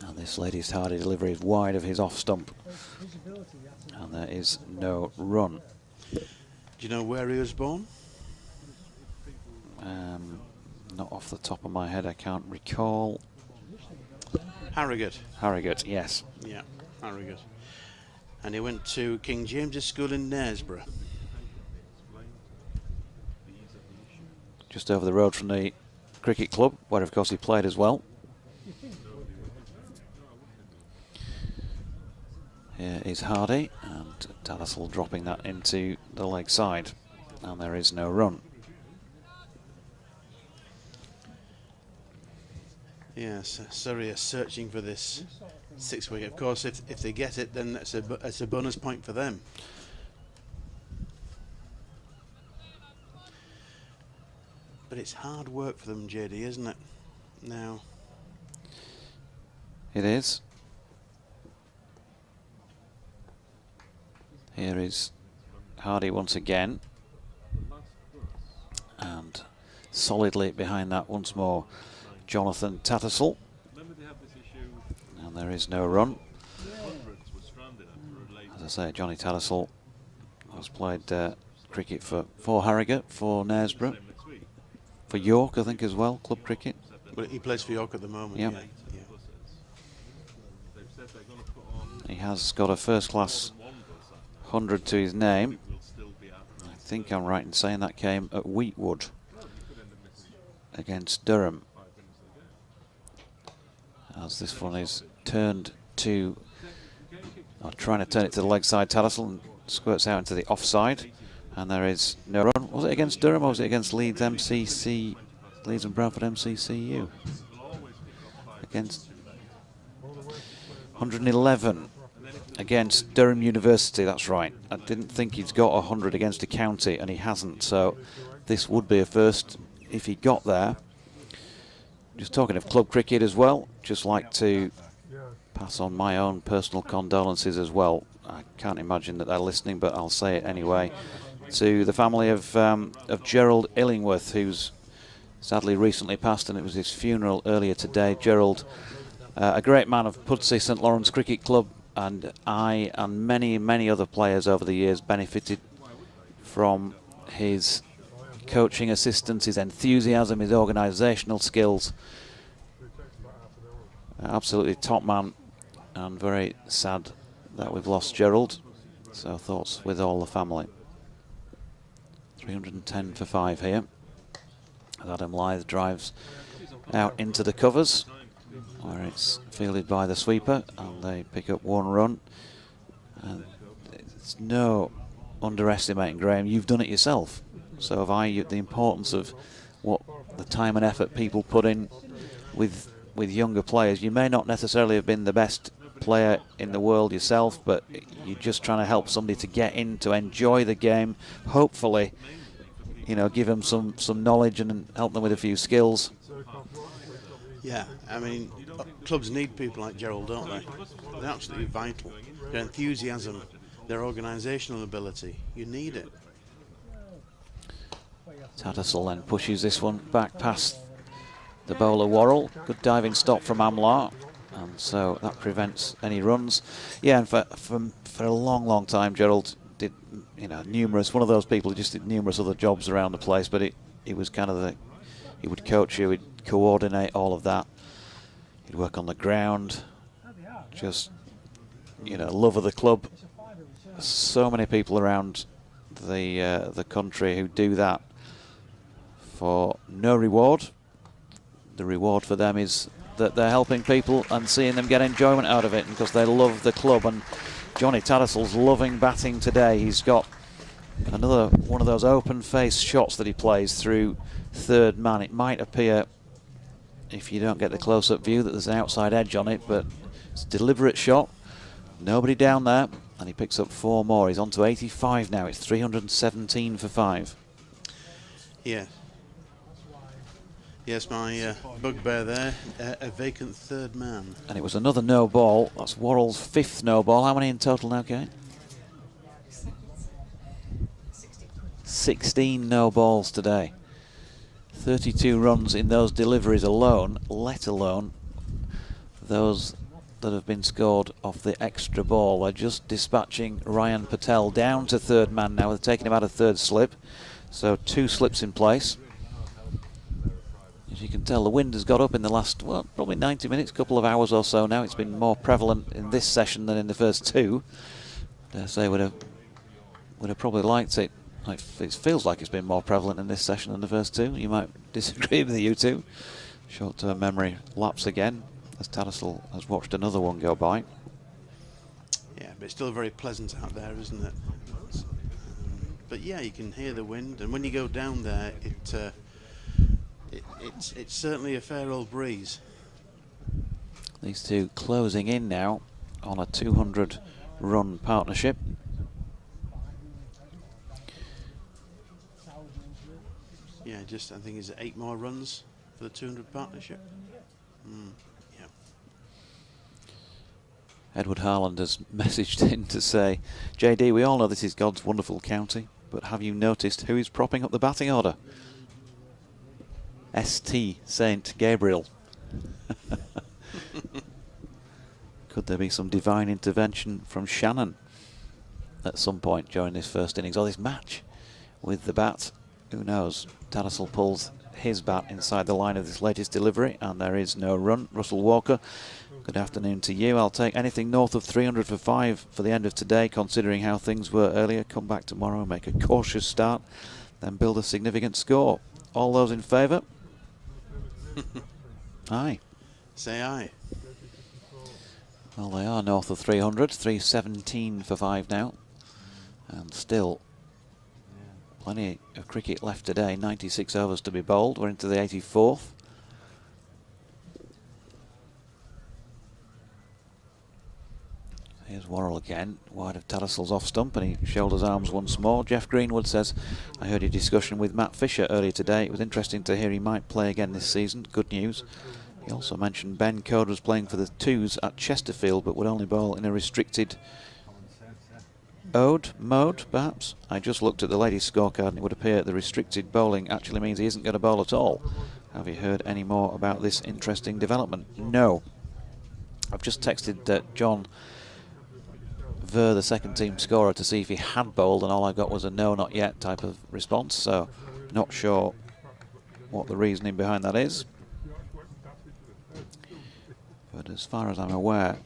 And this latest Hardy delivery is wide of his off stump, and there is no run. Do you know where he was born? Not off the top of my head, I can't recall. Harrogate. Harrogate, yes. Yeah, Harrogate. And he went to King James's School in Knaresborough. Just over the road from the cricket club, where of course he played as well. Here is Hardy, and Tattersall dropping that into the leg side, and there is no run. Yes, Surrey are searching for this 6th wicket. Of course, if they get it, then it's a bonus point for them. But it's hard work for them, JD, isn't it? Now. It is. Here is Hardy once again, and solidly behind that once more Jonathan Tattersall, and there is no run. As I say, Johnny Tattersall has played cricket for Harrogate, for Knaresborough, for York, I think, as well, club cricket. Well, he plays for York at the moment. Yep. Yeah. He has got a first-class 100 to his name. I think I'm right in saying that came at Wheatwood against Durham. As this one is turned to, trying to turn it to the leg side, Tattersall, and squirts out into the offside. And there is no run. Was it against Durham or was it against Leeds MCC, Leeds and Bradford MCCU? Against 111 against Durham University, that's right. I didn't think he'd got 100 against a county, and he hasn't, so this would be a first if he got there. Just talking of club cricket as well, just like to pass on my own personal condolences as well. I can't imagine that they're listening, but I'll say it anyway. To the family of Gerald Illingworth, who's sadly recently passed, and it was his funeral earlier today. Gerald, a great man of Pudsey St Lawrence Cricket Club, and I and many, many other players over the years benefited from his coaching assistance, his enthusiasm, his organisational skills. Absolutely top man, and very sad that we've lost Gerald. So thoughts with all the family. 310 for 5 here. Adam Lyth drives out into the covers, where it's fielded by the sweeper, and they pick up 1 run. And it's no underestimating, Graham, you've done it yourself. So have I. The importance of what the time and effort people put in with younger players. You may not necessarily have been the best player in the world yourself, but you're just trying to help somebody to get in, to enjoy the game, hopefully, you know, give them some knowledge and help them with a few skills. Yeah, I mean, clubs need people like Gerald, don't they? They're absolutely vital. Their enthusiasm, their organisational ability, you need it. Tattersall then pushes this one back past the bowler Worrell. Good diving stop from Amlar, and so that prevents any runs. Yeah, and for a long, long time, Gerald did, you know, one of those people who just did numerous other jobs around the place, but he was kind of he would coach you, he'd coordinate all of that. He'd work on the ground, just, you know, love of the club. So many people around the country who do that for no reward. The reward for them is that they're helping people and seeing them get enjoyment out of it, because they love the club. And Johnny Tattersall's loving batting today. He's got another one of those open face shots that he plays through third man. It might appear, if you don't get the close-up view, that there's an outside edge on it, but it's a deliberate shot. Nobody down there, and he picks up 4 more. He's on to 85 now. It's 317 for 5. Yeah. Yes, my bugbear there, a vacant third man. And it was another no ball. That's Worrell's 5th no ball. How many in total now, Kate? 16 no balls today. 32 runs in those deliveries alone, let alone those that have been scored off the extra ball. They're just dispatching Ryan Patel down to third man now. They're taking him out of third slip. So 2 slips in place. As you can tell, the wind has got up in the last, well, probably 90 minutes, couple of hours or so now. It's been more prevalent in this session than in the first 2. Dare say would have probably liked it. It feels like it's been more prevalent in this session than the first 2. You might disagree with you two. Short-term memory lapse again, as Tattersall has watched another one go by. Yeah, but it's still very pleasant out there, isn't it? But yeah, you can hear the wind, and when you go down there, it's certainly a fair old breeze. These two closing in now on a 200-run partnership. Yeah, I think it's 8 more runs for the 200 partnership. Yeah. Edward Harland has messaged in to say, JD, we all know this is God's wonderful county, but have you noticed who is propping up the batting order? St. Saint Gabriel. Could there be some divine intervention from Shannon at some point during this first innings, or this match with the bat? Who knows? Tattersall pulls his bat inside the line of this latest delivery, and there is no run. Russell Walker, good afternoon to you. I'll take anything north of 300 for 5 for the end of today, considering how things were earlier. Come back tomorrow and make a cautious start, then build a significant score. All those in favour? Aye. Say aye. Well, they are north of 300, 317 for 5 now. And still plenty of cricket left today, 96 overs to be bowled. We're into the 84th. Here's Worrell again, wide of Tattersalls off stump, and he shoulders arms once more. Jeff Greenwood says, I heard a discussion with Matt Fisher earlier today. It was interesting to hear he might play again this season. Good news. He also mentioned Ben Code was playing for the twos at Chesterfield, but would only bowl in a restricted mode, perhaps. I just looked at the ladies' scorecard, and it would appear the restricted bowling actually means he isn't going to bowl at all. Have you heard any more about this interesting development? No. I've just texted John Ver, the second team scorer, to see if he had bowled, and all I got was a no, not yet type of response, so not sure what the reasoning behind that is. But as far as I'm aware,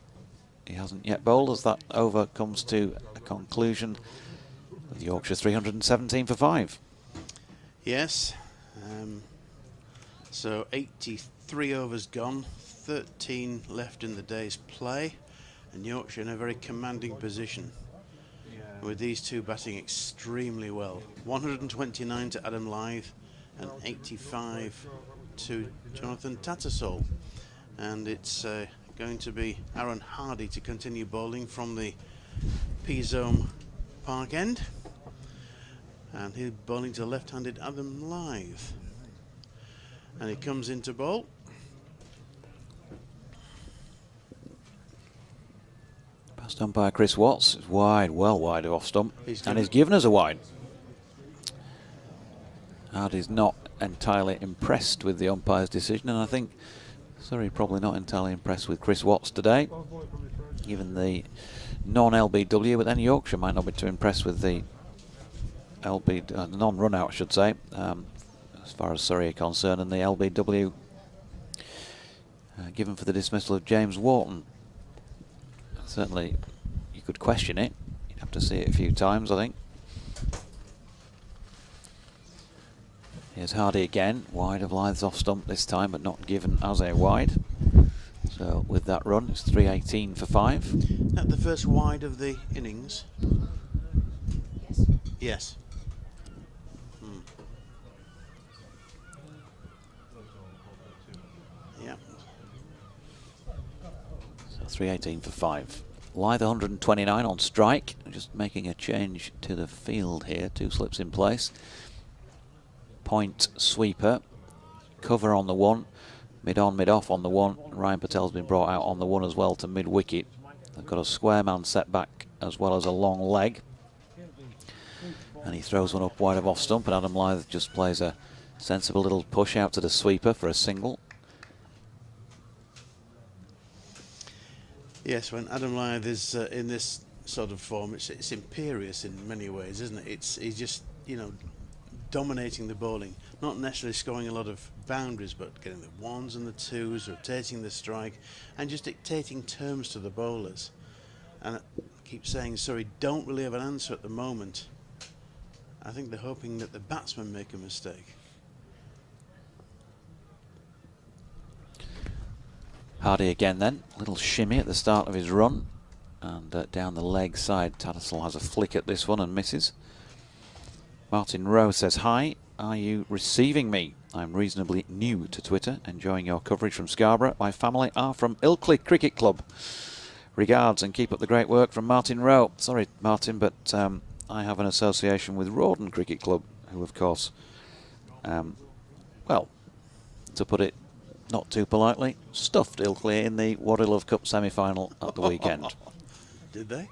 he hasn't yet bowled, as that over comes to a conclusion with Yorkshire 317 for 5. Yes. So 83 overs gone, 13 left in the day's play, and Yorkshire in a very commanding position, with these two batting extremely well. 129 to Adam Lyth and 85 to Jonathan Tattersall. And it's going to be Aaron Hardy to continue bowling from the P-Zone Park end. And he's bowling to left-handed Adam Lyth. And he comes into bowl. Passed umpire Chris Watts. It's wide, well wide of off stump. And he's given us a wide. Hardy's not entirely impressed with the umpire's decision, and I think Surrey probably not entirely impressed with Chris Watts today, given the non-LBW, but then Yorkshire might not be too impressed with the non-run out, I should say, as far as Surrey are concerned, and the LBW given for the dismissal of James Wharton. Certainly you could question it. You'd have to see it a few times, I think. Here's Hardy again, wide of Lyth's off stump this time, but not given as a wide. So with that run, it's 318 for 5. Is that the first wide of the innings? Yes. Yeah. So 318 for 5. Lyth 129 on strike, just making a change to the field here, 2 slips in place. Point sweeper, cover on the 1, mid on, mid off on the 1. Ryan Patel's been brought out on the 1 as well to mid wicket. They've got a square man set back as well as a long leg. And he throws one up wide of off stump, and Adam Lyth just plays a sensible little push out to the sweeper for a single. Yes, when Adam Lyth is in this sort of form, it's imperious in many ways, isn't it? He's just, you know, dominating the bowling, not necessarily scoring a lot of boundaries, but getting the 1s and the 2s, rotating the strike, and just dictating terms to the bowlers. And I keep saying, sorry, don't really have an answer at the moment. I think they're hoping that the batsmen make a mistake. Hardy again then, a little shimmy at the start of his run, and down the leg side, Tattersall has a flick at this one and misses. Martin Rowe says, hi, are you receiving me? I'm reasonably new to Twitter, enjoying your coverage from Scarborough. My family are from Ilkley Cricket Club. Regards and keep up the great work from Martin Rowe. Sorry, Martin, but I have an association with Rawdon Cricket Club, who, of course, well, to put it not too politely, stuffed Ilkley in the What I Love Cup semi-final at the weekend. Did they?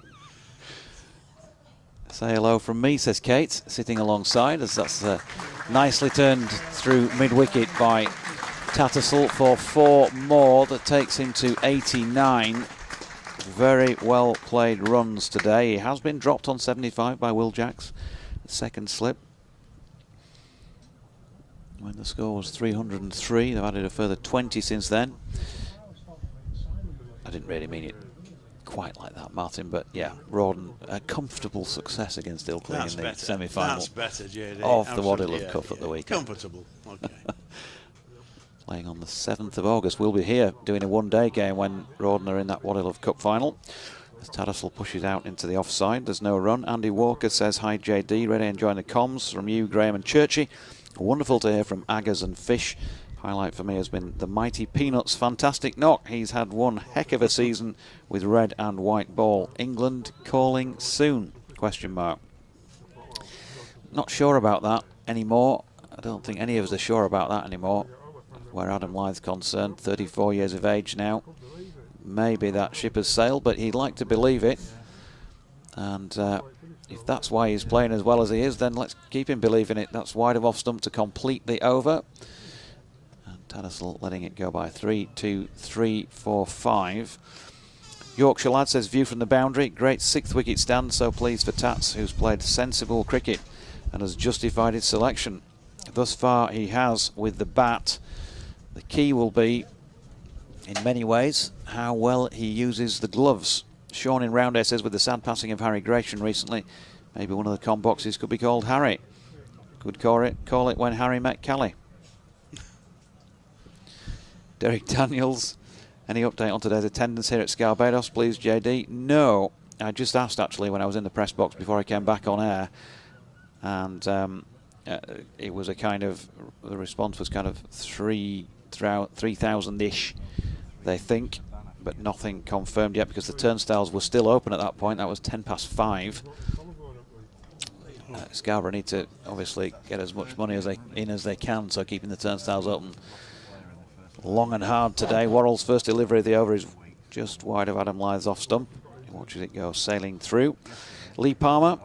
Say hello from me, says Kate, sitting alongside, as that's nicely turned through mid-wicket by Tattersall for 4 more. That takes him to 89. Very well played runs today. He has been dropped on 75 by Will Jacks, the second slip. When the score was 303, they've added a further 20 since then. I didn't really mean it quite like that, Martin, but yeah, Rawdon, a comfortable success against Ilkley in the semi-final That's better, JD. of the What I Love Yeah, Cup at the weekend. Comfortable, okay. playing on the 7th of August. We'll be here doing a one-day game when Rawdon are in that What I Love Cup final. As Tattersall pushes out into the offside, there's no run. Andy Walker says, hi JD, really enjoying the comms from you, Graham and Churchy. Wonderful to hear from Aggers and Fish. Highlight for me has been the mighty Peanuts' fantastic knock. He's had one heck of a season with red and white ball. England calling soon? Question mark. Not sure about that anymore. I don't think any of us are sure about that anymore. Where Adam Lyth's concerned, 34 years of age now. Maybe that ship has sailed, but he'd like to believe it. And if that's why he's playing as well as he is, then let's keep him believing it. That's wide of off stump to complete the over. And Tattersall letting it go by 3, 2, 3, 4, 5. Yorkshire lad says, view from the boundary. Great 6th wicket stand, so pleased for Tats, who's played sensible cricket and has justified his selection. Thus far he has with the bat. The key will be, in many ways, how well he uses the gloves. Sean in Roundair says, with the sad passing of Harry Gratian recently, maybe one of the com boxes could be called Harry. Could call it when Harry met Callie. Derek Daniels, any update on today's attendance here at Scarborough, please, JD? No, I just asked actually when I was in the press box before I came back on air, and it was a kind of, the response was kind of 3,000-ish, they think, but nothing confirmed yet because the turnstiles were still open at that point. That was 5:10. Scarborough need to obviously get as much money as they can, so keeping the turnstiles open long and hard today. Worrell's first delivery of the over is just wide of Adam Lyth's off stump. He watches it go sailing through. Lee Palmer,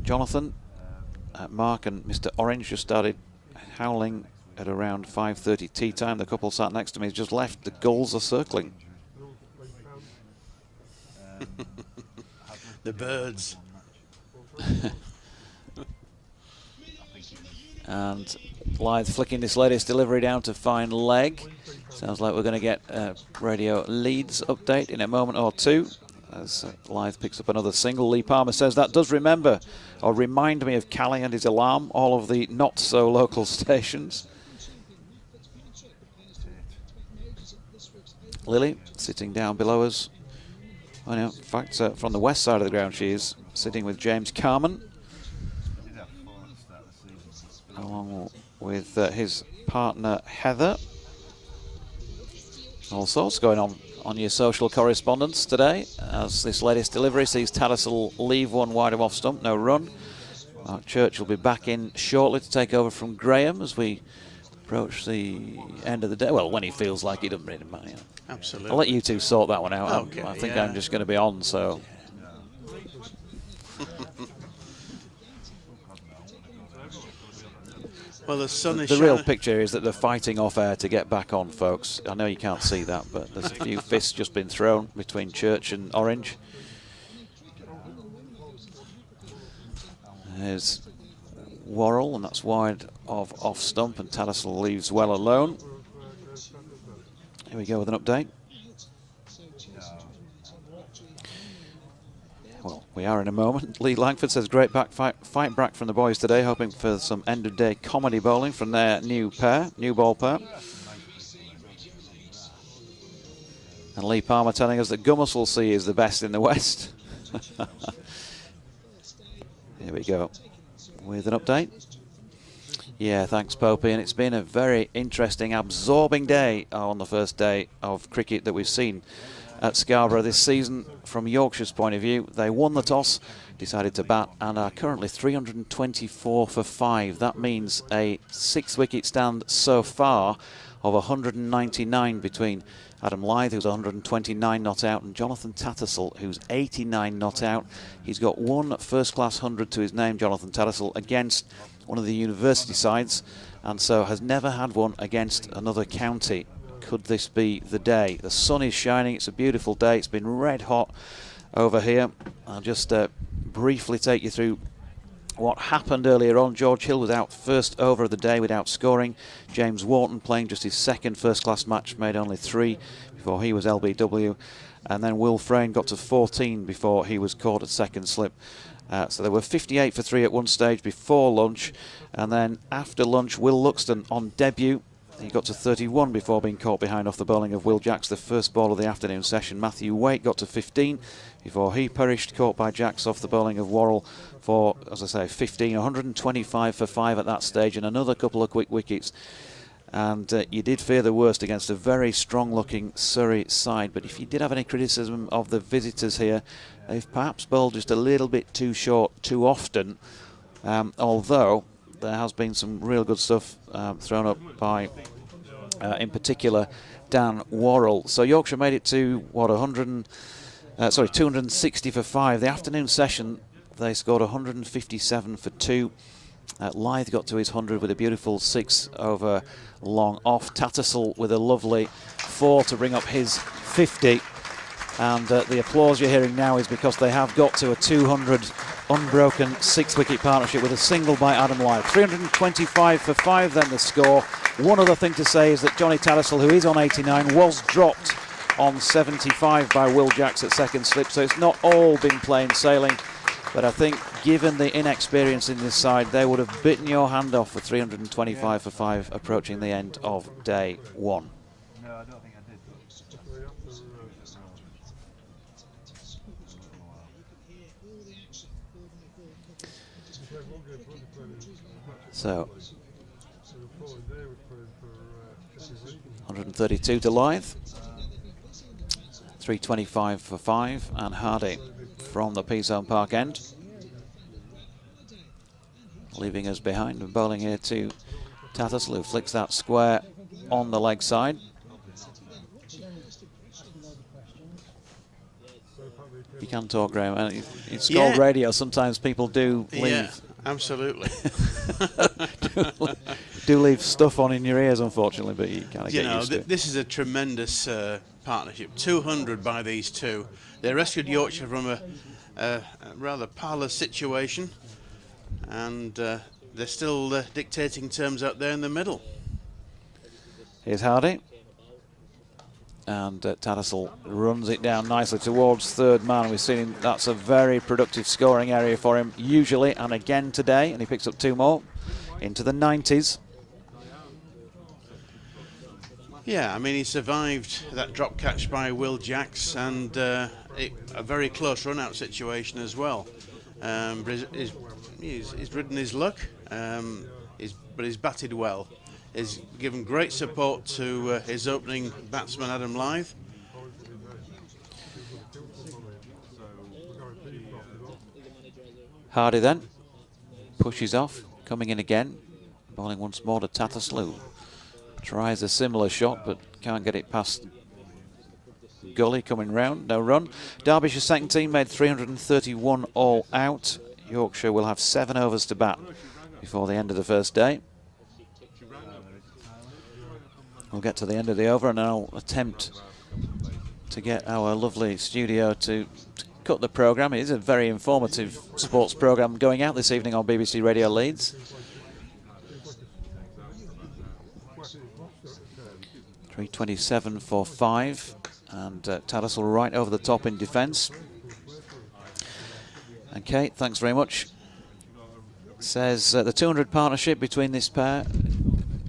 Jonathan, Mark and Mr. Orange just started howling at around 5:30 tea time. The couple sat next to me has just left. The gulls are circling. The birds. And Lyth flicking this latest delivery down to fine leg. Sounds like we're going to get a Radio Leeds update in a moment or two as Lyth picks up another single. Lee Palmer says, that does remind me of Callie and his alarm, all of the not so local stations. Lily sitting down below us. Oh, no, in fact, from the west side of the ground she is sitting with James Carman, along with his partner Heather. All sorts going on your social correspondence today, as this latest delivery sees Tattersall leave one wide of off stump, no run. Mark Church will be back in shortly to take over from Graham as we approach the end of the day. Well, when he feels like he doesn't really matter. You know. Absolutely. I'll let you two sort that one out. Okay, I think I'm just going to be on, so. Well, the sun is The real picture is that they're fighting off air to get back on, folks. I know you can't see that, but there's a few fists just been thrown between Church and Orange. There's Worrell, and that's wide of off stump, and Tattersall leaves well alone. Here we go with an update. Well, we are in a moment. Lee Langford says, great fight back from the boys today, hoping for some end-of-day comedy bowling from their new ball pair. And Lee Palmer telling us that Gummersall Sea is the best in the West. Here we go with an update. Yeah, thanks, Popey. And it's been a very interesting, absorbing day on the first day of cricket that we've seen at Scarborough this season. From Yorkshire's point of view, they won the toss, decided to bat, and are currently 324 for 5. That means a 6th wicket stand so far of 199 between Adam Lyth, who's 129 not out, and Jonathan Tattersall, who's 89 not out. He's got one first-class 100 to his name, Jonathan Tattersall, against one of the university sides, and so has never had one against another county. Could this be the day? The sun is shining. It's a beautiful day. It's been red hot over here. I'll just briefly take you through what happened earlier on. George Hill was out first over of the day without scoring. James Wharton playing just his second first-class match, made only 3 before he was LBW. And then Will Frayne got to 14 before he was caught at second slip. So there were 58 for 3 at one stage before lunch. And then after lunch, Will Luxton on debut He got to 31 before being caught behind off the bowling of Will Jacks, the first ball of the afternoon session. Matthew Waite got to 15 before he perished, caught by Jacks off the bowling of Worrell for, as I say, 15. 125 for 5 at that stage, and another couple of quick wickets. And you did fear the worst against a very strong-looking Surrey side. But if you did have any criticism of the visitors here, they've perhaps bowled just a little bit too short too often, although there has been some real good stuff thrown up by, in particular, Dan Worrell. So Yorkshire made it to, what, 260 for 5. The afternoon session, they scored 157 for 2. Lyth got to his 100 with a beautiful 6 over long off. Tattersall with a lovely 4 to bring up his 50. And the applause you're hearing now is because they have got to a 200 unbroken 6-wicket partnership with a single by Adam Lyth. 325 for 5 then the score. One other thing to say is that Johnny Tattersall, who is on 89, was dropped on 75 by Will Jacks at second slip, so it's not all been plain sailing. But I think, given the inexperience in this side, they would have bitten your hand off for 325 for 5 approaching the end of day 1. No, I don't think I did. So, 132 to Lyth, 325 for 5, and Hardy from the Peazone Park end, leaving us behind and bowling here to Tattersall, who flicks that square on the leg side. You can talk, Graham, and it's called radio. Sometimes people do leave. Yeah, absolutely. do leave stuff on in your ears, unfortunately, but you kind of get used to it. This is a tremendous partnership. 200 by these two. They rescued Yorkshire from a rather parlous situation, and they're still dictating terms out there in the middle. Here's Hardy, and Tattersall runs it down nicely towards third man. We've seen him, that's a very productive scoring area for him usually, and again today, and he picks up 2 more into the 90s. Yeah, I mean, he survived that drop catch by Will Jacks, and a very close run-out situation as well. But he's ridden his luck, but he's batted well. He's given great support to his opening batsman, Adam Lyth. Hardy then pushes off, coming in again, bowling once more to Tattersall. Tries a similar shot, but can't get it past Gully, coming round, no run. Derbyshire's second team made 331 all out. Yorkshire will have 7 overs to bat before the end of the first day. We'll get to the end of the over and I'll attempt to get our lovely studio to cut the programme. It is a very informative sports programme going out this evening on BBC Radio Leeds. 327 for 5, and Tattersall right over the top in defence. Okay, thanks very much. Says the 200 partnership between this pair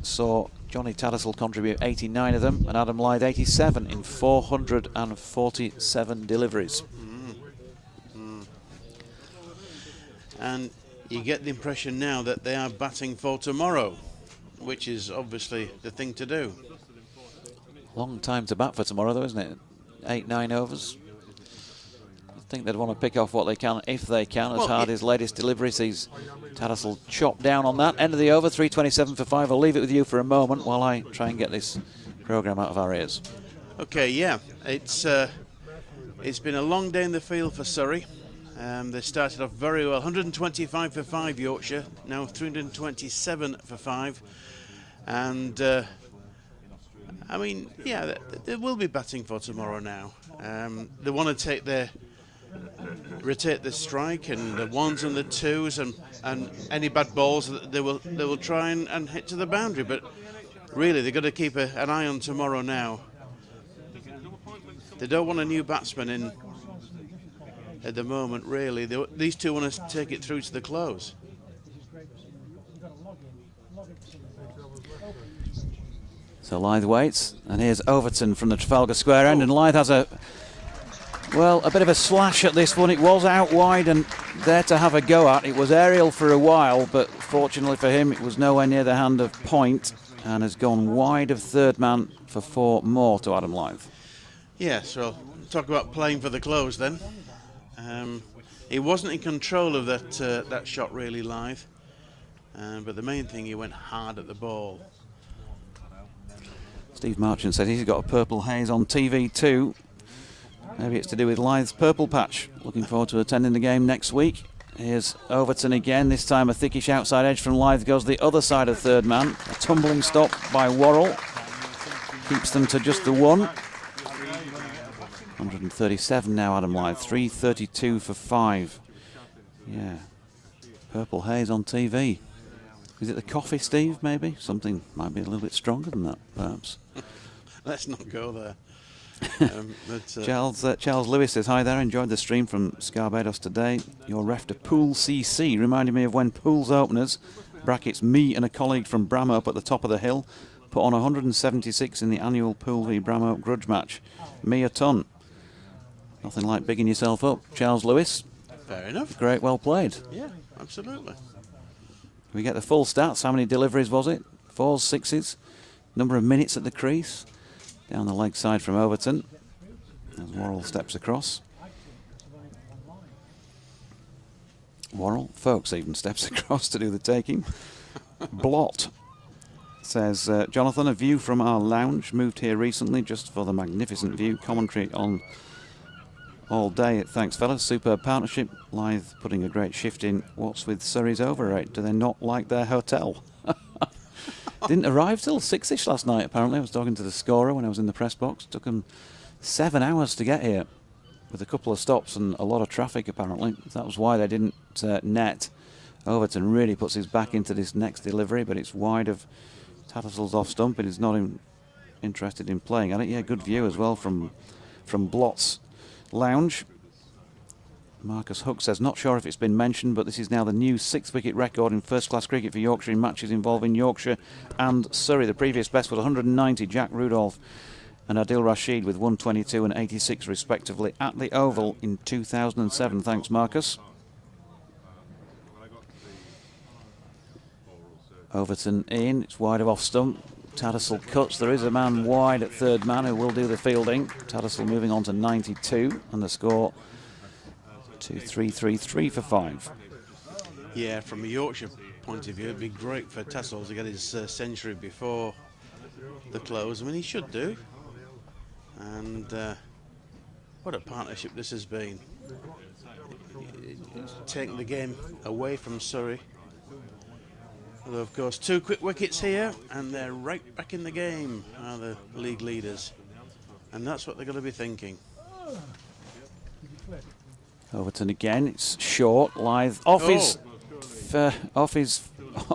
saw Johnny Tattersall contribute 89 of them, and Adam Lyth 87 in 447 deliveries. And you get the impression now that they are batting for tomorrow, which is obviously the thing to do. Long time to bat for tomorrow, though, isn't it? 8-9 overs. I think they'd want to pick off what they can, if they can, as Hardy's latest delivery sees Tattersall chop down on that. End of the over, 327 for 5. I'll leave it with you for a moment while I try and get this programme out of our ears. Okay, yeah, it's been a long day in the field for Surrey. They started off very well, 125 for 5 Yorkshire, now 327 for 5, and I mean, yeah, they will be batting for tomorrow now. They want to rotate the strike and the 1s and the 2s and any bad balls that they will try and hit to the boundary. But really, they've got to keep an eye on tomorrow now. They don't want a new batsman in at the moment. Really, these two want to take it through to the close. So Lyth waits, and here's Overton from the Trafalgar Square end, and Lyth has a bit of a slash at this one. It was out wide and there to have a go at. It was aerial for a while, but fortunately for him, it was nowhere near the hand of point, and has gone wide of third man for 4 more to Adam Lyth. Yes, well, talk about playing for the close then. He wasn't in control of that shot really, Lyth, but the main thing, he went hard at the ball. Steve Marchant said he's got a purple haze on TV too. Maybe it's to do with Lyth's purple patch. Looking forward to attending the game next week. Here's Overton again, this time a thickish outside edge from Lyth goes the other side of third man. A tumbling stop by Worrell. Keeps them to just the 1. 137 now, Adam Lyth. 332 for 5. Yeah. Purple haze on TV. Is it the coffee, Steve, maybe? Something might be a little bit stronger than that, perhaps. Let's not go there. Charles Lewis says, hi there, enjoyed the stream from Scarborough today. Your ref to Pool CC reminded me of when Pool's openers, brackets me and a colleague from Bramhope at the top of the hill, put on 176 in the annual Pool v Bramhope grudge match. Me a ton. Nothing like bigging yourself up. Charles Lewis. Fair enough. Great, well played. Yeah, absolutely. We get the full stats. How many deliveries was it? 4s, 6s. Number of minutes at the crease. Down the leg side from Overton. As Worrell steps across. Worrell, Folks even steps across to do the taking. Blot says, Jonathan, a view from our lounge. Moved here recently just for the magnificent view. Commentary on all day. Thanks, fellas. Superb partnership. Lyth putting a great shift in. What's with Surrey's overrate? Do they not like their hotel? Didn't arrive till 6ish last night, apparently. I was talking to the scorer when I was in the press box. Took them 7 hours to get here with a couple of stops and a lot of traffic, apparently. That was why they didn't net. Overton really puts his back into this next delivery, but it's wide of Tattersall's off stump, and he's not interested in playing at it. Yeah, good view as well from Blot's lounge. Marcus Hook says, not sure if it's been mentioned, but this is now the new 6-wicket record in first-class cricket for Yorkshire in matches involving Yorkshire and Surrey. The previous best was 190, Jack Rudolph and Adil Rashid with 122 and 86 respectively at the Oval in 2007. Thanks, Marcus. Overton in, it's wide of off stump. Tattersall cuts, there is a man wide at third man who will do the fielding. Tattersall moving on to 92 and the score 2-3-3-3 for 5. Yeah, from a Yorkshire point of view, it'd be great for Tattersall to get his century before the close. I mean, he should do. And what a partnership this has been. Taking the game away from Surrey. Although, of course, 2 quick wickets here, and they're right back in the game, are the league leaders. And that's what they're going to be thinking. Overton again, it's short. Lyth off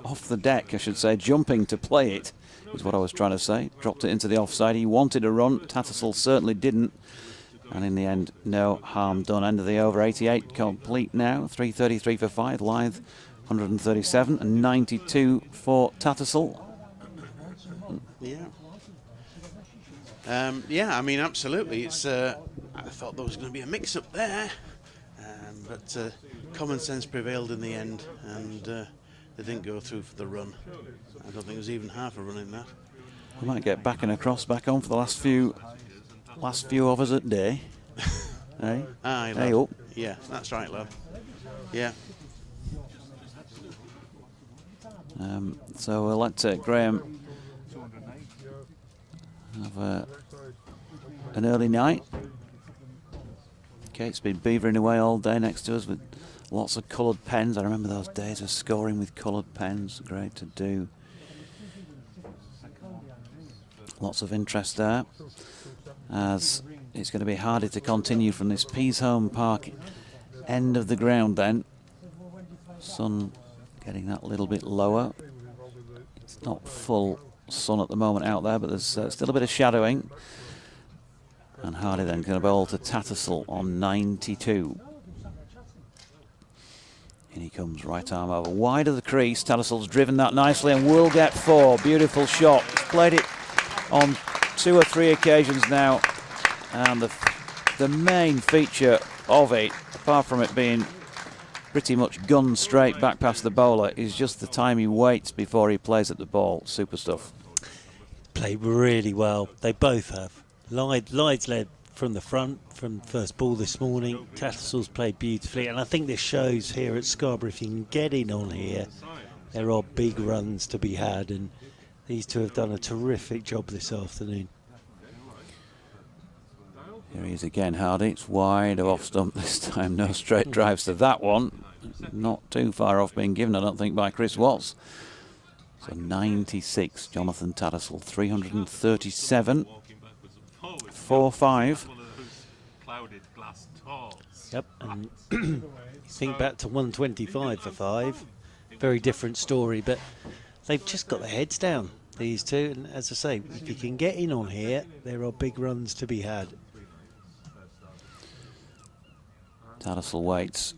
off the deck, I should say, jumping to play it is what I was trying to say. Dropped it into the offside. He wanted a run. Tattersall certainly didn't, and in the end, no harm done. End of the over. 88 complete now. 333 for 5. Lyth 137 and 92 for Tattersall. Yeah. Yeah, I mean, absolutely. It's. I thought there was going to be a mix-up there. But common sense prevailed in the end, and they didn't go through for the run. I don't think there was even half a run in that. We might get back and across back on for the last few overs at day. Hey? Aye, hey up. Yeah, that's right, lad. Yeah. So we'll let Graham have an early night. Kate's been beavering away all day next to us with lots of coloured pens. I remember those days of scoring with coloured pens. Great to do. Lots of interest there, as it's going to be harder to continue from this Peasholm Park end of the ground then. Sun getting that little bit lower. It's not full sun at the moment out there, but there's still a bit of shadowing. And Hardy then going to bowl to Tattersall on 92. In he comes, right arm over, wide of the crease. Tattersall's driven that nicely and will get 4. Beautiful shot. Played it on 2 or 3 occasions now, and the main feature of it, apart from it being pretty much gun straight back past the bowler, is just the time he waits before he plays at the ball. Super stuff. Played really well. They both have. Lyth's led from the front from first ball this morning. Tattersall's played beautifully, and I think this shows here at Scarborough, if you can get in on here, there are big runs to be had, and these two have done a terrific job this afternoon. Here he is again, Hardy. It's wide of off stump this time. No straight drives to that one. Not too far off being given, I don't think, by Chris Watts. So 96, Jonathan Tattersall, 337, 4-5. Yep, and think back to 125 for 5. Very different story, but they've just got their heads down, these two. And as I say, if you can get in on here, there are big runs to be had. Tattersall waits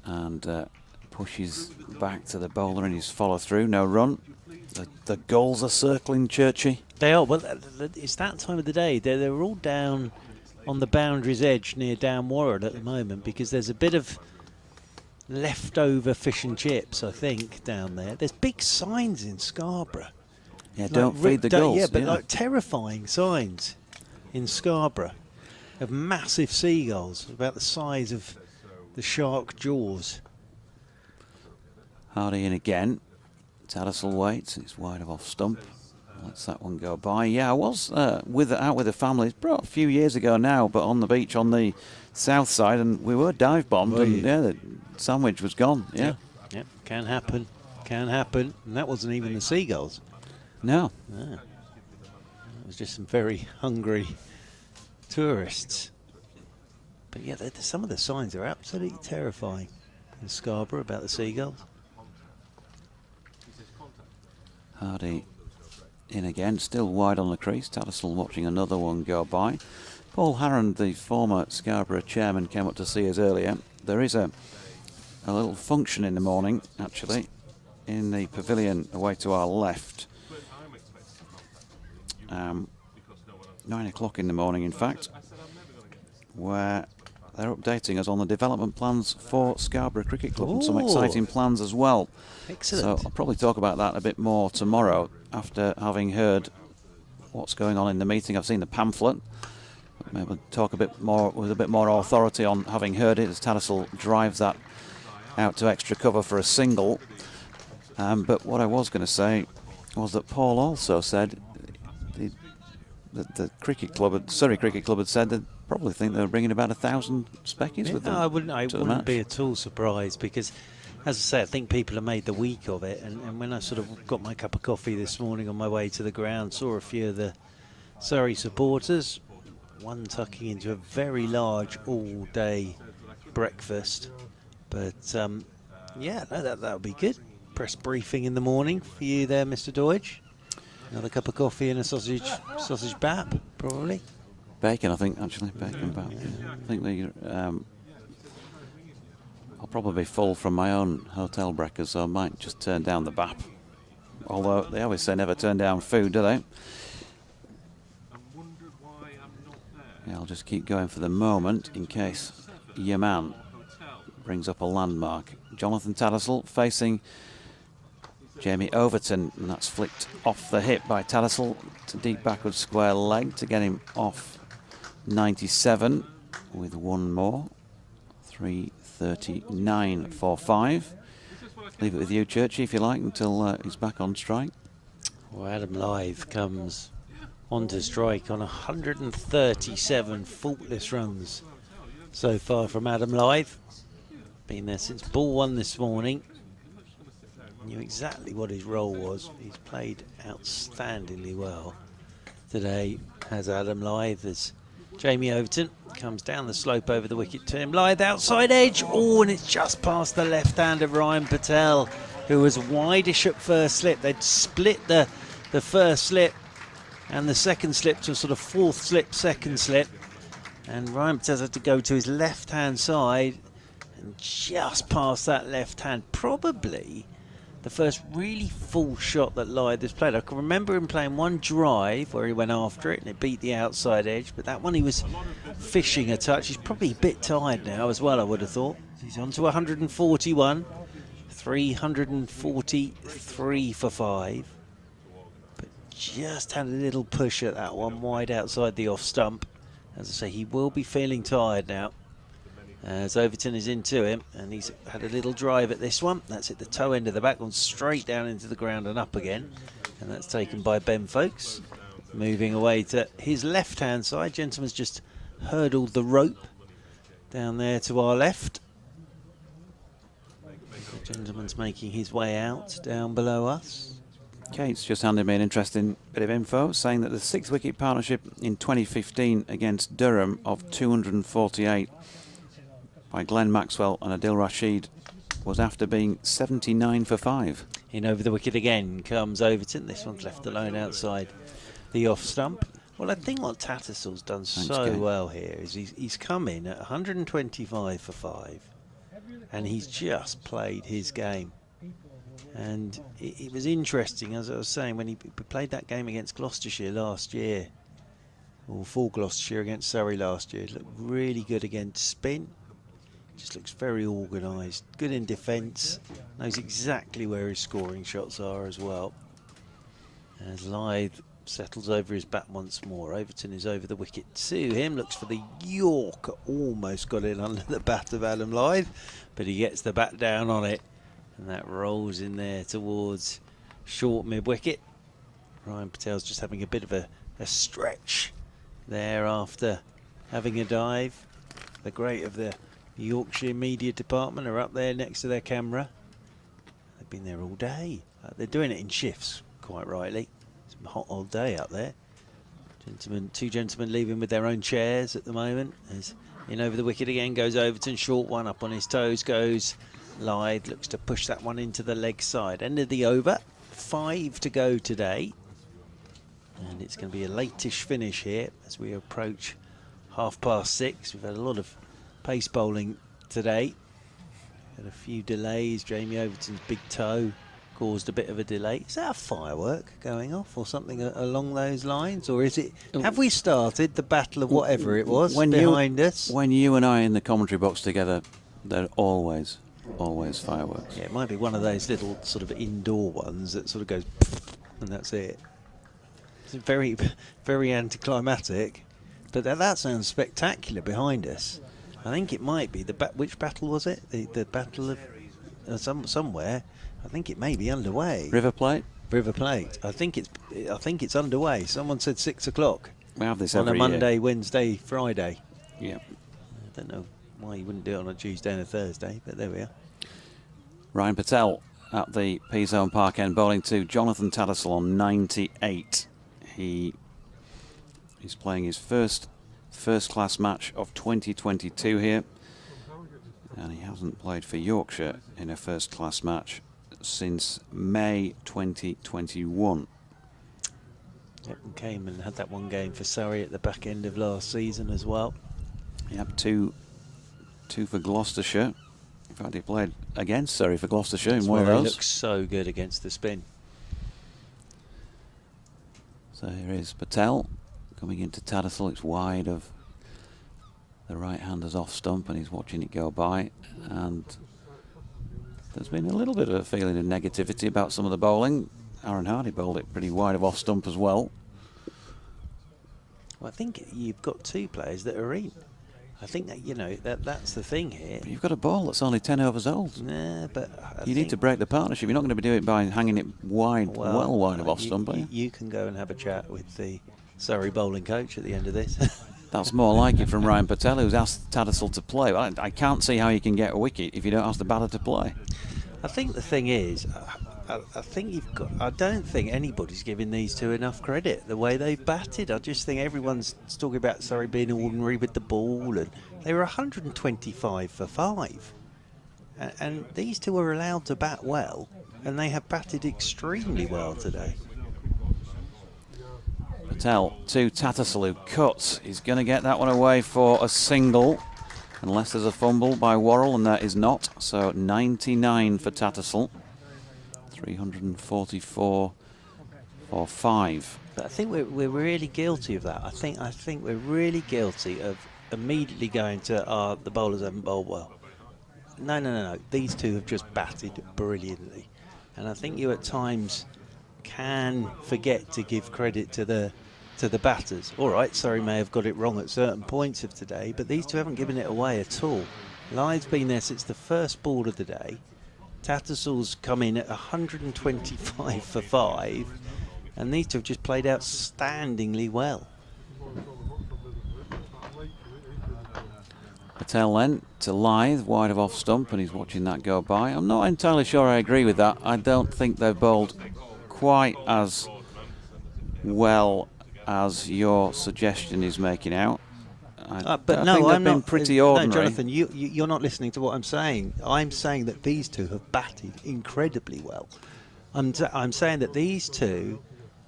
and pushes back to the bowler in his follow-through. No run. The goals are circling Churchy. They are. Well, it's that time of the day. They're all down on the boundary's edge near Down Warren at the moment, because there's a bit of leftover fish and chips, I think, down there. There's big signs in Scarborough. Yeah, don't feed the gulls. Yeah, but like terrifying signs in Scarborough of massive seagulls about the size of the shark jaws. Hardy in again. Tattersall waits. It's wide of off stump. Lets that one go by. Yeah, I was out with the family a few years ago now, but on the beach on the south side, and we were dive bombed, and the sandwich was gone. Yeah. Yep. Can happen. Can happen. And that wasn't even the seagulls. No. It was just some very hungry tourists. But yeah, some of the signs are absolutely terrifying in Scarborough about the seagulls. Hardy in again, still wide on the crease. Tattersall watching another one go by. Paul Harron, the former Scarborough chairman, came up to see us earlier. There is a little function in the morning, actually, in the pavilion away to our left. 9 o'clock in the morning, in fact, where they're updating us on the development plans for Scarborough Cricket Club and some exciting plans as well. Excellent. So I'll probably talk about that a bit more tomorrow after having heard what's going on in the meeting. I've seen the pamphlet. Maybe talk a bit more with a bit more authority on having heard it as Tattersall drives that out to extra cover for a single. But what I was going to say was that Paul also said that the cricket club, Surrey Cricket Club, had said that probably think they were bringing about 1,000 speckies with them. I wouldn't be at all surprised, because, as I say, I think people have made the week of it. And when I sort of got my cup of coffee this morning on my way to the ground, saw a few of the Surrey supporters, one tucking into a very large all-day breakfast. But yeah, no, that would be good. Press briefing in the morning for you there, Mr. Deutsch. Another cup of coffee and a sausage bap, probably. Bacon, I think, actually. Bacon bap. Yeah. I think I'll probably be full from my own hotel breakfast, so I might just turn down the bap. Although they always say never turn down food, do they? Yeah, I'll just keep going for the moment in case your man brings up a landmark. Jonathan Tattersall facing Jamie Overton, and that's flicked off the hip by Tattersall to deep backward square leg to get him off 97 with one more. 339 for 5. Leave it with you, Churchy, if you like, until he's back on strike. Well, Adam Lyth comes onto strike on 137 faultless runs so far from Adam Lyth. Been there since ball 1 this morning. Knew exactly what his role was. He's played outstandingly well today, has Adam Lyth, as Jamie Overton comes down the slope over the wicket to him. Lyth outside edge. Oh, and it's just past the left hand of Ryan Patel, who was wideish at first slip. They'd split the first slip and the second slip to a sort of fourth slip, second slip. And Ryan Patel had to go to his left hand side and just past that left hand. Probably the first really full shot that Lyth has played. I can remember him playing one drive where he went after it and it beat the outside edge, but that one he was fishing a touch. He's probably a bit tired now as well, I would have thought. He's on to 141, 343 for 5. But just had a little push at that one, wide outside the off stump. As I say, he will be feeling tired now. As Overton is into him, and he's had a little drive at this one. That's at the toe end of the back, gone straight down into the ground and up again. And that's taken by Ben Folkes. Moving away to his left-hand side. Gentleman's just hurdled the rope down there to our left. The gentleman's making his way out down below us. Kate's just handed me an interesting bit of info, saying that the 6-wicket partnership in 2015 against Durham of 248 by Glenn Maxwell and Adil Rashid was after being 79 for 5. In over the wicket again comes Overton. This one's left alone outside the off stump. Well, I think what Tattersalls done well here is he's come in at 125 for 5, and he's just played his game. And it was interesting, as I was saying, when he played that game against Gloucestershire last year, or for Gloucestershire against Surrey last year. It looked really good against spin. Just looks very organised, good in defence, knows exactly where his scoring shots are as well. As Lyth settles over his bat once more, Overton is over the wicket to him, looks for the York, almost got it under the bat of Adam Lyth, but he gets the bat down on it, and that rolls in there towards short mid-wicket. Ryan Patel's just having a bit of a stretch there after having a dive. The great of the Yorkshire media department are up there next to their camera. They've been there all day. They're doing it in shifts, quite rightly. It's a hot old day up there. Two gentlemen leaving with their own chairs at the moment. As in over the wicket again goes Overton, short one up on his toes goes Lyth, looks to push that one into the leg side. End of the over, 5 to go today. And it's going to be a late-ish finish here as we approach 6:30. We've had a lot of pace bowling today. Had a few delays. Jamie Overton's big toe caused a bit of a delay. Is that a firework going off or something along those lines? Or is it, have we started the battle of whatever it was behind us? When you and I are in the commentary box together, they're always fireworks. Yeah, it might be one of those little sort of indoor ones that sort of goes and that's it. It's very, very anticlimactic, but that sounds spectacular behind us. I think it might be which battle was it? The battle of somewhere. I think it may be underway. River Plate. River Plate. I think it's underway. Someone said 6 o'clock. We have this on every a Monday, year. Wednesday, Friday. Yeah. I don't know why you wouldn't do it on a Tuesday and a Thursday, but there we are. Ryan Patel at the P-Zone Park end bowling to Jonathan Tattersall on 98. He's playing his first class match of 2022 here, and he hasn't played for Yorkshire in a first class match since May 2021. Yep, and came and had that one game for Surrey at the back end of last season as well. Yep, two for Gloucestershire. In fact, he played against Surrey for Gloucestershire in one of those. He looks so good against the spin. So here is Patel coming into Tattersall. It's wide of the right-hander's off stump, and he's watching it go by. And there's been a little bit of a feeling of negativity about some of the bowling. Aaron Hardy bowled it pretty wide of off stump as well. Well, I think you've got two players that are in. I think that that's the thing here. But you've got a ball that's only 10 overs old. Nah, but you need to break the partnership. You're not going to be doing it by hanging it wide, well wide of off stump, are you? You can go and have a chat with the Surrey bowling coach at the end of this. That's more like it from Ryan Patel, who's asked Tattersall to play. I can't see how you can get a wicket if you don't ask the batter to play. I think the thing is, I don't think anybody's giving these two enough credit, the way they've batted. I just think everyone's talking about Surrey being ordinary with the ball, and they were 125 for 5. And these two are allowed to bat well, and they have batted extremely well today. Patel to Tattersall, who cuts. He's going to get that one away for a single, unless there's a fumble by Worrell, and there is not. So 99 for Tattersall. 344 for 5. But I think we're really guilty of that. I think we're really guilty of immediately going to the bowlers haven't bowled well. No. These two have just batted brilliantly, and I think you at times can forget to give credit to the batters. All right, Surrey may have got it wrong at certain points of today, but these two haven't given it away at all. Lyth's been there since the first ball of the day. Tattersalls come in at 125 for 5, and these two have just played outstandingly well. Patel then to Lyth, wide of off stump, and he's watching that go by. I'm not entirely sure I agree with that. I don't think they've bowled quite as well as your suggestion is making out. I think they've been pretty ordinary. No, Jonathan, you're not listening to what I'm saying. I'm saying that these two have batted incredibly well. I'm saying that these two,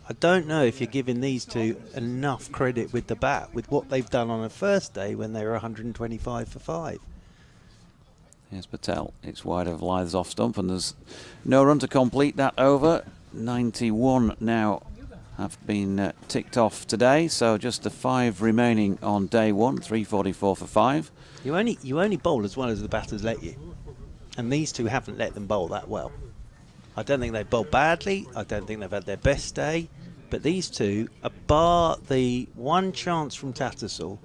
I don't know if you're giving these two enough credit with the bat, with what they've done on the first day when they were 125 for 5. Here's Patel. It's wide of Lyth's off stump, and there's no run to complete that over. 91 now have been ticked off today, so just the 5 remaining on day 1. 344 for 5. You only bowl as well as the batters let you, and these two haven't let them bowl that well. I don't think they've bowled badly. I don't think they've had their best day, but these two, bar the one chance from Tattersall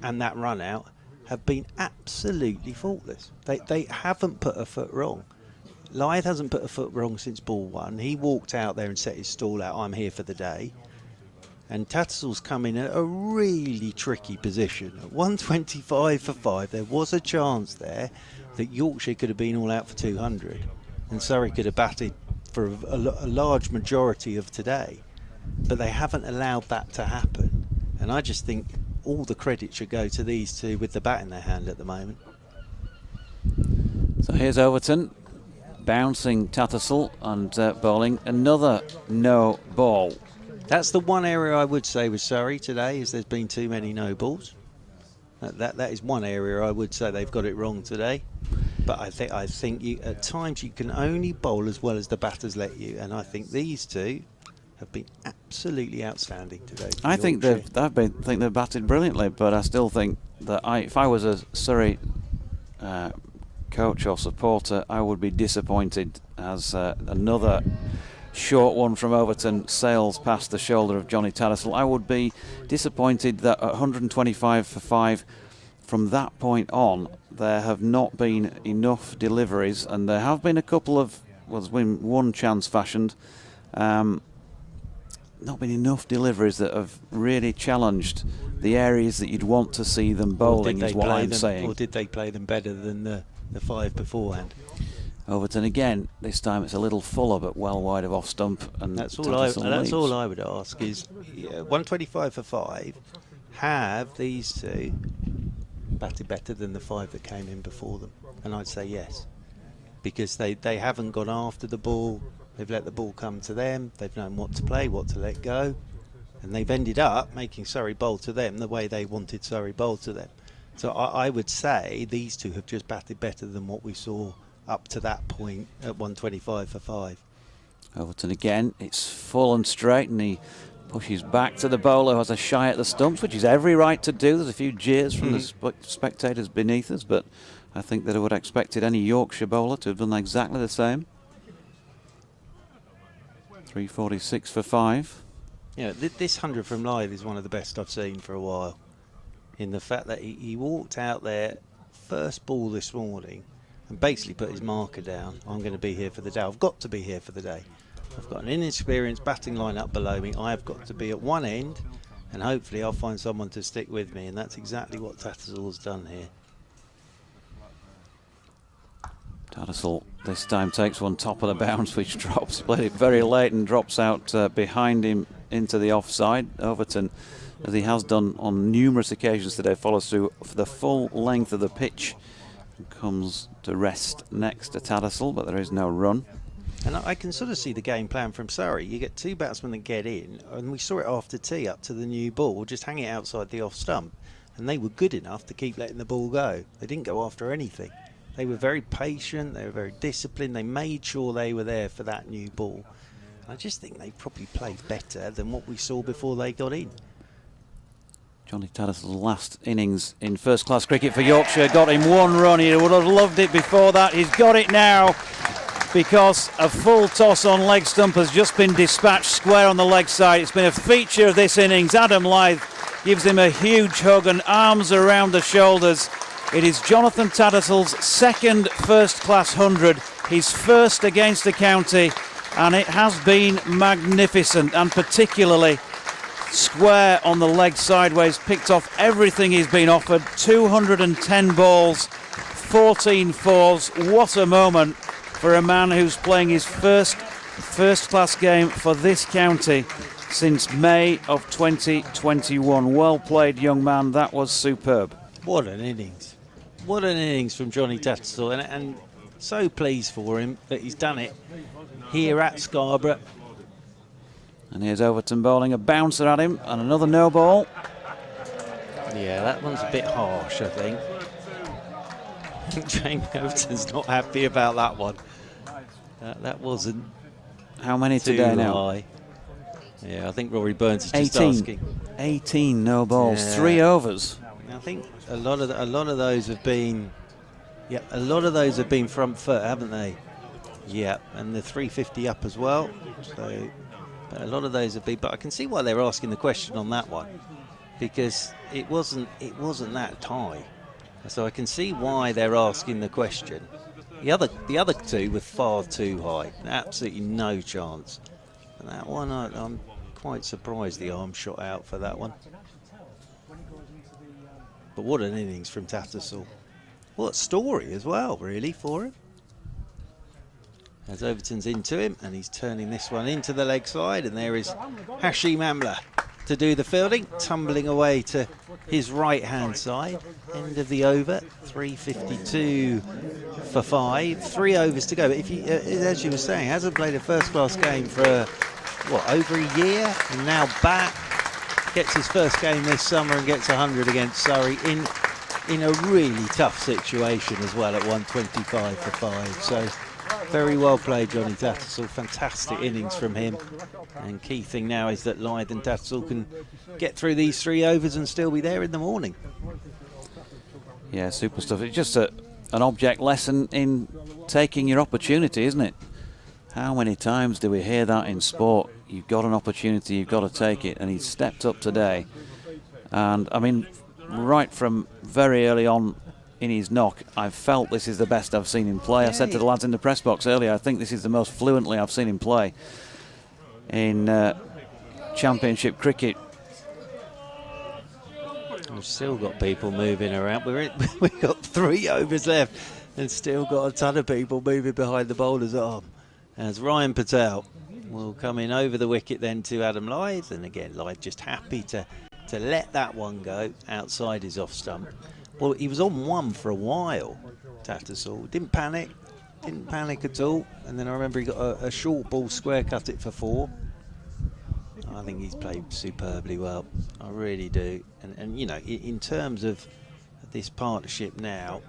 and that run out, have been absolutely faultless. They haven't put a foot wrong. Lyth hasn't put a foot wrong since ball 1. He walked out there and set his stall out, I'm here for the day. And Tattersall's come in at a really tricky position. At 125 for 5, there was a chance there that Yorkshire could have been all out for 200. And Surrey could have batted for a large majority of today. But they haven't allowed that to happen. And I just think all the credit should go to these two with the bat in their hand at the moment. So here's Overton, bouncing Tattersall and bowling another no ball. That's the one area I would say with Surrey today, is there's been too many no balls. That is one area I would say they've got it wrong today. But I think at times you can only bowl as well as the batters let you, and I think these two have been absolutely outstanding today. I think they've batted brilliantly, but I still think that if I was a Surrey coach or supporter, I would be disappointed as another short one from Overton sails past the shoulder of Johnny Tattersall. I would be disappointed that at 125 for 5, from that point on, there have not been enough deliveries, and there have been a couple of, there's been one chance fashioned, not been enough deliveries that have really challenged the areas that you'd want to see them bowling, is what I'm saying. Or did they play them better than the 5 beforehand? Overton again, this time it's a little fuller but well wide of off stump, and that's all I would ask is 125 for 5, have these two batted better than the 5 that came in before them? And I'd say yes, because they haven't gone after the ball, they've let the ball come to them, they've known what to play, what to let go, and they've ended up making Surrey bowl to them the way they wanted Surrey bowl to them. So I would say these two have just batted better than what we saw up to that point at 125 for 5. Overton again, it's full and straight, and he pushes back to the bowler who has a shy at the stumps, which is every right to do. There's a few jeers from the spectators beneath us, but I think that I would have expected any Yorkshire bowler to have done exactly the same. 346 for 5. Yeah, this 100 from Lyth is one of the best I've seen for a while, in the fact that he walked out there first ball this morning and basically put his marker down. I'm going to be here for the day. I've got to be here for the day. I've got an inexperienced batting line up below me. I've got to be at one end, and hopefully I'll find someone to stick with me, and that's exactly what Tattersall's done here. Tattersall this time takes one top of the bounce, which drops. Played it very late and drops out behind him into the offside. Overton, as he has done on numerous occasions today, follows through for the full length of the pitch and comes to rest next to Tattersall, but there is no run. And I can sort of see the game plan from Surrey. You get two batsmen that get in, and we saw it after tee up to the new ball, just hang it outside the off stump, and they were good enough to keep letting the ball go. They didn't go after anything. They were very patient, they were very disciplined, they made sure they were there for that new ball. I just think they probably played better than what we saw before they got in. Johnny Tattersall's last innings in first-class cricket for Yorkshire got him 1 run. He would have loved it before that. He's got it now because a full toss on leg stump has just been dispatched square on the leg side. It's been a feature of this innings. Adam Lyth gives him a huge hug and arms around the shoulders. It is Jonathan Tattersall's second first-class 100, his first against the county, and it has been magnificent, and particularly square on the leg sideways, picked off everything he's been offered. 210 balls, 14 fours. What a moment for a man who's playing his first-class game for this county since May of 2021. Well played, young man. That was superb. What an innings. What an innings from Johnny Tattersall, and so pleased for him that he's done it here at Scarborough. And here's Overton bowling a bouncer at him, and another no ball. Yeah, that one's a bit harsh, I think. Jamie Overton's not happy about that one. That wasn't. How many today now? High. Yeah, I think Rory Burns is just asking. 18 no balls, Yeah. 3 overs. I think a lot of those have been, a lot of those have been front foot, haven't they? Yeah, and the 350 up as well. So, but a lot of those have been. But I can see why they're asking the question on that one, because it wasn't that high. So I can see why they're asking the question. The other two were far too high. Absolutely no chance. And that one, I'm quite surprised the arm shot out for that one. But what an innings from Tattersall. What a story as well, really, for him. As Overton's into him, and he's turning this one into the leg side, and there is Hashim Amla to do the fielding, tumbling away to his right-hand side. End of the over, 3:52 for 5. 3 overs to go. But if you, as you were saying, hasn't played a first-class game for over a year, and now back. Gets his first game this summer and gets 100 against Surrey in a really tough situation as well at 125 for 5. So very well played, Johnny Tattersall. Fantastic innings from him. And key thing now is that Lyth and Tattersall can get through these 3 overs and still be there in the morning. Yeah, super stuff. It's just an object lesson in taking your opportunity, isn't it? How many times do we hear that in sport? You've got an opportunity, you've got to take it. And he's stepped up today. And, I mean, right from very early on in his knock, I've felt this is the best I've seen him play. I said to the lads in the press box earlier, I think this is the most fluently I've seen him play in Championship cricket. We've still got people moving around. We've got 3 overs left and still got a ton of people moving behind the bowler's arm. As Ryan Patel will come in over the wicket then to Adam Lyth, and again Lyth just happy to let that one go outside his off stump. Well, he was on 1 for a while, Tattersall. Didn't panic at all, and then I remember he got a short ball square cut it for 4. I think he's played superbly well. I really do. And you know, in terms of this partnership now,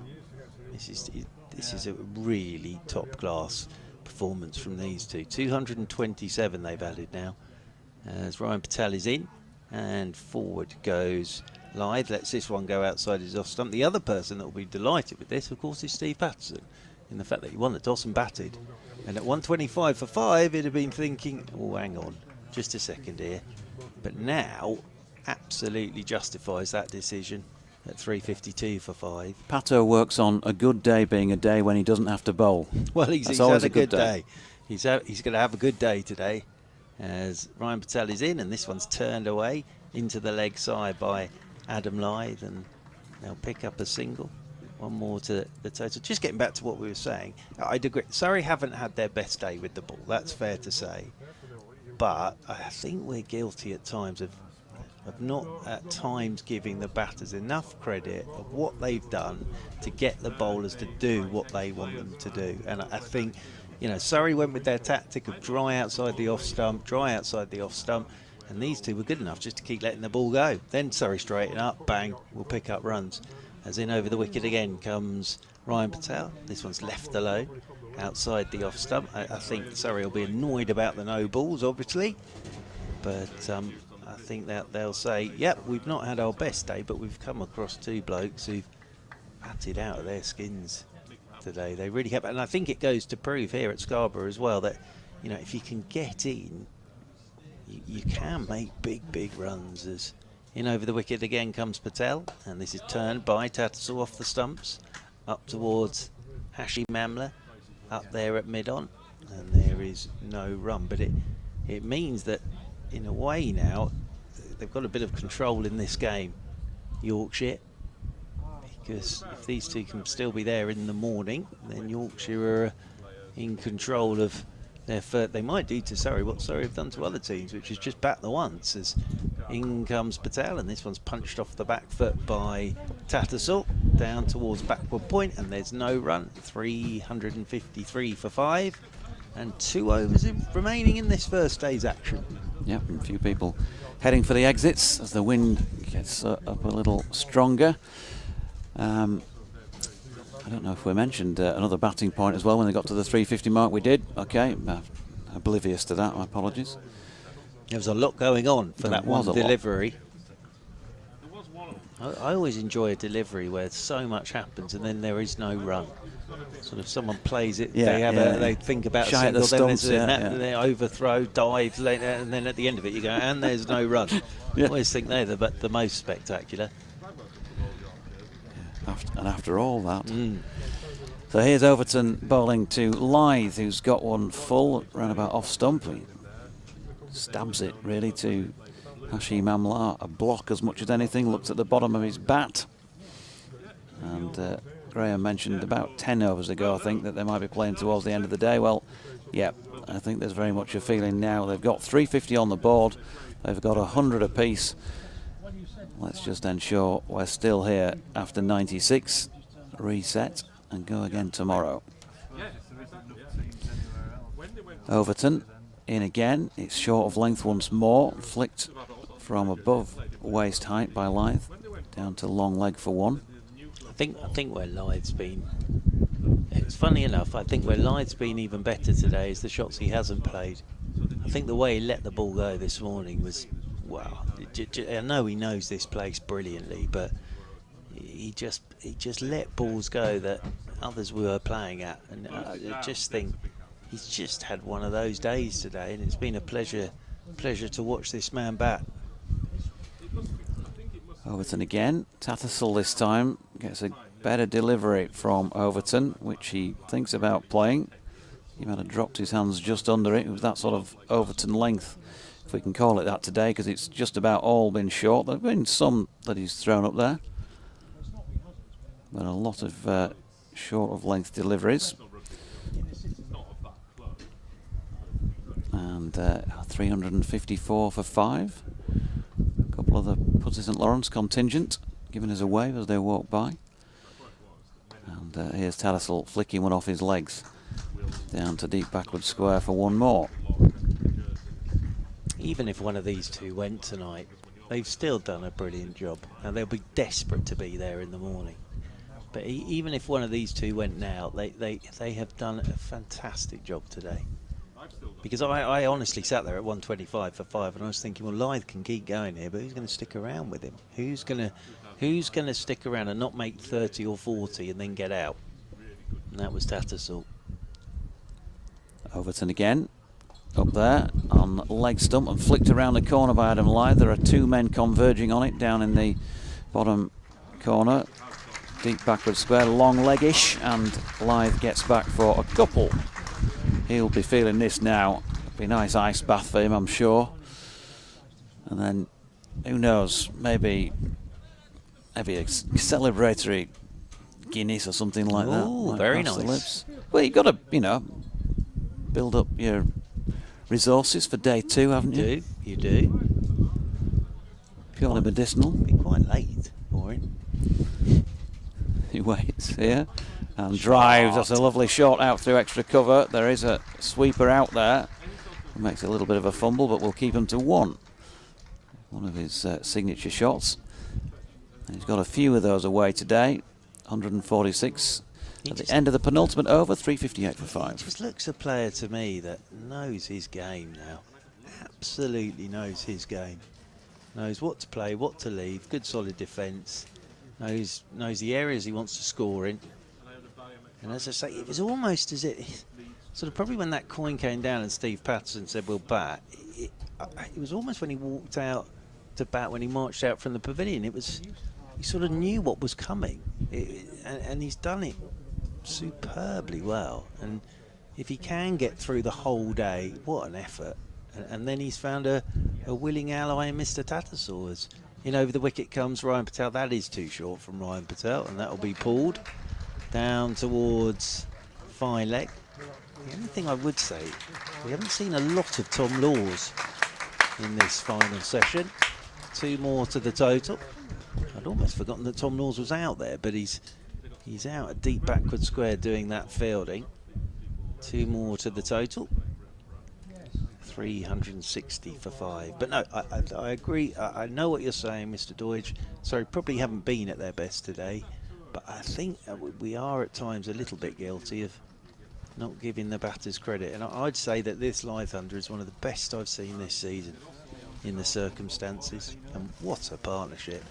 this is a really top class performance from these two. 227 they've added now. As Ryan Patel is in, and forward goes Lyth. Lets this one go outside his off stump. The other person that will be delighted with this, of course, is Steve Patterson, in the fact that he won the toss and batted. And at 125 for 5, he'd have been thinking, oh, hang on, just a second here. But now, absolutely justifies that decision at 3:52 for 5. Pato works on a good day being a day when he doesn't have to bowl. Well, he's had a good day. He's going to have a good day today, as Ryan Patel is in, and this one's turned away into the leg side by Adam Lyth, and they'll pick up a single. One more to the total. Just getting back to what we were saying, I'd agree. Surrey haven't had their best day with the ball. That's fair to say. But I think we're guilty at times of not at times giving the batters enough credit of what they've done to get the bowlers to do what they want them to do. And I think, you know, Surrey went with their tactic of dry outside the off stump, and these two were good enough just to keep letting the ball go. Then Surrey straighten up, bang, we'll pick up runs. As in over the wicket again comes Ryan Patel. This one's left alone outside the off stump. I think Surrey will be annoyed about the no balls, obviously. But I think that they'll say, yep, we've not had our best day, but we've come across two blokes who've batted out of their skins today. They really have. And I think it goes to prove here at Scarborough as well that, you know, if you can get in, you can make big runs. As in over the wicket again comes Patel, and this is turned by Tattersall off the stumps up towards Hashim Amla up there at mid-on, and there is no run. But it means that in a way now they've got a bit of control in this game, Yorkshire, because if these two can still be there in the morning, then Yorkshire are in control of their third. They might do to Surrey what Surrey have done to other teams, which is just bat the once. As in comes Patel, and this one's punched off the back foot by Tattersall down towards backward point, and there's no run. 353 for 5, and 2 overs remaining in this first day's action. Yep, and a few people heading for the exits as the wind gets up a little stronger. I don't know if we mentioned another batting point as well when they got to the 350 mark. We did. Okay, oblivious to that. My apologies. There was a lot going on for that one delivery. I always enjoy a delivery where so much happens and then there is no run. Sort of someone plays it, they think about Shy a single, the then they overthrow, dive, and then at the end of it you go, and there's no run. I always think they're the most spectacular. After all that. So here's Overton bowling to Lyth, who's got one full, round about off stump. He stabs it really to Hashim Amla, a block as much as anything, looks at the bottom of his bat. And Graham mentioned about 10 overs ago, I think, that they might be playing towards the end of the day. Well, yeah, I think there's very much a feeling now. They've got 350 on the board, they've got 100 apiece. Let's just ensure we're still here after 96, reset, and go again tomorrow. Overton in again. It's short of length once more, flicked from above waist height by Lyth down to long leg for 1. I think where Lyth's been, it's funny enough, I think where Lyth's been even better today is the shots he hasn't played. I think the way he let the ball go this morning was, wow. I know he knows this place brilliantly, but he just let balls go that others were playing at, and I just think he's just had one of those days today, and it's been a pleasure to watch this man bat. Overton again. Tattersall this time gets a better delivery from Overton, which he thinks about playing. He might have dropped his hands just under it. It was that sort of Overton length, if we can call it that today, because it's just about all been short. There have been some that he's thrown up there, but a lot of short of length deliveries. And 354 for 5. A couple of the Putty St Lawrence contingent giving us a wave as they walk by. And here's Tattersall flicking one off his legs down to deep backward square for 1 more. Even if one of these two went tonight, they've still done a brilliant job, and they'll be desperate to be there in the morning. But even if one of these two went now, they have done a fantastic job today. Because I honestly sat there at 125 for 5, and I was thinking, well, Lyth can keep going here, but who's going to stick around with him? Who's going to stick around and not make 30 or 40 and then get out? And that was Tattersall. Overton again, up there on leg stump and flicked around the corner by Adam Lyth. There are 2 men converging on it down in the bottom corner. Deep backward square, long leg-ish, and Lyth gets back for a couple. He'll be feeling this now. It'll be a nice ice bath for him, I'm sure. And then, who knows, maybe a celebratory Guinness or something like that. Oh, very nice. Well, you've got to, build up your resources for day 2, haven't you? You do. Purely medicinal. Be quite late for him. He waits here and drives. That's a lovely shot out through extra cover. There is a sweeper out there. It makes a little bit of a fumble, but we'll keep him to 1. One of his signature shots. He's got a few of those away today. 146 at the end of the penultimate over, 358 for 5. Just looks a player to me that knows his game now. Absolutely knows his game. Knows what to play, what to leave. Good solid defence. Knows the areas he wants to score in. And as I say, it was almost as if, sort of probably when that coin came down and Steve Patterson said we'll bat, it was almost when he walked out to bat, when he marched out from the pavilion. It was, he sort of knew what was coming, and he's done it superbly well. And if he can get through the whole day, what an effort. And then he's found a willing ally in Mr. Tattersall. As in over the wicket comes Ryan Patel. That is too short from Ryan Patel, and that will be pulled down towards fine leg. The only thing I would say, we haven't seen a lot of Tom Laws in this final session. 2 more to the total. I'd almost forgotten that Tom Laws was out there, but he's out at deep backward square doing that fielding. 2 more to the total. 360 for 5. But no, I agree. I know what you're saying, Mr. Deutsch. Sorry, probably haven't been at their best today. But I think we are at times a little bit guilty of not giving the batters credit. And I'd say that this Lyth 100 is one of the best I've seen this season in the circumstances. And what a partnership.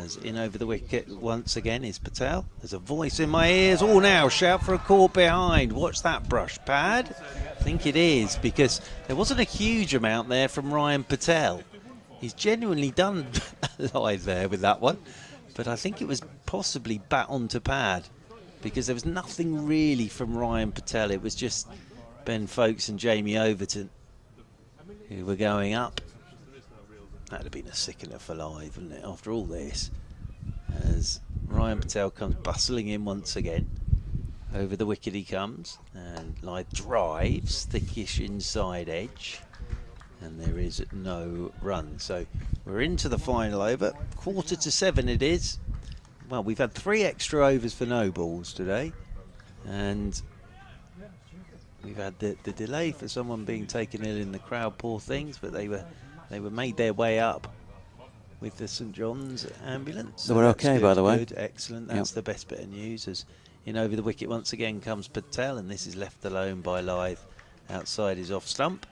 As in over the wicket once again is Patel. There's a voice in my ears. Oh, now shout for a caught behind. Watch that brush pad. I think it is, because there wasn't a huge amount there from Ryan Patel. He's genuinely done live there with that one. But I think it was possibly bat onto pad, because there was nothing really from Ryan Patel. It was just Ben Folkes and Jamie Overton who were going up. That'd have been a sickener for live, wouldn't it, after all this? As Ryan Patel comes bustling in once again. Over the wicket he comes, and Lyth drives thickish inside edge, and there is no run. So we're into the final over. 6:45 it is. Well, we've had 3 extra overs for no balls today, and we've had the delay for someone being taken ill in the crowd, poor things, but they were made their way up with the St John's ambulance. They were okay, by the way. Good, excellent. That's the best bit of news. As in over the wicket once again comes Patel, and this is left alone by Lyth outside his off stump.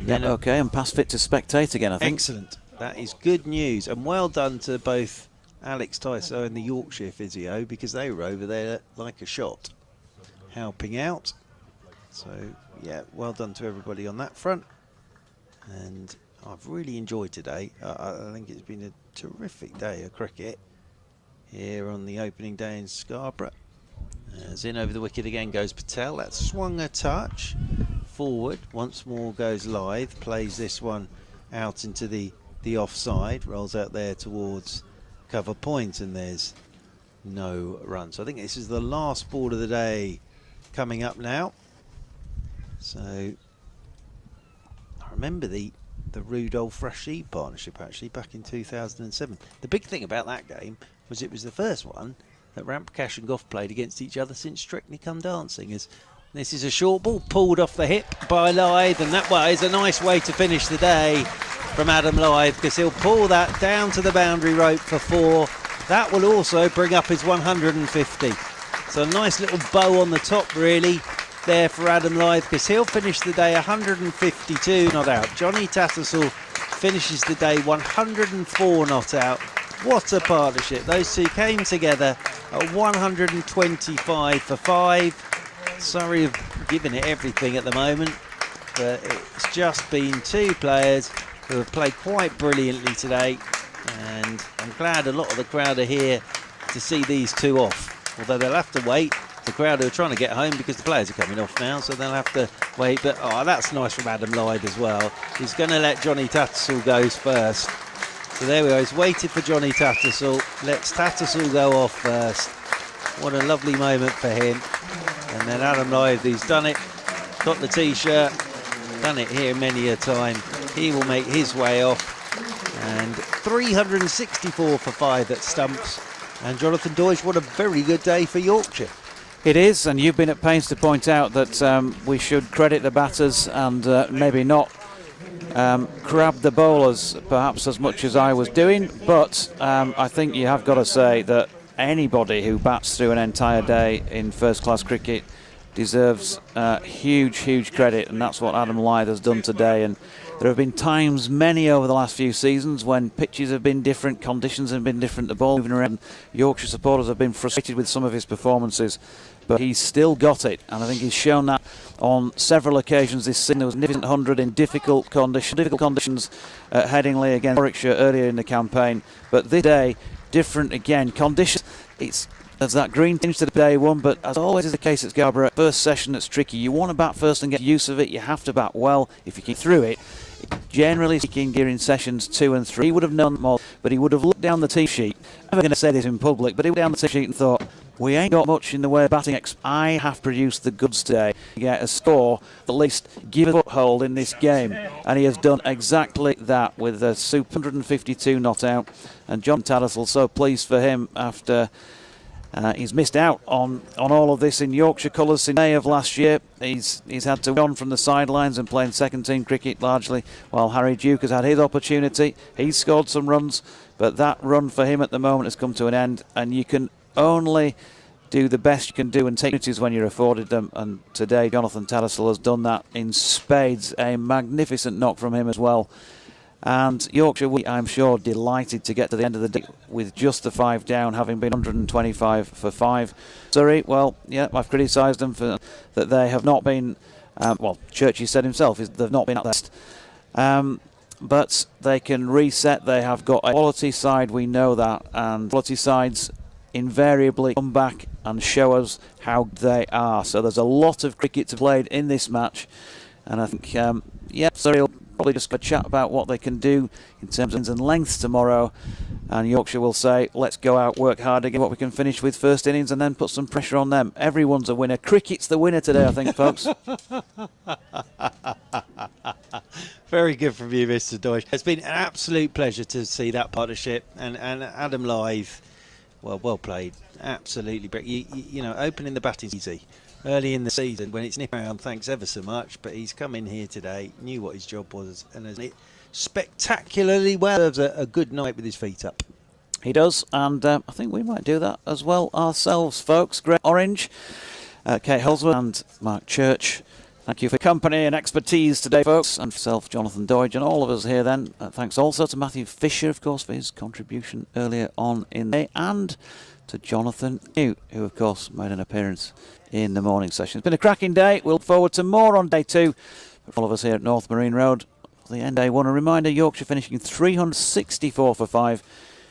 Yeah, okay, and pass fit to spectate again, I think. Excellent. That is good news, and well done to both Alex Tyso and the Yorkshire physio, because they were over there like a shot, helping out. So yeah, well done to everybody on that front. And I've really enjoyed today. I think it's been a terrific day of cricket here on the opening day in Scarborough. As in over the wicket again goes Patel. That swung a touch forward. Once more goes Lyth. Plays this one out into the offside. Rolls out there towards cover point, and there's no run. So I think this is the last ball of the day coming up now. So I remember the Rudolph Rashid partnership actually back in 2007. The big thing about that game was it was the first one that Ramprakash and Gough played against each other since Strictly Come Dancing. As this is a short ball pulled off the hip by Lyth, and that is a nice way to finish the day from Adam Lyth, because he'll pull that down to the boundary rope for 4. That will also bring up his 150. So a nice little bow on the top really there for Adam Lyth, because he'll finish the day 152 not out. Johnny Tattersall finishes the day 104 not out. What a partnership. Those two came together at 125 for 5. Surrey have given it everything at the moment, but it's just been 2 players who have played quite brilliantly today, and I'm glad a lot of the crowd are here to see these 2 off, although they'll have to wait. The crowd are trying to get home because the players are coming off now, so they'll have to wait. But that's nice from Adam Lyth as well. He's going to let Johnny Tattersall go first. So there we go, he's waited for Johnny Tattersall. Let's Tattersall go off first. What a lovely moment for him. And then Adam Lyth, who's done it, got the t-shirt, done it here many a time. He will make his way off. And 364 for 5 at Stumps. And Jonathan Deutsch, what a very good day for Yorkshire. It is, and you've been at pains to point out that we should credit the batters and maybe not grab the bowlers perhaps as much as I was doing, but I think you have got to say that anybody who bats through an entire day in first-class cricket deserves huge credit, and that's what Adam Lyth has done today. And there have been times, many over the last few seasons, when pitches have been different, conditions have been different, the ball moving around. Yorkshire supporters have been frustrated with some of his performances, but he's still got it, and I think he's shown that on several occasions this season. There was a magnificent 100 in difficult conditions at Headingley against Yorkshire earlier in the campaign, but this day, different again. Conditions, there's that green tinge to the day one, but as always is the case at Scarborough, first session that's tricky. You want to bat first and get use of it. You have to bat well. If you keep through it, generally speaking, during sessions 2 and 3, he would have known more, but he would have looked down the team sheet. I'm never going to say this in public, but he looked down the team sheet and thought, we ain't got much in the way of batting. I have produced the goods today to get a score, at least give a foothold in this game. And he has done exactly that with a super 152 not out. And John Tattersall, so pleased for him after he's missed out on all of this in Yorkshire colours in May of last year. He's had to run from the sidelines and playing second team cricket largely, while Harry Duke has had his opportunity. He's scored some runs, but that run for him at the moment has come to an end, and you can only do the best you can do and take opportunities when you're afforded them. And today Jonathan Tattersall has done that in spades. A magnificent knock from him as well. And Yorkshire, I'm sure, delighted to get to the end of the day with just the 5 down, having been 125 for 5. Surrey, well, yeah, I've criticised them for that they have not been, well, Churchy said himself, they've not been at best. But they can reset. They have got a quality side, we know that, and quality sides invariably come back and show us how they are. So there's a lot of cricket to be played in this match, and I think, yeah, Surrey will probably just chat about what they can do in terms of ends and lengths tomorrow, and Yorkshire will say, let's go out, work hard again, what we can finish with first innings, and then put some pressure on them. Everyone's a winner. Cricket's the winner today, I think, folks. Very good from you, Mr. Deutsch. It's been an absolute pleasure to see that partnership, and Adam Lyth, well played, absolutely. But you know, opening the batting is easy early in the season when it's nipping around. Thanks ever so much, but he's come in here today, knew what his job was, and has it spectacularly well. Deserves a good night with his feet up. He does, and I think we might do that as well ourselves, folks. Greg Orange, Kate Holsworth, and Mark Church. Thank you for your company and expertise today, folks, and myself, Jonathan Doidge, and all of us here then. Thanks also to Matthew Fisher, of course, for his contribution earlier on in the day, and to Jonathan New, who, of course, made an appearance in the morning session. It's been a cracking day. We'll look forward to more on day 2. For all of us here at North Marine Road, the end day one, a reminder, Yorkshire finishing 364 for 5.